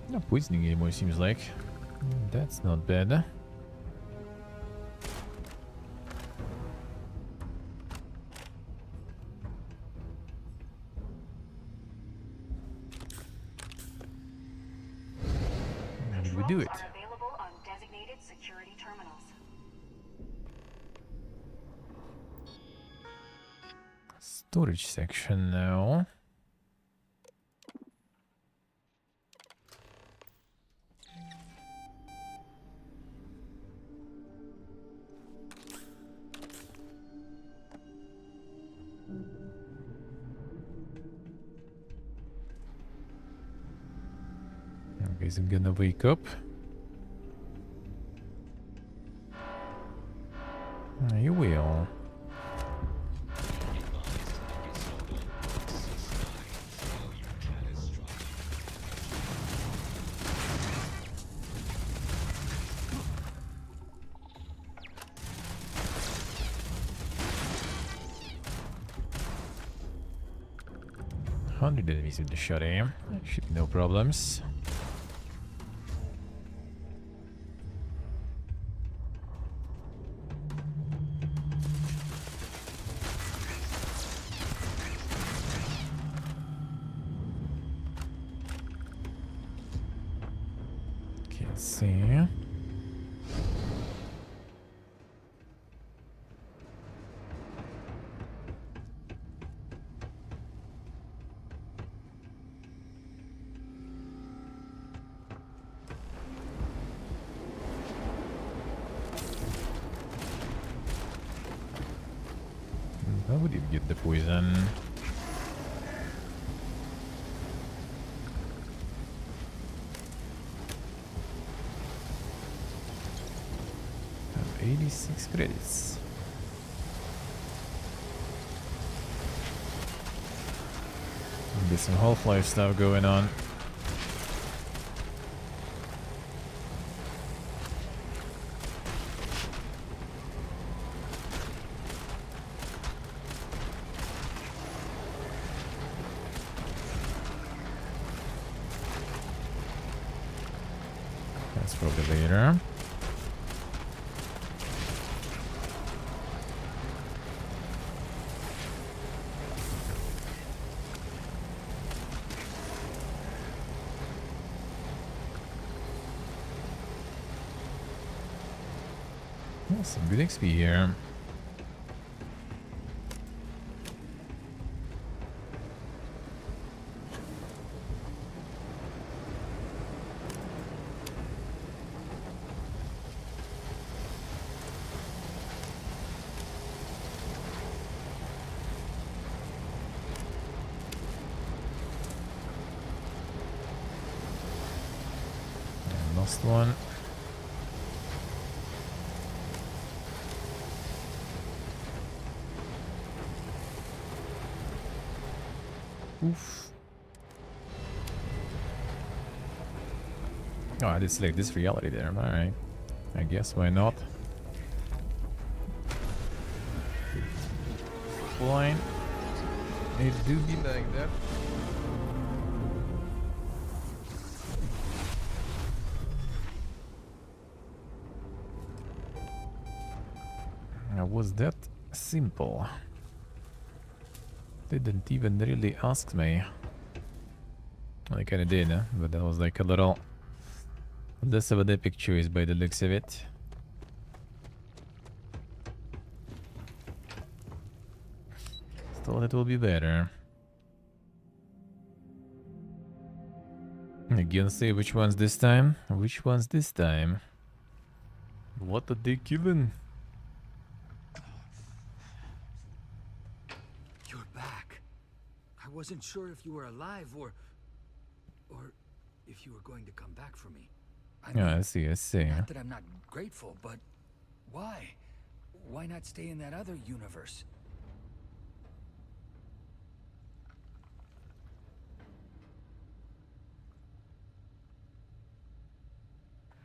No poisoning anymore, seems like. That's not bad. How did we do it? Are available on designated security terminals. Storage section now. I guess I'm gonna wake up. You will. Hundred enemies with the shot aim. Should be no problems. Can't see. How would you get the poison? Have 86 credits. There's some Half-Life stuff going on. That's probably later. Yeah, some good XP here. Last one. Oof. Oh, I did select this reality there. Alright. I guess why not? Fine. It do be like that. Was that simple? Didn't even really ask me. Well, I kinda did, huh? But that was like a little less of an epic choice by the looks of it. Thought it will be better. Again, say which one's this time? Which one's this time? What are they given? You're back. I wasn't sure if you were alive or if you were going to come back for me. I see, I see. Not that I'm not grateful, but why? Why not stay in that other universe?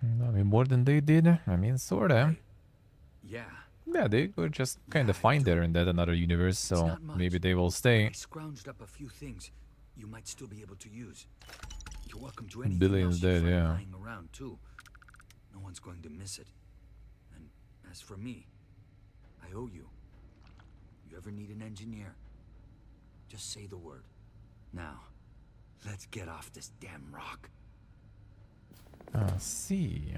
I mean, more than they did. I mean, sorta. Yeah. Yeah, they were just kind of fine there in that another universe, so maybe they will stay. I scrounged up a few things you might still be able to use. You're welcome to anything Billions else you dead, find yeah. lying around too. No one's going to miss it. And as for me, I owe you. You ever need an engineer? Just say the word. Now, let's get off this damn rock. I see.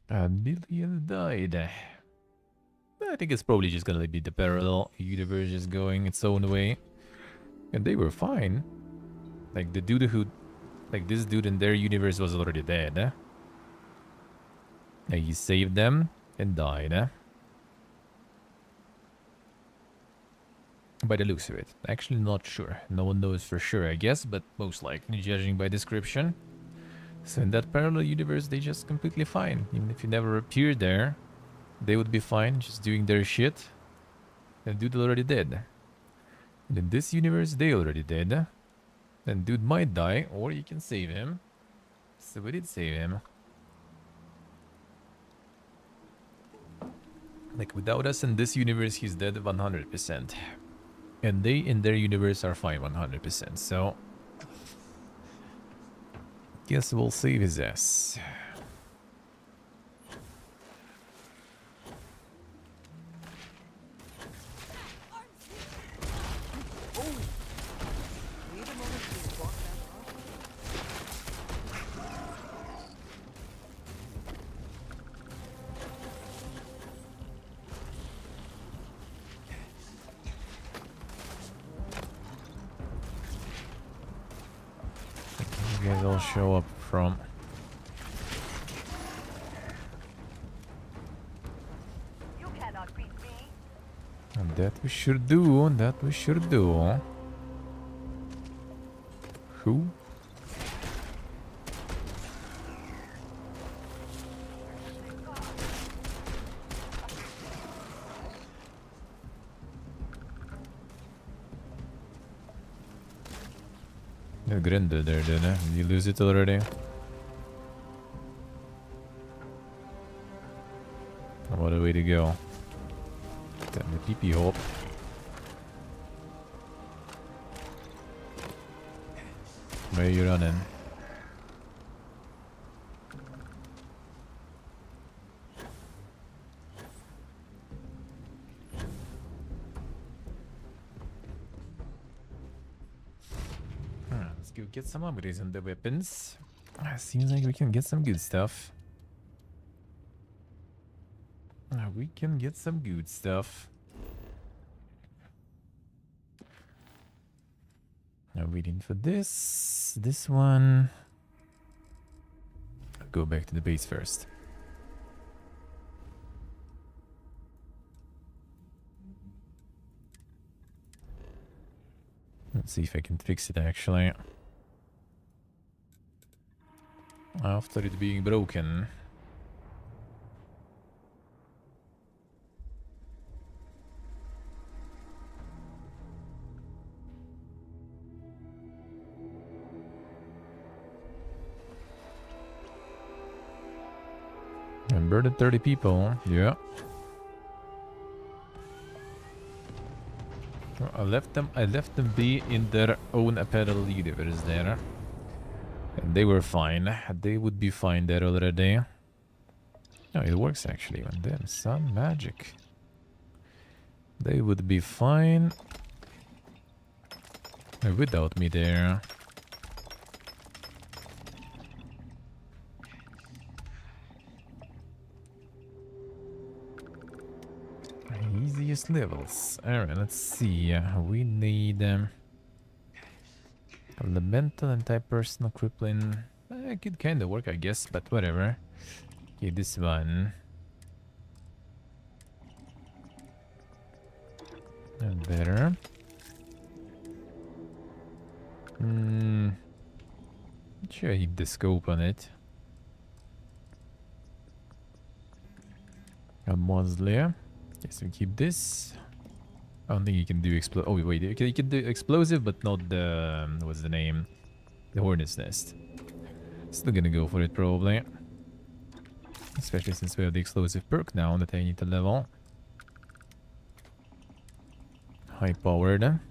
A billion died. I think it's probably just gonna be the parallel universe just going its own way. And they were fine. Like the dude who... Like this dude in their universe was already dead. And he saved them and died. By the looks of it. Actually not sure. No one knows for sure, I guess, but most likely judging by description. So in that parallel universe, they just completely fine. Even if you never appeared there, they would be fine, just doing their shit. And dude already dead. And in this universe, they already dead. And dude might die, or you can save him. So we did save him. Like without us in this universe, he's dead 100%. And they in their universe are fine 100%, so... Guess we'll save his ass. You guys all show up from... You cannot beat me. And that we should do, that we should do. Who? The Grinder there, didn't it? Did you lose it already? What a way to go. Damn the PP hop. Where are you running? Let's go get some upgrades on the weapons. Seems like we can get some good stuff. We can get some good stuff. Now waiting for this. This one. I'll go back to the base first. Let's see if I can fix it actually. After it being broken. And murdered 30 people, yeah. I left them be in their own parallel universe there. And they were fine. They would be fine there already. No, it works actually. And then sun magic. They would be fine without me there. Easiest levels. Alright, let's see. We need elemental, anti-personal, crippling. It could kind of work, I guess, but whatever. Okay, this one. And better. Sure, I need the scope on it. A Mosley. Yes, we keep this. I don't think you can do explosive. Oh, wait, you can do explosive, but not the... what's the name? The Hornet's Nest. Still gonna go for it, probably. Especially since we have the explosive perk now that I need to level. High powered.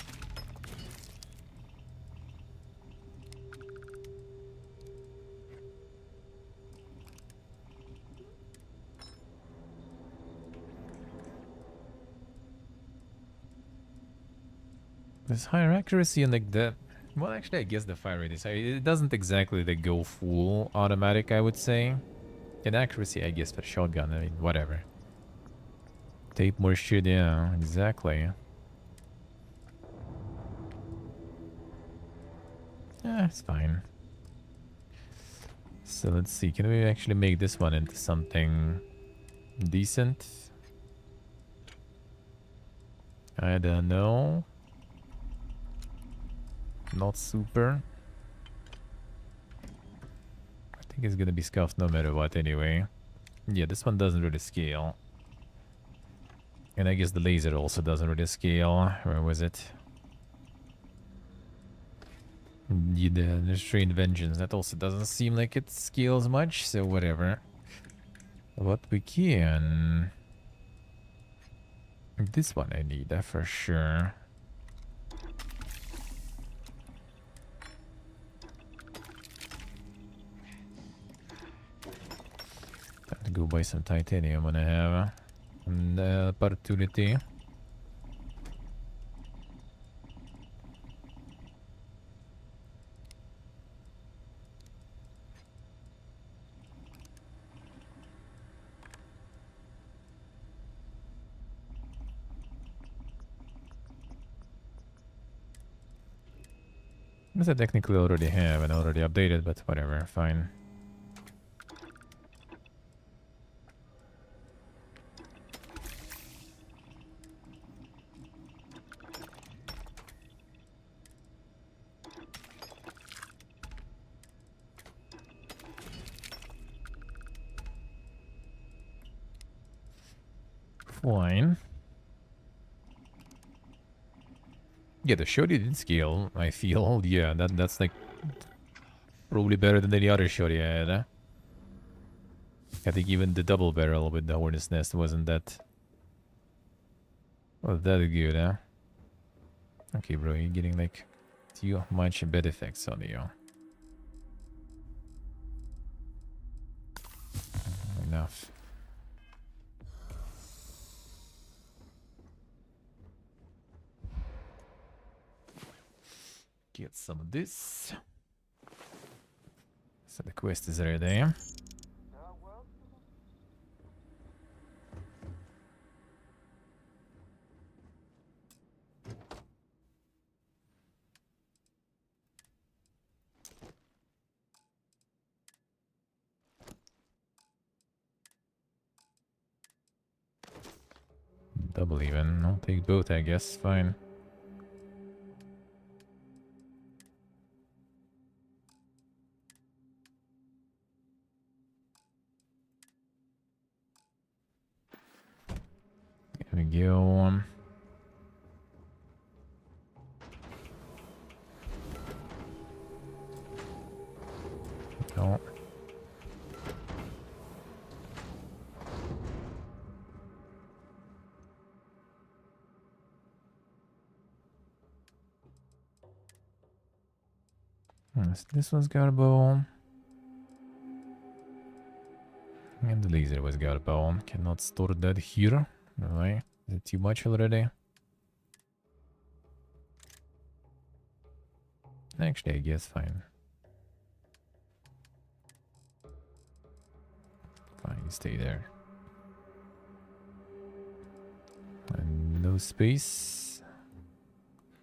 There's higher accuracy and like the... well, actually, I guess the fire rate is high. It doesn't exactly like go full automatic, I would say. And accuracy, I guess, for shotgun. I mean, whatever. Tape more shit, yeah, exactly. Yeah, it's fine. So let's see, can we actually make this one into something decent? I don't know. Not super. I think it's gonna be scuffed no matter what anyway. Yeah, this one doesn't really scale. And I guess the laser also doesn't really scale. Where was it? Yeah, the Restrained Vengeance. That also doesn't seem like it scales much, so whatever. What we can... this one I need, for sure. Time to go buy some titanium when I have an opportunity. This I technically already have and already updated, but whatever, fine. Fine. Yeah, the shorty did scale, I feel. Yeah, that's like probably better than any other shorty I had. I think even the double barrel with the Hornet's Nest wasn't that... well, that good, huh? Okay, bro, you're getting like too much bad effects on you. Enough. Get some of this. So the quest is ready. Double even. I'll take both, I guess. Fine. Here we go. No. Yes, this one's got a bow. And the laser was got a bow. Cannot store that here. Alright. Is it too much already? Actually, I guess fine. Fine, you stay there. And no space.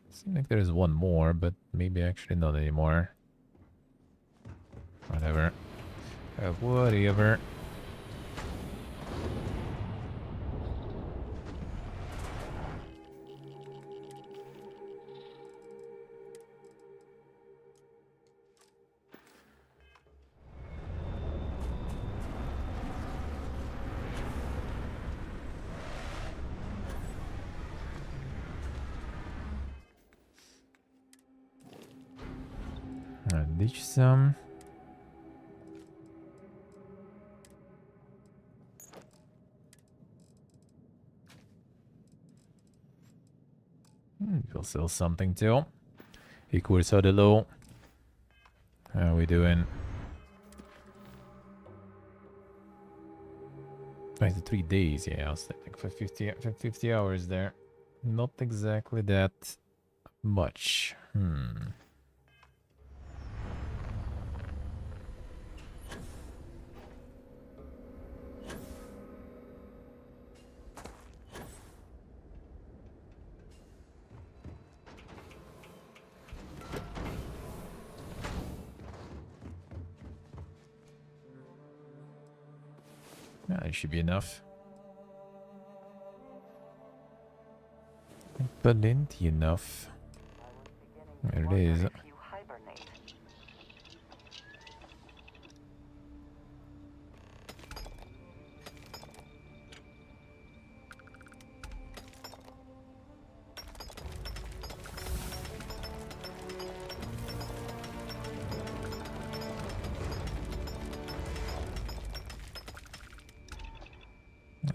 Seems like there is one more, but maybe actually not anymore. Whatever. Whatever. Ditch some. We'll sell something too. Equals are the low. How are we doing? Right, 3 days. Yeah, I was thinking for 50 hours there. Not exactly that much. Yeah, it should be enough. Plenty enough. There it is.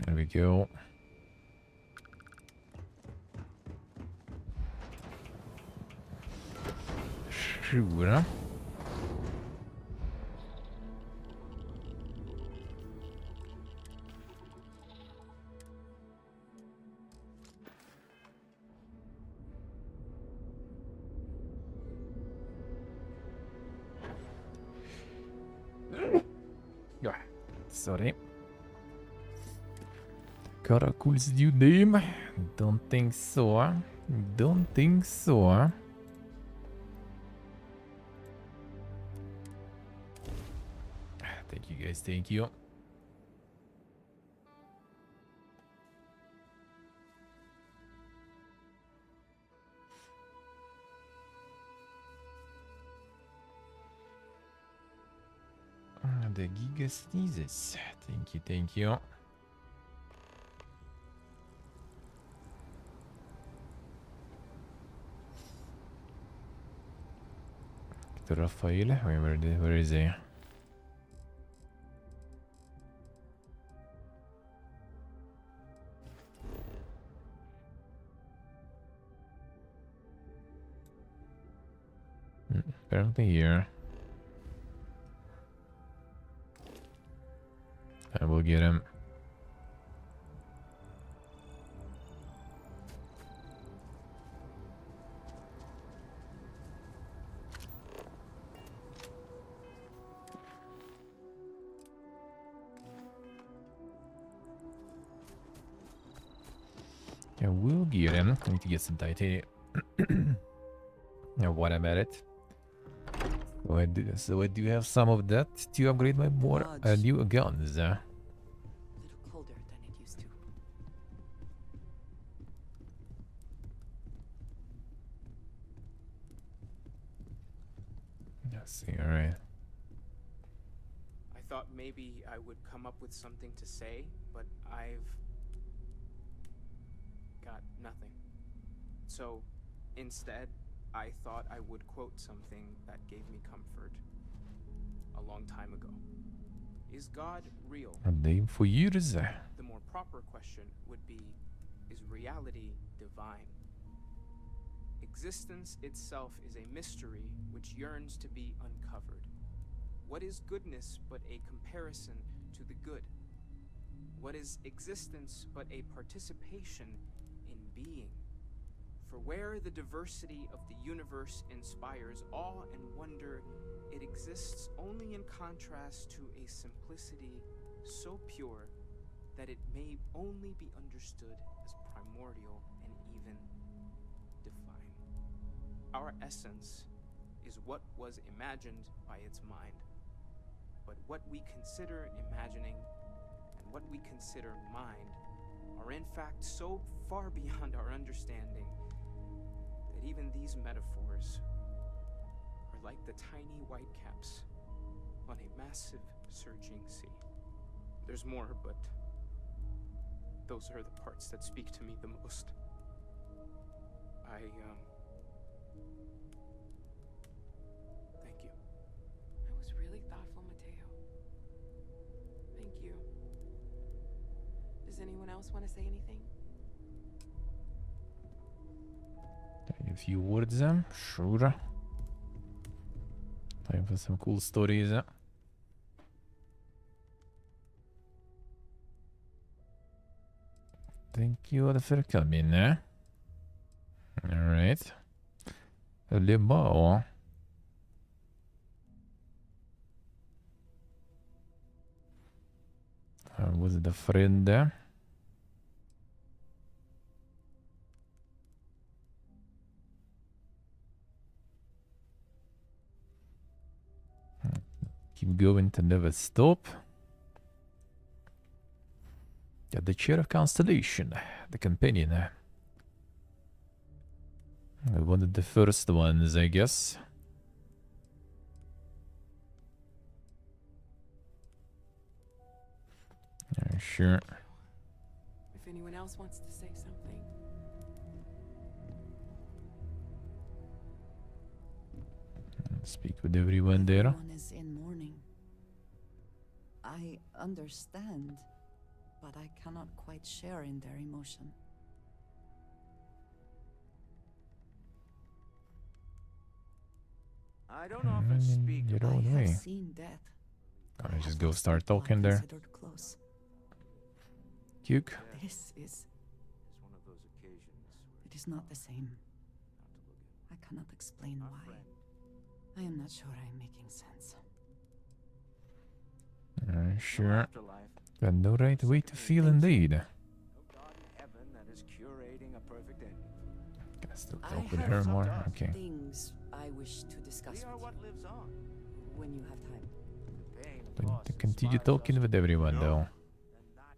There we go. Sure. Sorry. Caracole's new name? Don't think so. Don't think so. Thank you guys, thank you. The Giga sneezes. Thank you, thank you. To Raphael, where is he? Apparently here. I will get him. I will get him. I need to get some titanium. Now, what I'm at it. So I do have some of that to upgrade my more new guns. A little colder than it used to. Let's see, alright. I thought maybe I would come up with something to say, but I've So, instead, I thought I would quote something that gave me comfort a long time ago. Is God real? A name for you to say. The more proper question would be, is reality divine? Existence itself is a mystery which yearns to be uncovered. What is goodness but a comparison to the good? What is existence but a participation in being? For where the diversity of the universe inspires awe and wonder, it exists only in contrast to a simplicity so pure that it may only be understood as primordial and even divine. Our essence is what was imagined by its mind, but what we consider imagining and what we consider mind are in fact so far beyond our understanding that even these metaphors are like the tiny white caps on a massive surging sea. There's more, but those are the parts that speak to me the most. Thank you. That was really thoughtful, Mateo. Thank you. Does anyone else want to say anything? A few words, sure. Time for some cool stories. Thank you for coming. Alright. Det är bra. Här var det frände. Keep going to never stop. Got the Chair of Constellation, the companion. One of the first ones, I guess. Sure. If anyone else wants to say something. Speak with everyone there. Everyone is in mourning. I understand, but I cannot quite share in their emotion. I don't often speak your I own have way. seen death. I just go start talking there. Considered close. Cute. This is. It's one of those occasions where It is not the same. I cannot explain why. I am not sure I am making sense. Sure. afterlife. Got no right way to feel indeed. No God in heaven that is curating a perfect ending. Can I still I talk with have her some more? Okay. things I wish to discuss We are with what you lives on. when you have time. The pain of But loss to continue inspires talking us with to everyone, know, though. and not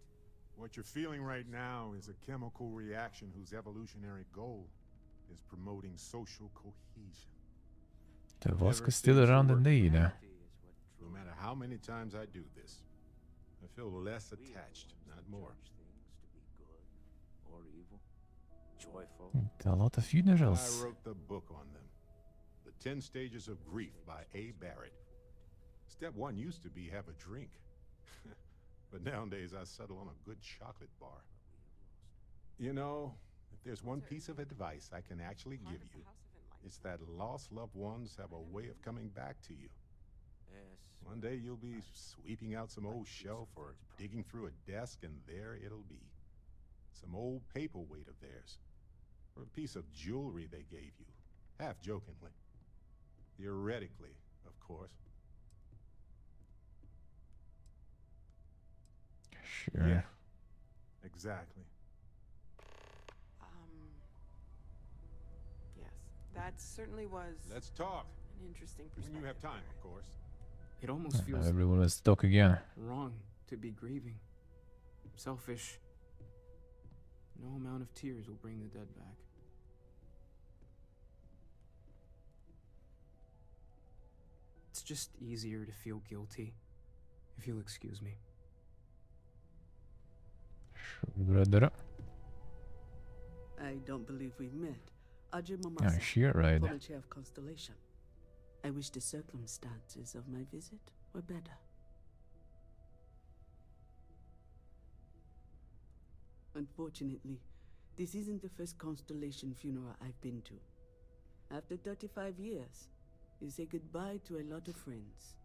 What you're feeling right now is a chemical reaction whose evolutionary goal is promoting social cohesion. The Never Vosk is still cease to around work. indeed. reality is what No truly matter how many times I do this, I feel less attached, not more. judge things to be good or evil, joyful. A lot of I funerals. wrote the book on them. The 10 Stages of Grief by A. Barrett. Step 1 used to be have a drink. But nowadays I settle on a good chocolate bar. You know, if there's one piece of advice I can actually give you, it's that lost loved ones have a way of coming back to you. Yes. One day you'll be sweeping out some old shelf or digging through a desk, and there it'll be. Some old paperweight of theirs. Or a piece of jewelry they gave you, half jokingly. Theoretically, of course. Sure. Yeah, exactly. Yes, that certainly was Let's talk. an interesting When perspective. you have time, of course. It almost Now feels everyone was stuck again. wrong to be grieving. Selfish. No amount of tears will bring the dead back. It's just easier to feel guilty, if you'll excuse me. Sure, brother. I don't believe we met. Ajay Yeah, Mamasa, sheer right. former chair of Constellation. I wish the circumstances of my visit were better. Unfortunately, this isn't the first Constellation funeral I've been to. After 35 years, you say goodbye to a lot of friends.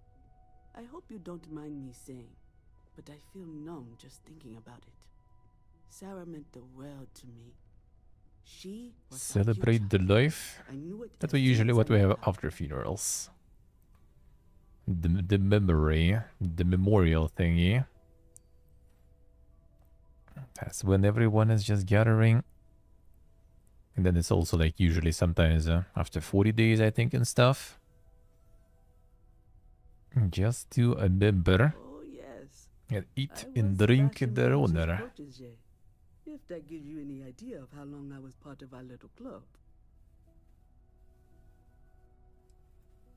I hope you don't mind me saying, but I feel numb just thinking about it. Sarah meant the world to me. She was our Celebrate the future. life. I knew it That's as usually soon as what I we met have her. after funerals. The memory, the memorial thingy. That's when everyone is just gathering. And then it's also like usually sometimes after 40 days, I think, and stuff. Just to remember Oh yes. and eat I and was drink Sebastian their Lynch's own. protege, if that gives you any idea of how long I was part of our little club.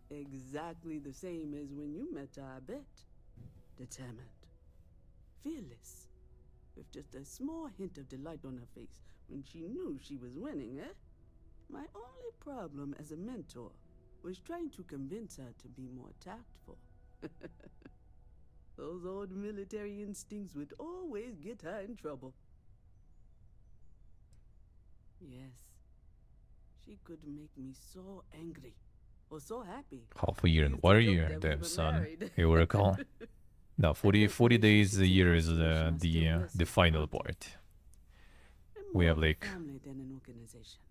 Exactly the same as when you met her, I bet. Determined. Fearless. With just a small hint of delight on her face when she knew she was winning, eh? My only problem as a mentor was trying to convince her to be more tactful. Those old military instincts would always get her in trouble. Yes. She could make me so angry. Or so happy. Half a year I and used to 1 joke year, that we damn were son. married. You recall? No, 40 days a year is Relationships in the Constellation are the still less final important. part. I'm We more have of a like family than an organization.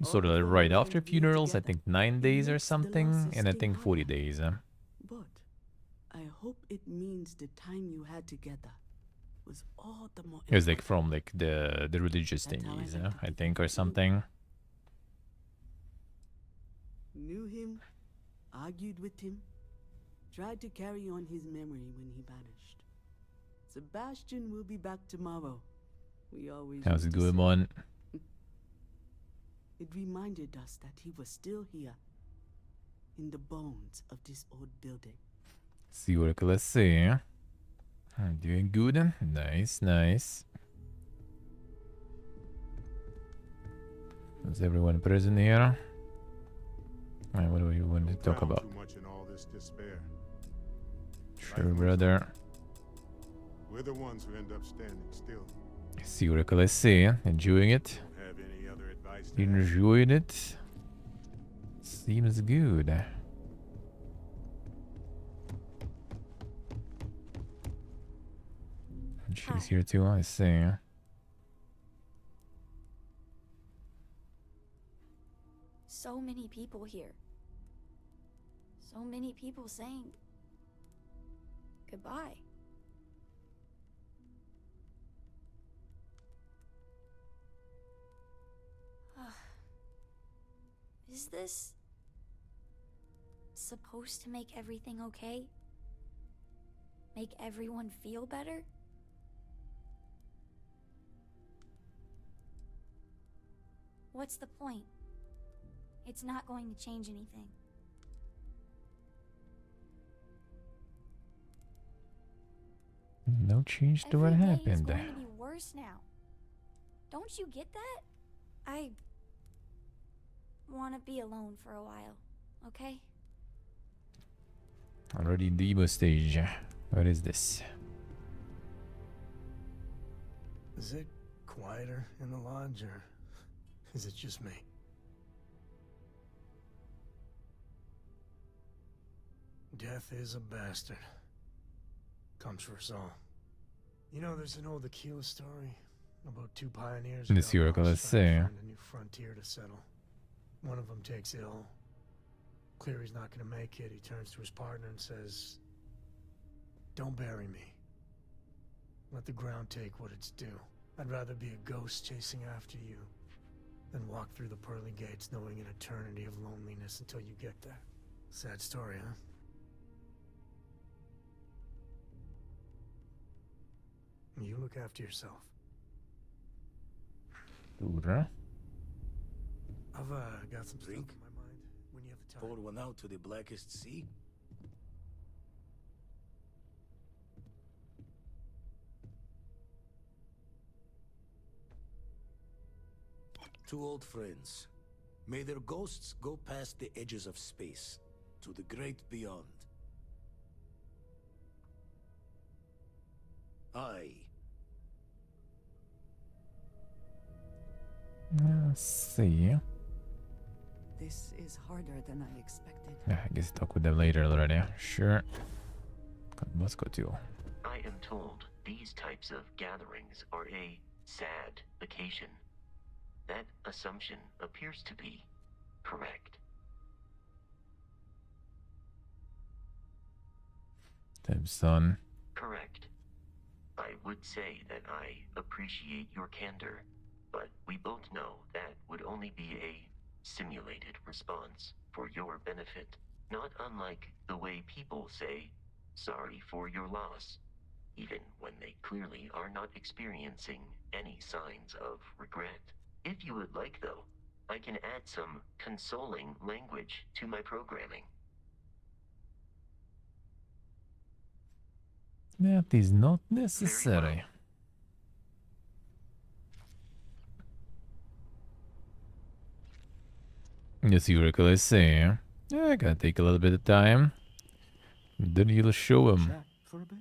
sort All of four right of after them being funerals, I together, think 9 it days or makes the something, losses and I sting think 40 harder. days. But I hope it means the time you had together was all the more It was like important. from like the religious That's how I thingies, like to I think think, or about you. something. Knew him, argued with him, tried to carry on his memory when he vanished. Sebastian will be back tomorrow. We always How's used it to going, say. man? It reminded us that he was still here, in the bones of this old building. See what let's see. I'm doing good. Nice, nice. Is everyone present here? Alright, what do we want to talk Drown about? too much in all this despair. Sure, Life moves brother. on. We're the ones who end up standing still. See what let's see. Enjoying it. Don't have any other advice to Enjoying it. Seems good. And she's here too, I see. So many people here. So many people saying goodbye. Is this supposed to make everything okay? Make everyone feel better? What's the point? It's not going to change anything. No change to what Every day is happened. going to be worse now. Don't you get that? I want to be alone for a while, okay? Already in the emo stage. What is this? Is it quieter in the lodge, or is it just me? Death is a bastard. Comes for us all. You know, there's an old Aquila story about two pioneers. This year, let's say. Find a new frontier to settle. One of them takes ill. Clear he's not gonna make it. He turns to his partner and says, "Don't bury me. Let the ground take what it's due. I'd rather be a ghost chasing after you than walk through the pearly gates knowing an eternity of loneliness until you get there." Sad story, huh? You look after yourself. Dora. I've got some Drink? stuff in my mind when you have the time. Pour one out to the blackest sea. Two old friends. May their ghosts go past the edges of space, to the great beyond. I... Let's see. This is harder than I expected. Yeah, I guess talk with them later already. Sure. Let's go to. I am told these types of gatherings are a sad occasion. That assumption appears to be correct. Damn, son. Correct. I would say that I appreciate your candor, but we both know that would only be a simulated response for your benefit, not unlike the way people say, sorry for your loss, even when they clearly are not experiencing any signs of regret. If you would like, though, I can add some consoling language to my programming. That is not necessary. As you recall, I say, yeah, gotta take a little bit of time. Then you'll show him. Chat for a bit?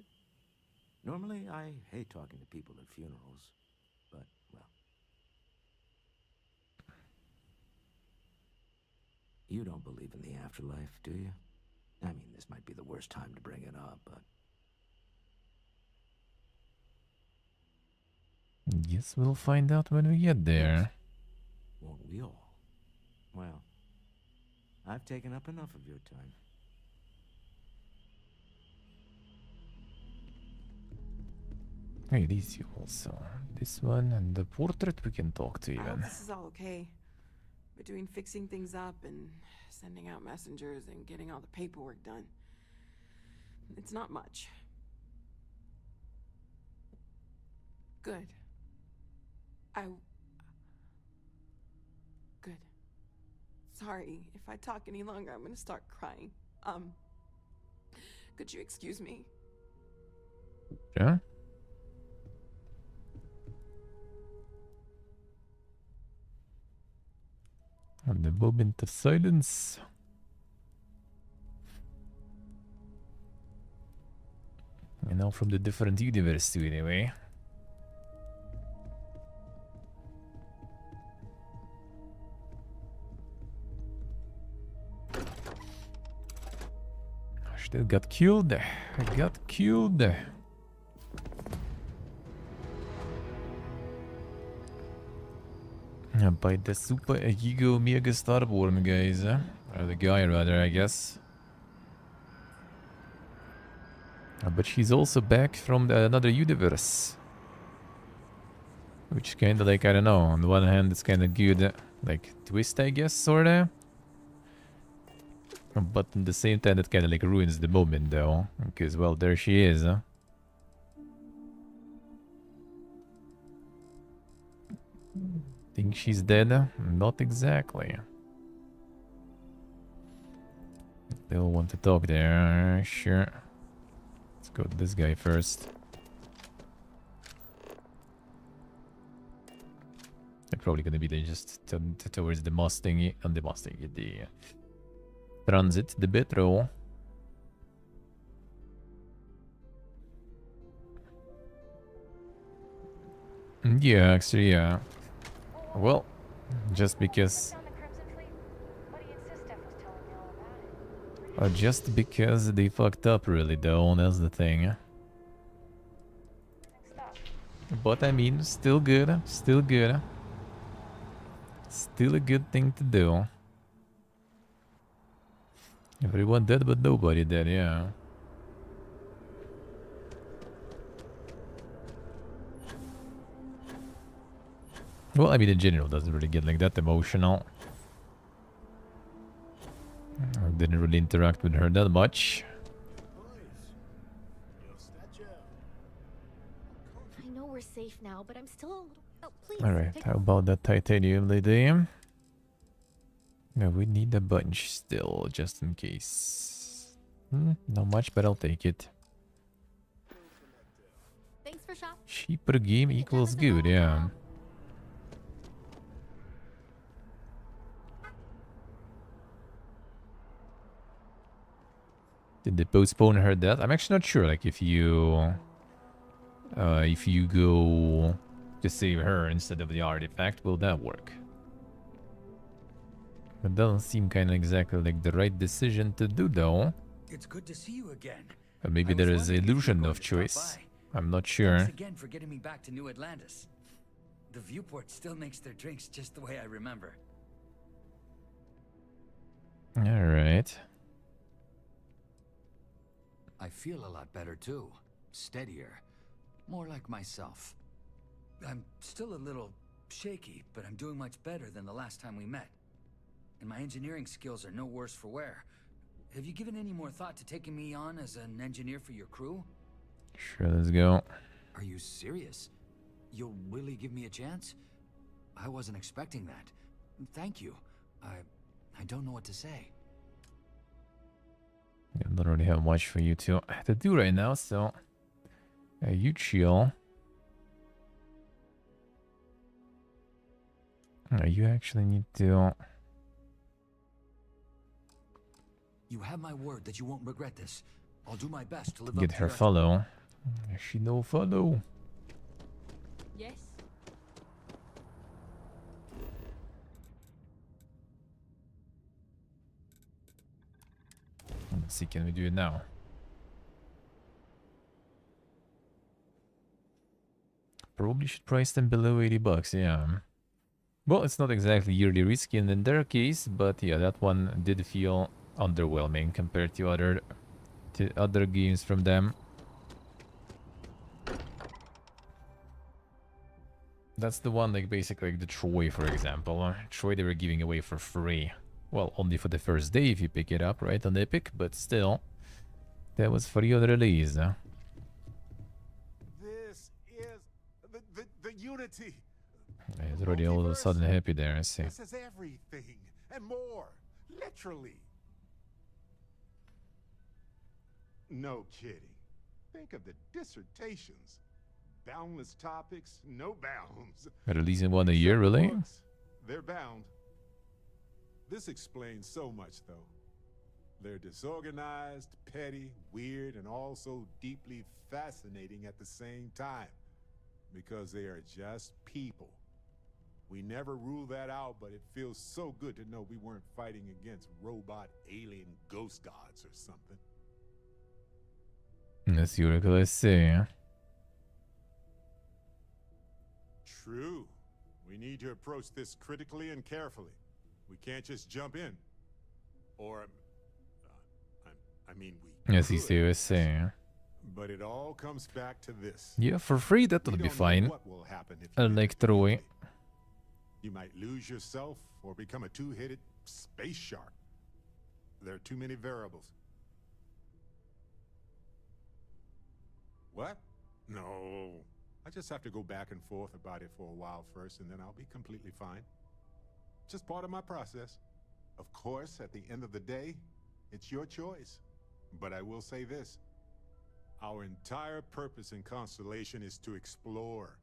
Normally, I hate talking to people at funerals, but, well. You don't believe in the afterlife, do you? I mean, this might be the worst time to bring it up, but... Guess we'll find out when we get there. Won't we all? Well, I've taken up enough of your time. Hey, these you also. This one and the portrait we can talk to I hope even. this is all okay. Between fixing things up and sending out messengers and getting all the paperwork done. It's not much. Good. Good. Sorry, if I talk any longer, I'm gonna start crying. Could you excuse me? Yeah? And the moment of silence. And now from the different universe too, anyway. Still got killed. I got killed. By the super ego mega starborn guys. Or the guy rather, I guess. But she's also back from another universe. Which kinda like, I don't know, on the one hand it's kinda good, like, twist I guess, sorta. But at the same time it kinda like ruins the moment though. Because, well, there she is, huh? Think she's dead? Not exactly. They'll want to talk there, sure. Let's go to this guy first. They're probably gonna be there just towards the Mustang, and the Mustang, the Transit, the Betro. Yeah, actually, yeah. Well, just because... just because they fucked up really though, that's the thing. But I mean, still good, still good. Still a good thing to do. Everyone dead but nobody dead, yeah. Well, I mean, in general, doesn't really get like that emotional. I didn't really interact with her that much. I know we're safe now, but I'm still a little... Oh, please. Alright, how about that titanium lady? No, we need a bunch still, just in case. Not much, but I'll take it. Thanks for shop. Cheaper game equals good, yeah. Did they postpone her death? I'm actually not sure. Like if you go to save her instead of the artifact, will that work? It doesn't seem kind of exactly like the right decision to do, though. It's good to see you again. Maybe there is illusion of choice. I'm not sure. Thanks again for getting me back to New Atlantis. The viewport still makes their drinks just the way I remember. All right. I feel a lot better too. Steadier. More like myself. I'm still a little shaky, but I'm doing much better than the last time we met. And my engineering skills are no worse for wear. Have you given any more thought to taking me on as an engineer for your crew? Sure, let's go. Are you serious? You'll really give me a chance? I wasn't expecting that. Thank you. I don't know what to say. I don't really have much for you to do right now, so you chill. You actually need to... You have my word that you won't regret this. I'll do my best to live Get up to her your follow. She no follow. Yes. Let's see, can we do it now? Probably should price them below 80 bucks, yeah. Well, it's not exactly yearly risky in their case, but yeah, that one did feel underwhelming compared to other games from them. That's the one, like, basically like the Troy, for example. Troy they were giving away for free. Well, only for the first day if you pick it up, right, on Epic, but still. That was free on release. This is the unity. He's already all of a sudden happy there, I see. This is everything and more. Literally. No kidding. Think of the dissertations. Boundless topics, no bounds. Releasing one a year, really? Books, they're bound. This explains so much, though. They're disorganized, petty, weird, and also deeply fascinating at the same time. Because they are just people. We never rule that out, but it feels so good to know we weren't fighting against robot alien ghost gods or something. Let's see what I see. True. We need to approach this critically and carefully. We can't just jump in. Or, I mean, we Yes, he's saying. But it all comes back to this. Yeah, for free, that would be fine. What will happen if you Like Troy. You might lose yourself or become a two-headed space shark. There are too many variables. What? No. I just have to go back and forth about it for a while first, and then I'll be completely fine. Just part of my process. Of course, at the end of the day, it's your choice. But I will say this. Our entire purpose in Constellation is to explore.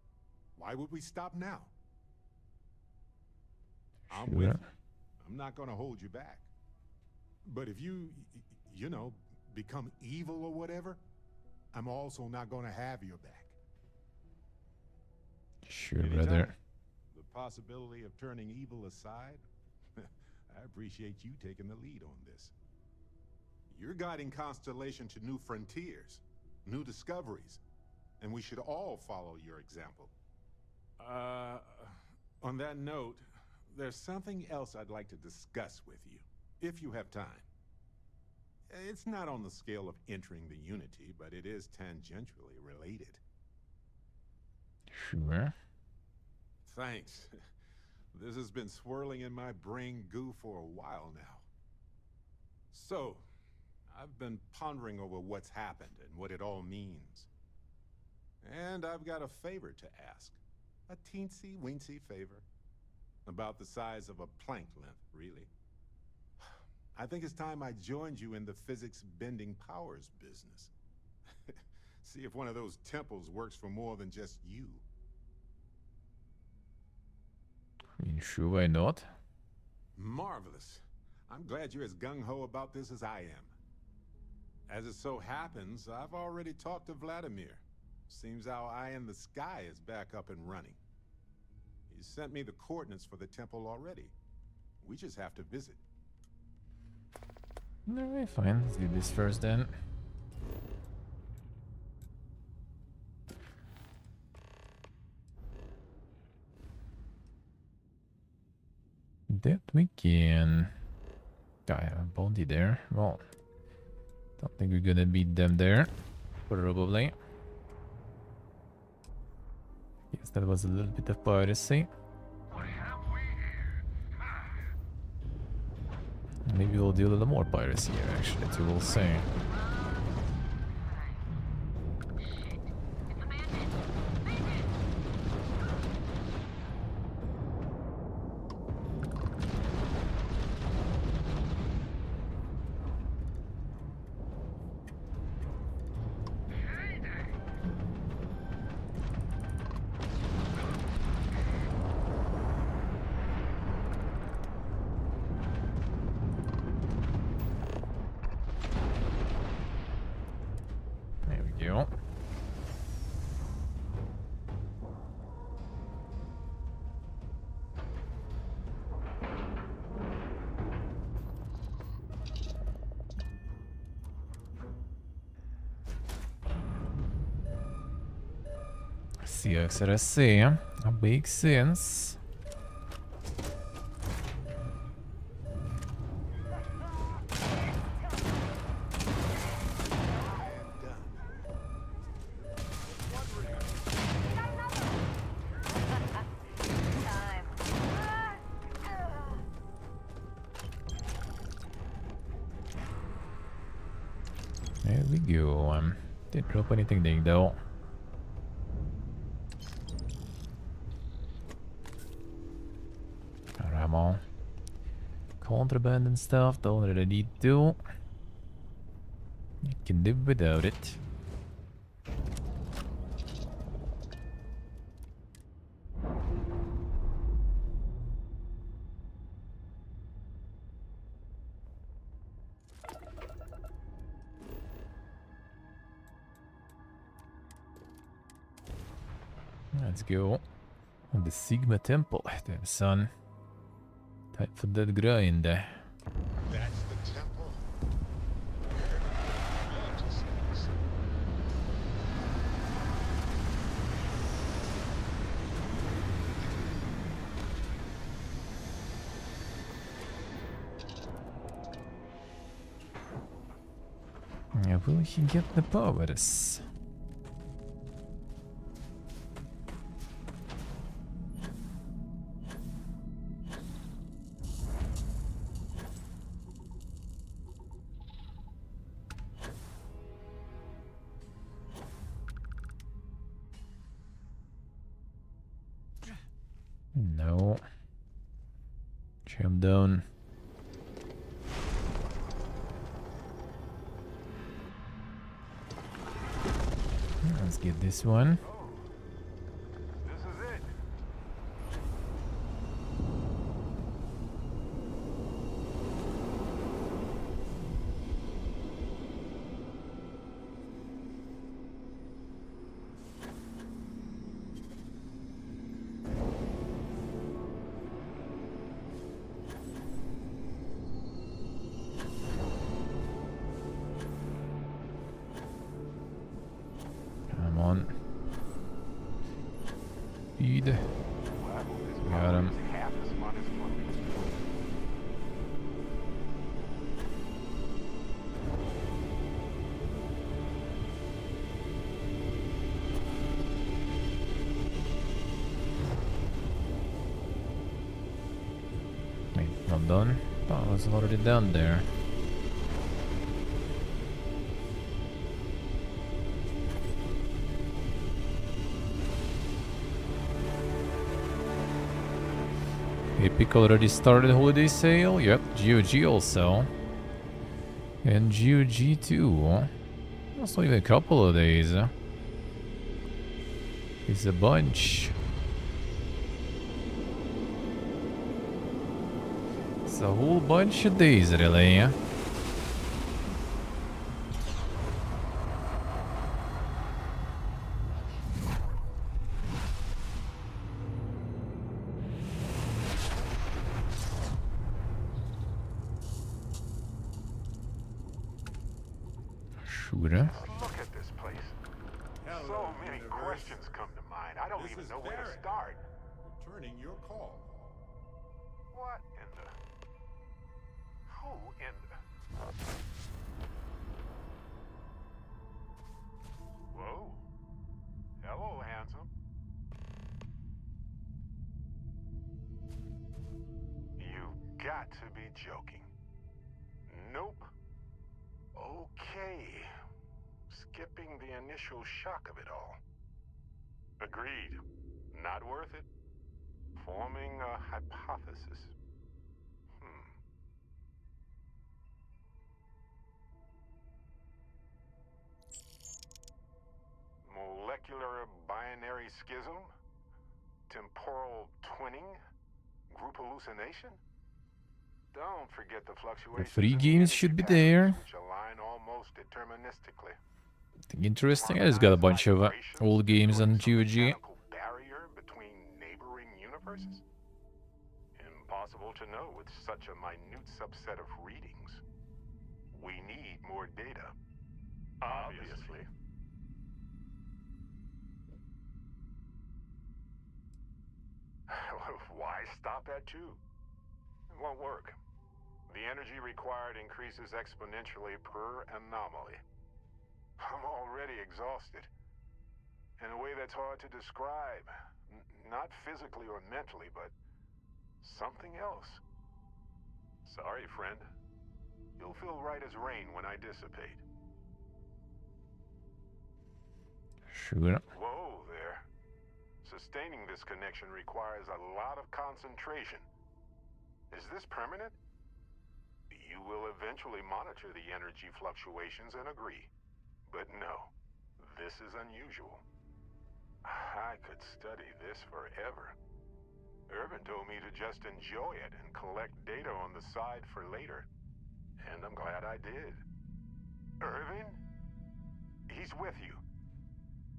Why would we stop now? I'm with you. I'm not going to hold you back. But if you know, become evil or whatever, I'm also not going to have your back. Sure, brother. The possibility of turning evil aside, I appreciate you taking the lead on this. You're guiding Constellation to new frontiers, new discoveries, and we should all follow your example. On that note, there's something else I'd like to discuss with you, if you have time. It's not on the scale of entering the Unity, but it is tangentially related. Sure. Thanks. This has been swirling in my brain goo for a while now. So, I've been pondering over what's happened and what it all means. And I've got a favor to ask. A teensy-weensy favor. About the size of a plank length, really. I think it's time I joined you in the physics-bending powers business. See if one of those temples works for more than just you. I mean, sure, why not? Marvelous. I'm glad you're as gung-ho about this as I am. As it so happens, I've already talked to Vladimir. Seems our eye in the sky is back up and running. He sent me the coordinates for the temple already. We just have to visit. Alright, fine. Let's do this first then. That we can. I have a bounty there. Well, don't think we're gonna beat them there. Probably. Yes, that was a little bit of piracy. Maybe we'll do a little more piracy here, actually, too, we'll see. CXRSC, makes sense. There we go. Didn't drop anything there though. Ammo. Contraband and stuff, don't really need to. You can live without it. Let's go. On the Sigma Temple. Damn son. Time for that grind. That's the temple. Yeah, will he get the powers? No. Jump down. Let's get this one. This is it. Come on. Speed. Got him. Wait, not done? Thought I was already down there. Epic already started holiday sale. Yep, GOG also. And GOG too. Also even a couple of days. It's a bunch. It's a whole bunch of days really. Sure. Look at this place. So many questions come to mind. I don't even know where to start. Returning your call. What in the... Who in the... Whoa. Hello, handsome. You got to be joking. Nope. Okay. Skipping the initial shock of it all. Agreed. Not worth it. Forming a hypothesis. Molecular binary schism? Temporal twinning? Group hallucination? Don't forget the The fluctuations free in the games energy should be patterns, there. which align almost deterministically. Interesting. I just got a bunch of old games on GOG. Barrier between neighboring universes? Impossible to know with such a minute subset of readings. We need more data. Obviously. Why stop at 2? It won't work. The energy required increases exponentially per anomaly. I'm already exhausted. In a way that's hard to describe. Not physically or mentally, but something else. Sorry, friend. You'll feel right as rain when I dissipate. Sure. Whoa there. Sustaining this connection requires a lot of concentration. Is this permanent? You will eventually monitor the energy fluctuations and agree. But no, this is unusual. I could study this forever. Irvin told me to just enjoy it and collect data on the side for later. And I'm glad I did. Irvin? He's with you.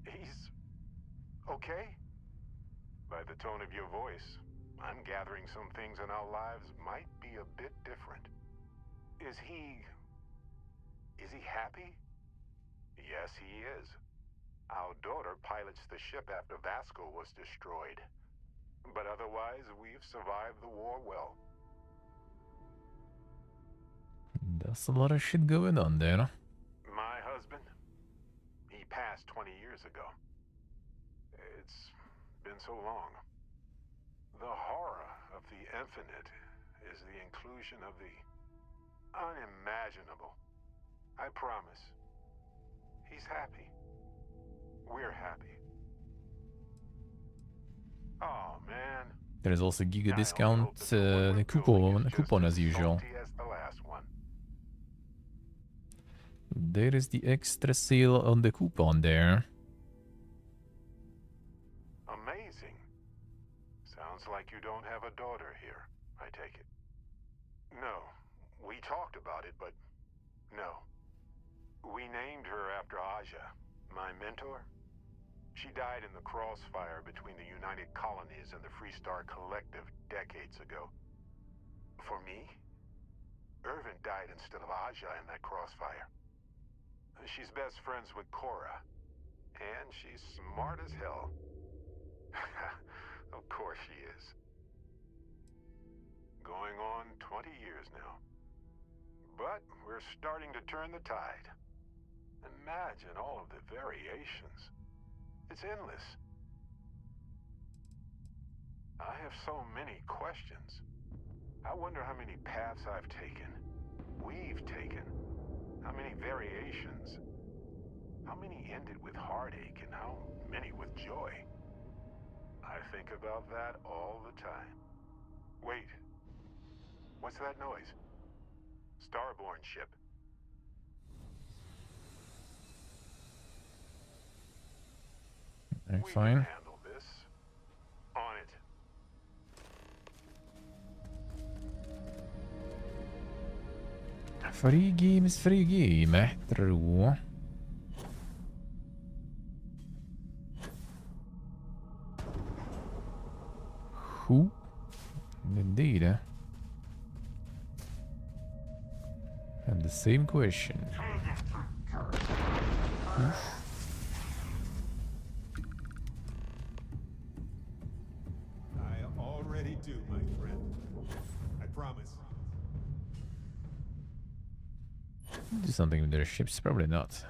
He's... okay? By the tone of your voice, I'm gathering some things in our lives might be a bit different. Is he happy? Yes, he is. Our daughter pilots the ship after Vasco was destroyed. But otherwise, we've survived the war well. That's a lot of shit going on there. My husband? He passed 20 years ago. It's been so long. The horror of the infinite is the inclusion of the unimaginable. I promise. He's happy. We're happy. Oh, man. There's also Giga discount coupon as usual. There is the extra sale on the coupon there. Amazing. Sounds like you don't have a daughter here, I take it. No, we talked about it, but no. We named her after Aja, my mentor. She died in the crossfire between the United Colonies and the Freestar Collective decades ago. For me, Irvin died instead of Aja in that crossfire. She's best friends with Cora, and she's smart as hell. Of course she is. Going on 20 years now. But we're starting to turn the tide. Imagine all of the variations. It's endless. I have so many questions. I wonder how many paths I've taken, we've taken, how many variations, how many ended with heartache, and how many with joy. I think about that all the time. Wait, what's that noise? Starborn ship. Okay, fine. Handle this. On it. Free game, tror. Who? Indeed. And the same question. I already do, my friend. I promise. Do something with their ships? Probably not.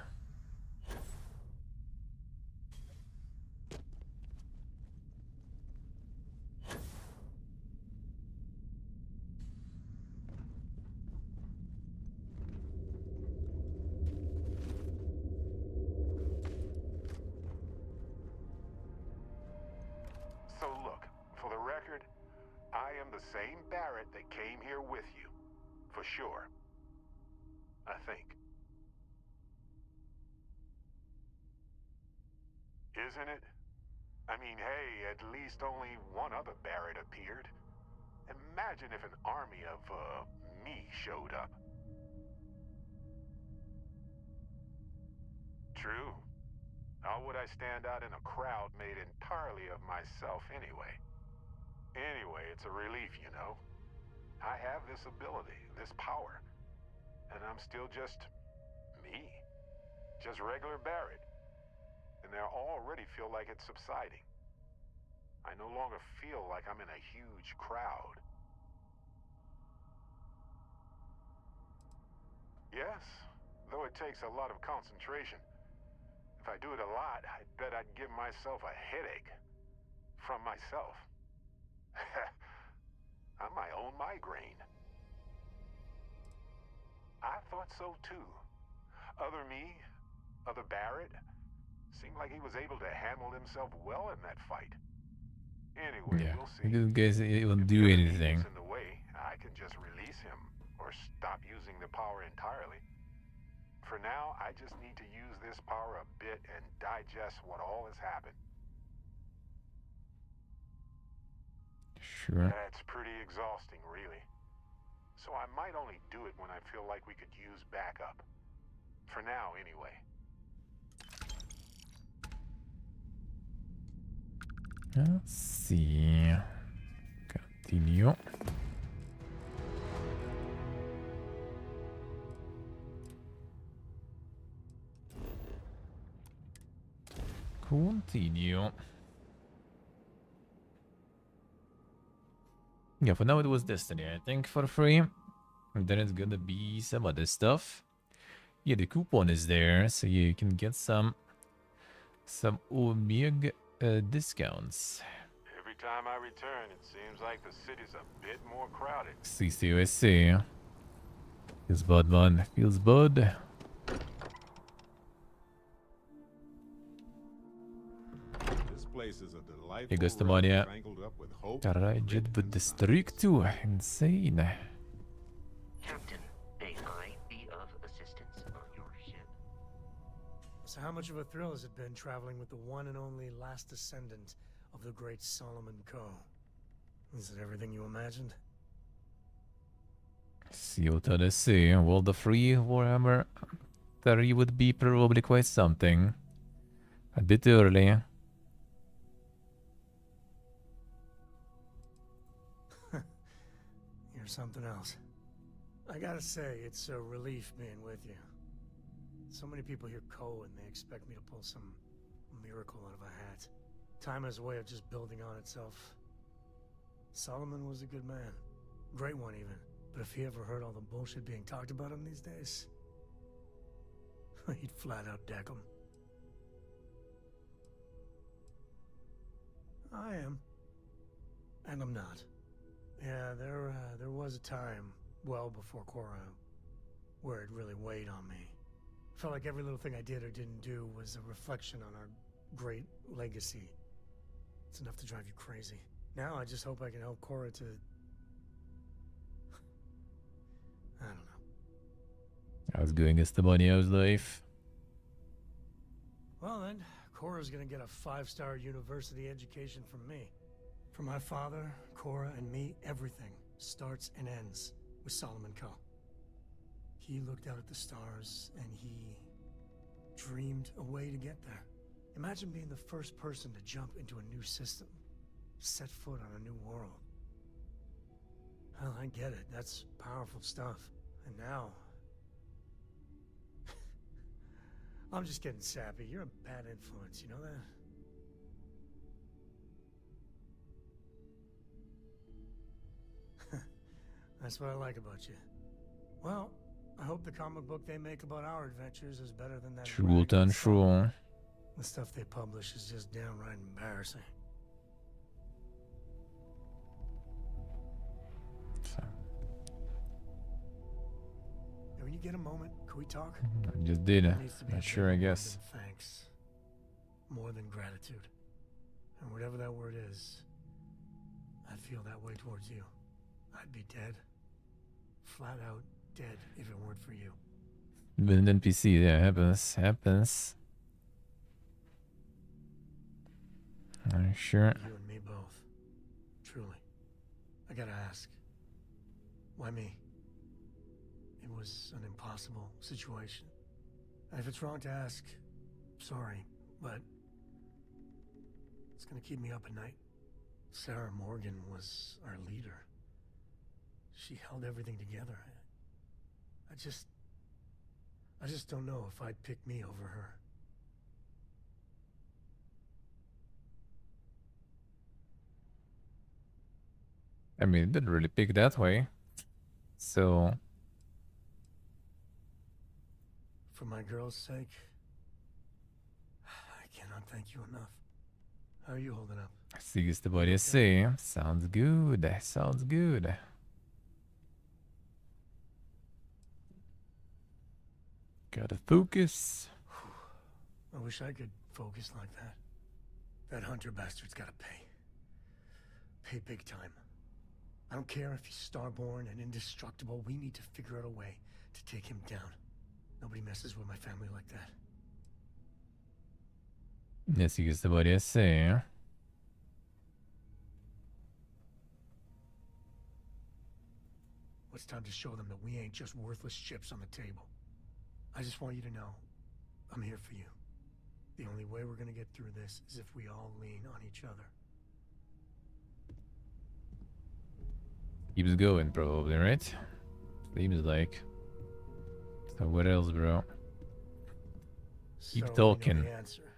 So look, for the record, I am the same Barrett that came here with you. For sure. I think. Isn't it? I mean, hey, at least only one other Barrett appeared. Imagine if an army of, me showed up. True. How would I stand out in a crowd made entirely of myself anyway? Anyway, it's a relief, you know. I have this ability, this power. And I'm still just me. Just regular Barrett. And I already feel like it's subsiding. I no longer feel like I'm in a huge crowd. Yes, though it takes a lot of concentration. If I do it a lot, I bet I'd give myself a headache. From myself. I'm my own migraine. I thought so too. Other me, other Barrett, seemed like he was able to handle himself well in that fight. Anyway, Yeah, we'll see. these guys even If do the other me anything. gets in the way, I can just release him or stop using the power entirely. For now, I just need to use this power a bit and digest what all has happened. Sure. That's pretty exhausting, really. So I might only do it when I feel like we could use backup. For now, anyway. Let's see. Continue. Continue. Yeah, for now it was Destiny, I think, for free. And then it's gonna be some other stuff. Yeah, the coupon is there, so you can get some Omega discounts. Every time I return, it seems like the city's a bit more crowded. CCUSC. Feels bad, man. Feels bad. This place is a delightful Jag gosto rug mania. tangled up with hope, Carajed with the streak too. Insane. Captain, may I be of assistance on your ship? So how much of a thrill has it been traveling with the one and only last descendant of the great Solomon Coe? Is it everything you imagined? See what I see. Well, the free Warhammer 3 would be probably quite something. A bit early. You're something else. I gotta say, it's a relief being with you. So many people hear Coe and they expect me to pull some miracle out of a hat. Time has a way of just building on itself. Solomon was a good man. Great one, even. But if he ever heard all the bullshit being talked about him these days, he'd flat out deck him. I am. And I'm not. Yeah, there was a time, well before Korra, where it really weighed on me. Felt like every little thing I did or didn't do was a reflection on our great legacy. It's enough to drive you crazy. Now I just hope I can help Korra to... I don't know. How's going Estebanio's life? Well then, Korra's gonna get a 5-star university education from me. For my father, Korra, and me, everything starts and ends with Solomon Coe. He looked out at the stars, and he dreamed a way to get there. Imagine being the first person to jump into a new system, set foot on a new world. Well, I get it. That's powerful stuff. And now... I'm just getting sappy. You're a bad influence, you know that? That's what I like about you. Well, I hope the comic book they make about our adventures is better than that. True and true. The stuff they publish is just downright embarrassing. Hey, when you get a moment, can we talk? I just did. Not sure, I guess. Thanks. More than gratitude. And whatever that word is, I feel that way towards you. I'd be dead. Flat out dead if it weren't for you. Been an NPC, yeah, happens. I'm sure. You and me both. Truly. I gotta ask. Why me? It was an impossible situation. And if it's wrong to ask, sorry, but it's gonna keep me up at night. Sarah Morgan was our leader. She held everything together. I just don't know if I'd pick me over her. I mean, it didn't really pick that way. So... For my girl's sake, I cannot thank you enough. How are you holding up? Sista börjar se. Sounds good. Sounds good. Gotta focus. I wish I could focus like that. That Hunter bastard's gotta pay. Pay big time. I don't care if he's starborn and indestructible. We need to figure out a way to take him down. Nobody messes with my family like that. Jag sista börjar se. It's time to show them that we ain't just worthless chips on the table. I just want you to know, I'm here for you. The only way we're gonna get through this is if we all lean on each other. Keeps going, probably, right? Seems like. So what else, bro? Keep So talking. we know the answer.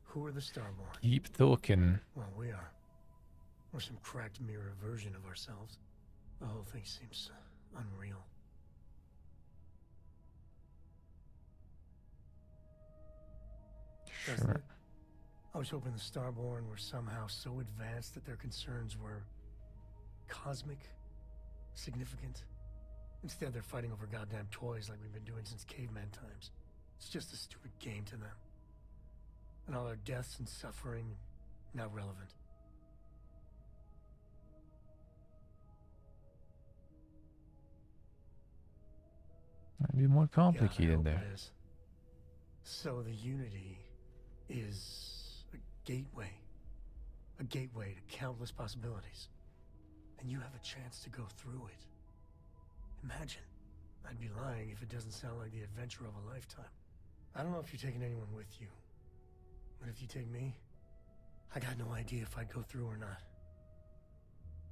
Who are the Starborn? Keep talking. Well, we are. We're some cracked mirror version of ourselves. The whole thing seems unreal. Doesn't Sure. it? I was hoping the Starborn were somehow so advanced that their concerns were cosmic, significant. Instead, they're fighting over goddamn toys like we've been doing since caveman times. It's just a stupid game to them. And all our deaths and suffering, not relevant. Might be more God, I complicated hope there. it is. So the Unity is a gateway. A gateway to countless possibilities. And you have a chance to go through it. Imagine. I'd be lying if it doesn't sound like the adventure of a lifetime. I don't know if you're taking anyone with you. But if you take me, I got no idea if I'd go through or not.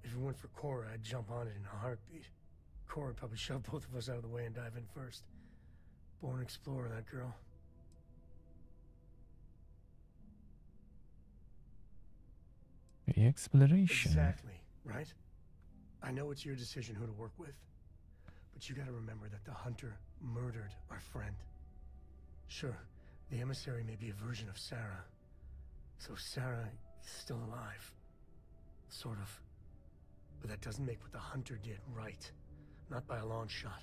If it weren't for Cora, I'd jump on it in a heartbeat. Cora would probably shove both of us out of the way and dive in first. Born explorer, that girl. The exploration. Exactly, right? I know it's your decision who to work with. But you gotta remember that the Hunter murdered our friend. Sure, the emissary may be a version of Sarah. So Sarah is still alive. Sort of. But that doesn't make what the Hunter did right. Not by a long shot.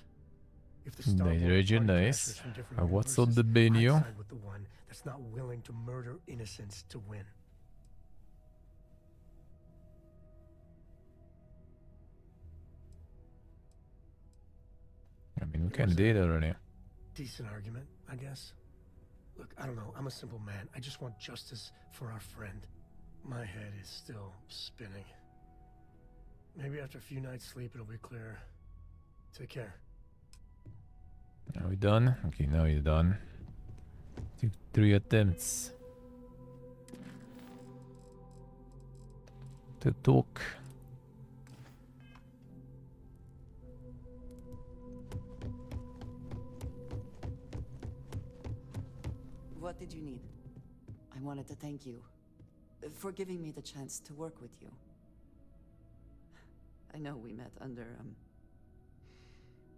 If the Starborn Nice. from different What's on universes, the menu? I'd side with the one that's not willing to murder innocents to win. I mean, we kind of did already. Decent argument, I guess. Look, I don't know. I'm a simple man. I just want justice for our friend. My head is still spinning. Maybe after a few nights sleep, it'll be clearer. Take care. Are we done? Okay, now you're done. Took 3 attempts to talk. What did you need? I wanted to thank you for giving me the chance to work with you. I know we met under,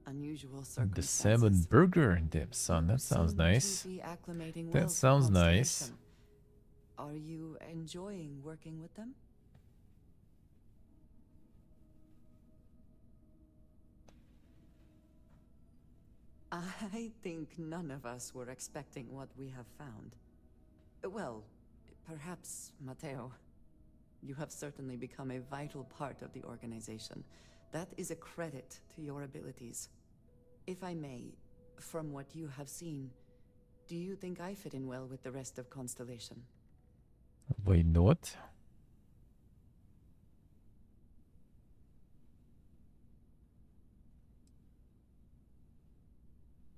unusual circumstances. The salmon burger dip, son. That sounds nice. That sounds nice. Are you enjoying working with them? I think none of us were expecting what we have found. Well, perhaps Matteo. You have certainly become a vital part of the organization. That is a credit to your abilities. If I may, from what you have seen, do you think I fit in well with the rest of Constellation? Why not?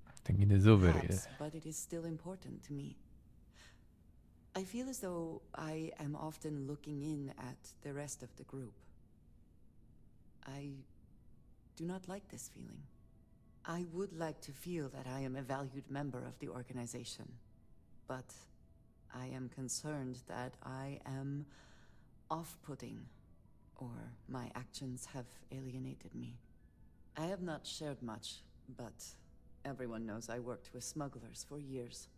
I think it is overrated. Perhaps, but it is still important to me. I feel as though I am often looking in at the rest of the group. I do not like this feeling. I would like to feel that I am a valued member of the organization, but I am concerned that I am off-putting, or my actions have alienated me. I have not shared much, but everyone knows I worked with smugglers for years.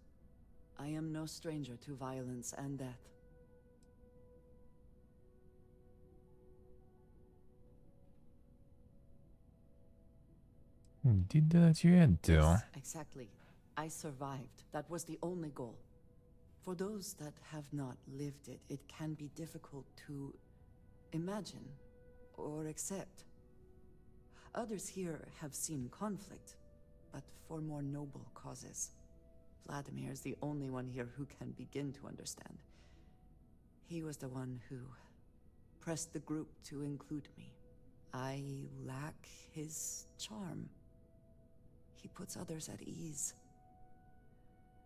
I am no stranger to violence and death. Did that you had to? Yes, exactly. I survived. That was the only goal. For those that have not lived it, it can be difficult to imagine or accept. Others here have seen conflict, but for more noble causes. Vladimir is the only one here who can begin to understand. He was the one who pressed the group to include me. I lack his charm. He puts others at ease.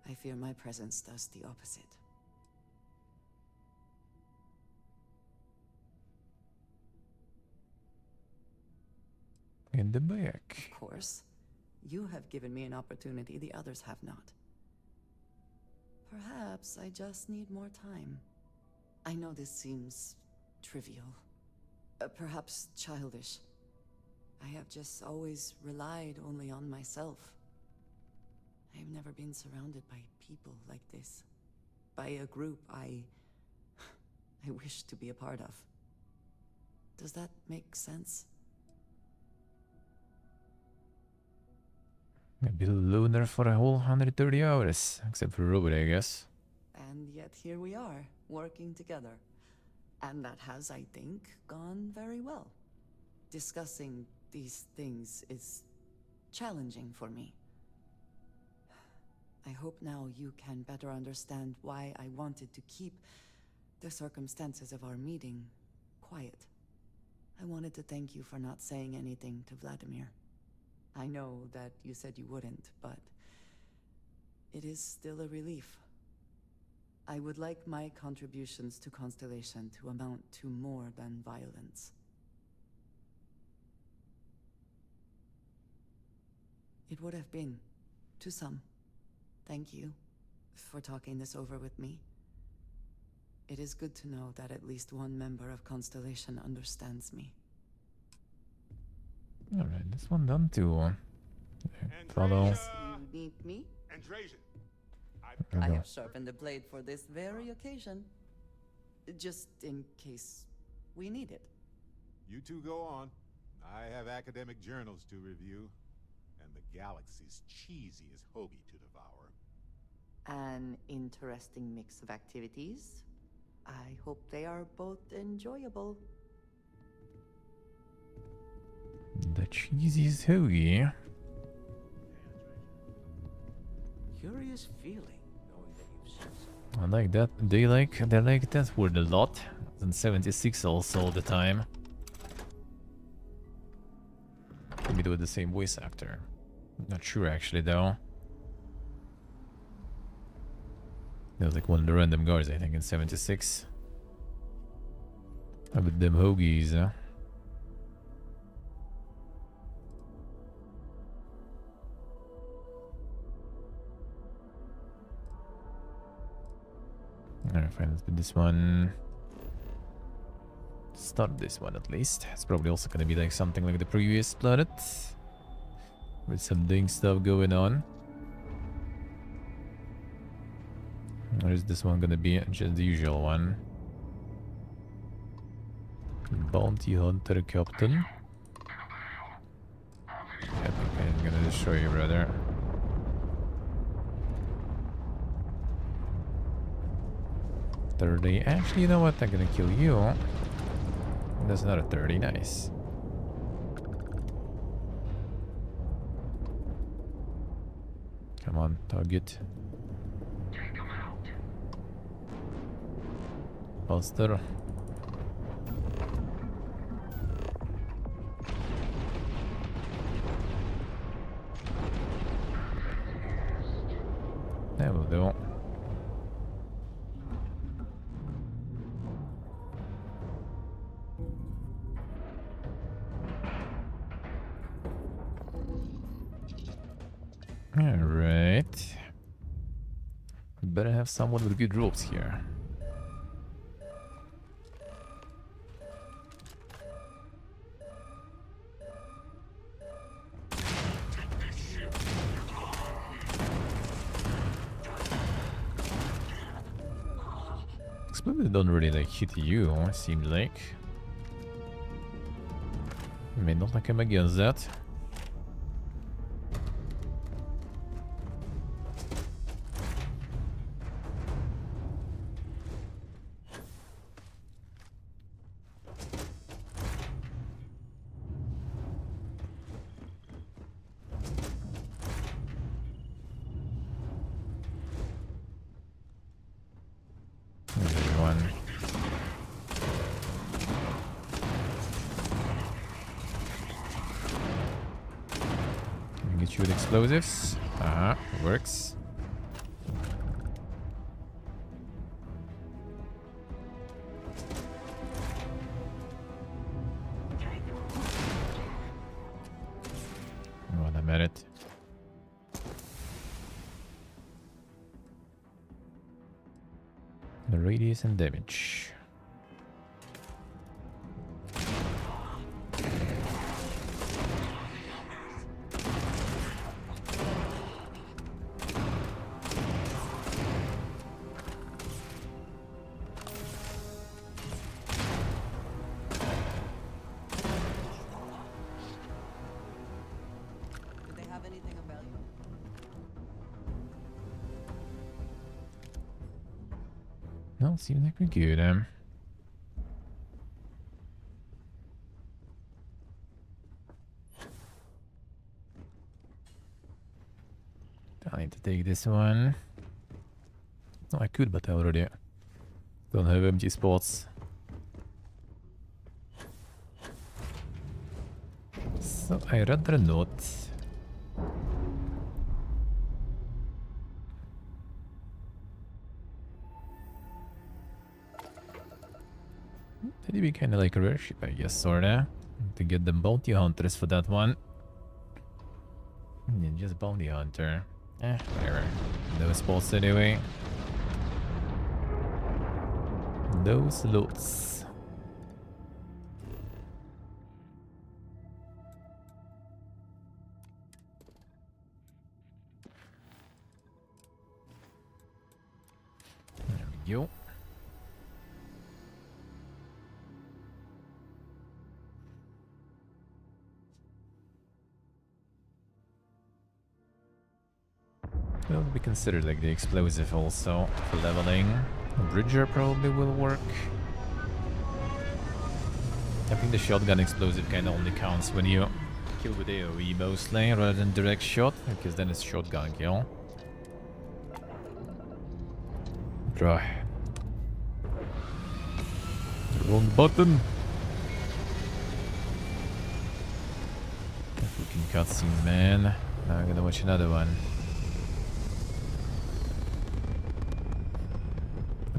I fear my presence does the opposite. In the back. Of course. You have given me an opportunity the others have not. Perhaps I just need more time. I know this seems trivial. Perhaps childish. I have just always relied only on myself. I have never been surrounded by people like this. By a group I wish to be a part of. Does that make sense? I'd be a loner for a whole 130 hours, except for Robert, I guess. And yet here we are, working together. And that has, I think, gone very well. Discussing these things is challenging for me. I hope now you can better understand why I wanted to keep the circumstances of our meeting quiet. I wanted to thank you for not saying anything to Vladimir. I know that you said you wouldn't, but it is still a relief. I would like my contributions to Constellation to amount to more than violence. It would have been, to some. Thank you for talking this over with me. It is good to know that at least one member of Constellation understands me. Alright, this one done too. Follow. You need me? Andrasian. I have sharpened the blade for this very occasion. Just in case we need it. You two go on. I have academic journals to review, and the galaxy's cheesiest hoagie to devour. An interesting mix of activities. I hope they are both enjoyable. The cheesiest hoagie. Curious feeling knowing that you've seen something. I like that. They like that word a lot. And 76 also all the time. Maybe they were the same voice actor. Not sure actually though. There was like one of the random guards I think in 76. How about them hoagies, huh? Alright, fine, let's do this one. Start this one at least. It's probably also gonna be like something like the previous planet. With some ding stuff going on. Or is this one gonna be just the usual one? Bounty Hunter Captain. I think I'm gonna destroy you, brother. $30. Actually, you know what? I'm gonna kill you. And that's another 30. Nice. Come on, target. Faster. That will do. Alright. Better have someone with good ropes here. Explosives don't really like hit you, it seems like. May not like him against that. With explosives. Works. Well, I'm at it. The radius and damage. No, seems like we're good. I need to take this one. No, I could, but I already don't have empty spots. So I rather not. That'd be kind of like a rare ship, I guess, sorta. To get the bounty hunters for that one. And then just bounty hunter. Whatever. Those spots anyway. Those lots. There we go. Will be considered like the explosive also for leveling. A bridger probably will work. I think the shotgun explosive kind of only counts when you kill with AoE mostly rather than direct shot, because then it's shotgun kill. Try. Wrong button. Freaking cutscene, man. Now I'm gonna watch another one.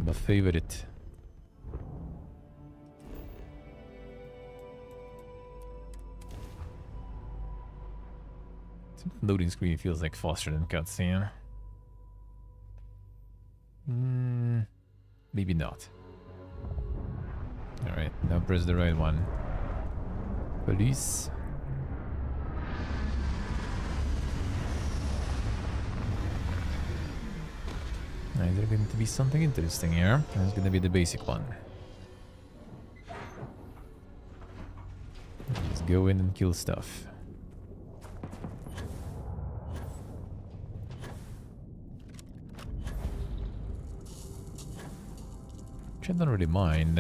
My favorite. Loading screen feels like faster than cutscene. maybe not. Alright, now press the right one. Police. Is there going to be something interesting here? It's going to be the basic one. Just go in and kill stuff. Which I don't really mind.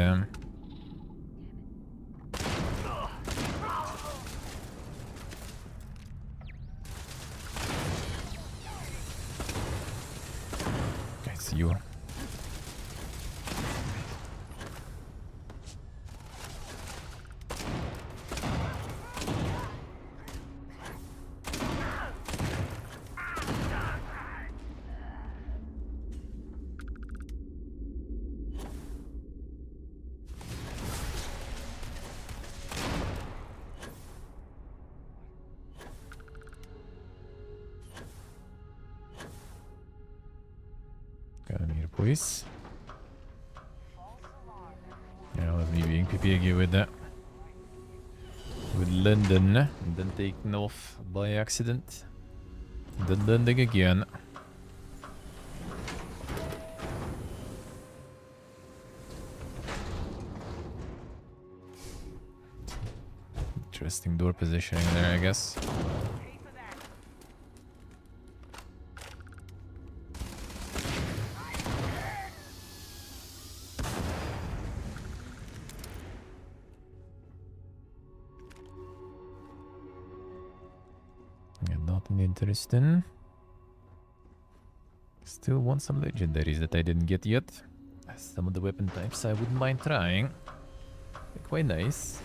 It's you. Please. Yeah, let me being PPG with that. With London, and then taken off by accident. Then landing again. Interesting door positioning there, I guess. Interesting. Still want some legendaries that I didn't get yet. Some of the weapon types I wouldn't mind trying. They're quite nice.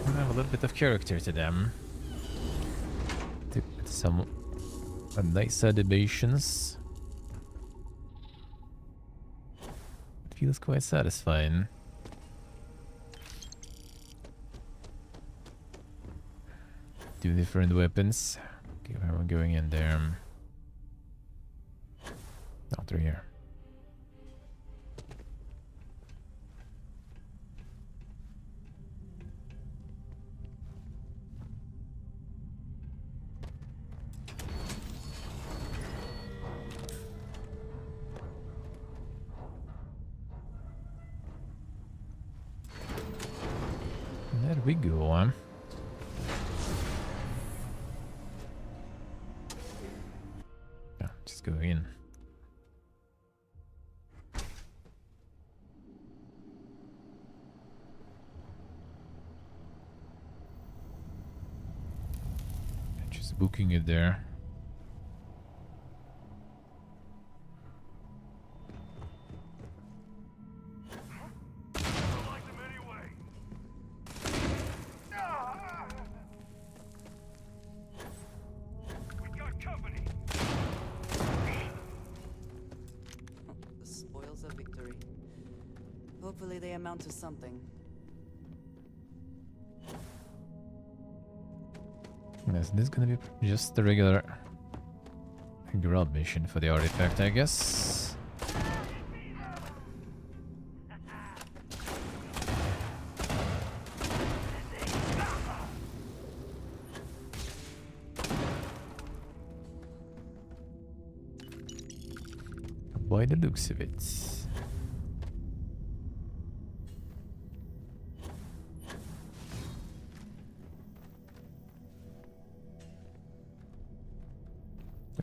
They have a little bit of character to them. Some nice animations. It feels quite satisfying. Two different weapons. Okay, where am I going in there? Not through here. There we go. Just go in. Just booking it there. Hopefully they amount to something. Yes, this is gonna be just the regular grub mission for the artifact, I guess. By the looks of it.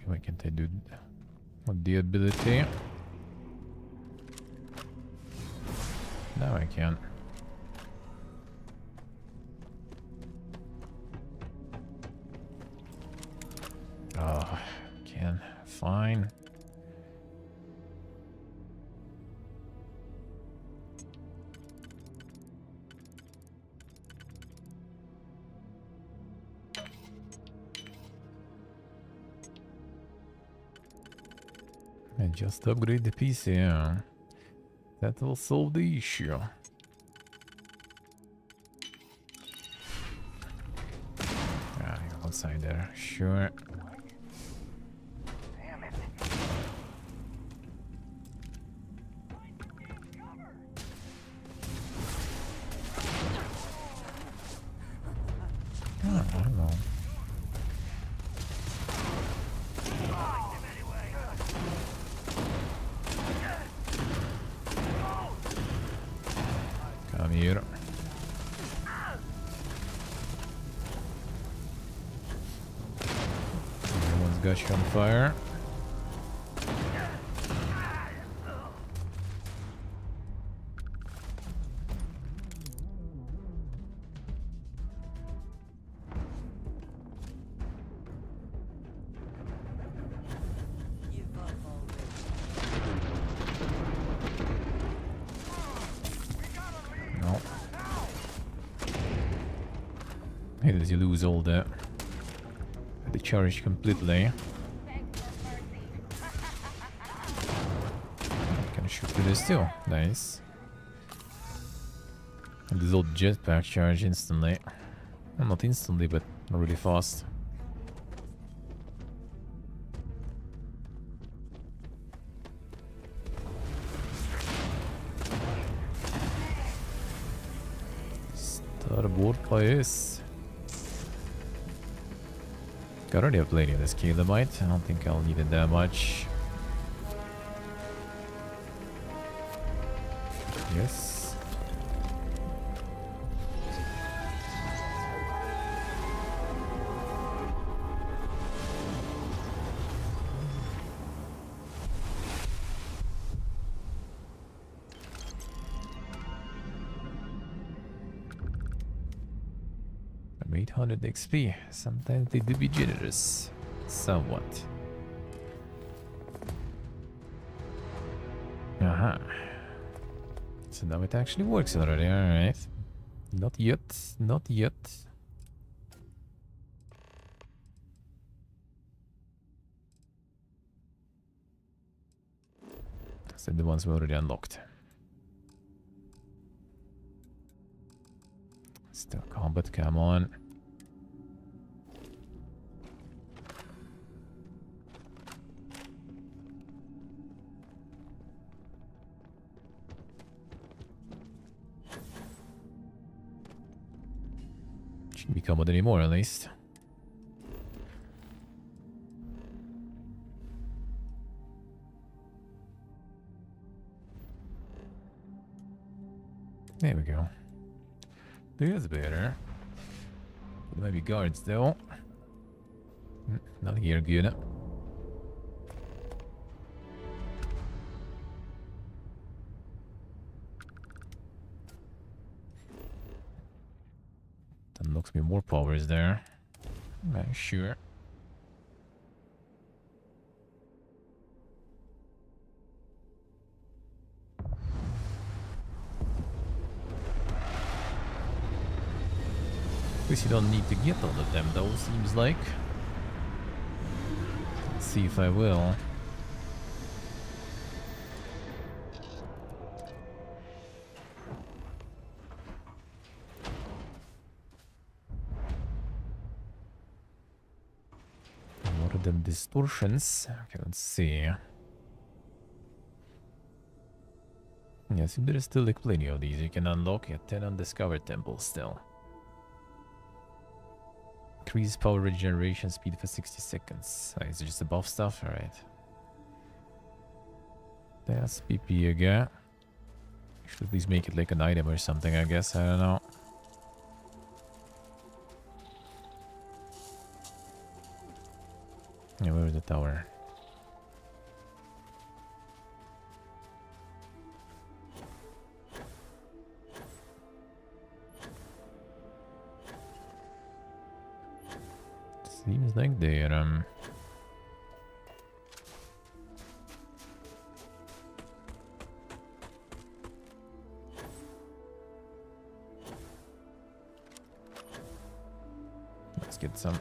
Why can't I do the ability? Now I can. Oh, can. Fine. And just upgrade the PC, yeah. That will solve the issue. Ah, you're outside there, sure. Damn it. Almost got you on fire. No. Here does you lose all the charge completely. Can shoot through this too. Nice. And this old jetpack charge instantly. Well, not instantly, but really fast. Starboard place. I already have plenty of this Calamite. I don't think I'll need it that much. Yes. I'm 800 XP. Sometimes they do be generous. Somewhat. Aha. So now it actually works already, alright. Not yet, not yet. So the ones we already unlocked. Still combat, come on. Shouldn't be combat anymore, at least. There we go. There's better. There might be guards though. Not here, good. Unlocks me more powers there. Sure. At least you don't need to get all of them though, seems like. Let's see if I will. More than distortions. Okay, let's see. Yes, there is still like plenty of these you can unlock. Yeah, 10 undiscovered temples still. Increase power regeneration speed for 60 seconds. Is it just the buff stuff? Alright. That's PP again. Should at least make it like an item or something, I guess. I don't know. Yeah, where is the tower? Seems like they're let's get some.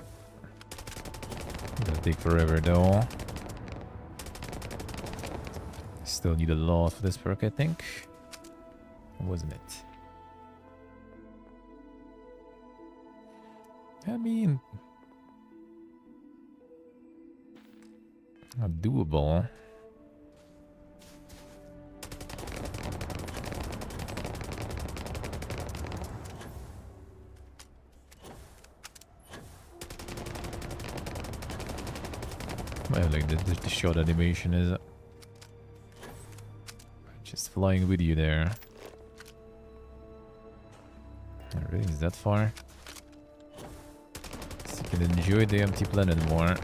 Gonna take forever though. Still need a lot for this perk, I think. Wasn't it? I mean, not doable. I like the shot animation is just flying with you there. Really, is that far? So you can enjoy the empty planet more.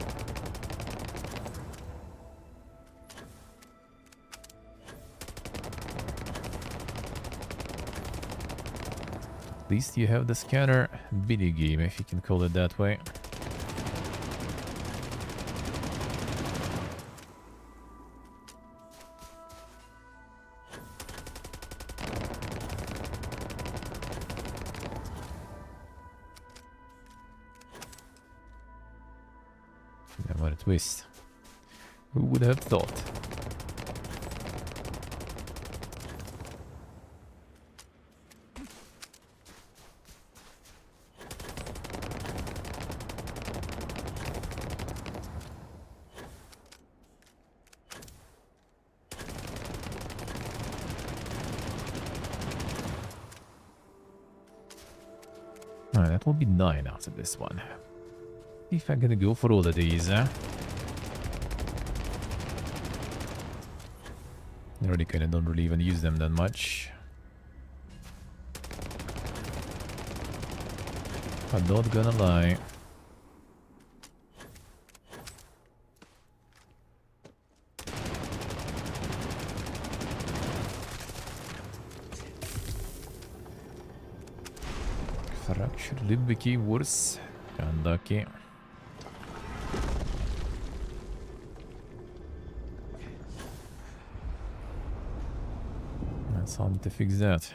least you have the scanner video game, if you can call it that way. Yeah, what a twist. Who would have thought? Alright, that will be 9 out of this one. If I'm gonna go for all of these, I already kinda don't really even use them that much. I'm not gonna lie. Fracture Libiki worse. Unlucky. That's how I need to fix that.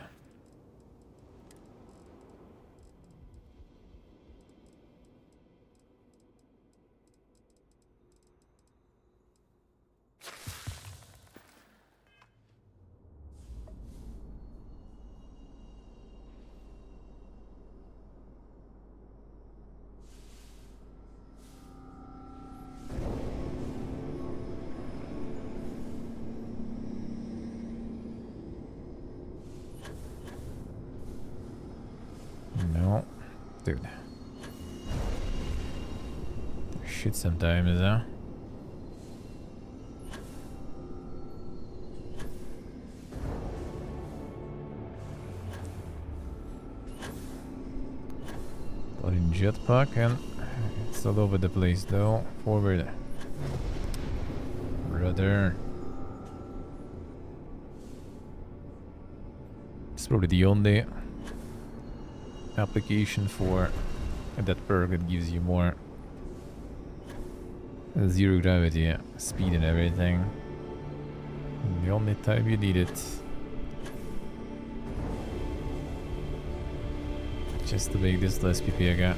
No. Dude. Shit sometimes, huh? But in jetpack and it's all over the place though. Forward. Brother. It's probably the only application for that perk that gives you more zero gravity, speed and everything. The only time you need it. Just to make this less PPG.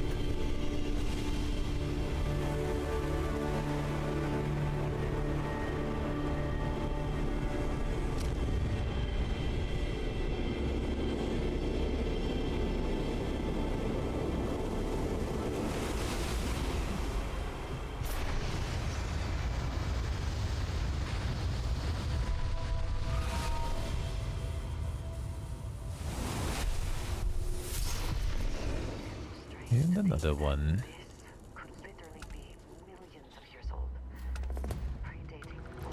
And another one.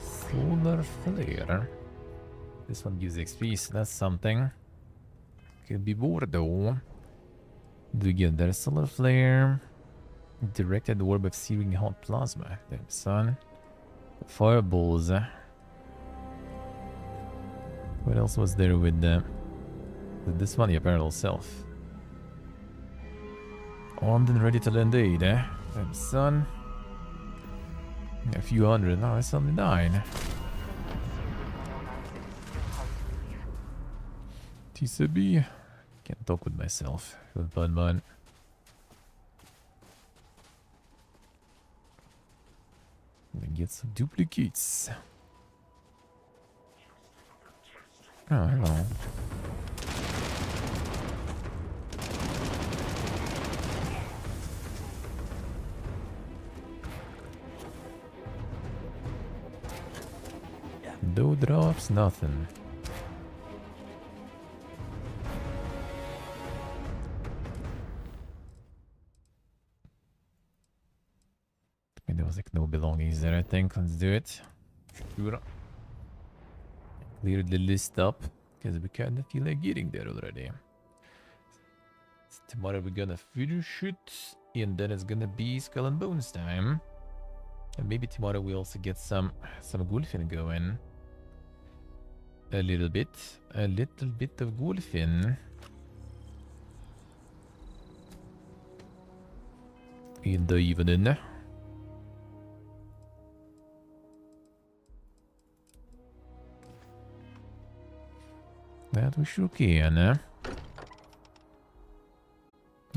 Solar flare. This one gives XP, so that's something. Could be more though. Do you get that solar flare? Directed orb of searing hot plasma. Damn son. Fireballs. What else was there with this one? Yeah, parallel self. Armed and ready to lend aid, eh? Damn son. A few hundred. No, it's only 9. TCB. Can't talk with myself. Good fun, man. Get some duplicates. Oh, hello. No drops, nothing. There was like no belongings there, I think. Let's do it. Sure. Clear the list up because we kind of feel like getting there already. So tomorrow we're gonna finish it, and then it's gonna be Skull and Bones time. And maybe tomorrow we also get some Gulfin going. A little bit of Gulfin. in the evening. That we sure can, eh?